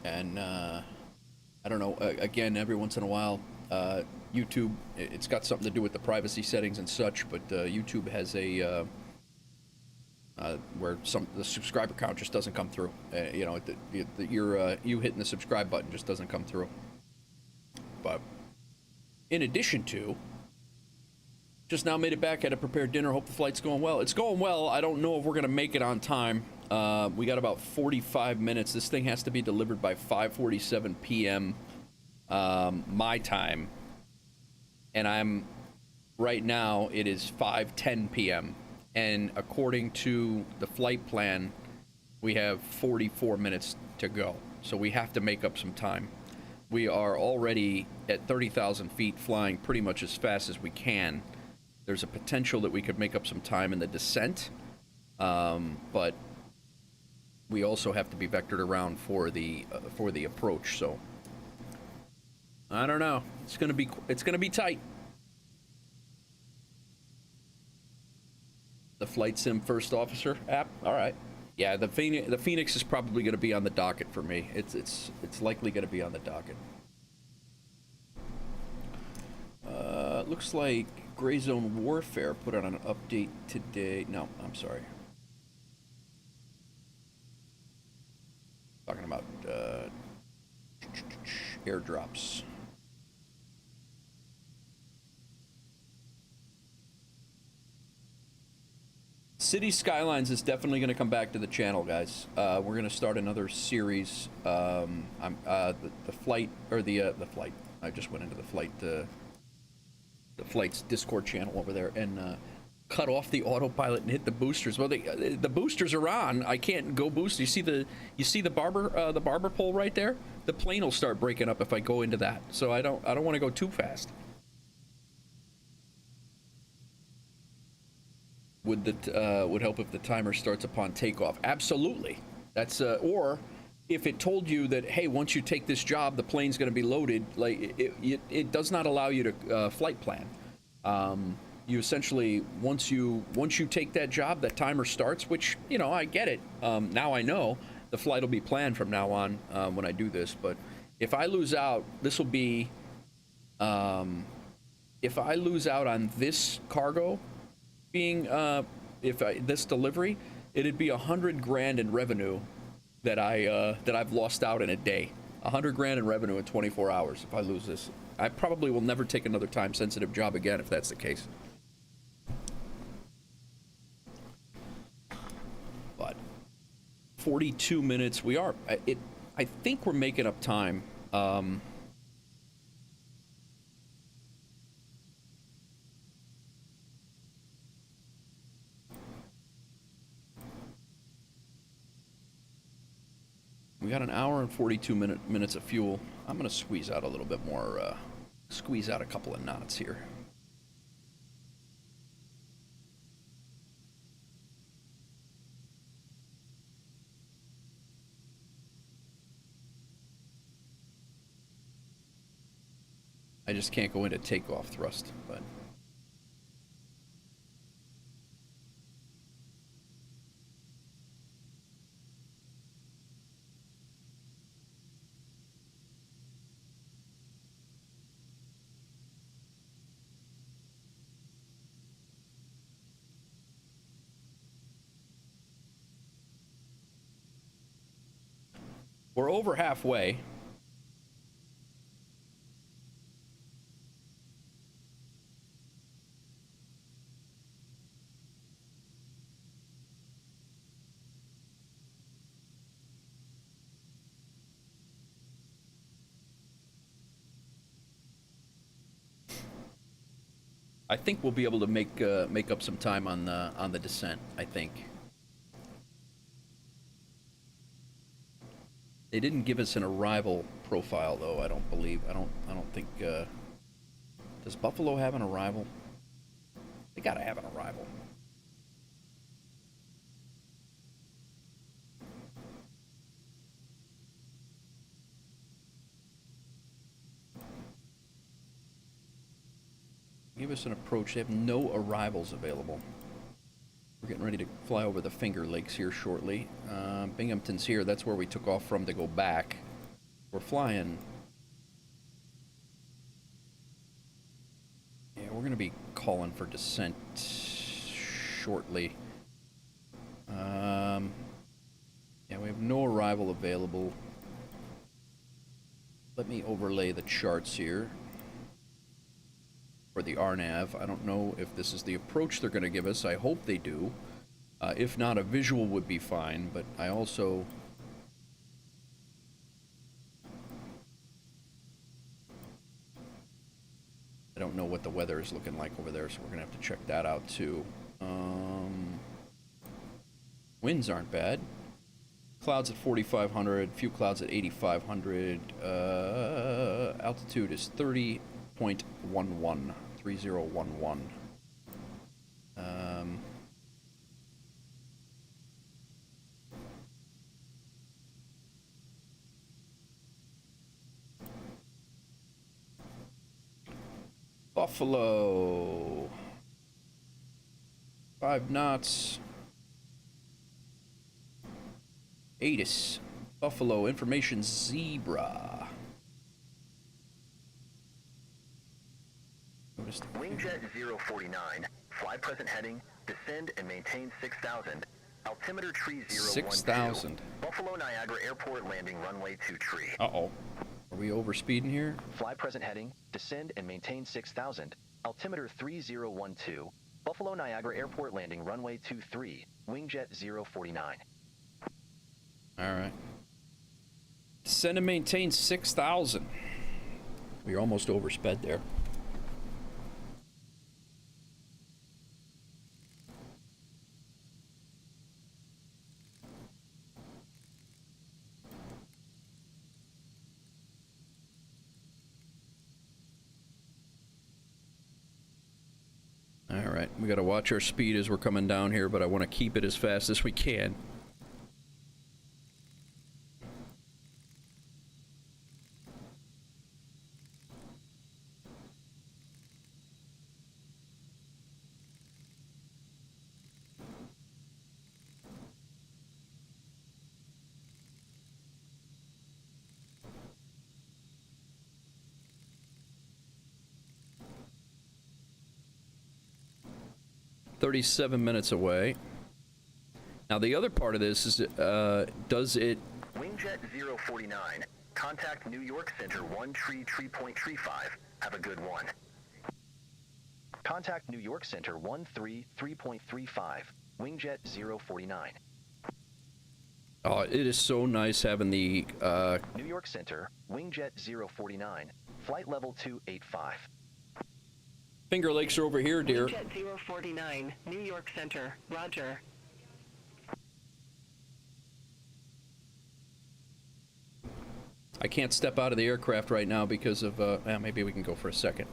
And I don't know, again, every once in a while YouTube, it's got something to do with the privacy settings and such, but YouTube has a where the subscriber count just doesn't come through. You know, you hitting the subscribe button just doesn't come through. But in addition to, just now made it back, had to prepare dinner, hope the flight's going well. It's going well. I don't know if we're going to make it on time. We got about 45 minutes. This thing has to be delivered by 5:47 p.m. My time. And right now, it is 5:10 p.m. And according to the flight plan, we have 44 minutes to go. So we have to make up some time. We are already at 30,000 feet, flying pretty much as fast as we can. There's a potential that we could make up some time in the descent, but we also have to be vectored around for the approach. So I don't know. It's gonna be tight. The Flight Sim First Officer app. All right. Yeah, the Phoenix is probably going to be on the docket for me. It's likely going to be on the docket. Looks like Gray Zone Warfare put out an update today. No, I'm sorry. Talking about airdrops. City Skylines is definitely going to come back to the channel, guys. We're going to start another series. The flight. I just went into the flight's Discord channel over there and cut off the autopilot and hit the boosters. Well, the boosters are on. I can't go boost. You see the barber pole right there? The plane will start breaking up if I go into that. So I don't want to go too fast. Would help if the timer starts upon takeoff. Absolutely. That's or if it told you that, hey, once you take this job, the plane's going to be loaded. Like it does not allow you to flight plan. You essentially once you take that job, that timer starts. Which, you know, I get it. Now I know the flight will be planned from now on when I do this. But if I lose out, this will be. If I lose out on this cargo being this delivery, it'd be $100 grand in revenue that I've lost out in a day. $100 grand in revenue in 24 hours if I lose this. I probably will never take another time sensitive job again if that's the case. But 42 minutes. We are. I think we're making up time. We got an hour and 42 minutes of fuel. I'm going to squeeze out a little bit more, squeeze out a couple of knots here. I just can't go into takeoff thrust, but... We're over halfway. I think we'll be able to make up some time on the descent, I think. They didn't give us an arrival profile, though. I don't believe. I don't think. Does Buffalo have an arrival? They gotta have an arrival. Give us an approach. They have no arrivals available. We're getting ready to fly over the Finger Lakes here shortly. Binghamton's here. That's where we took off from to go back. We're flying call in for descent shortly. Yeah, we have no arrival available. Let me overlay the charts here for the RNAV. I don't know if this is the approach they're going to give us. I hope they do. If not, a visual would be fine, but I also... I don't know what the weather is looking like over there, so we're going to have to check that out too. Winds aren't bad. Clouds at 4,500, few clouds at 8,500. Altitude is 30.11, 3011. Buffalo. 5 knots. ATIS. Buffalo. Information Zebra. Wingjet 049. Fly present heading. Descend and maintain 6,000. Altimeter tree 012. 6,000. Buffalo Niagara Airport landing runway 2 tree. Uh-oh. Are we overspeeding here? Fly present heading, descend and maintain 6,000. Altimeter 3012. Buffalo Niagara Airport landing runway 23. Wingjet 049. Alright. Descend and maintain 6,000. We almost oversped there. Alright, we gotta watch our speed as we're coming down here, but I want to keep it as fast as we can. .37 minutes away. Now the other part of this is, does it... Wingjet 049. Contact New York Center 1 tree 3.35. Have a good one. Contact New York Center 133.35. Wingjet 049. Oh, it is so nice having the... New York Center, Wingjet 049. Flight level 285. Finger Lakes are over here, dear. Wingjet 049, New York Center. Roger. I can't step out of the aircraft right now because of, maybe we can go for a second.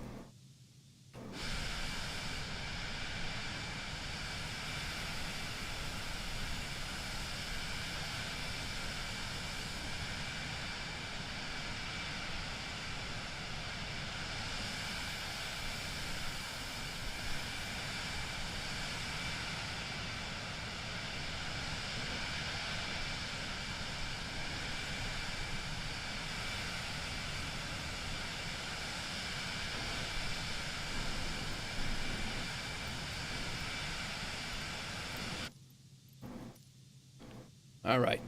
All right,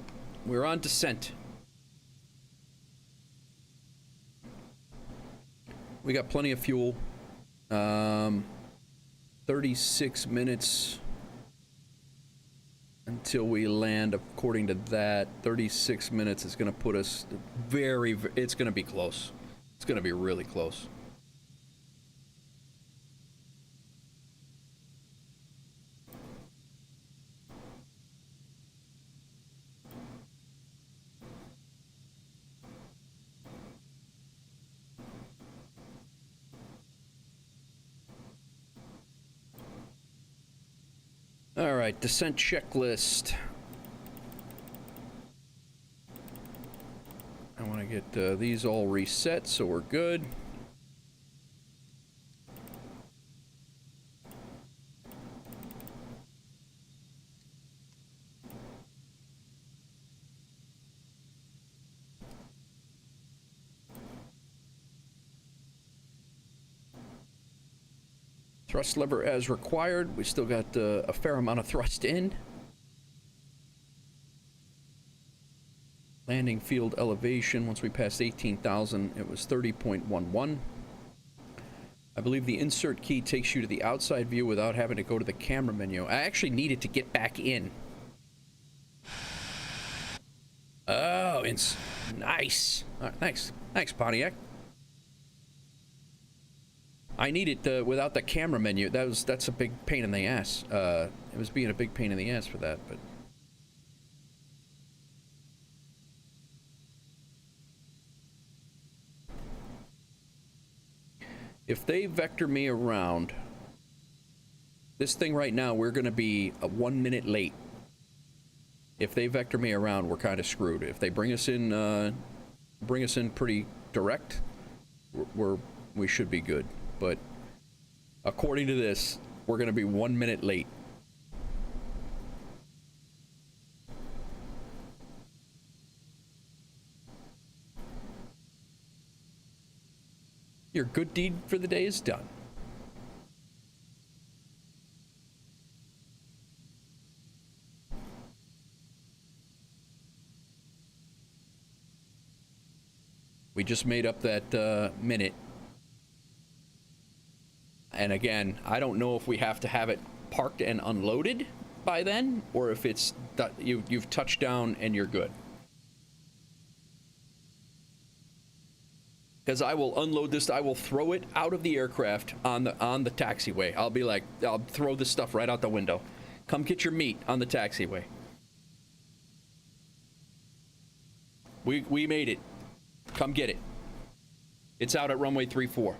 we're on descent. We got plenty of fuel. 36 minutes until we land, according to that. 36 minutes is going to put us it's going to be close. It's going to be really close. All right, descent checklist. I want to get these all reset so we're good. Thrust lever as required. We still got a fair amount of thrust in. Landing field elevation, once we passed 18,000, it was 30.11. I believe the insert key takes you to the outside view without having to go to the camera menu. I actually needed to get back in. Oh, it's nice. All right, thanks. Thanks, Pontiac. I need it without the camera menu. That's a big pain in the ass. It was being a big pain in the ass for that, but... If they vector me around, this thing right now, we're going to be 1 minute late. If they vector me around, we're kind of screwed. If they bring us in pretty direct, we should be good. But according to this, we're going to be 1 minute late. Your good deed for the day is done. We just made up that minute. And again, I don't know if we have to have it parked and unloaded by then, or if it's you've touched down and you're good. Because I will unload this, I will throw it out of the aircraft on the taxiway. I'll be like, I'll throw this stuff right out the window. Come get your meat on the taxiway. We made it. Come get it. It's out at runway 34.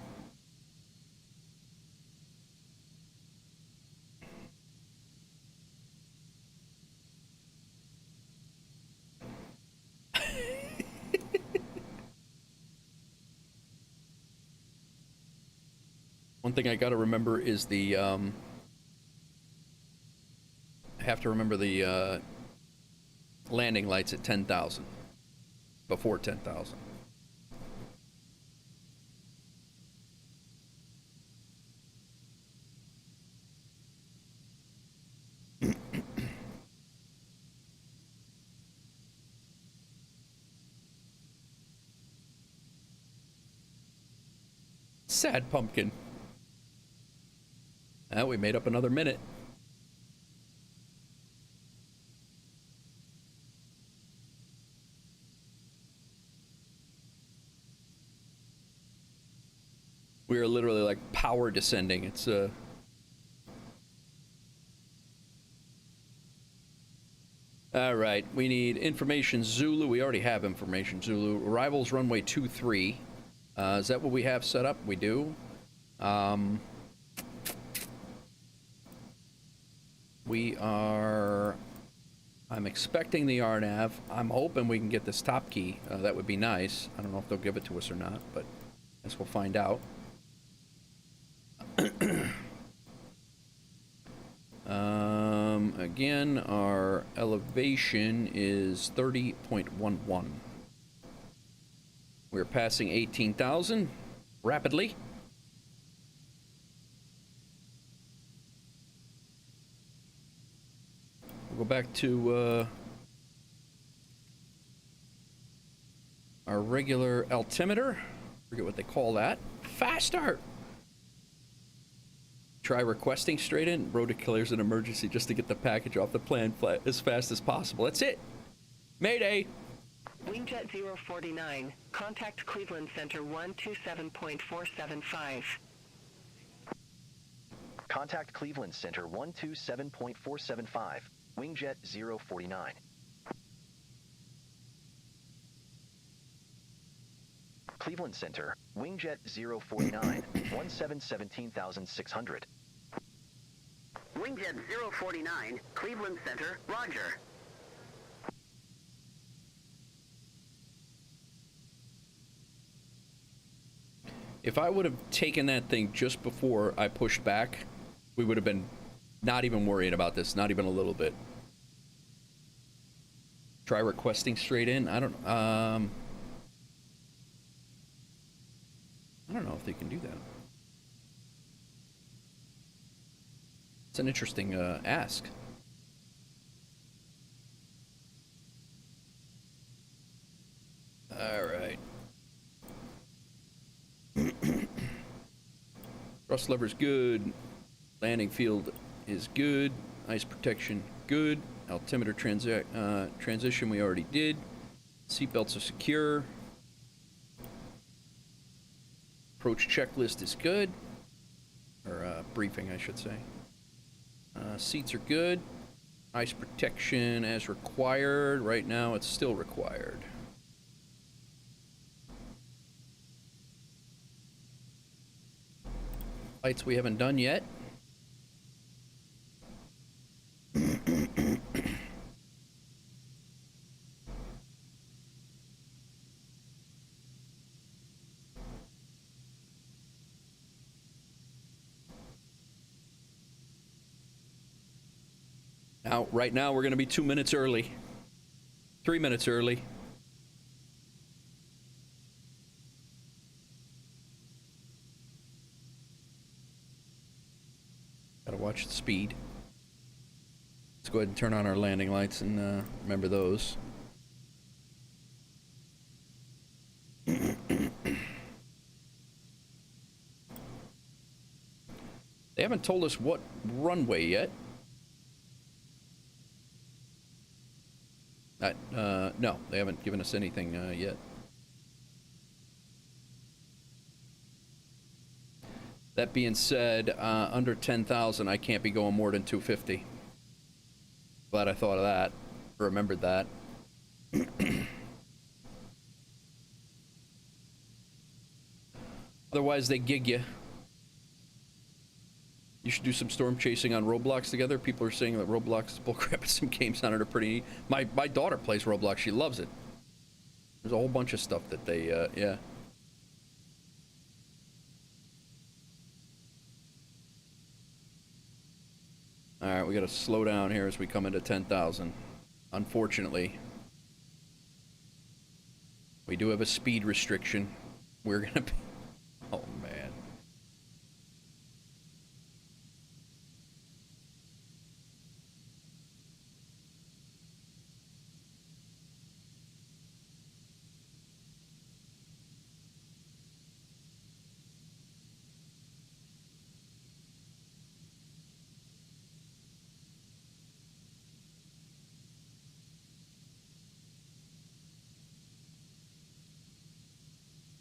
One thing I gotta remember is the, I have to remember the landing lights at 10,000, before 10,000. Sad pumpkin. We made up another minute. We are literally like power descending. It's all right, we need information Zulu. We already have information Zulu. Arrivals runway 23. Is that what we have set up? We do. We are... I'm expecting the RNAV. I'm hoping we can get this top key. That would be nice. I don't know if they'll give it to us or not, but I guess we'll find out. Again, our elevation is 30.11. We're passing 18,000 rapidly. We'll go back to our regular altimeter. Forget what they call that. Faster! Try requesting straight in. Road declares an emergency just to get the package off the plan as fast as possible. That's it. Mayday! Wingjet 049, contact Cleveland Center 127.475. Contact Cleveland Center 127.475, Wingjet 049. Cleveland Center, Wingjet 049, 17,600. Wingjet 049, Cleveland Center, roger. If I would have taken that thing just before I pushed back, we would have been not even worried about this, not even a little bit. Try requesting straight in. I don't know if they can do that. It's an interesting ask. All right. Thrust lever's good. Landing field is good. Ice protection good. Altimeter transition we already did. Seatbelts are secure. Approach checklist is good. Or briefing, I should say. Seats are good. Ice protection as required. Right now it's still required. Lights we haven't done yet. Now, right now we're going to be 2 minutes early. 3 minutes early. Gotta watch the speed. Let's go ahead and turn on our landing lights and remember those. They haven't told us what runway yet. No, they haven't given us anything yet. That being said, under 10,000, I can't be going more than 250. Glad I thought of that, remembered that. Otherwise, they gig you. You should do some storm chasing on Roblox together. People are saying that Roblox is bullcrap, and some games on it are pretty neat. My daughter plays Roblox. She loves it. There's a whole bunch of stuff that they, yeah. All right, we got to slow down here as we come into 10,000. Unfortunately, we do have a speed restriction. We're going to be... Oh, man.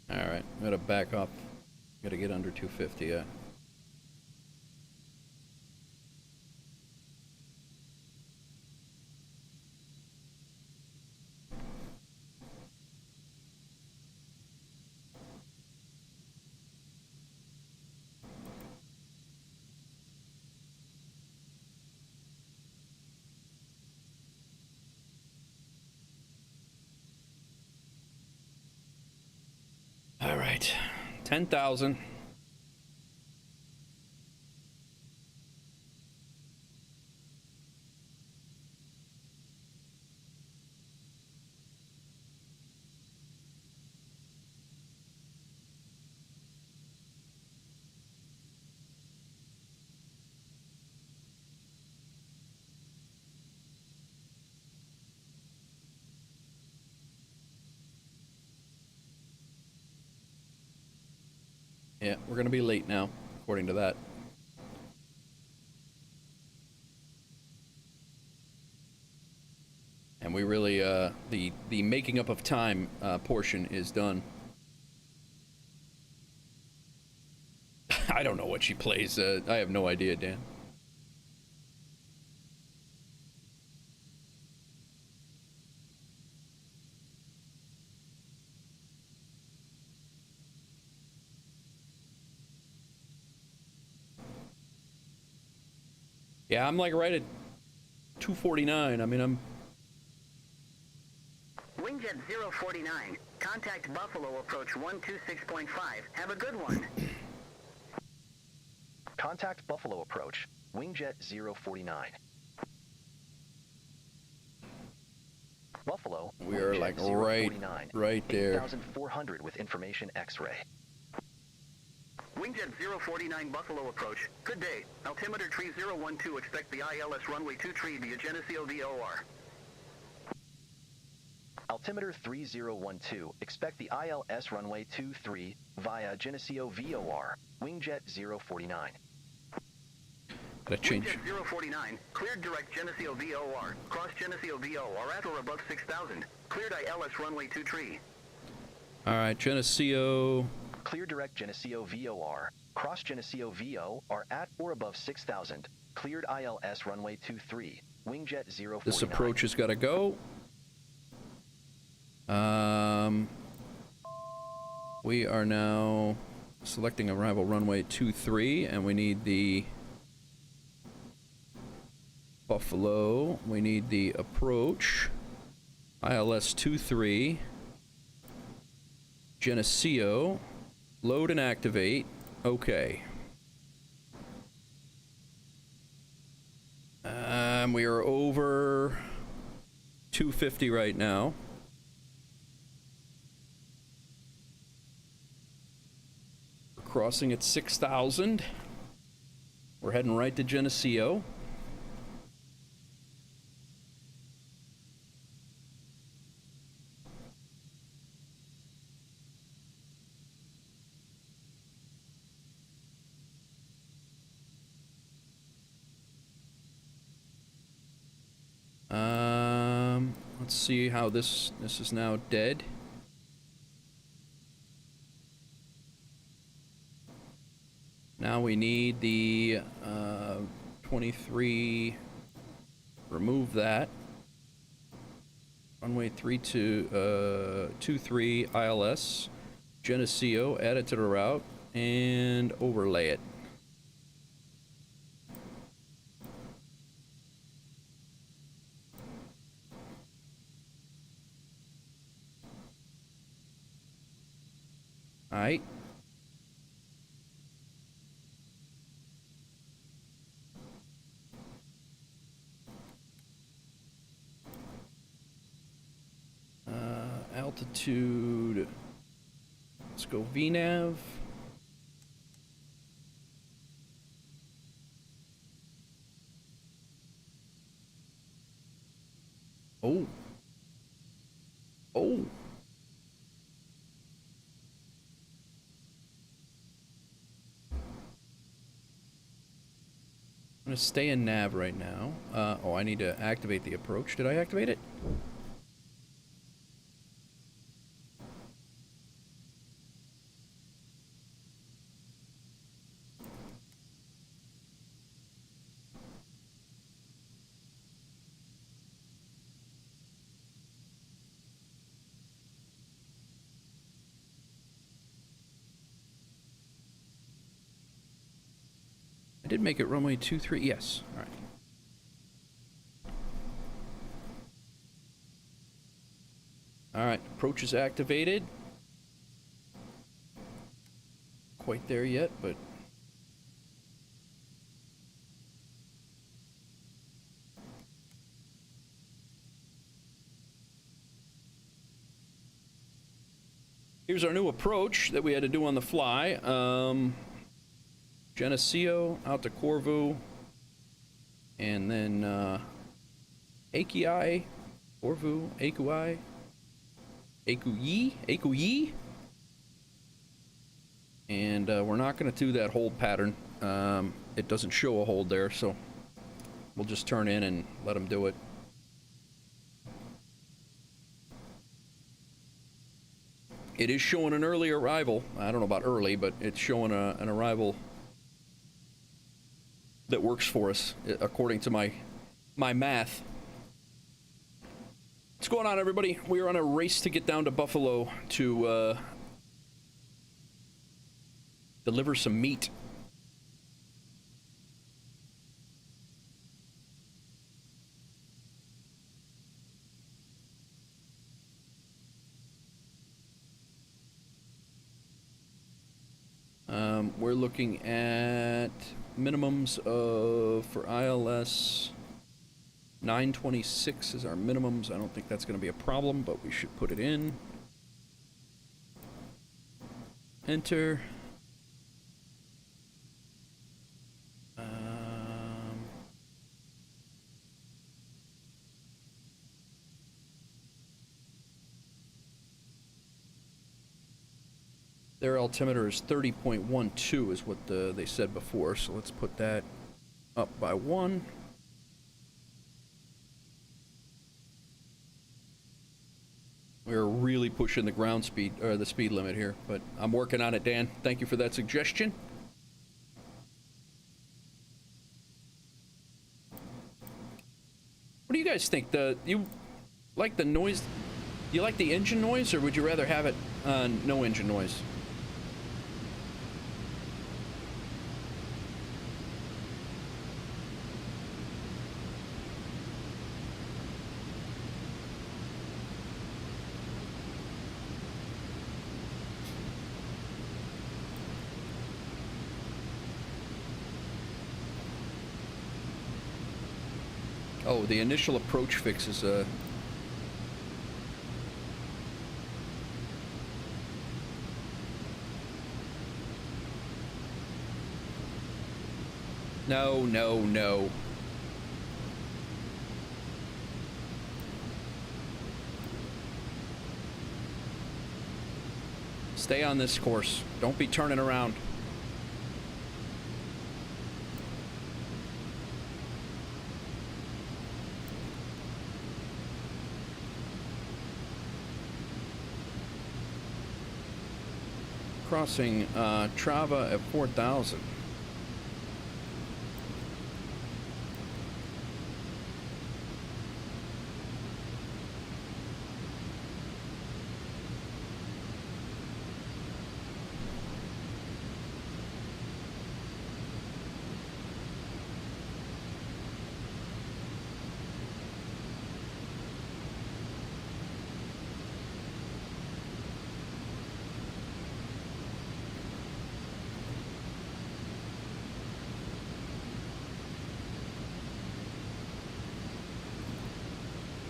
All right, I'm gonna back up. Gotta get under 250, yeah. All right, 10,000. Yeah, we're gonna be late now, according to that. And we really, the making up of time portion is done. I don't know what she plays. I have no idea, Dan. Yeah, I'm like right at 249. I mean, I'm... Wingjet 049. Contact Buffalo approach 126.5. Have a good one. Contact Buffalo approach. Wingjet 049. Buffalo. We are like right there. 8,400 with information X-ray. Wingjet 049 Buffalo approach. Good day. Altimeter tree 012, expect the ILS runway 23 via Geneseo VOR. Altimeter 3012, expect the ILS runway 23 via Geneseo VOR, Wingjet 049. Gotta change. Wingjet 049, cleared direct Geneseo VOR, cross Geneseo VOR at or above 6,000. Cleared ILS runway 23. Alright, Geneseo. Clear direct Geneseo VOR, cross Geneseo VO are at or above 6,000. Cleared ILS runway 23, Wingjet 049. This approach has got to go. We are now selecting arrival runway 23, and we need the Buffalo. We need the approach. ILS 23. Geneseo. Load and activate. Okay. We are over 250 right now. We're crossing at 6,000. We're heading right to Geneseo. Let's see how this is now dead. Now we need the 23. Remove that. Runway 23 ILS. Geneseo. Add it to the route and overlay it. Alright. Altitude. Let's go VNAV. Oh. Oh. I'm gonna stay in nav right now. Oh, I need to activate the approach. Did I activate it? I did make it runway 23. Yes. All right. All right. Approach is activated. Quite there yet, but here's our new approach that we had to do on the fly. Geneseo out to Corvu, and then Akii, Corvu, Akui, Akuyi, and we're not going to do that hold pattern. It doesn't show a hold there, so we'll just turn in and let them do it. It is showing an early arrival. I don't know about early, but it's showing an arrival that works for us, according to my math. What's going on, everybody? We are on a race to get down to Buffalo to deliver some meat. We're looking at minimums of, for ILS, 926 is our minimums. I don't think that's going to be a problem, but we should put it in. Enter. Their altimeter is 30.12 is what they said before, so let's put that up by 1. We're really pushing the ground speed, or the speed limit here, but I'm working on it, Dan. Thank you for that suggestion. What do you guys think? You like the noise? You like the engine noise, or would you rather have it no engine noise? Oh, the initial approach fix is No. Stay on this course. Don't be turning around. Crossing Trava at 4,000.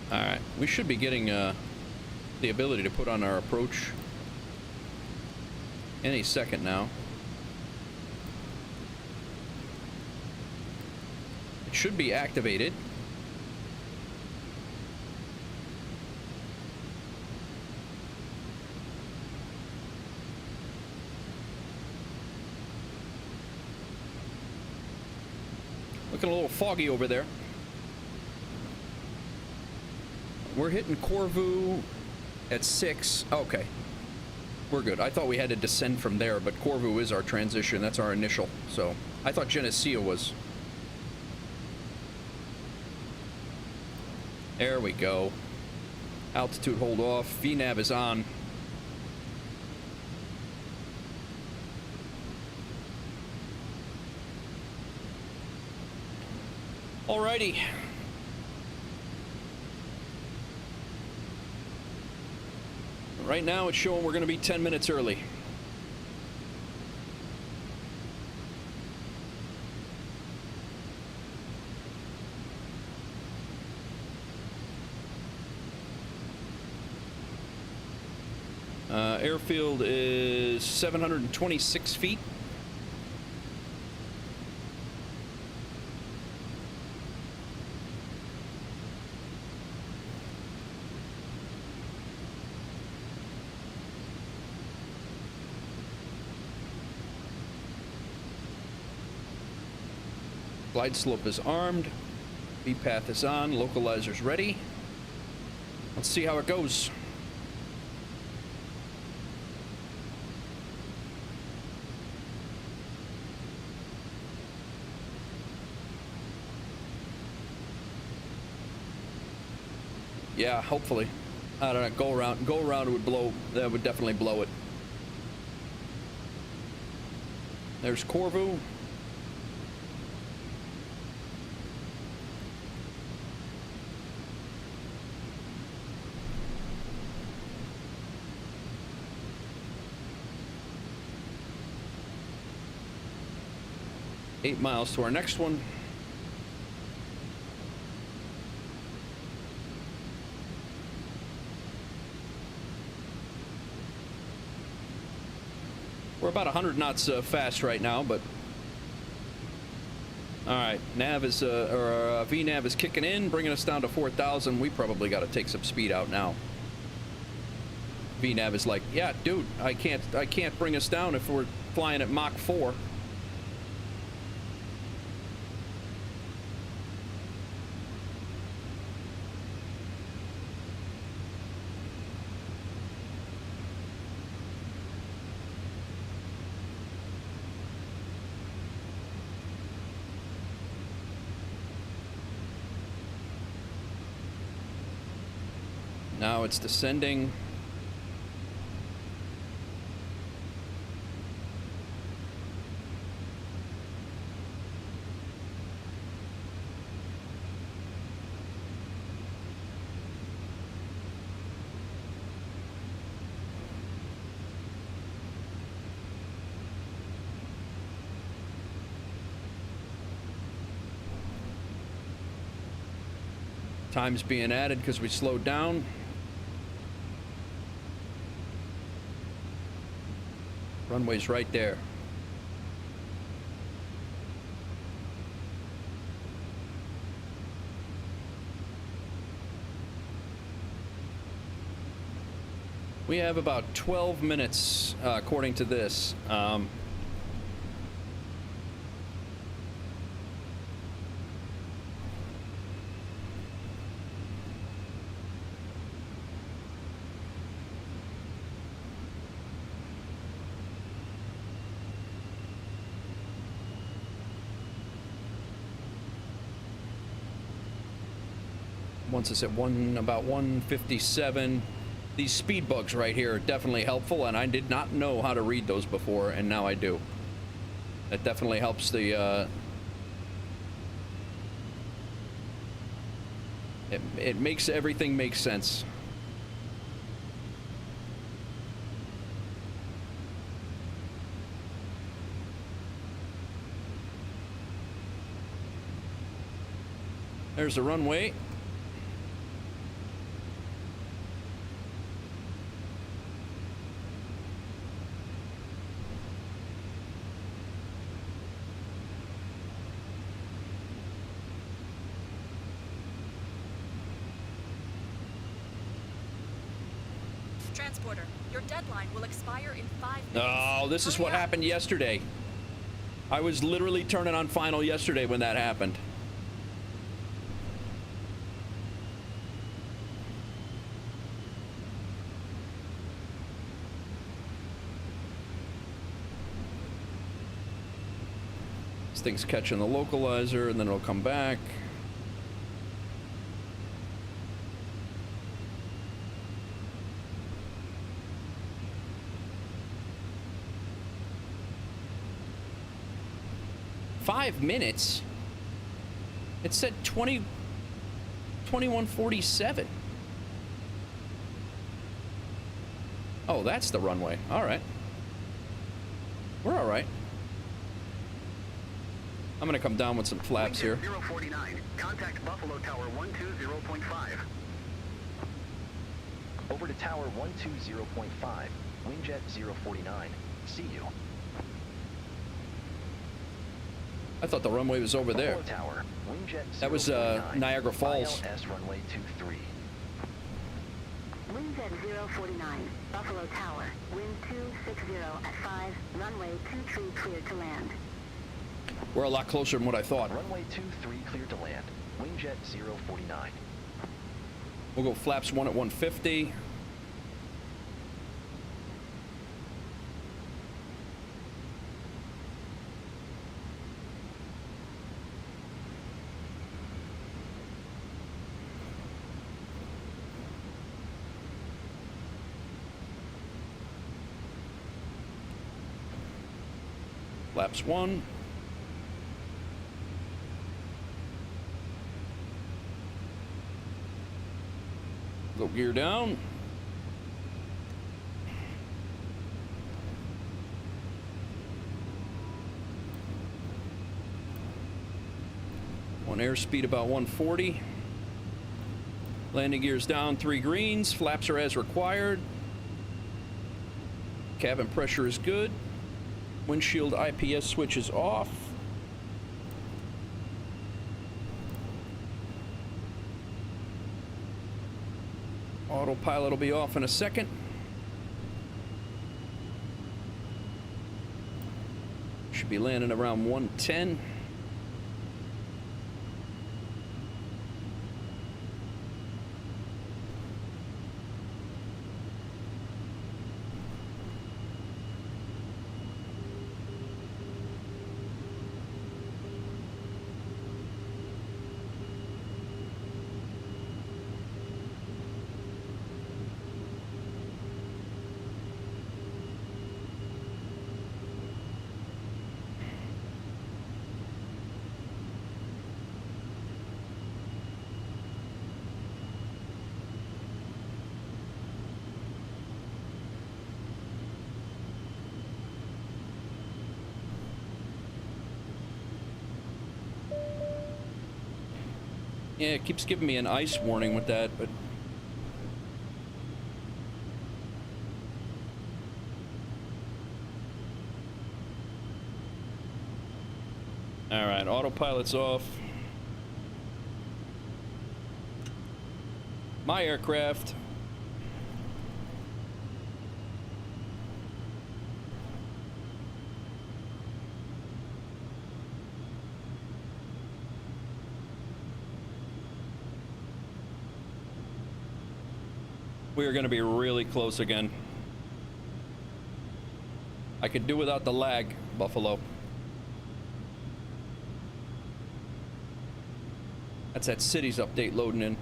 Alright, we should be getting the ability to put on our approach any second now. It should be activated. Looking a little foggy over there. We're hitting Corvu at 6. Okay. We're good. I thought we had to descend from there, but Corvu is our transition. That's our initial. So I thought Geneseo was. There we go. Altitude hold off. VNAV is on. Alrighty. Right now it's showing we're going to be 10 minutes early. Airfield is 726 feet. Glide slope is armed. V-path is on. Localizer's ready. Let's see how it goes. Yeah, hopefully. I don't know. Go around would blow. That would definitely blow it. There's Corvu. Eight miles to our next one. We're about 100 knots fast right now, but all right. Nav is VNav is kicking in, bringing us down to 4,000. We probably got to take some speed out now. VNAV is like, yeah, dude, I can't bring us down if we're flying at Mach 4. Now it's descending. Time's being added because we slowed down. Runway's right there. We have about 12 minutes, according to this. Once it's at about 157. These speed bugs right here are definitely helpful, and I did not know how to read those before, and now I do. That definitely helps the it makes everything make sense. There's the runway. Transporter, your deadline will expire in 5 minutes. Oh, this is what happened yesterday. I was literally turning on final yesterday when that happened. This thing's catching the localizer, and then it'll come back. Minutes. It said 21:47. Oh, that's the runway. All right. We're all right. I'm gonna come down with some flaps here. 049. Contact Buffalo Tower 120.5. Over to Tower 120.5. Wingjet 049. See you. I thought the runway was over there. Tower, that was Niagara Falls. ILS runway 23. Wingjet 049, Buffalo Tower, wind 260 at 5, runway 23 cleared to land. We're a lot closer than what I thought. Runway 23 cleared to land. Wingjet 049. We'll go flaps 1 at 150. Flaps 1. Go gear down. On airspeed about 140. Landing gears down, 3 greens. Flaps are as required. Cabin pressure is good. Windshield IPS switch is off. Autopilot will be off in a second. Should be landing around 110. Yeah, it keeps giving me an ice warning with that, but... Alright, autopilot's off. My aircraft. We are going to be really close again. I could do without the lag, Buffalo. That's that cities update loading in.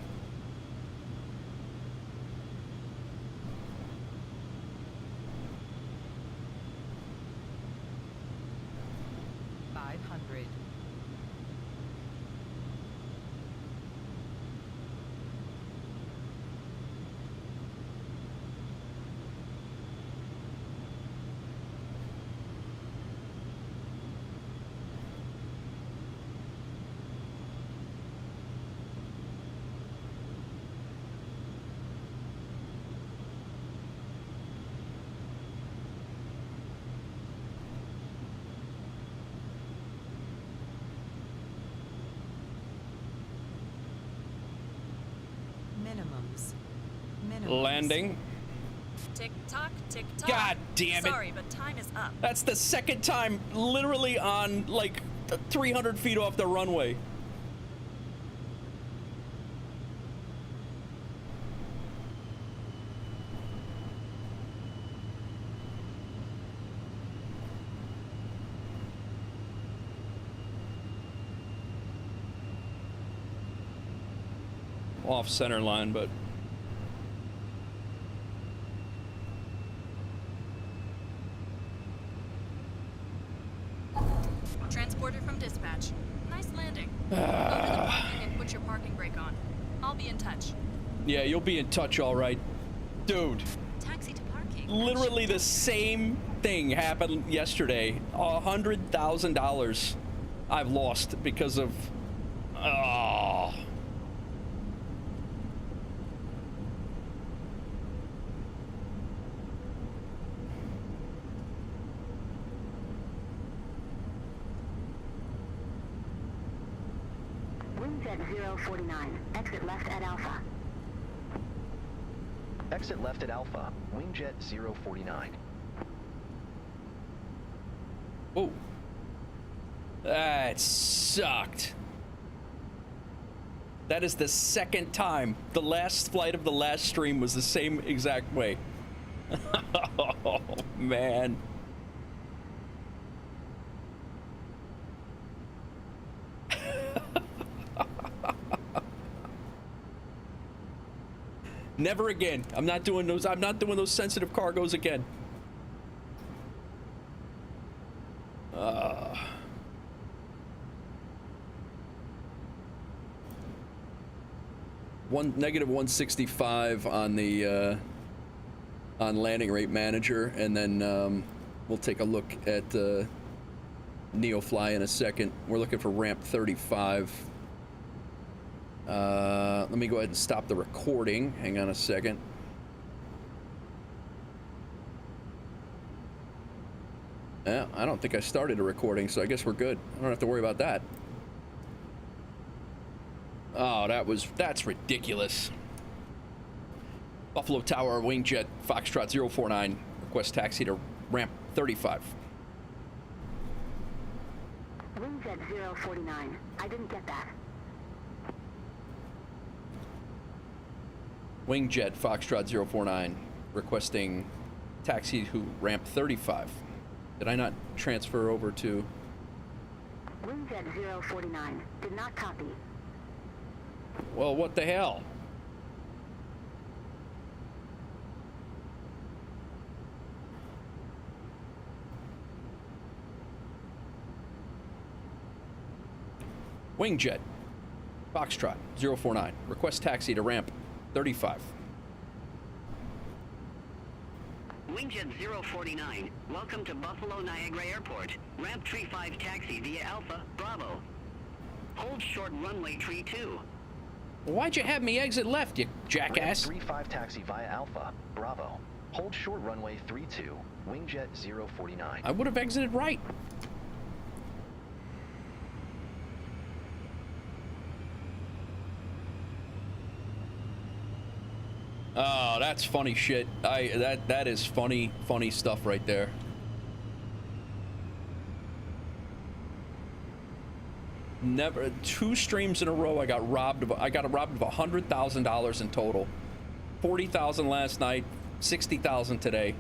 Landing. Tick tock, tick tock. God damn it. Sorry, but time is up. That's the second time, literally on like 300 feet off the runway. Off center line, but transporter from dispatch. Nice landing. Go to the parking and put your parking brake on. I'll be in touch. Yeah, you'll be in touch, all right, dude. Taxi to parking. Literally the same thing happened yesterday. $100,000 I've lost because of. Oh. Wingjet 049. Exit left at Alpha. Exit left at Alpha. Wingjet 049. Whoa. That sucked. That is the second time. The last flight of the last stream was the same exact way. Oh, man. Never again. I'm not doing those sensitive cargos again. Negative 165 on the on landing rate manager, and then we'll take a look at NeoFly in a second. We're looking for ramp 35. Let me go ahead and stop the recording. Hang on a second. Yeah, I don't think I started a recording, so I guess we're good. I don't have to worry about that. Oh, that's ridiculous. Buffalo Tower, Wingjet, Foxtrot 049. Request taxi to ramp 35. Wingjet 049. I didn't get that. Wingjet Foxtrot 049 requesting taxi to ramp 35. Did I not transfer over to... Wingjet 049. Did not copy. Well, what the hell? Wingjet Foxtrot 049. Request taxi to ramp 35. Wingjet 049, welcome to Buffalo Niagara Airport. Ramp tree 5 taxi via Alpha, Bravo. Hold short runway tree 2. Why'd you have me exit left, you jackass? Ramp 35 taxi via Alpha, Bravo. Hold short runway 32, Wingjet 049. I would have exited right. Oh, that's funny shit. That is funny stuff right there. Never 2 streams in a row I got robbed of $100,000 in total. 40,000 last night, 60,000 today.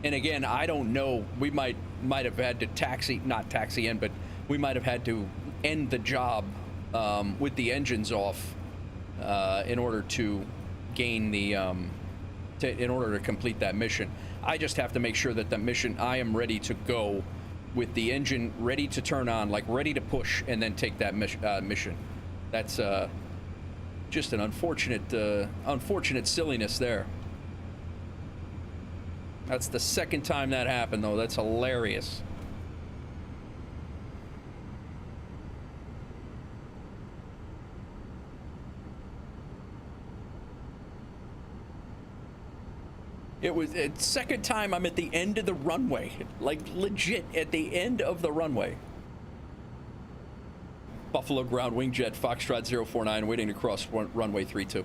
And again, I don't know. We might have had to not taxi in, but we might have had to end the job with the engines off in order to gain the in order to complete that mission. I just have to make sure that the mission, I am ready to go with the engine ready to turn on, like ready to push, and then take that mission. That's just an unfortunate silliness there. That's the second time that happened, though. That's hilarious. It's second time I'm at the end of the runway. Like, legit, at the end of the runway. Buffalo Ground Wingjet Foxtrot 049 waiting to cross runway 32.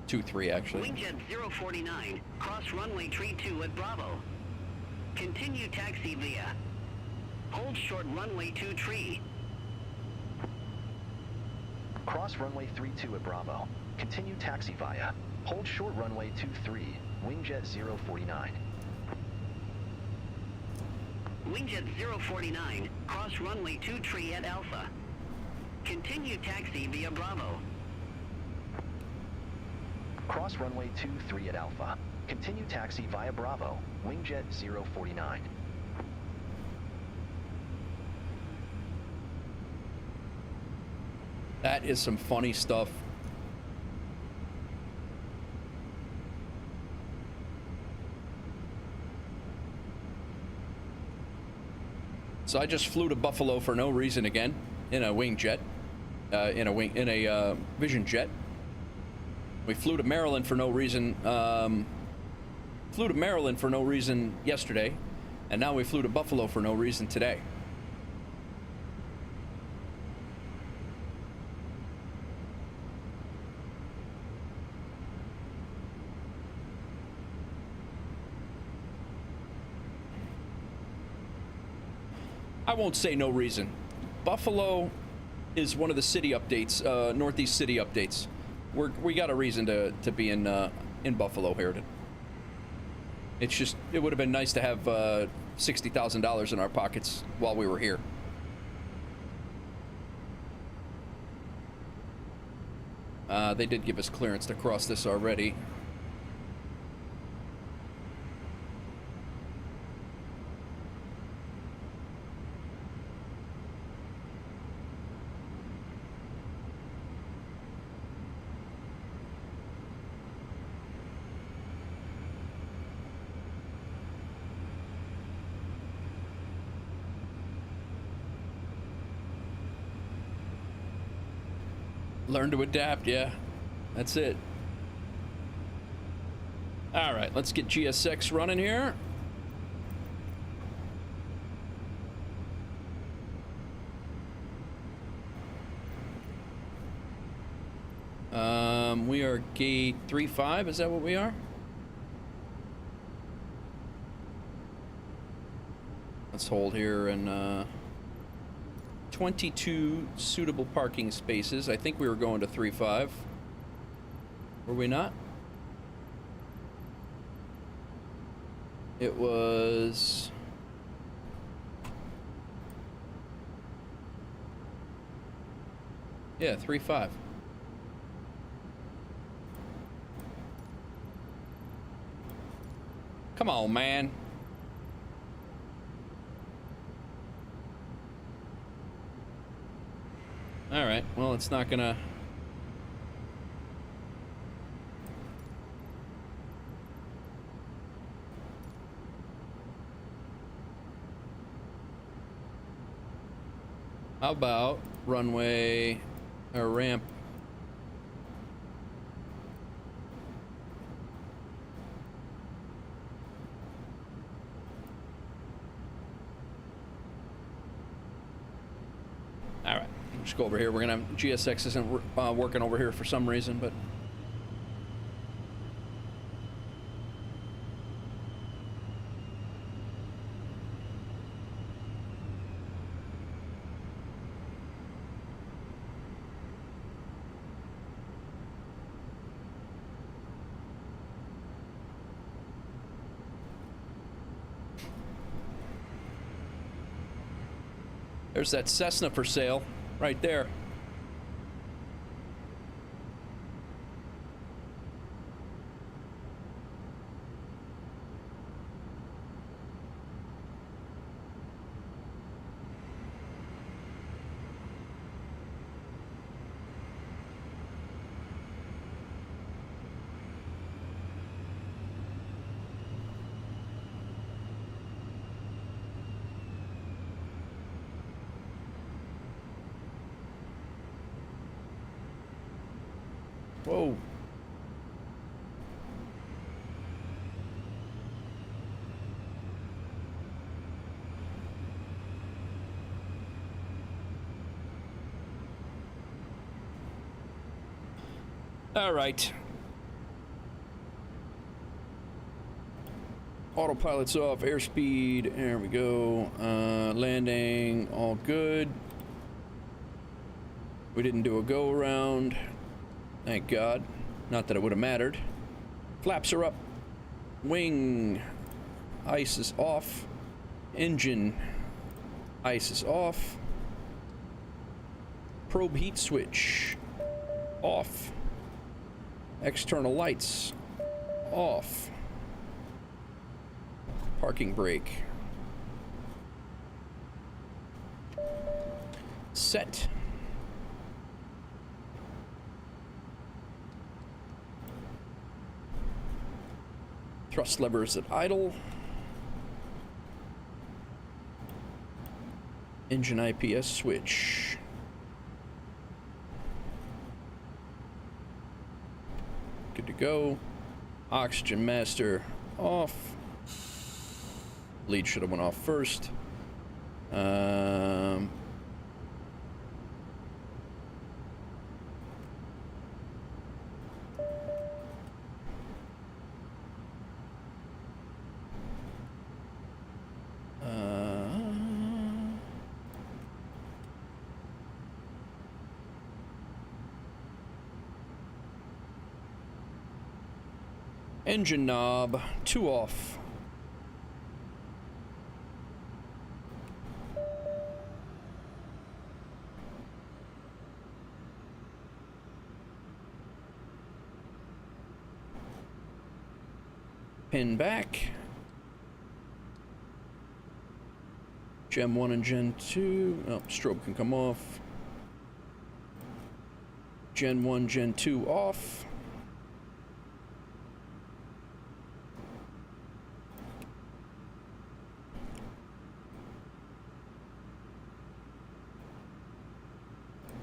23, actually. Wingjet 049, cross runway tree 2 at Bravo. Continue taxi via. Hold short runway 2 tree. Cross runway 32 at Bravo. Continue taxi via. Hold short runway 23, Wingjet 049. Wingjet 049, cross runway 2 tree at Alpha. Continue taxi via Bravo. Cross runway 23 at Alpha. Continue taxi via Bravo, Wingjet 049. That is some funny stuff. So I just flew to Buffalo for no reason again in a wingjet, in a Vision jet. We flew to Maryland for no reason. Flew to Maryland for no reason yesterday, and now we flew to Buffalo for no reason today. I won't say no reason. Buffalo is one of the city updates, Northeast city updates. We got a reason to be in Buffalo here. It's just, it would have been nice to have $60,000 in our pockets while we were here. They did give us clearance to cross this already. Learn to adapt, yeah. That's it. All right, let's get GSX running here. We are gate 35. Is that what we are? Let's hold here and 22 suitable parking spaces. I think we were going to 35. Were we not? It was... Yeah, 3-5. Come on, man. All right. Well, it's not gonna. How about runway or ramp? All right, let's go over here. We're gonna have GSX isn't working over here for some reason, but. There's that Cessna for sale, right there. Whoa. All right. Autopilot's off, airspeed, there we go. Landing, all good. We didn't do a go around. Thank God. Not that it would have mattered. Flaps are up. Wing. Ice is off. Engine. Ice is off. Probe heat switch. Off. External lights. Off. Parking brake. Set. Thrust levers at idle. Engine IPS switch. Good to go. Oxygen master off. Lead should have went off first. Engine knob, 2 off. Pin back. Gen 1 and Gen 2. Oh, strobe can come off. Gen 1, Gen 2 off.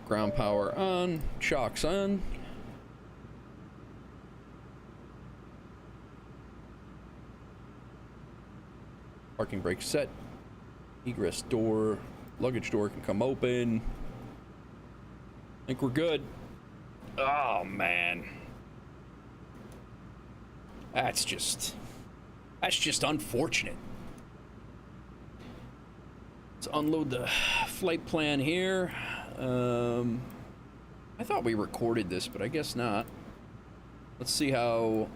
Ground power on, shocks on. Parking brake set. Egress door, luggage door can come open. I think we're good. Oh man, That's just unfortunate. Let's unload the flight plan here. I thought we recorded this, but I guess not. Let's see how,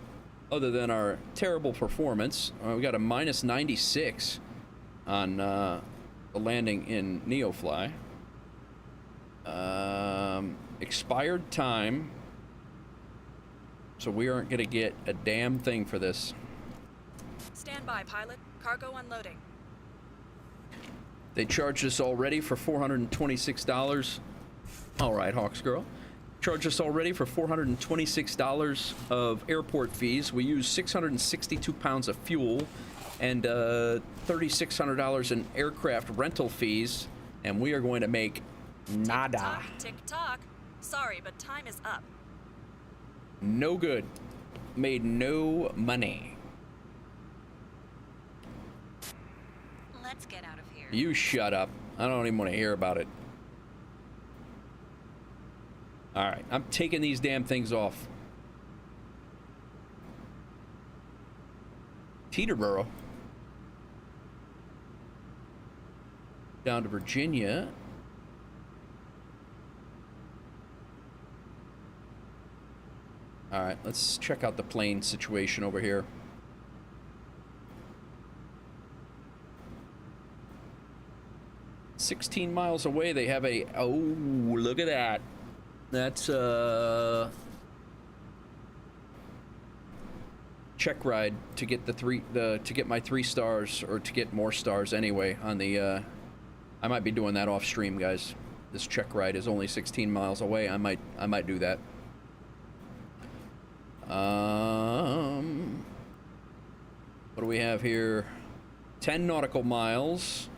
other than our terrible performance, we got a minus 96 on the landing in NeoFly. Expired time. So we aren't going to get a damn thing for this. Stand by, pilot. Cargo unloading. They charged us already for $426. All right, Hawks girl. Charged us already for $426 of airport fees. We used 662 pounds of fuel and $3,600 in aircraft rental fees, and we are going to make nada. Tick tock. Sorry, but time is up. No good. Made no money. Let's get out of here. You shut up. I don't even want to hear about it. All right, I'm taking these damn things off. Teterboro. Down to Virginia. All right, let's check out the plane situation over here. "16 miles away, they have a, oh, look at that. That's check ride to get to get my 3 stars, or to get more stars anyway on the I might be doing that off stream, guys. This check ride is only 16 miles away. I might do that. What do we have here? 10 nautical miles.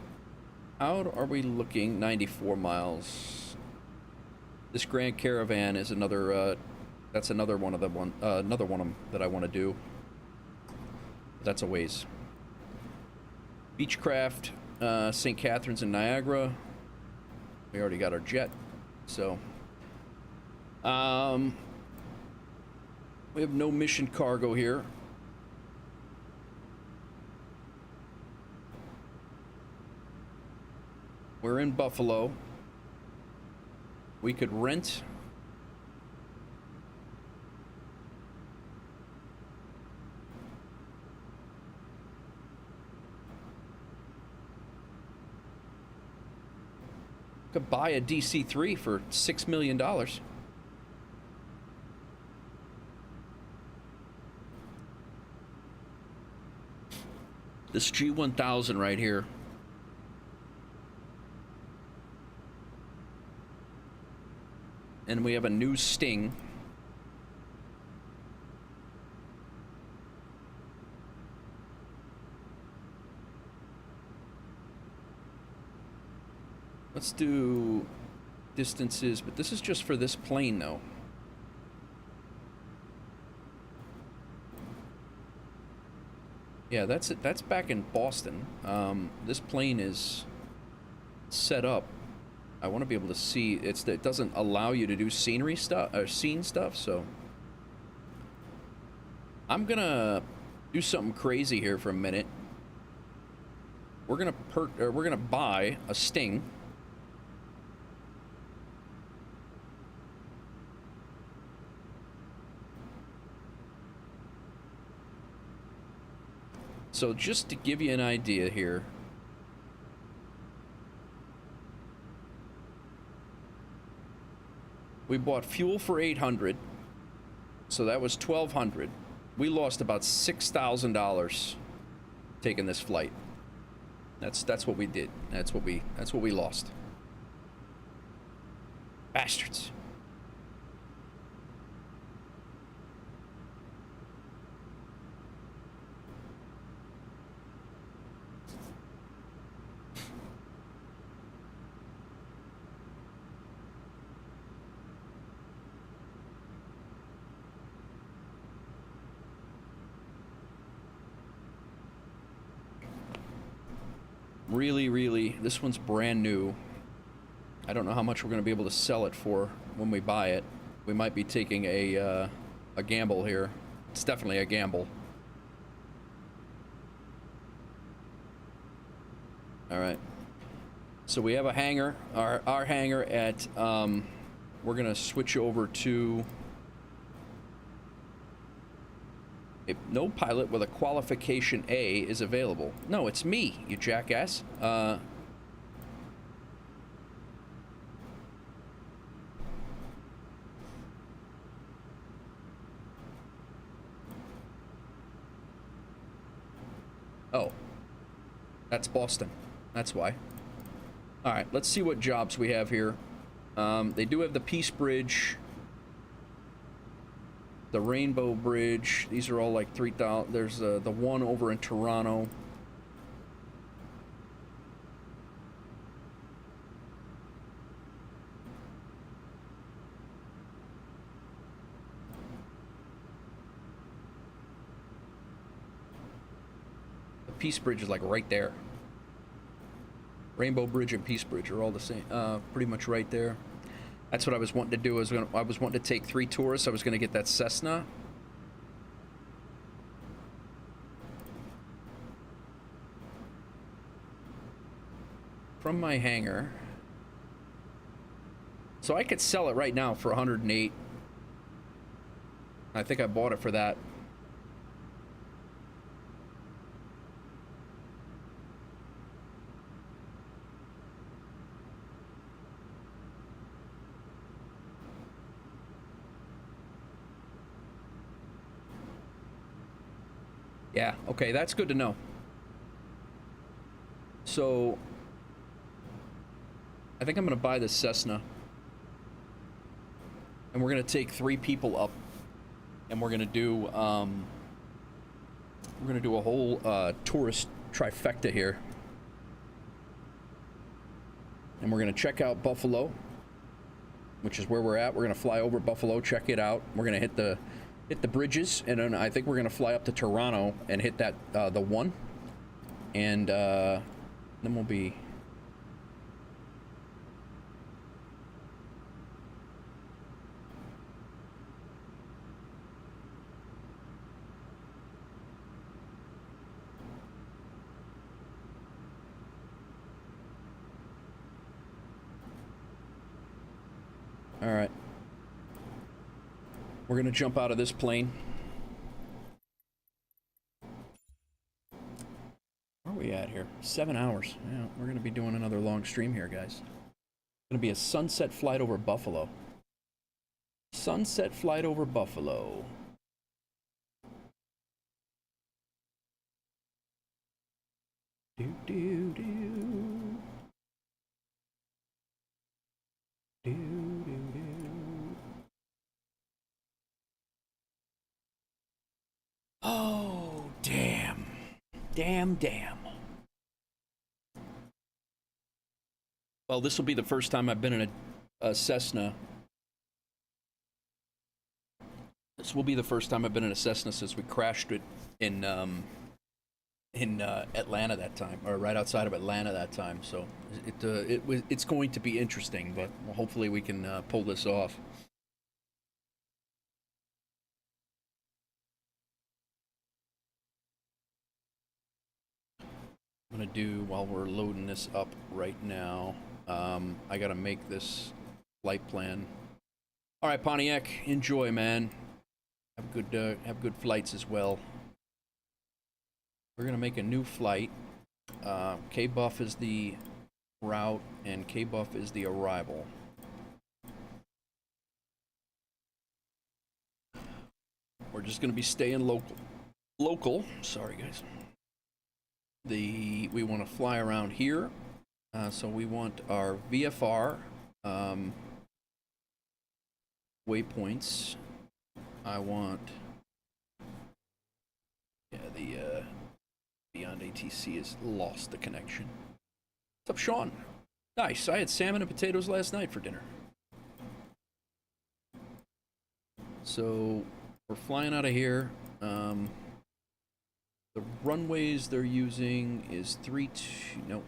How are we looking? 94 miles. This Grand Caravan is another, that's another one of them, another one of them that I want to do. That's a ways. Beechcraft, St. Catharines and Niagara. We already got our jet, so. We have no mission cargo here. We're in Buffalo. We could rent. Could buy a DC-3 for $6 million. This G1000 right here. And we have a new Sting. Let's do distances, but this is just for this plane though. Yeah, that's it. That's back in Boston. This plane is set up. I want to be able to see. It doesn't allow you to do scenery stuff or scene stuff, so I'm gonna do something crazy here for a minute. We're gonna buy a Sting. So just to give you an idea here, we bought fuel for $800, so that was $1,200. We lost about $6,000 taking this flight. That's what we did. That's what we lost. Bastards. Really, this one's brand new. I don't know how much we're going to be able to sell it for when we buy it. We might be taking a gamble here. It's definitely a gamble. All right. So we have a hangar, our hangar at, we're gonna switch over to no pilot with a qualification A is available. No, it's me, you jackass. Oh, that's Boston. That's why. All right, let's see what jobs we have here. They do have the Peace Bridge, the Rainbow Bridge. These are all like 3,000. There's the one over in Toronto. The Peace Bridge is like right there. Rainbow Bridge and Peace Bridge are all the same, pretty much right there. That's what I was wanting to do. I was wanting to take 3 tourists. I was going to get that Cessna. From my hangar. So I could sell it right now for 108. I think I bought it for that. Yeah, okay, that's good to know. So, I think I'm going to buy this Cessna. And we're going to take 3 people up. And we're going to do a whole tourist trifecta here. And we're going to check out Buffalo, which is where we're at. We're going to fly over Buffalo, check it out. We're going to hit the bridges, and then I think we're gonna fly up to Toronto and hit that the one, and then we'll be all right. We're gonna jump out of this plane. Where are we at here? 7 hours. Yeah, we're gonna be doing another long stream here, guys. It's gonna be a sunset flight over Buffalo. Sunset flight over Buffalo. Do do do. Do do do. Oh, damn. Damn. Well, this will be the first time I've been in a Cessna. This will be the first time I've been in a Cessna since we crashed it in Atlanta that time, or right outside of Atlanta that time. So it's going to be interesting, but hopefully we can pull this off. I'm gonna do, while we're loading this up right now, I gotta make this flight plan. All right, Pontiac, enjoy, man. Have good flights as well. We're gonna make a new flight. K-Buff is the route, and K-Buff is the arrival. We're just gonna be staying local. Sorry, guys. We want to fly around here, so we want our VFR waypoints. I want, yeah, the BeyondATC has lost the connection. What's up, Sean? Nice. I had salmon and potatoes last night for dinner. So we're flying out of here. The runways they're using is 32. No,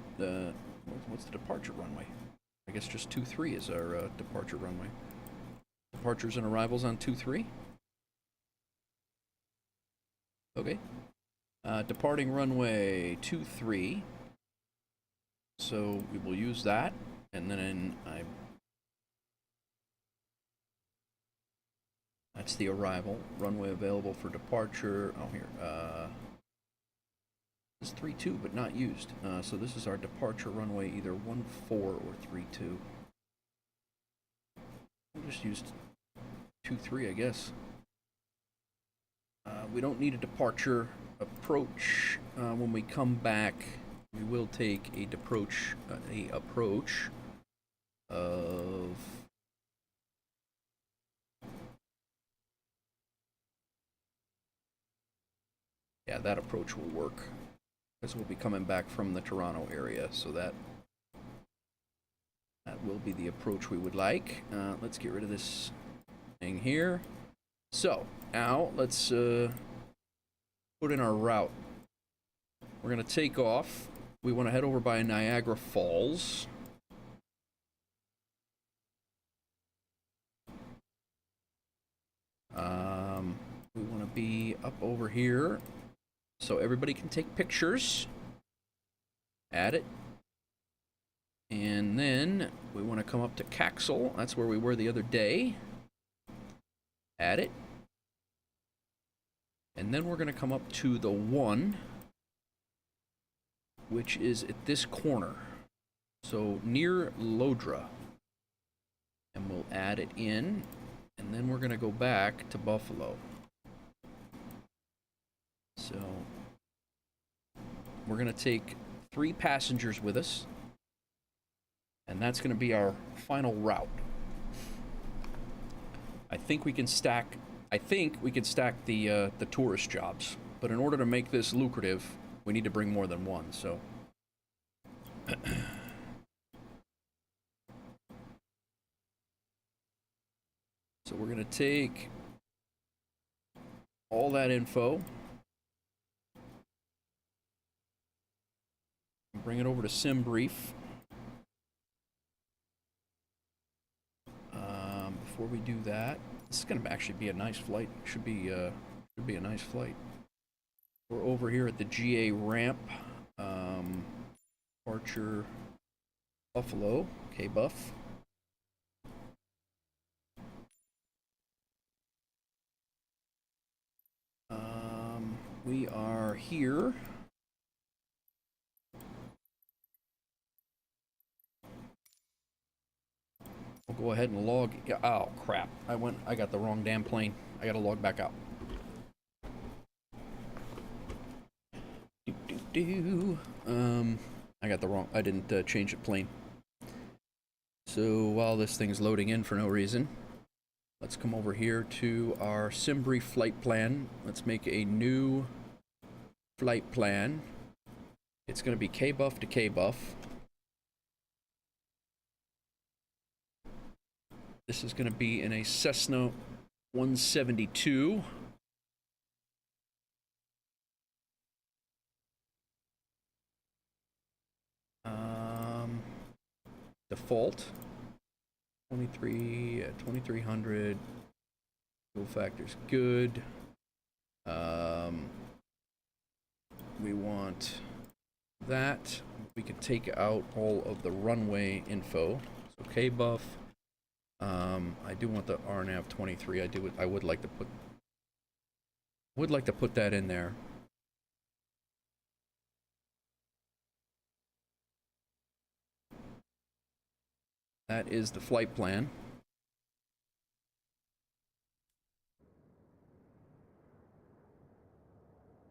what's the departure runway? I guess just 23 is our departure runway. Departures and arrivals on 23. Okay. Departing runway 23. So we will use that, and then that's the arrival. Runway available for departure. Oh, here. It's 32, but not used. So this is our departure runway, either 14 or 32. We'll just use 23, I guess. We don't need a departure approach. When we come back, we will take a approach of that approach will work, because we'll be coming back from the Toronto area, so that will be the approach we would like. Let's get rid of this thing here. So now let's put in our route. We're gonna take off. We want to head over by Niagara Falls. We want to be up over here so everybody can take pictures. Add it. And then we want to come up to Caxel. That's where we were the other day. Add it. And then we're going to come up to the 1, which is at this corner. So near Lodra. And we'll add it in. And then we're going to go back to Buffalo. So we're going to take 3 passengers with us. And that's going to be our final route. I think we can stack the tourist jobs, but in order to make this lucrative, we need to bring more than one. So so we're going to take all that info and bring it over to SimBrief. Before we do that, this is going to actually be a nice flight. Should be a nice flight. We're over here at the GA ramp. Departure Buffalo, K-Buff. We are here. We'll go ahead and log. Oh crap! I got the wrong damn plane. I got to log back out. I got the wrong. I didn't change the plane. So while this thing's loading in for no reason, let's come over here to our SimBrief flight plan. Let's make a new flight plan. It's going to be K-Buff to K-Buff. This is going to be in a Cessna 172. Default 2300. Fuel factor's good. We want that. We can take out all of the runway info. So K-Buff. I do want the RNAV 23. I would like to put that in there. That is the flight plan.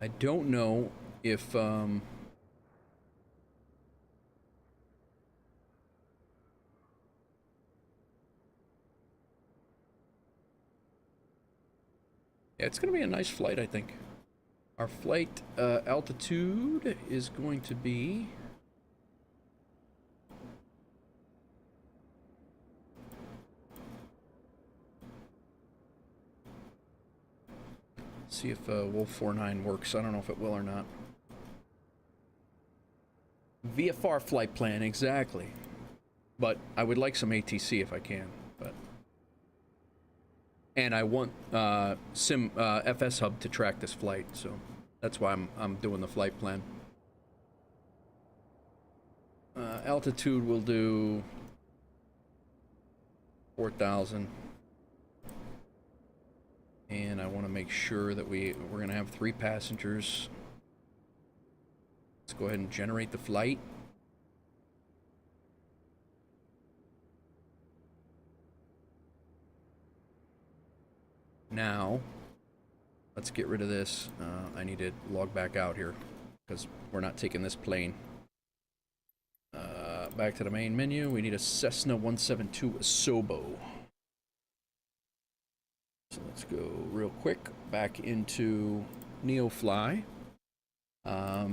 I don't know if yeah, it's going to be a nice flight, I think. Our flight altitude is going to be see if Wolf 49 works. I don't know if it will or not. VFR flight plan, exactly. But I would like some ATC if I can. But and I want FS Hub to track this flight, so that's why I'm doing the flight plan. Altitude will do 4,000. And I want to make sure that we're going to have 3 passengers. Let's go ahead and generate the flight. Now, let's get rid of this. I need to log back out here because we're not taking this plane. Back to the main menu. We need a Cessna 172 Asobo. So let's go real quick back into NeoFly.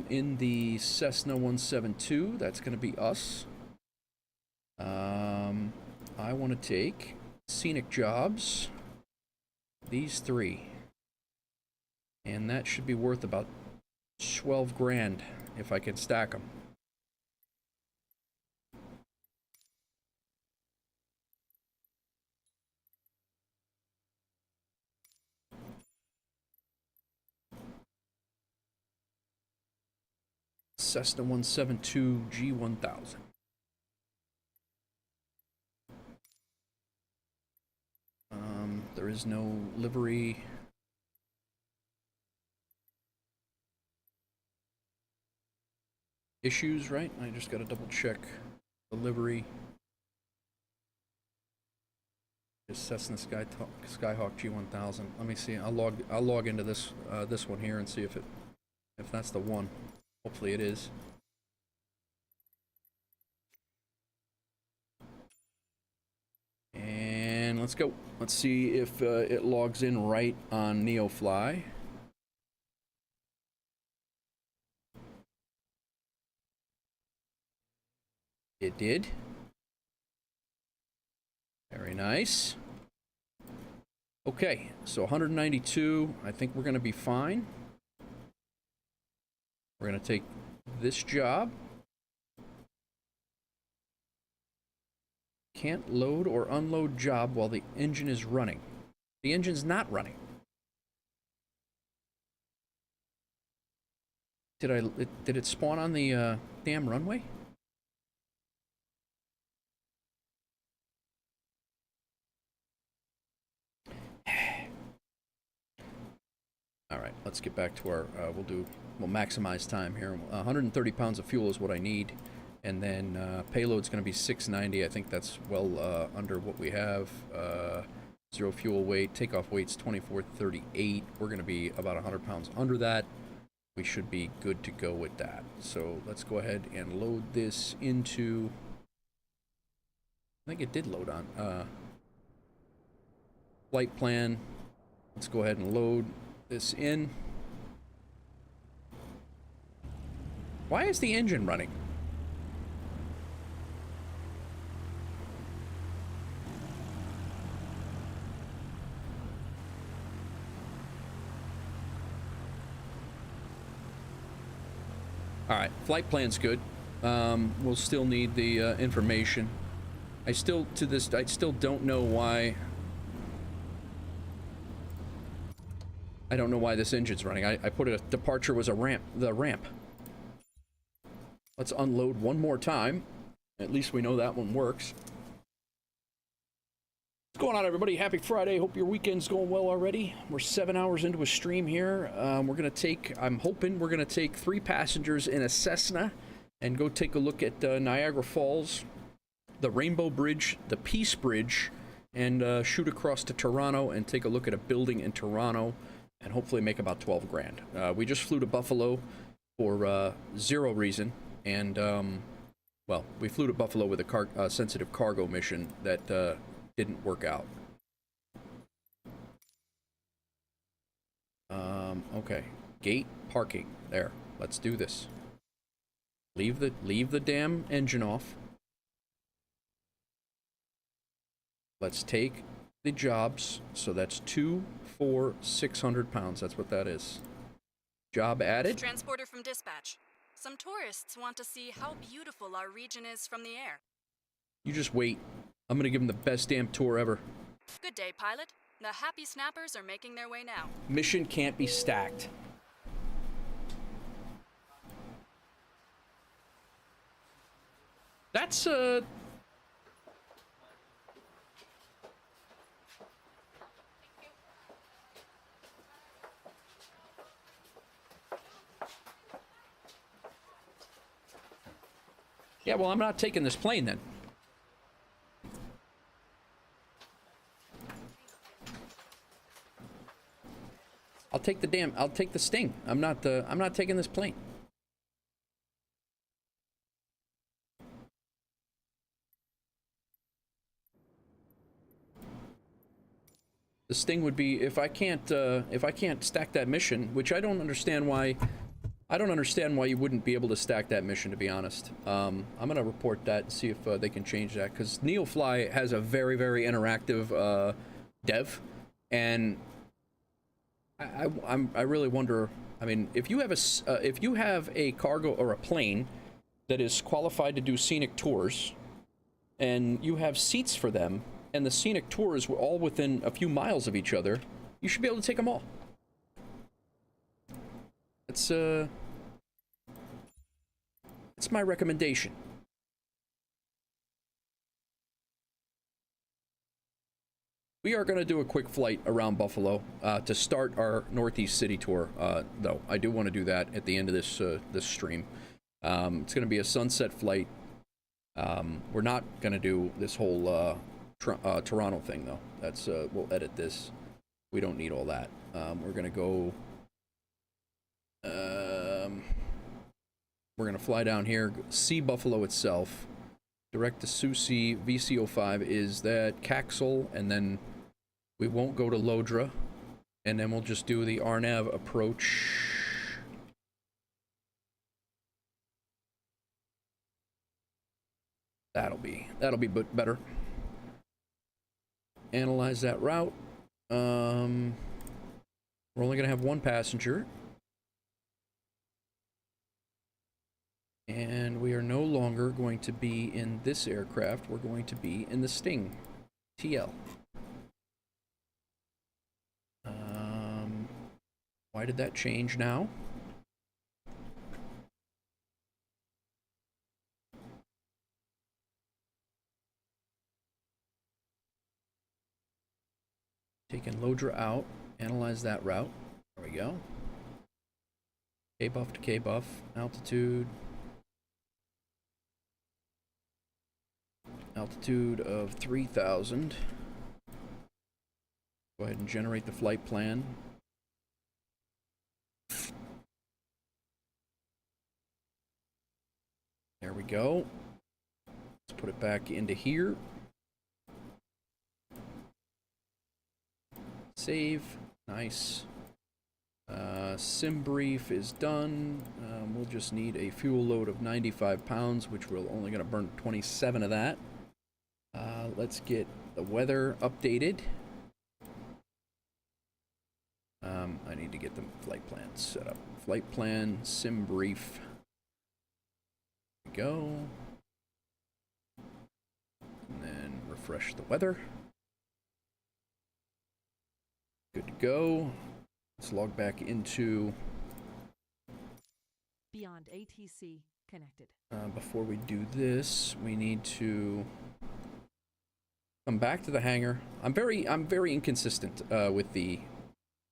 In the Cessna 172, that's going to be us. I want to take scenic jobs. These 3. And that should be worth about 12 grand if I can stack them. Cessna 172 G1000. There is no livery. Issues, right? I just gotta double check the livery. Just Cessna Skyhawk G1000. Let me see. I'll log into this this one here and see if that's the one. Hopefully it is. And let's go. Let's see if it logs in right on NeoFly. It did. Very nice. Okay, so 192. I think we're going to be fine. We're going to take this job. Can't load or unload job while the engine is running. The engine's not running. Did it spawn on the damn runway? All right, let's get back to our, we'll maximize time here. 130 pounds of fuel is what I need. And then payload's going to be 690. I think that's well under what we have. Zero fuel weight. Takeoff weight's 2438. We're going to be about 100 pounds under that. We should be good to go with that. So let's go ahead and load this into... I think it did load on. Flight plan. Let's go ahead and load this in. Why is the engine running? All right, flight plan's good. We'll still need the information. I still don't know why. I don't know why this engine's running. I put a departure was the ramp. Let's unload one more time. At least we know that one works. What's going on, everybody? Happy Friday. Hope your weekend's going well already. We're 7 hours into a stream here. I'm hoping we're gonna take 3 passengers in a Cessna and go take a look at Niagara Falls, the Rainbow Bridge, the Peace Bridge, and shoot across to Toronto and take a look at a building in Toronto and hopefully make about 12 grand. We just flew to Buffalo for zero reason, and well, we flew to Buffalo with a sensitive cargo mission that didn't work out. Okay, gate parking. There. Let's do this. Leave the damn engine off. Let's take the jobs. So that's 2, 4, 600 pounds. That's what that is. Job added. Transporter from dispatch. Some tourists want to see how beautiful our region is from the air. You just wait. I'm gonna give them the best damn tour ever. Good day, pilot. The happy snappers are making their way now. Mission can't be stacked. That's yeah, well, I'm not taking this plane then. I'll take the Sting. I'm not taking this plane. The Sting would be if I can't stack that mission, which I don't understand why. I don't understand why you wouldn't be able to stack that mission, to be honest. I'm gonna report that and see if they can change that, because NeoFly has a very, very interactive dev, and I really wonder. I mean, if you have a cargo or a plane that is qualified to do scenic tours, and you have seats for them, and the scenic tours were all within a few miles of each other, you should be able to take them all. It's my recommendation. We are going to do a quick flight around Buffalo to start our Northeast City tour, though. I do want to do that at the end of this this stream. It's going to be a sunset flight. We're not going to do this whole Toronto thing, though. That's we'll edit this. We don't need all that. We're going to go... we're going to fly down here, see Buffalo itself. Direct to Susi. VC05 is that Caxel, and then we won't go to Lodra, and then we'll just do the Arnav approach. That'll be better. Analyze that route. We're only gonna have one passenger. And we are no longer going to be in this aircraft. We're going to be in the Sting TL. Why did that change now? Taking Lodra out. Analyze that route. There we go. K-buff to K-buff. Altitude. Altitude of 3,000. Go ahead and generate the flight plan. There we go. Let's put it back into here. Save. Nice. SimBrief is done. We'll just need a fuel load of 95 pounds, which we're only going to burn 27 of that. Let's get the weather updated. I need to get the flight plan set up. Flight plan, SimBrief. There we go. And then refresh the weather. Good to go. Let's log back into BeyondATC connected. Before we do this, we need to come back to the hangar. I'm very inconsistent with the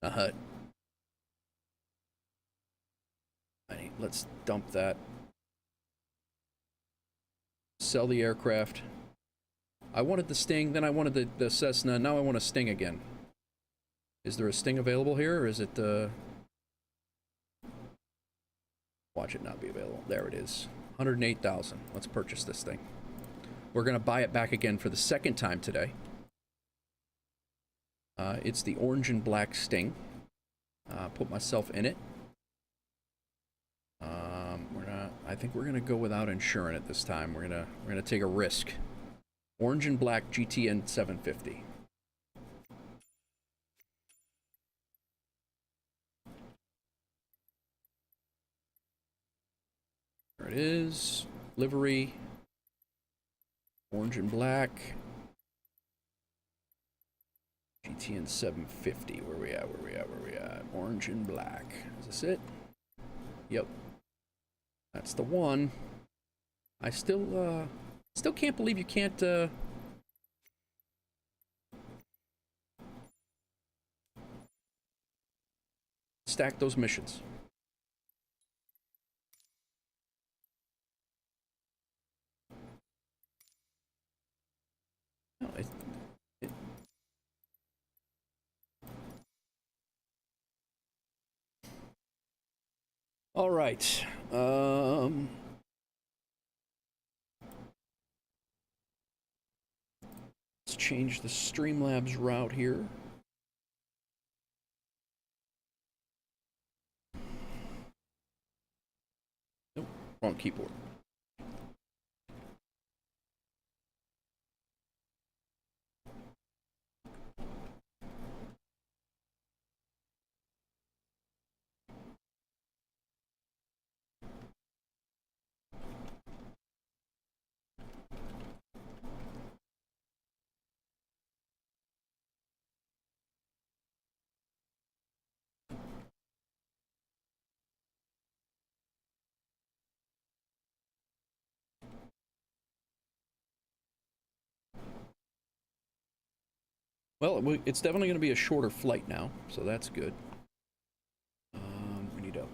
HUD. Let's dump that. Sell the aircraft. I wanted the Sting, then I wanted the Cessna, now I want a Sting again. Is there a Sting available here, or is it, watch it not be available. There it is. 108,000. Let's purchase this thing. We're going to buy it back again for the second time today. It's the orange and black Sting. Put myself in it. I think we're gonna go without insurance at this time. We're gonna take a risk. Orange and black GTN 750. There it is. Livery. Orange and black. GTN 750. Where we at? Orange and black. Is this it? Yep. That's the one. I still Still can't believe you can't, stack those missions. No, all right. Let's change the Streamlabs route here. Nope, wrong keyboard. Well, it's definitely going to be a shorter flight now, so that's good. We need to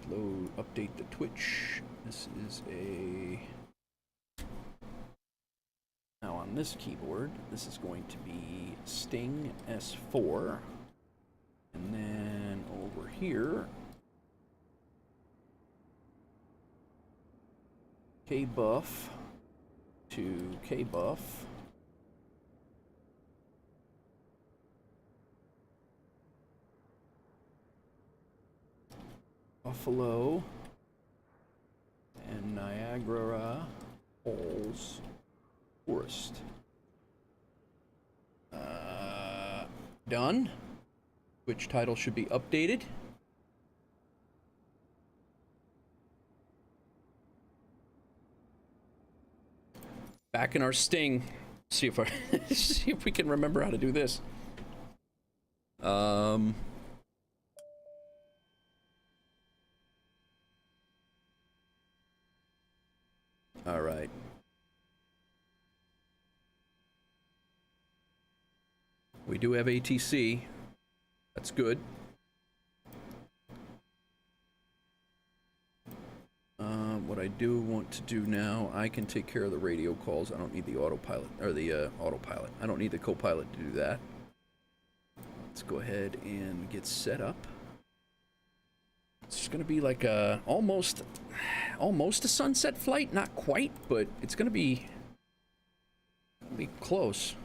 update the Twitch. This is a... Now on this keyboard, this is going to be Sting S4. And then over here, K-Buff to K-Buff. Buffalo and Niagara Falls Forest. Done. Which title should be updated? Back in our Sting. See if see if we can remember how to do this. All right. We do have ATC. That's good. What I do want to do now, I can take care of the radio calls. I don't need the autopilot, or the autopilot. I don't need the co-pilot to do that. Let's go ahead and get set up. It's just gonna be like a almost a sunset flight, not quite, but it's gonna be close.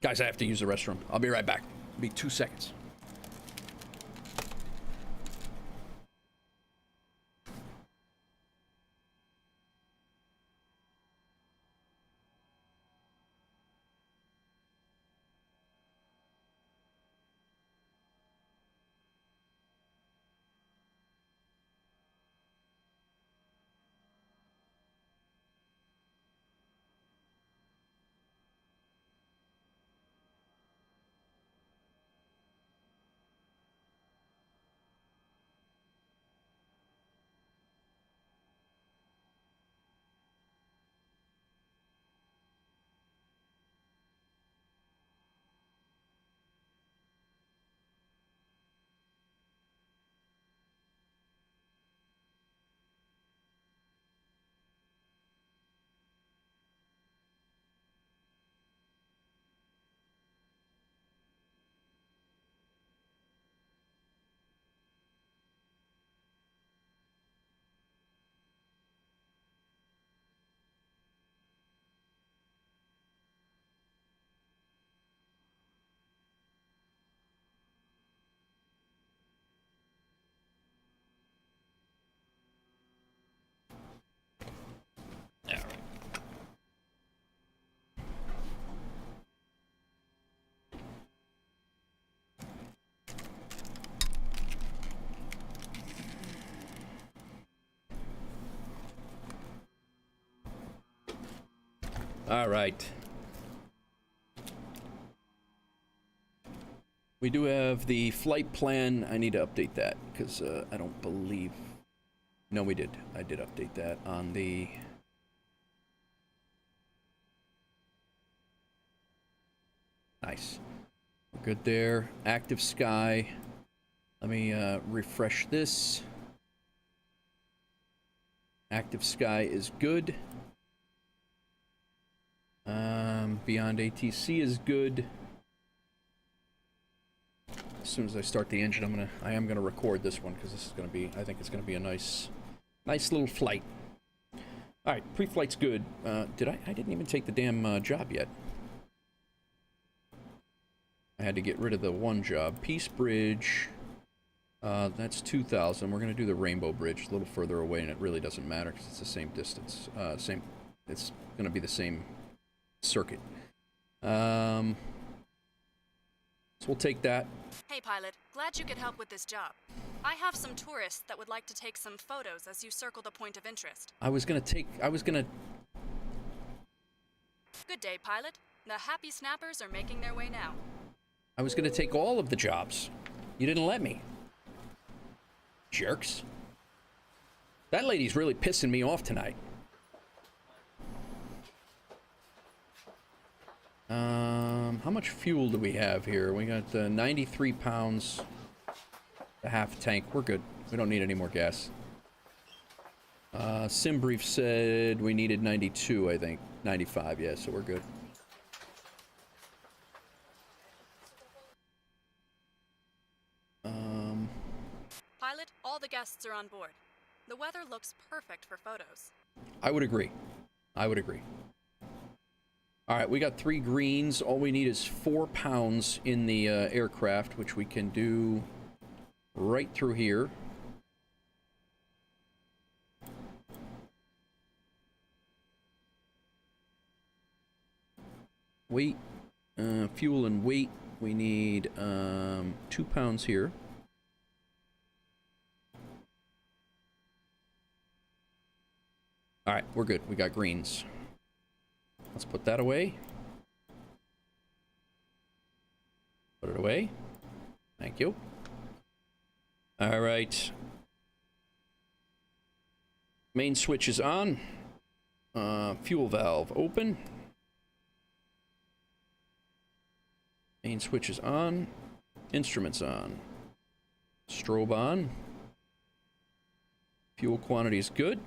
Guys, I have to use the restroom. I'll be right back. It'll be 2 seconds. All right. We do have the flight plan. I need to update that because I don't believe... No, we did. I did update that on the Nice. We're good there. Active sky. Let me refresh this. Active sky is good. BeyondATC is good. As soon as I start the engine, I am gonna record this one because this is gonna be, I think it's gonna be a nice little flight. All right, pre-flight's good. I didn't even take the damn job yet. I had to get rid of the one job. Peace Bridge. That's 2,000. We're gonna do the Rainbow Bridge, a little further away, and it really doesn't matter because it's the same distance. It's gonna be the same circuit. So we'll take that. Hey, pilot. Glad you could help with this job. I have some tourists that would like to take some photos as you circle the point of interest. Good day, pilot. The happy snappers are making their way now. I was gonna take all of the jobs. You didn't let me. Jerks. That lady's really pissing me off tonight. How much fuel do we have here? We got 93 pounds, a half tank. We're good. We don't need any more gas. SimBrief said we needed 92, I think. 95, yeah, so we're good. Pilot, all the guests are on board. The weather looks perfect for photos. I would agree. I would agree. All right, we got 3 greens. All we need is 4 pounds in the aircraft, which we can do right through here. Weight, fuel and weight. We need 2 pounds here. All right, we're good. We got greens. Let's put that away. Put it away. Thank you. All right. Main switch is on. Fuel valve open. Main switch is on. Instruments on. Strobe on. Fuel quantity is good.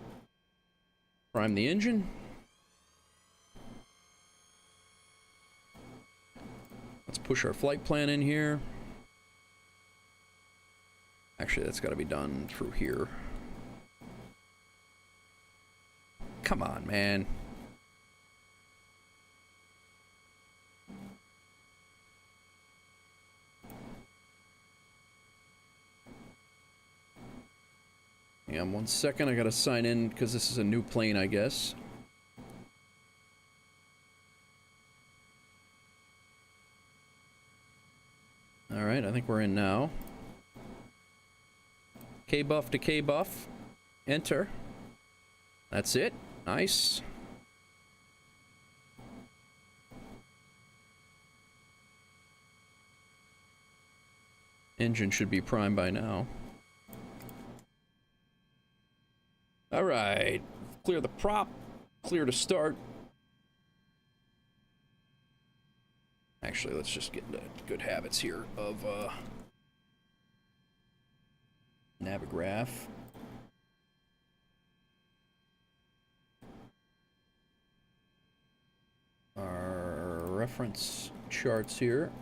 Prime the engine. Let's push our flight plan in here. Actually, that's got to be done through here. Come on, man. Yeah, 1 second. I got to sign in because this is a new plane, I guess. All right, I think we're in now. K-buff to K-buff. Enter. That's it. Nice. Engine should be primed by now. All right. Clear the prop. Clear to start. Actually, let's just get into good habits here of Navigraph. Our reference charts here.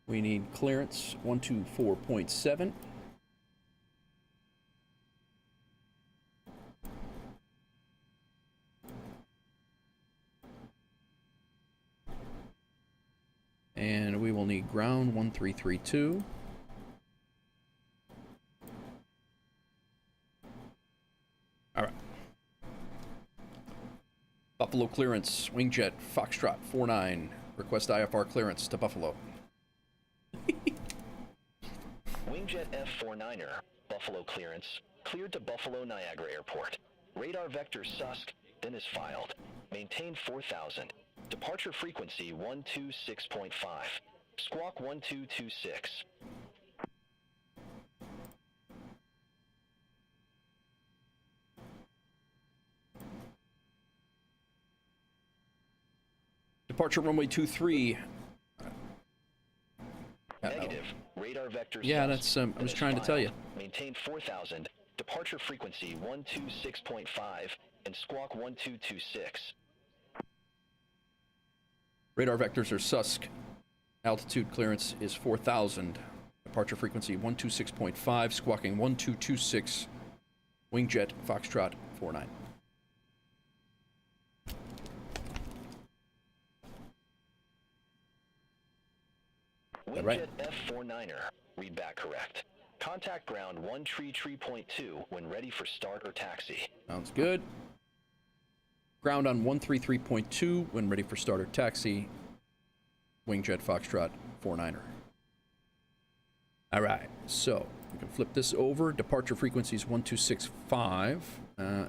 We need clearance 124.7. And we will need ground 1332. All right. Buffalo clearance, Wingjet, Foxtrot 49. Request IFR clearance to Buffalo. Wingjet F49er, Buffalo clearance, cleared to Buffalo Niagara Airport. Radar vector SUSC, then is filed. Maintain 4000. Departure frequency 126.5. Squawk 1226. Departure runway 23. Radar vector. Yeah, that's I was trying to tell you. Maintain 4,000. Departure frequency 126.5 and squawk 1226. Radar vectors are Susk. Altitude clearance is 4,000. Departure frequency 126.5, squawking 1226. Wingjet Foxtrot 49. Wingjet Right? F49er. Read back correct. Contact ground 133.2 when ready for start or taxi. Sounds good. Ground on 133.2 when ready for start or taxi. Wingjet Foxtrot 49er. All right, so we can flip this over. Departure frequency is 1265.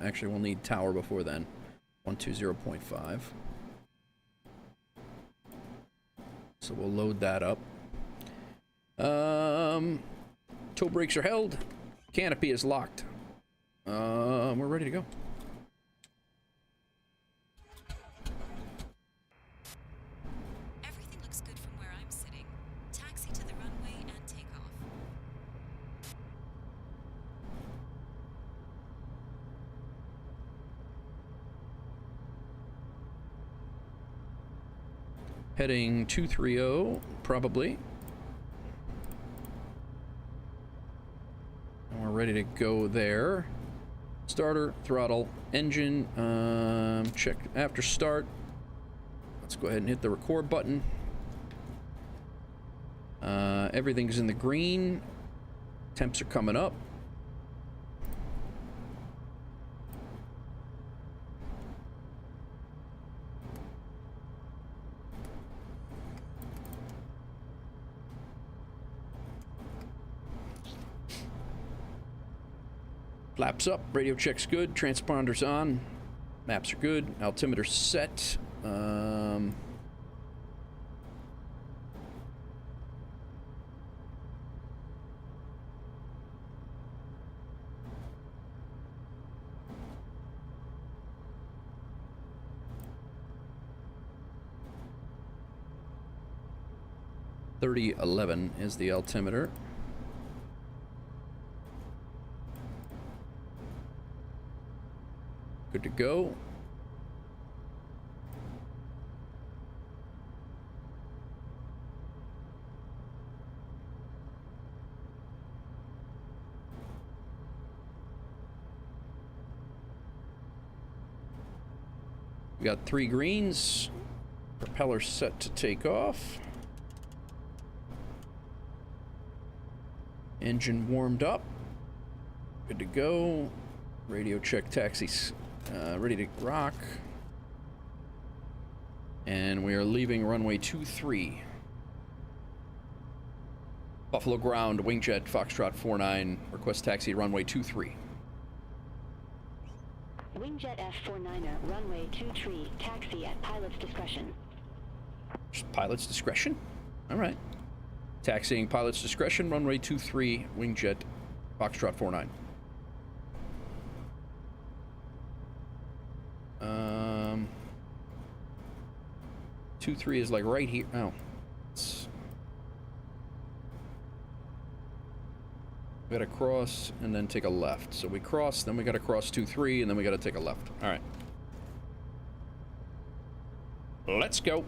Actually, we'll need tower before then. 120.5. So we'll load that up. Tow brakes are held. Canopy is locked. We're ready to go. Everything looks good from where I'm sitting. Taxi to the runway and take off. Heading 230, probably. And we're ready to go there. Starter, throttle, engine, check after start. Let's go ahead and hit the record button. Everything's in the green. Temps are coming up. Flaps up, radio check's good, transponder's on, maps are good, altimeter's set. 3011 is the altimeter. Good to go. We got 3 greens. Propeller set to take off. Engine warmed up. Good to go. Radio check, taxis ready to rock. And we are leaving runway 23. Buffalo ground, Wingjet Foxtrot 49, request taxi runway 23. Wingjet F49er, runway 23, taxi at pilot's discretion. Just pilot's discretion? All right. Taxiing pilot's discretion, runway 23, Wingjet Foxtrot 49. 23 is like right here. Oh. We gotta cross and then take a left. So we cross, then we gotta cross 23, and then we gotta take a left. All right. Let's go.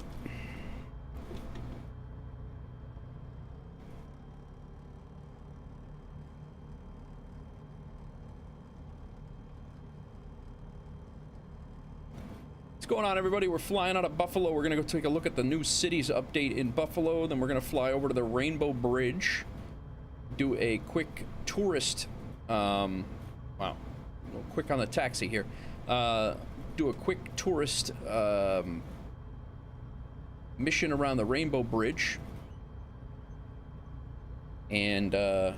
What's going on, everybody? We're flying out of Buffalo. We're gonna go take a look at the new cities update in Buffalo. Then we're gonna fly over to the Rainbow Bridge, do a quick tourist, wow, a little quick on the taxi here. Do a quick tourist mission around the Rainbow Bridge. And is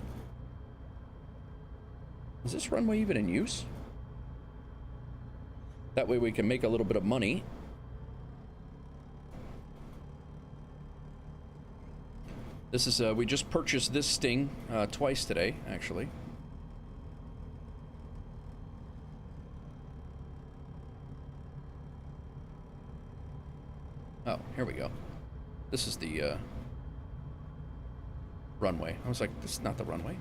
this runway even in use? That way we can make a little bit of money. This is, we just purchased this Sting twice today, actually. Oh, here we go. This is the runway. I was like, this is not the runway.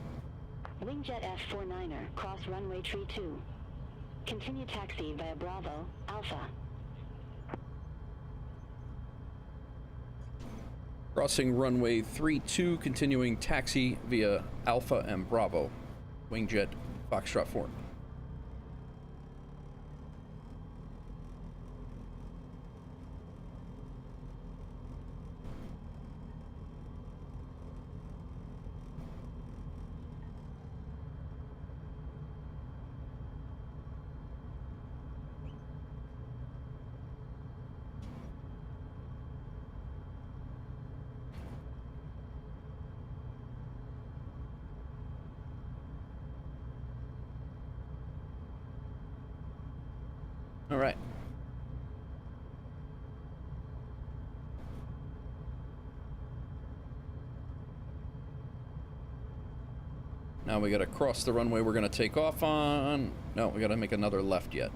Wingjet F49er, cross runway tree 2. Continue taxi via Bravo, Alpha. Crossing runway 32, continuing taxi via Alpha and Bravo. Wingjet Foxtrot 4. All right. Now we gotta cross the runway we're gonna take off on. No, we gotta make another left yet.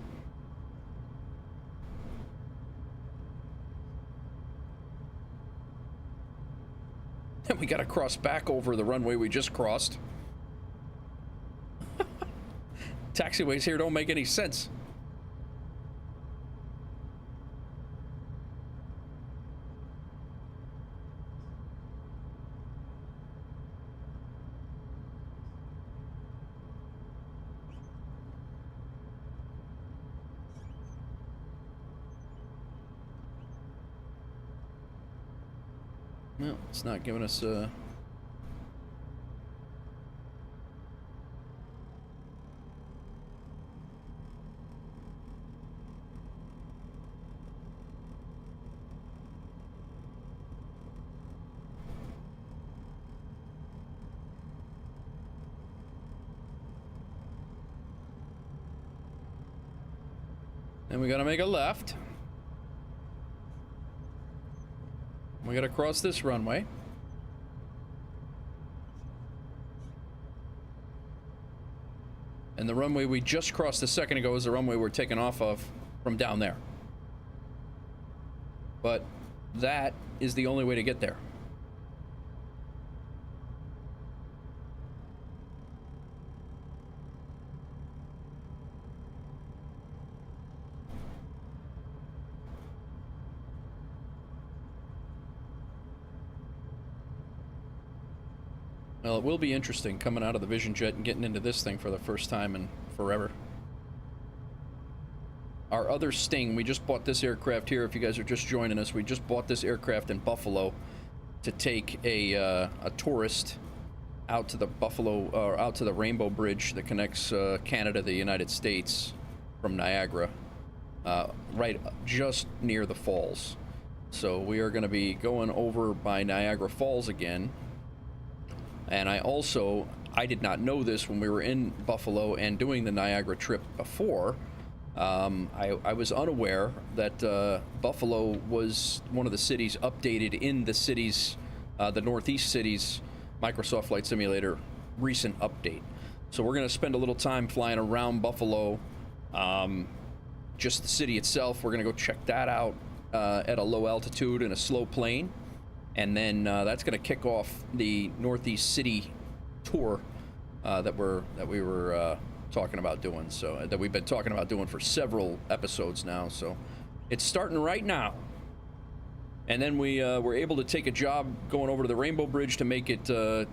Then we gotta cross back over the runway we just crossed. Taxiways here don't make any sense. No, it's not giving us Then we gotta make a left. We gotta cross this runway. And the runway we just crossed a second ago is the runway we're taking off of from down there. But that is the only way to get there. Well, it will be interesting coming out of the Vision Jet and getting into this thing for the first time in forever. Our other Sting, we just bought this aircraft here. If you guys are just joining us, we just bought this aircraft in Buffalo to take a tourist out to the out to the Rainbow Bridge that connects Canada to the United States from Niagara, right just near the falls. So we are going to be going over by Niagara Falls again. And I did not know this when we were in Buffalo and doing the Niagara trip before. I was unaware that Buffalo was one of the cities updated in the cities, the Northeast cities Microsoft Flight Simulator recent update. So we're going to spend a little time flying around Buffalo, just the city itself. We're going to go check that out at a low altitude in a slow plane. And then that's going to kick off the Northeast City tour that we were talking about doing. So that we've been talking about doing for several episodes now. So it's starting right now. And then we were able to take a job going over to the Rainbow Bridge to make it to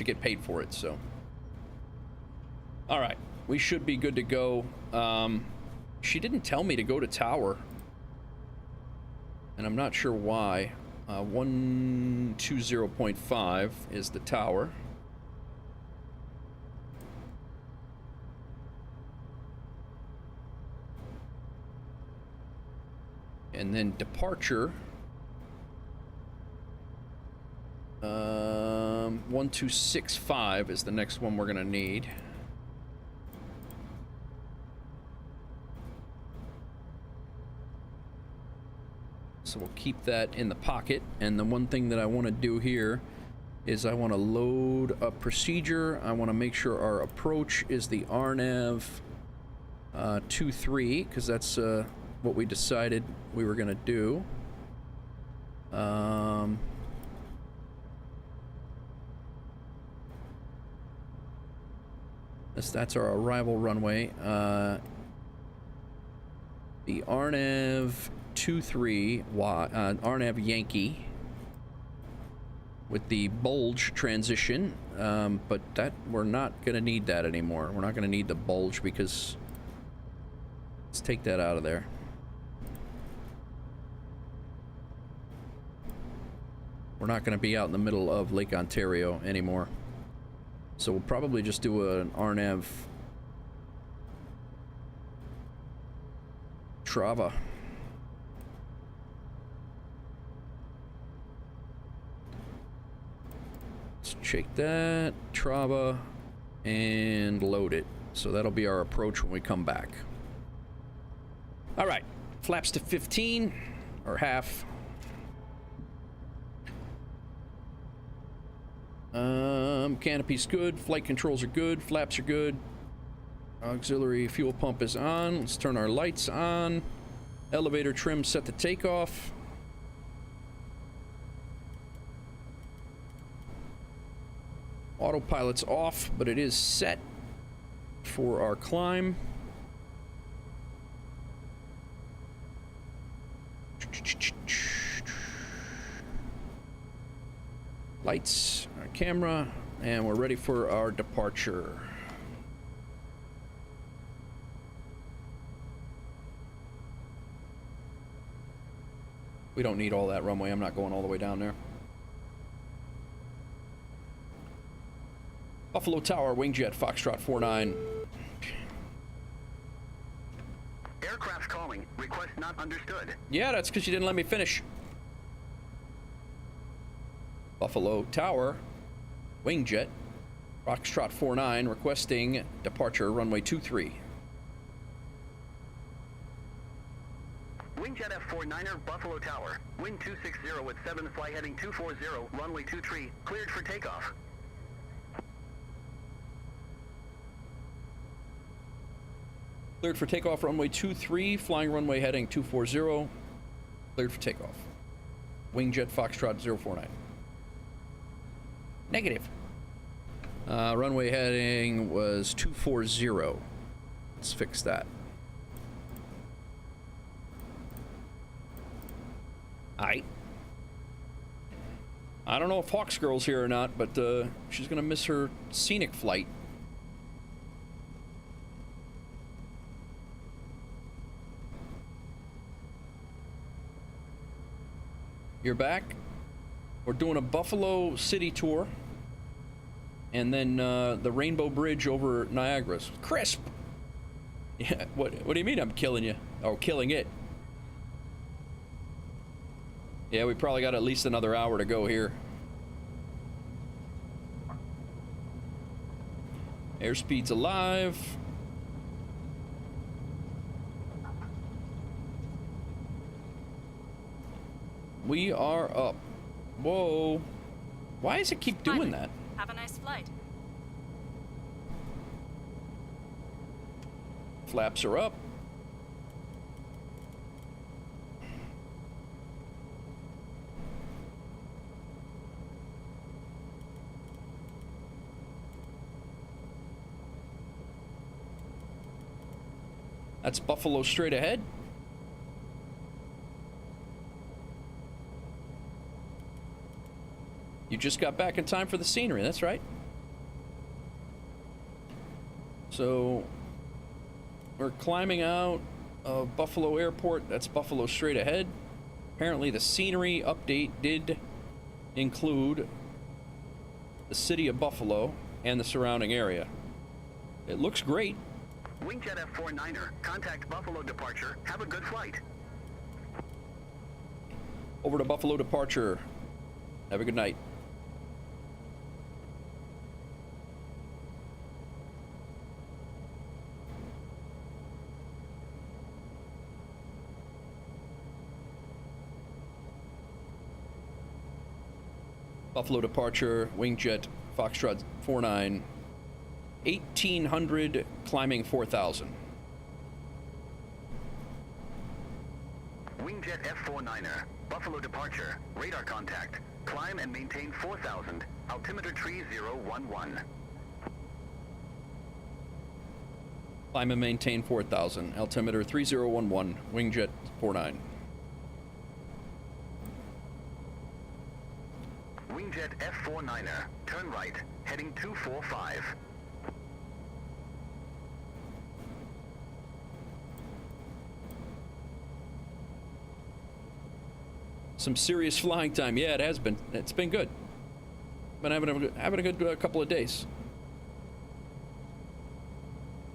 get paid for it. So all right, we should be good to go. She didn't tell me to go to tower, and I'm not sure why. 120.5 is the tower. And then departure, 1265 is the next one we're gonna need. So we'll keep that in the pocket. And the one thing that I want to do here is I want to load a procedure. I want to make sure our approach is the RNAV 23, because that's what we decided we were going to do. That's our arrival runway. The RNAV 23, RNAV Yankee with the bulge transition, but that we're not going to need that anymore. We're not going to need the bulge because let's take that out of there. We're not going to be out in the middle of Lake Ontario anymore. So we'll probably just do an RNAV Trava. Let's check that, Trava, and load it. So that'll be our approach when we come back. All right, flaps to 15, or half. Canopy's good, flight controls are good, flaps are good. Auxiliary fuel pump is on. Let's turn our lights on. Elevator trim set to takeoff. Autopilot's off, but it is set for our climb. Lights, our camera, and we're ready for our departure. We don't need all that runway. I'm not going all the way down there. Buffalo Tower, Wingjet, Foxtrot 49. Aircraft calling. Request not understood. Yeah, that's because you didn't let me finish. Buffalo Tower, Wingjet, Foxtrot 49, requesting departure runway 23. Wingjet F49er, Buffalo Tower. Wind 260 with 7, fly heading 240, runway 23, cleared for takeoff. Cleared for takeoff, runway 23, flying runway heading 240, cleared for takeoff. Wingjet Foxtrot 049. Negative. Runway heading was 240. Let's fix that. Aight. I don't know if Hawks Girl's here or not, but she's gonna miss her scenic flight. You're back. We're doing a Buffalo City tour, and then the Rainbow Bridge over Niagara's. Crisp. Yeah. What do you mean I'm killing you? Oh, killing it. Yeah, we probably got at least another hour to go here. Airspeed's alive. We are up. Whoa. Why does it keep doing that? Have a nice flight. Flaps are up. That's Buffalo straight ahead. You just got back in time for the scenery, that's right. So we're climbing out of Buffalo Airport. That's Buffalo straight ahead. Apparently the scenery update did include the city of Buffalo and the surrounding area. It looks great. Wingjet F49er, contact Buffalo departure. Have a good flight. Over to Buffalo departure. Have a good night. Buffalo departure, Wingjet, Foxtrot 49, 1800, climbing 4000. Wingjet F49er, Buffalo departure, radar contact, climb and maintain 4000, altimeter tree 011. Climb and maintain 4,000. Altimeter 3011. Wingjet 49. Wingjet F49er, turn right, heading 245. Some serious flying time. Yeah, it has been. It's been good. Been having a good couple of days.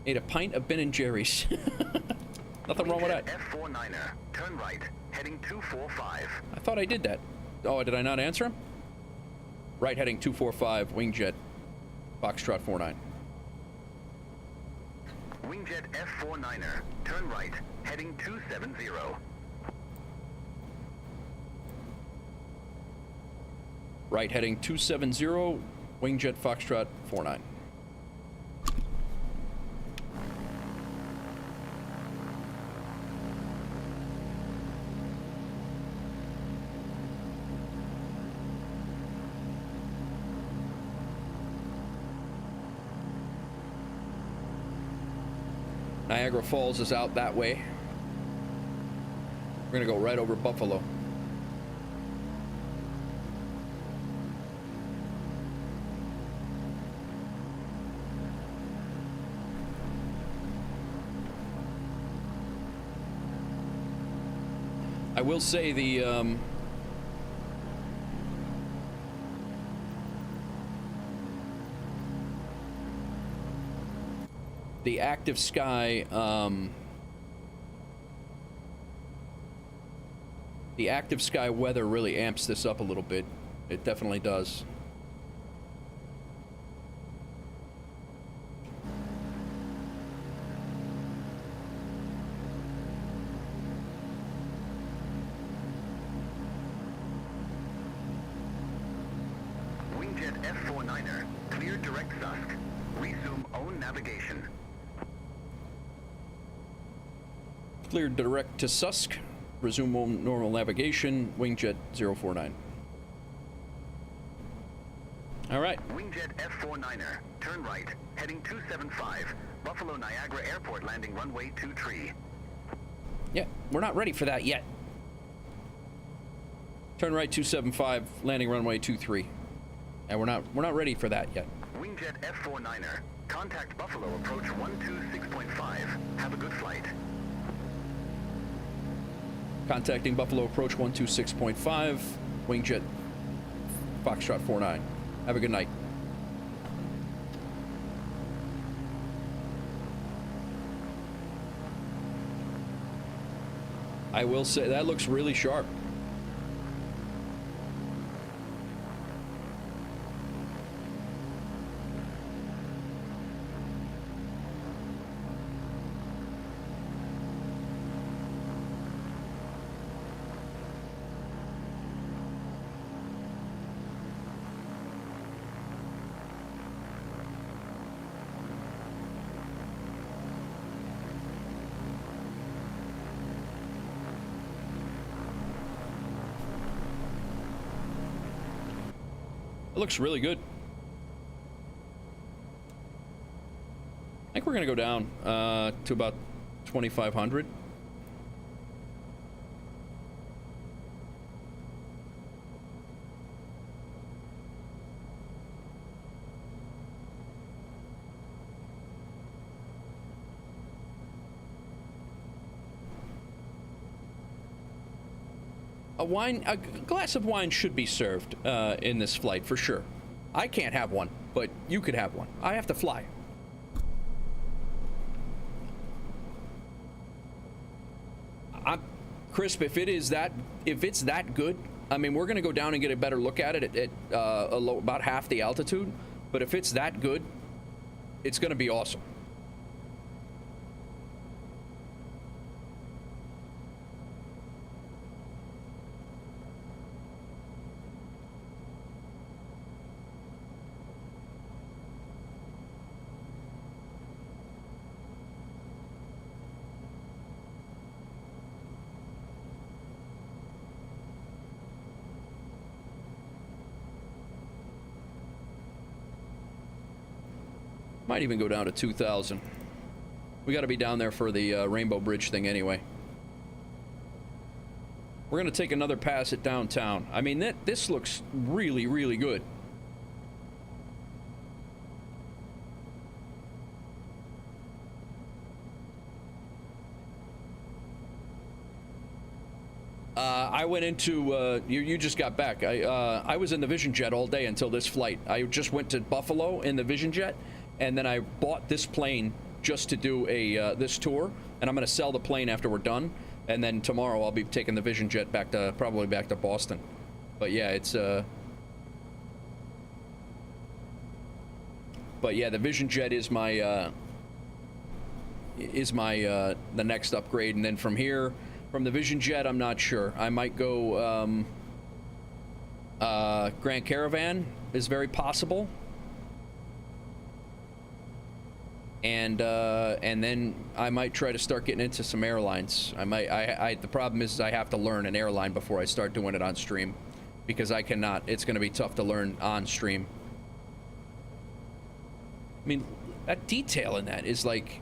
Ate a pint of Ben and Jerry's. Nothing wrong with that. F49er, turn right, heading 245. I thought I did that. Oh, did I not answer him? Right heading 245, Wingjet, Foxtrot 49. Wingjet F49er, turn right, heading 270. Right heading 270, Wingjet Foxtrot 49. Niagara Falls is out that way. We're gonna go right over Buffalo. I will say the active sky, the active sky weather really amps this up a little bit. It definitely does. Wingjet F49er, clear direct Susk. Resume own navigation. Cleared direct to Susk. Resume normal navigation. Wingjet 049. All right. Wingjet F49er, turn right, heading 275. Buffalo Niagara Airport landing runway 23. Yeah, we're not ready for that yet. Turn right 275, landing runway 23. And we're not ready for that yet. Wingjet F49er, contact Buffalo approach 126.5. Have a good flight. Contacting Buffalo approach 126.5, Wingjet Foxtrot 49. Have a good night. I will say that looks really sharp. It looks really good. I think we're gonna go down to about 2,500. A glass of wine should be served in this flight for sure. I can't have one, but you could have one. I have to fly. Crisp, if it's that good, I mean, we're gonna go down and get a better look at it at about half the altitude. But if it's that good, it's gonna be awesome. Might even go down to 2,000. We got to be down there for the Rainbow Bridge thing anyway. We're going to take another pass at downtown. I mean, this looks really, really good. I went into, you just got back. I was in the Vision Jet all day until this flight. I just went to Buffalo in the Vision Jet, and then I bought this plane just to do this tour, and I'm going to sell the plane after we're done, and then tomorrow I'll be taking the Vision Jet back to, probably back to Boston. But yeah, it's, but yeah, the Vision Jet is my, the next upgrade, and then from here, from the Vision Jet, I'm not sure. I might go, Grand Caravan is very possible. And then I might try to start getting into some airlines. The problem is I have to learn an airline before I start doing it on stream, because I cannot, it's gonna be tough to learn on stream. I mean, that detail in that is like,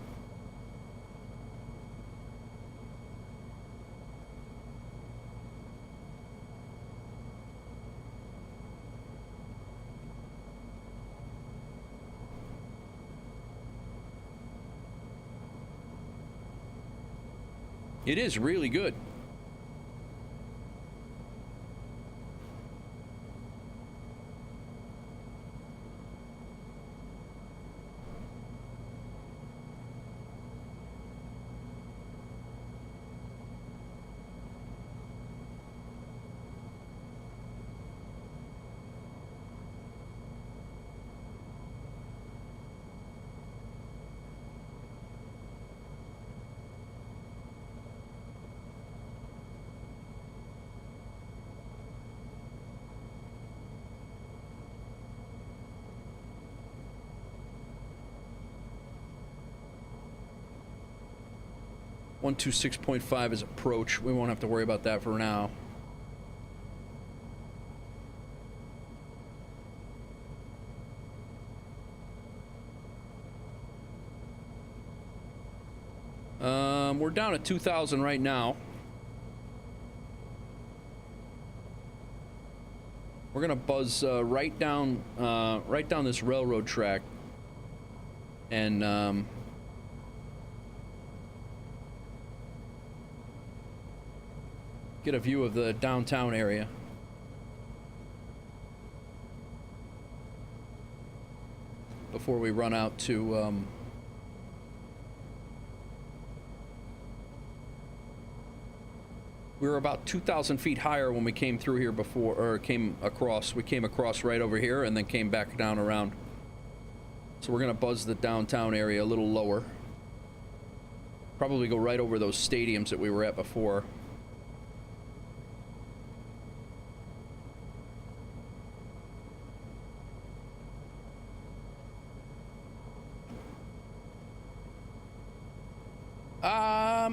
it is really good. One 126.5 is approach. We won't have to worry about that for now. We're down at 2,000 right now. We're gonna buzz right down this railroad track, and get a view of the downtown area. Before we run out to we were about 2,000 feet higher when we came through here before, or came across. We came across right over here and then came back down around. So we're gonna buzz the downtown area a little lower. Probably go right over those stadiums that we were at before.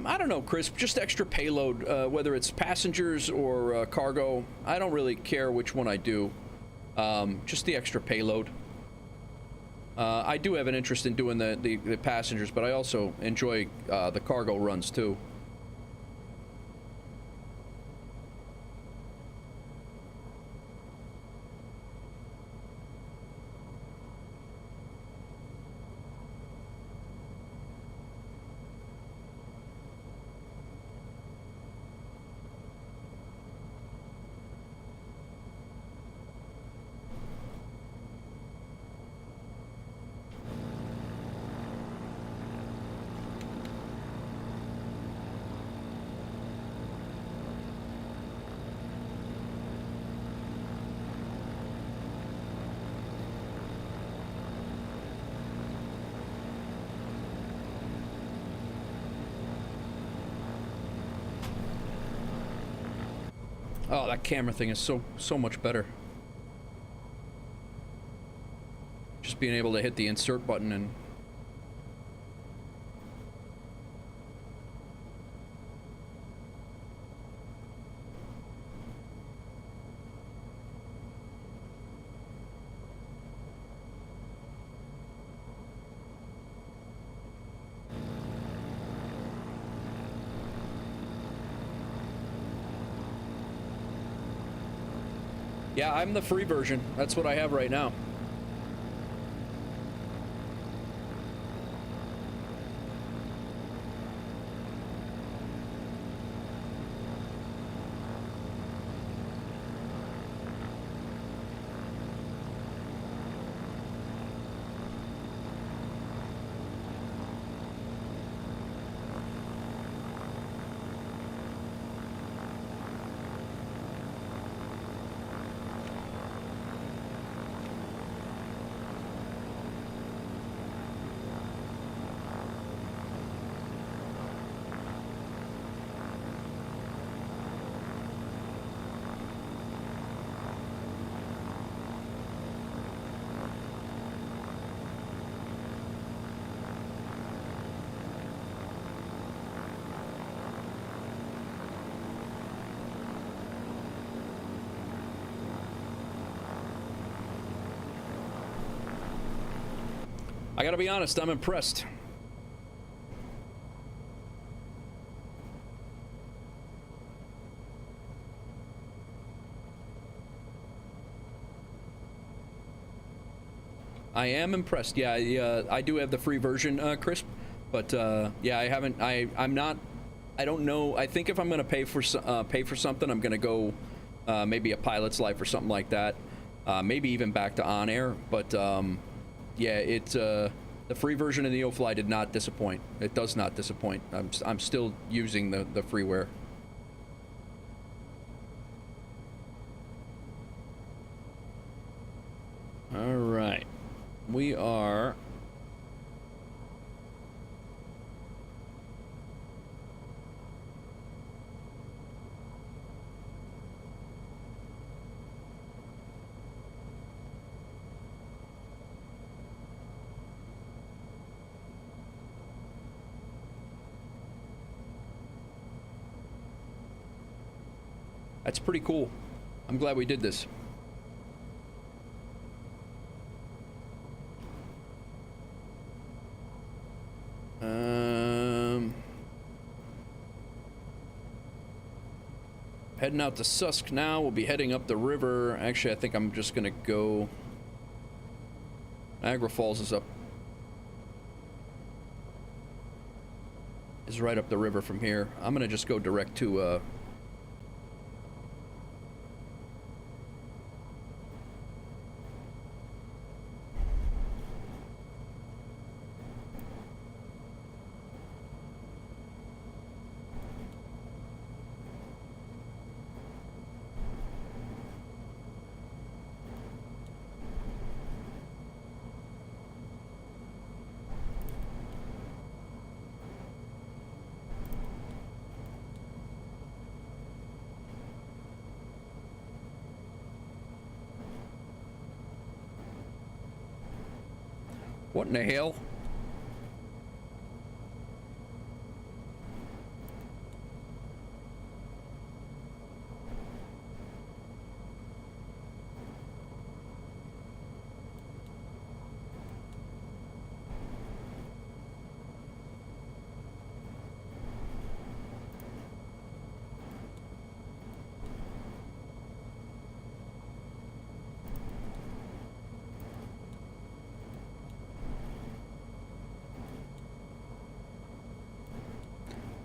I don't know, Chris, just extra payload, whether it's passengers or cargo. I don't really care which one I do. Just the extra payload. I do have an interest in doing the passengers, but I also enjoy the cargo runs too. Oh, that camera thing is so much better. Just being able to hit the insert button and Yeah, I'm the free version. That's what I have right now. I gotta be honest, I'm impressed. I am impressed. Yeah, I do have the free version, Chris, but yeah, I haven't. I'm not. I don't know. I think if I'm gonna pay for something, I'm gonna go maybe a pilot's life or something like that. Maybe even back to on air, but. Yeah, it's the free version of NeoFly did not disappoint. It does not disappoint. I'm still using the freeware. All right, we are. That's pretty cool. I'm glad we did this. Heading out to Susk now. We'll be heading up the river. Actually, I think I'm just gonna go. Niagara Falls is right up the river from here. I'm gonna just go direct to what in the hell?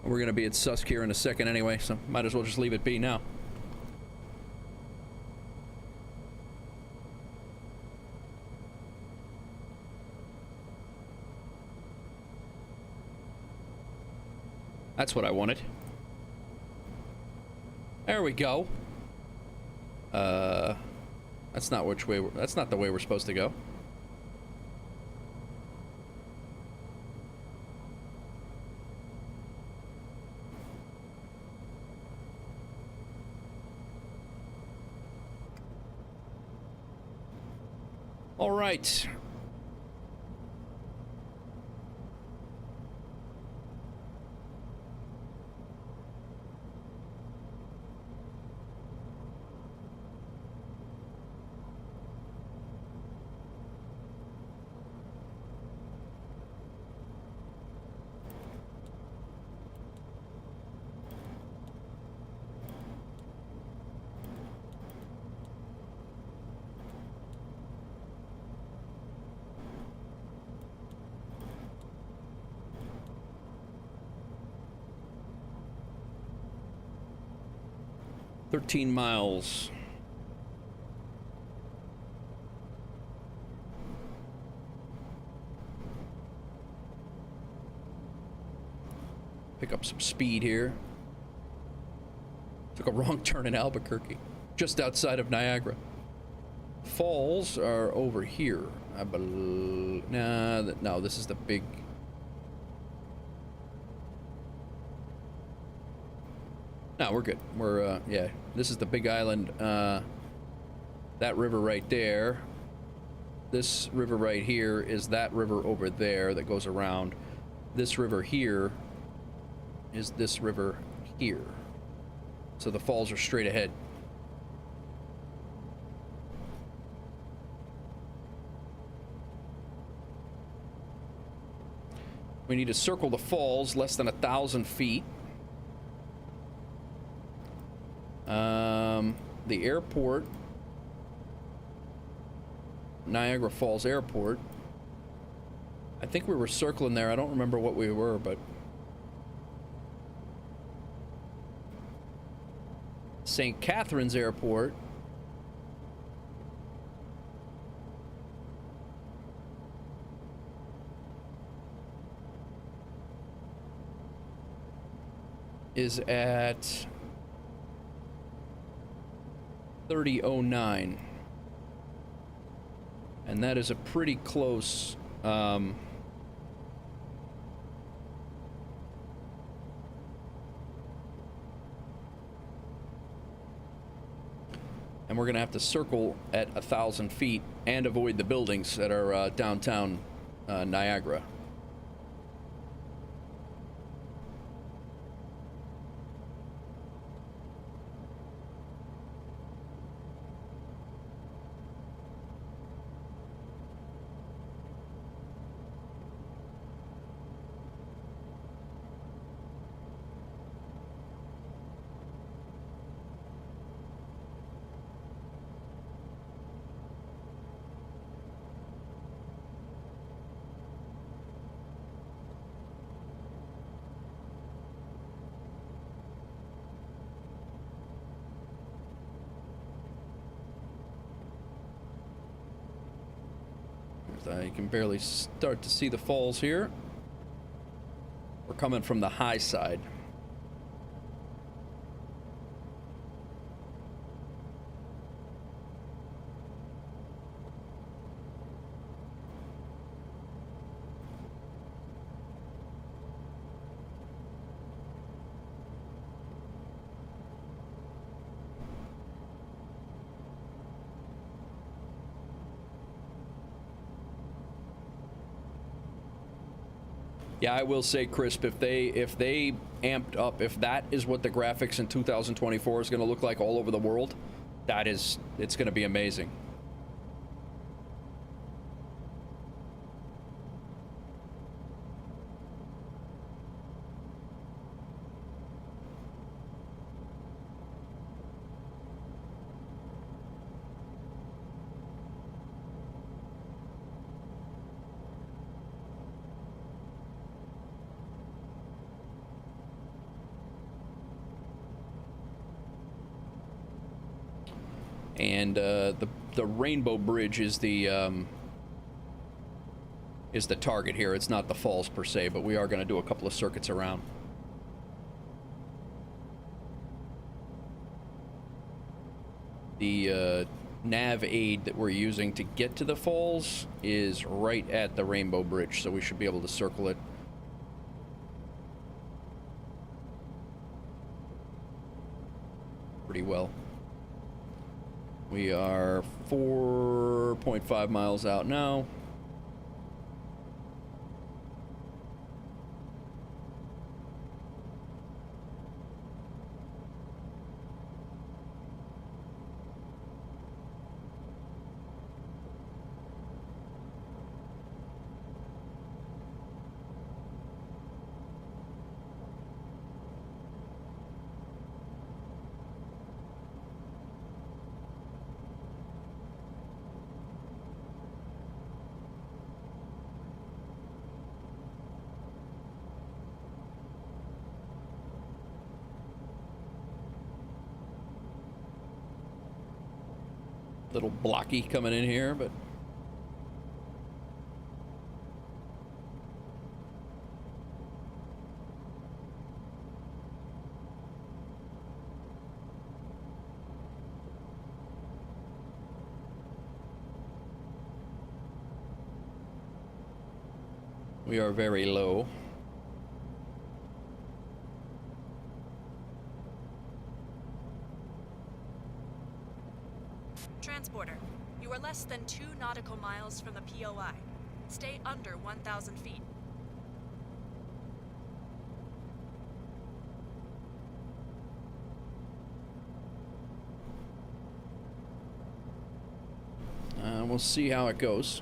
We're going to be at Susk here in a second anyway, so might as well just leave it be now. That's what I wanted. There we go. That's not which way. That's not the way we're supposed to go. All right. 13 miles. Pick up some speed here. Took a wrong turn in Albuquerque, just outside of Niagara. Falls are over here, I believe. Nah, no, this is the big. No, we're good. We're, yeah, this is the big island. That river right there. This river right here is that river over there that goes around. This river here is this river here. So the falls are straight ahead. We need to circle the falls less than 1,000 feet. The airport, Niagara Falls Airport. I think we were circling there. I don't remember what we were, but St. Catharines Airport. Is at 3009, and that is a pretty close and we're gonna have to circle at 1,000 feet and avoid the buildings that are downtown Niagara. You can barely start to see the falls here. We're coming from the high side. Yeah, I will say, Crisp, if they amped up, if that is what the graphics in 2024 is going to look like all over the world, it's going to be amazing. And the Rainbow Bridge is the target here. It's not the falls per se, but we are going to do a couple of circuits around. The nav aid that we're using to get to the falls is right at the Rainbow Bridge, so we should be able to circle it pretty well. We are 4.5 miles out now. Little blocky coming in here, but we are very low. Transporter, you are less than 2 nautical miles from the POI. Stay under 1,000 feet. We'll see how it goes.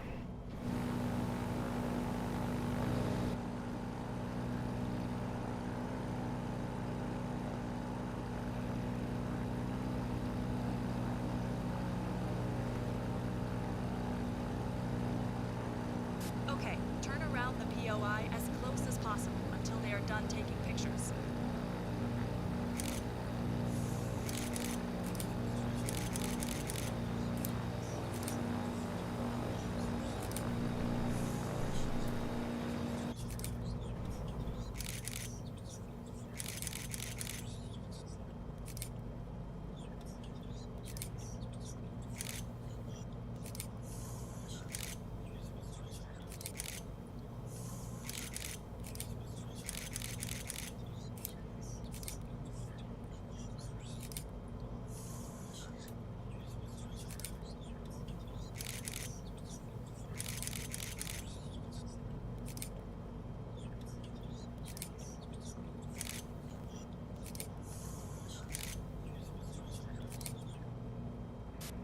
Okay, turn around the POI as close as possible until they are done taking pictures.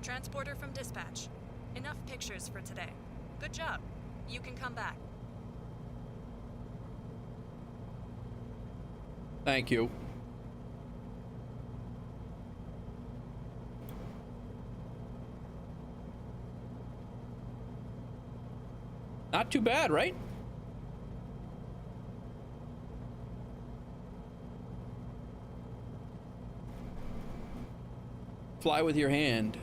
Transporter from dispatch. Enough pictures for today. Good job. You can come back. Thank you. Not too bad, right? Fly with your hand.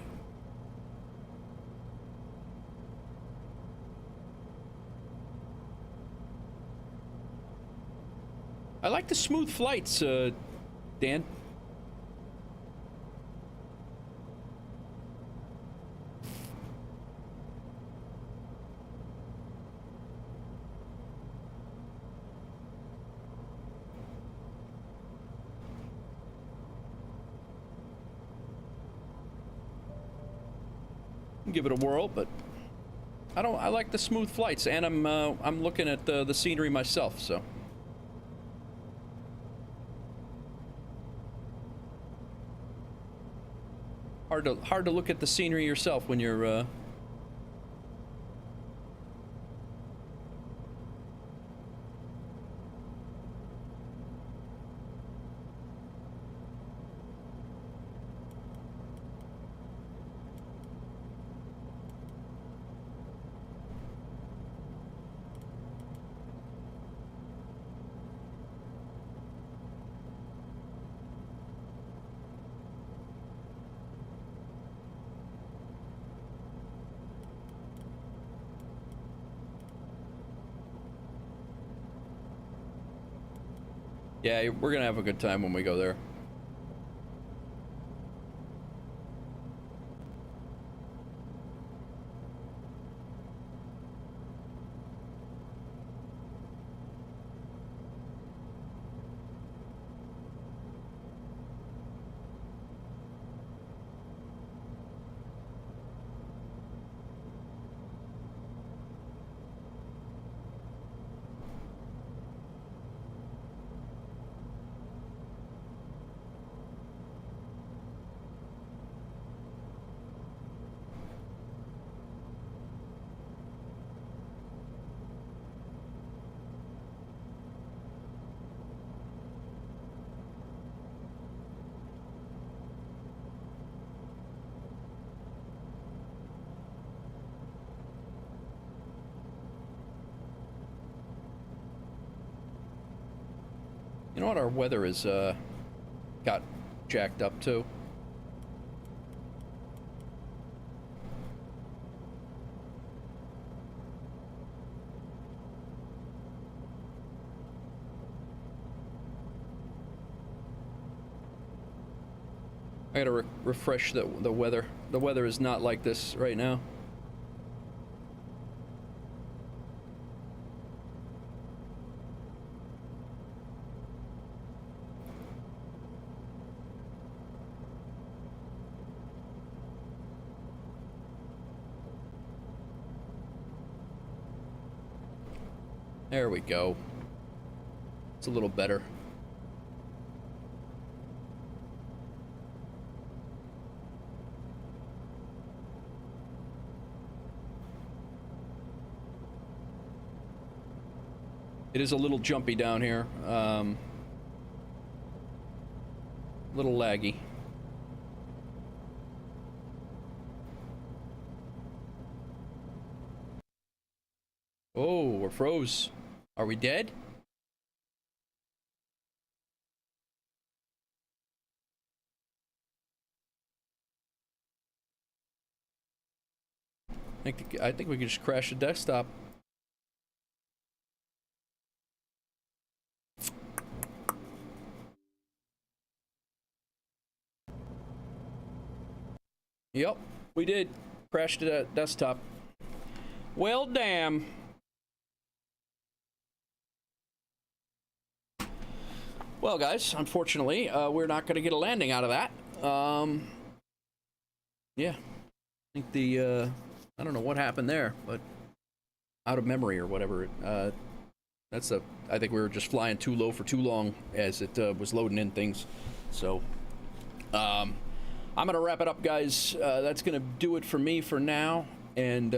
I like the smooth flights, Dan. Give it a whirl, but I like the smooth flights, and I'm looking at the scenery myself, so. Hard to look at the scenery yourself when you're yeah, we're gonna have a good time when we go there. You know what, our weather is got jacked up too. I gotta refresh the weather. The weather is not like this right now. There we go. It's a little better. It is a little jumpy down here. A little laggy. Oh, we're froze. Are we dead? I think we could just crash the desktop. Yep, we did. Crashed the desktop. Well, damn. Well, guys, unfortunately, we're not going to get a landing out of that. Yeah. I think the, I don't know what happened there, but out of memory or whatever. That's a, I think we were just flying too low for too long as it was loading in things. So, I'm going to wrap it up, guys. That's going to do it for me for now. And,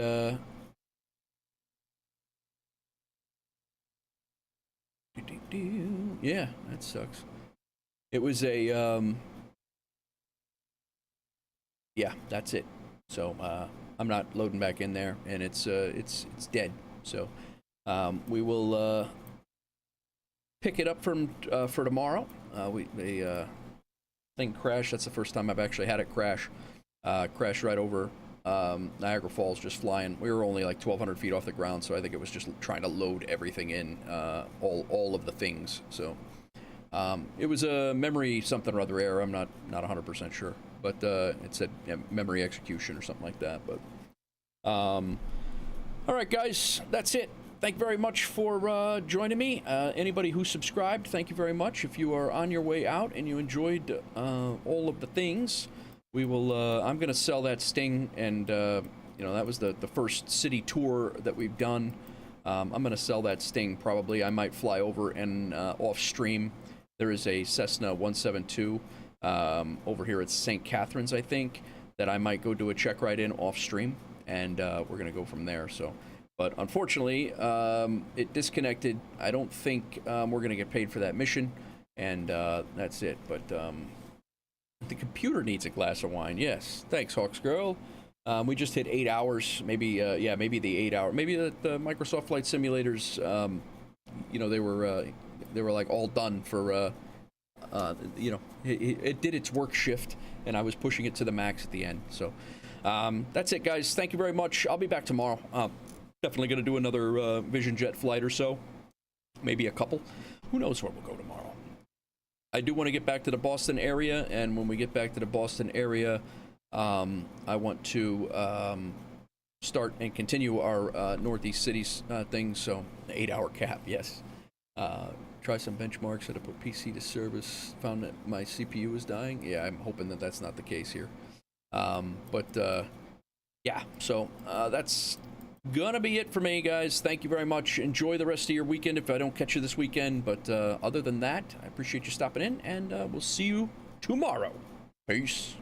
yeah, that sucks. It was a, yeah, that's it. So, I'm not loading back in there, and it's dead. So, we will, pick it up from, for tomorrow. The thing crashed. That's the first time I've actually had it crash. Crashed right over, Niagara Falls, just flying. We were only like 1,200 feet off the ground, so I think it was just trying to load everything in, all of the things. So, it was a memory something or other error. I'm not 100% sure, but it said, yeah, memory execution or something like that. But all right, guys, that's it. Thank you very much for joining me. Anybody who subscribed, thank you very much. If you are on your way out and you enjoyed all of the things, we will. I'm going to sell that Sting, and you know, that was the first city tour that we've done. I'm going to sell that Sting probably. I might fly over and off stream. There is a Cessna 172 over here at St. Catharines, I think, that I might go do a check ride in off stream, and we're going to go from there. So. But unfortunately, it disconnected. I don't think we're going to get paid for that mission, and that's it. But the computer needs a glass of wine. Yes, thanks, Hawks Girl. We just hit 8 hours. Maybe, yeah, maybe the 8 hour. Maybe the Microsoft Flight Simulators. You know, they were like all done for. You know, it did its work shift, and I was pushing it to the max at the end. So that's it, guys. Thank you very much. I'll be back tomorrow. Definitely going to do another Vision Jet flight or so. Maybe a couple. Who knows where we'll go tomorrow. I do want to get back to the Boston area, and when we get back to the Boston area, I want to start and continue our Northeast Cities thing, so 8-hour cap, yes. Try some benchmarks that I put PC to service, found that my CPU is dying. Yeah, I'm hoping that that's not the case here. But yeah, so that's gonna be it for me, guys. Thank you very much. Enjoy the rest of your weekend if I don't catch you this weekend. But other than that, I appreciate you stopping in, and we'll see you tomorrow. Peace.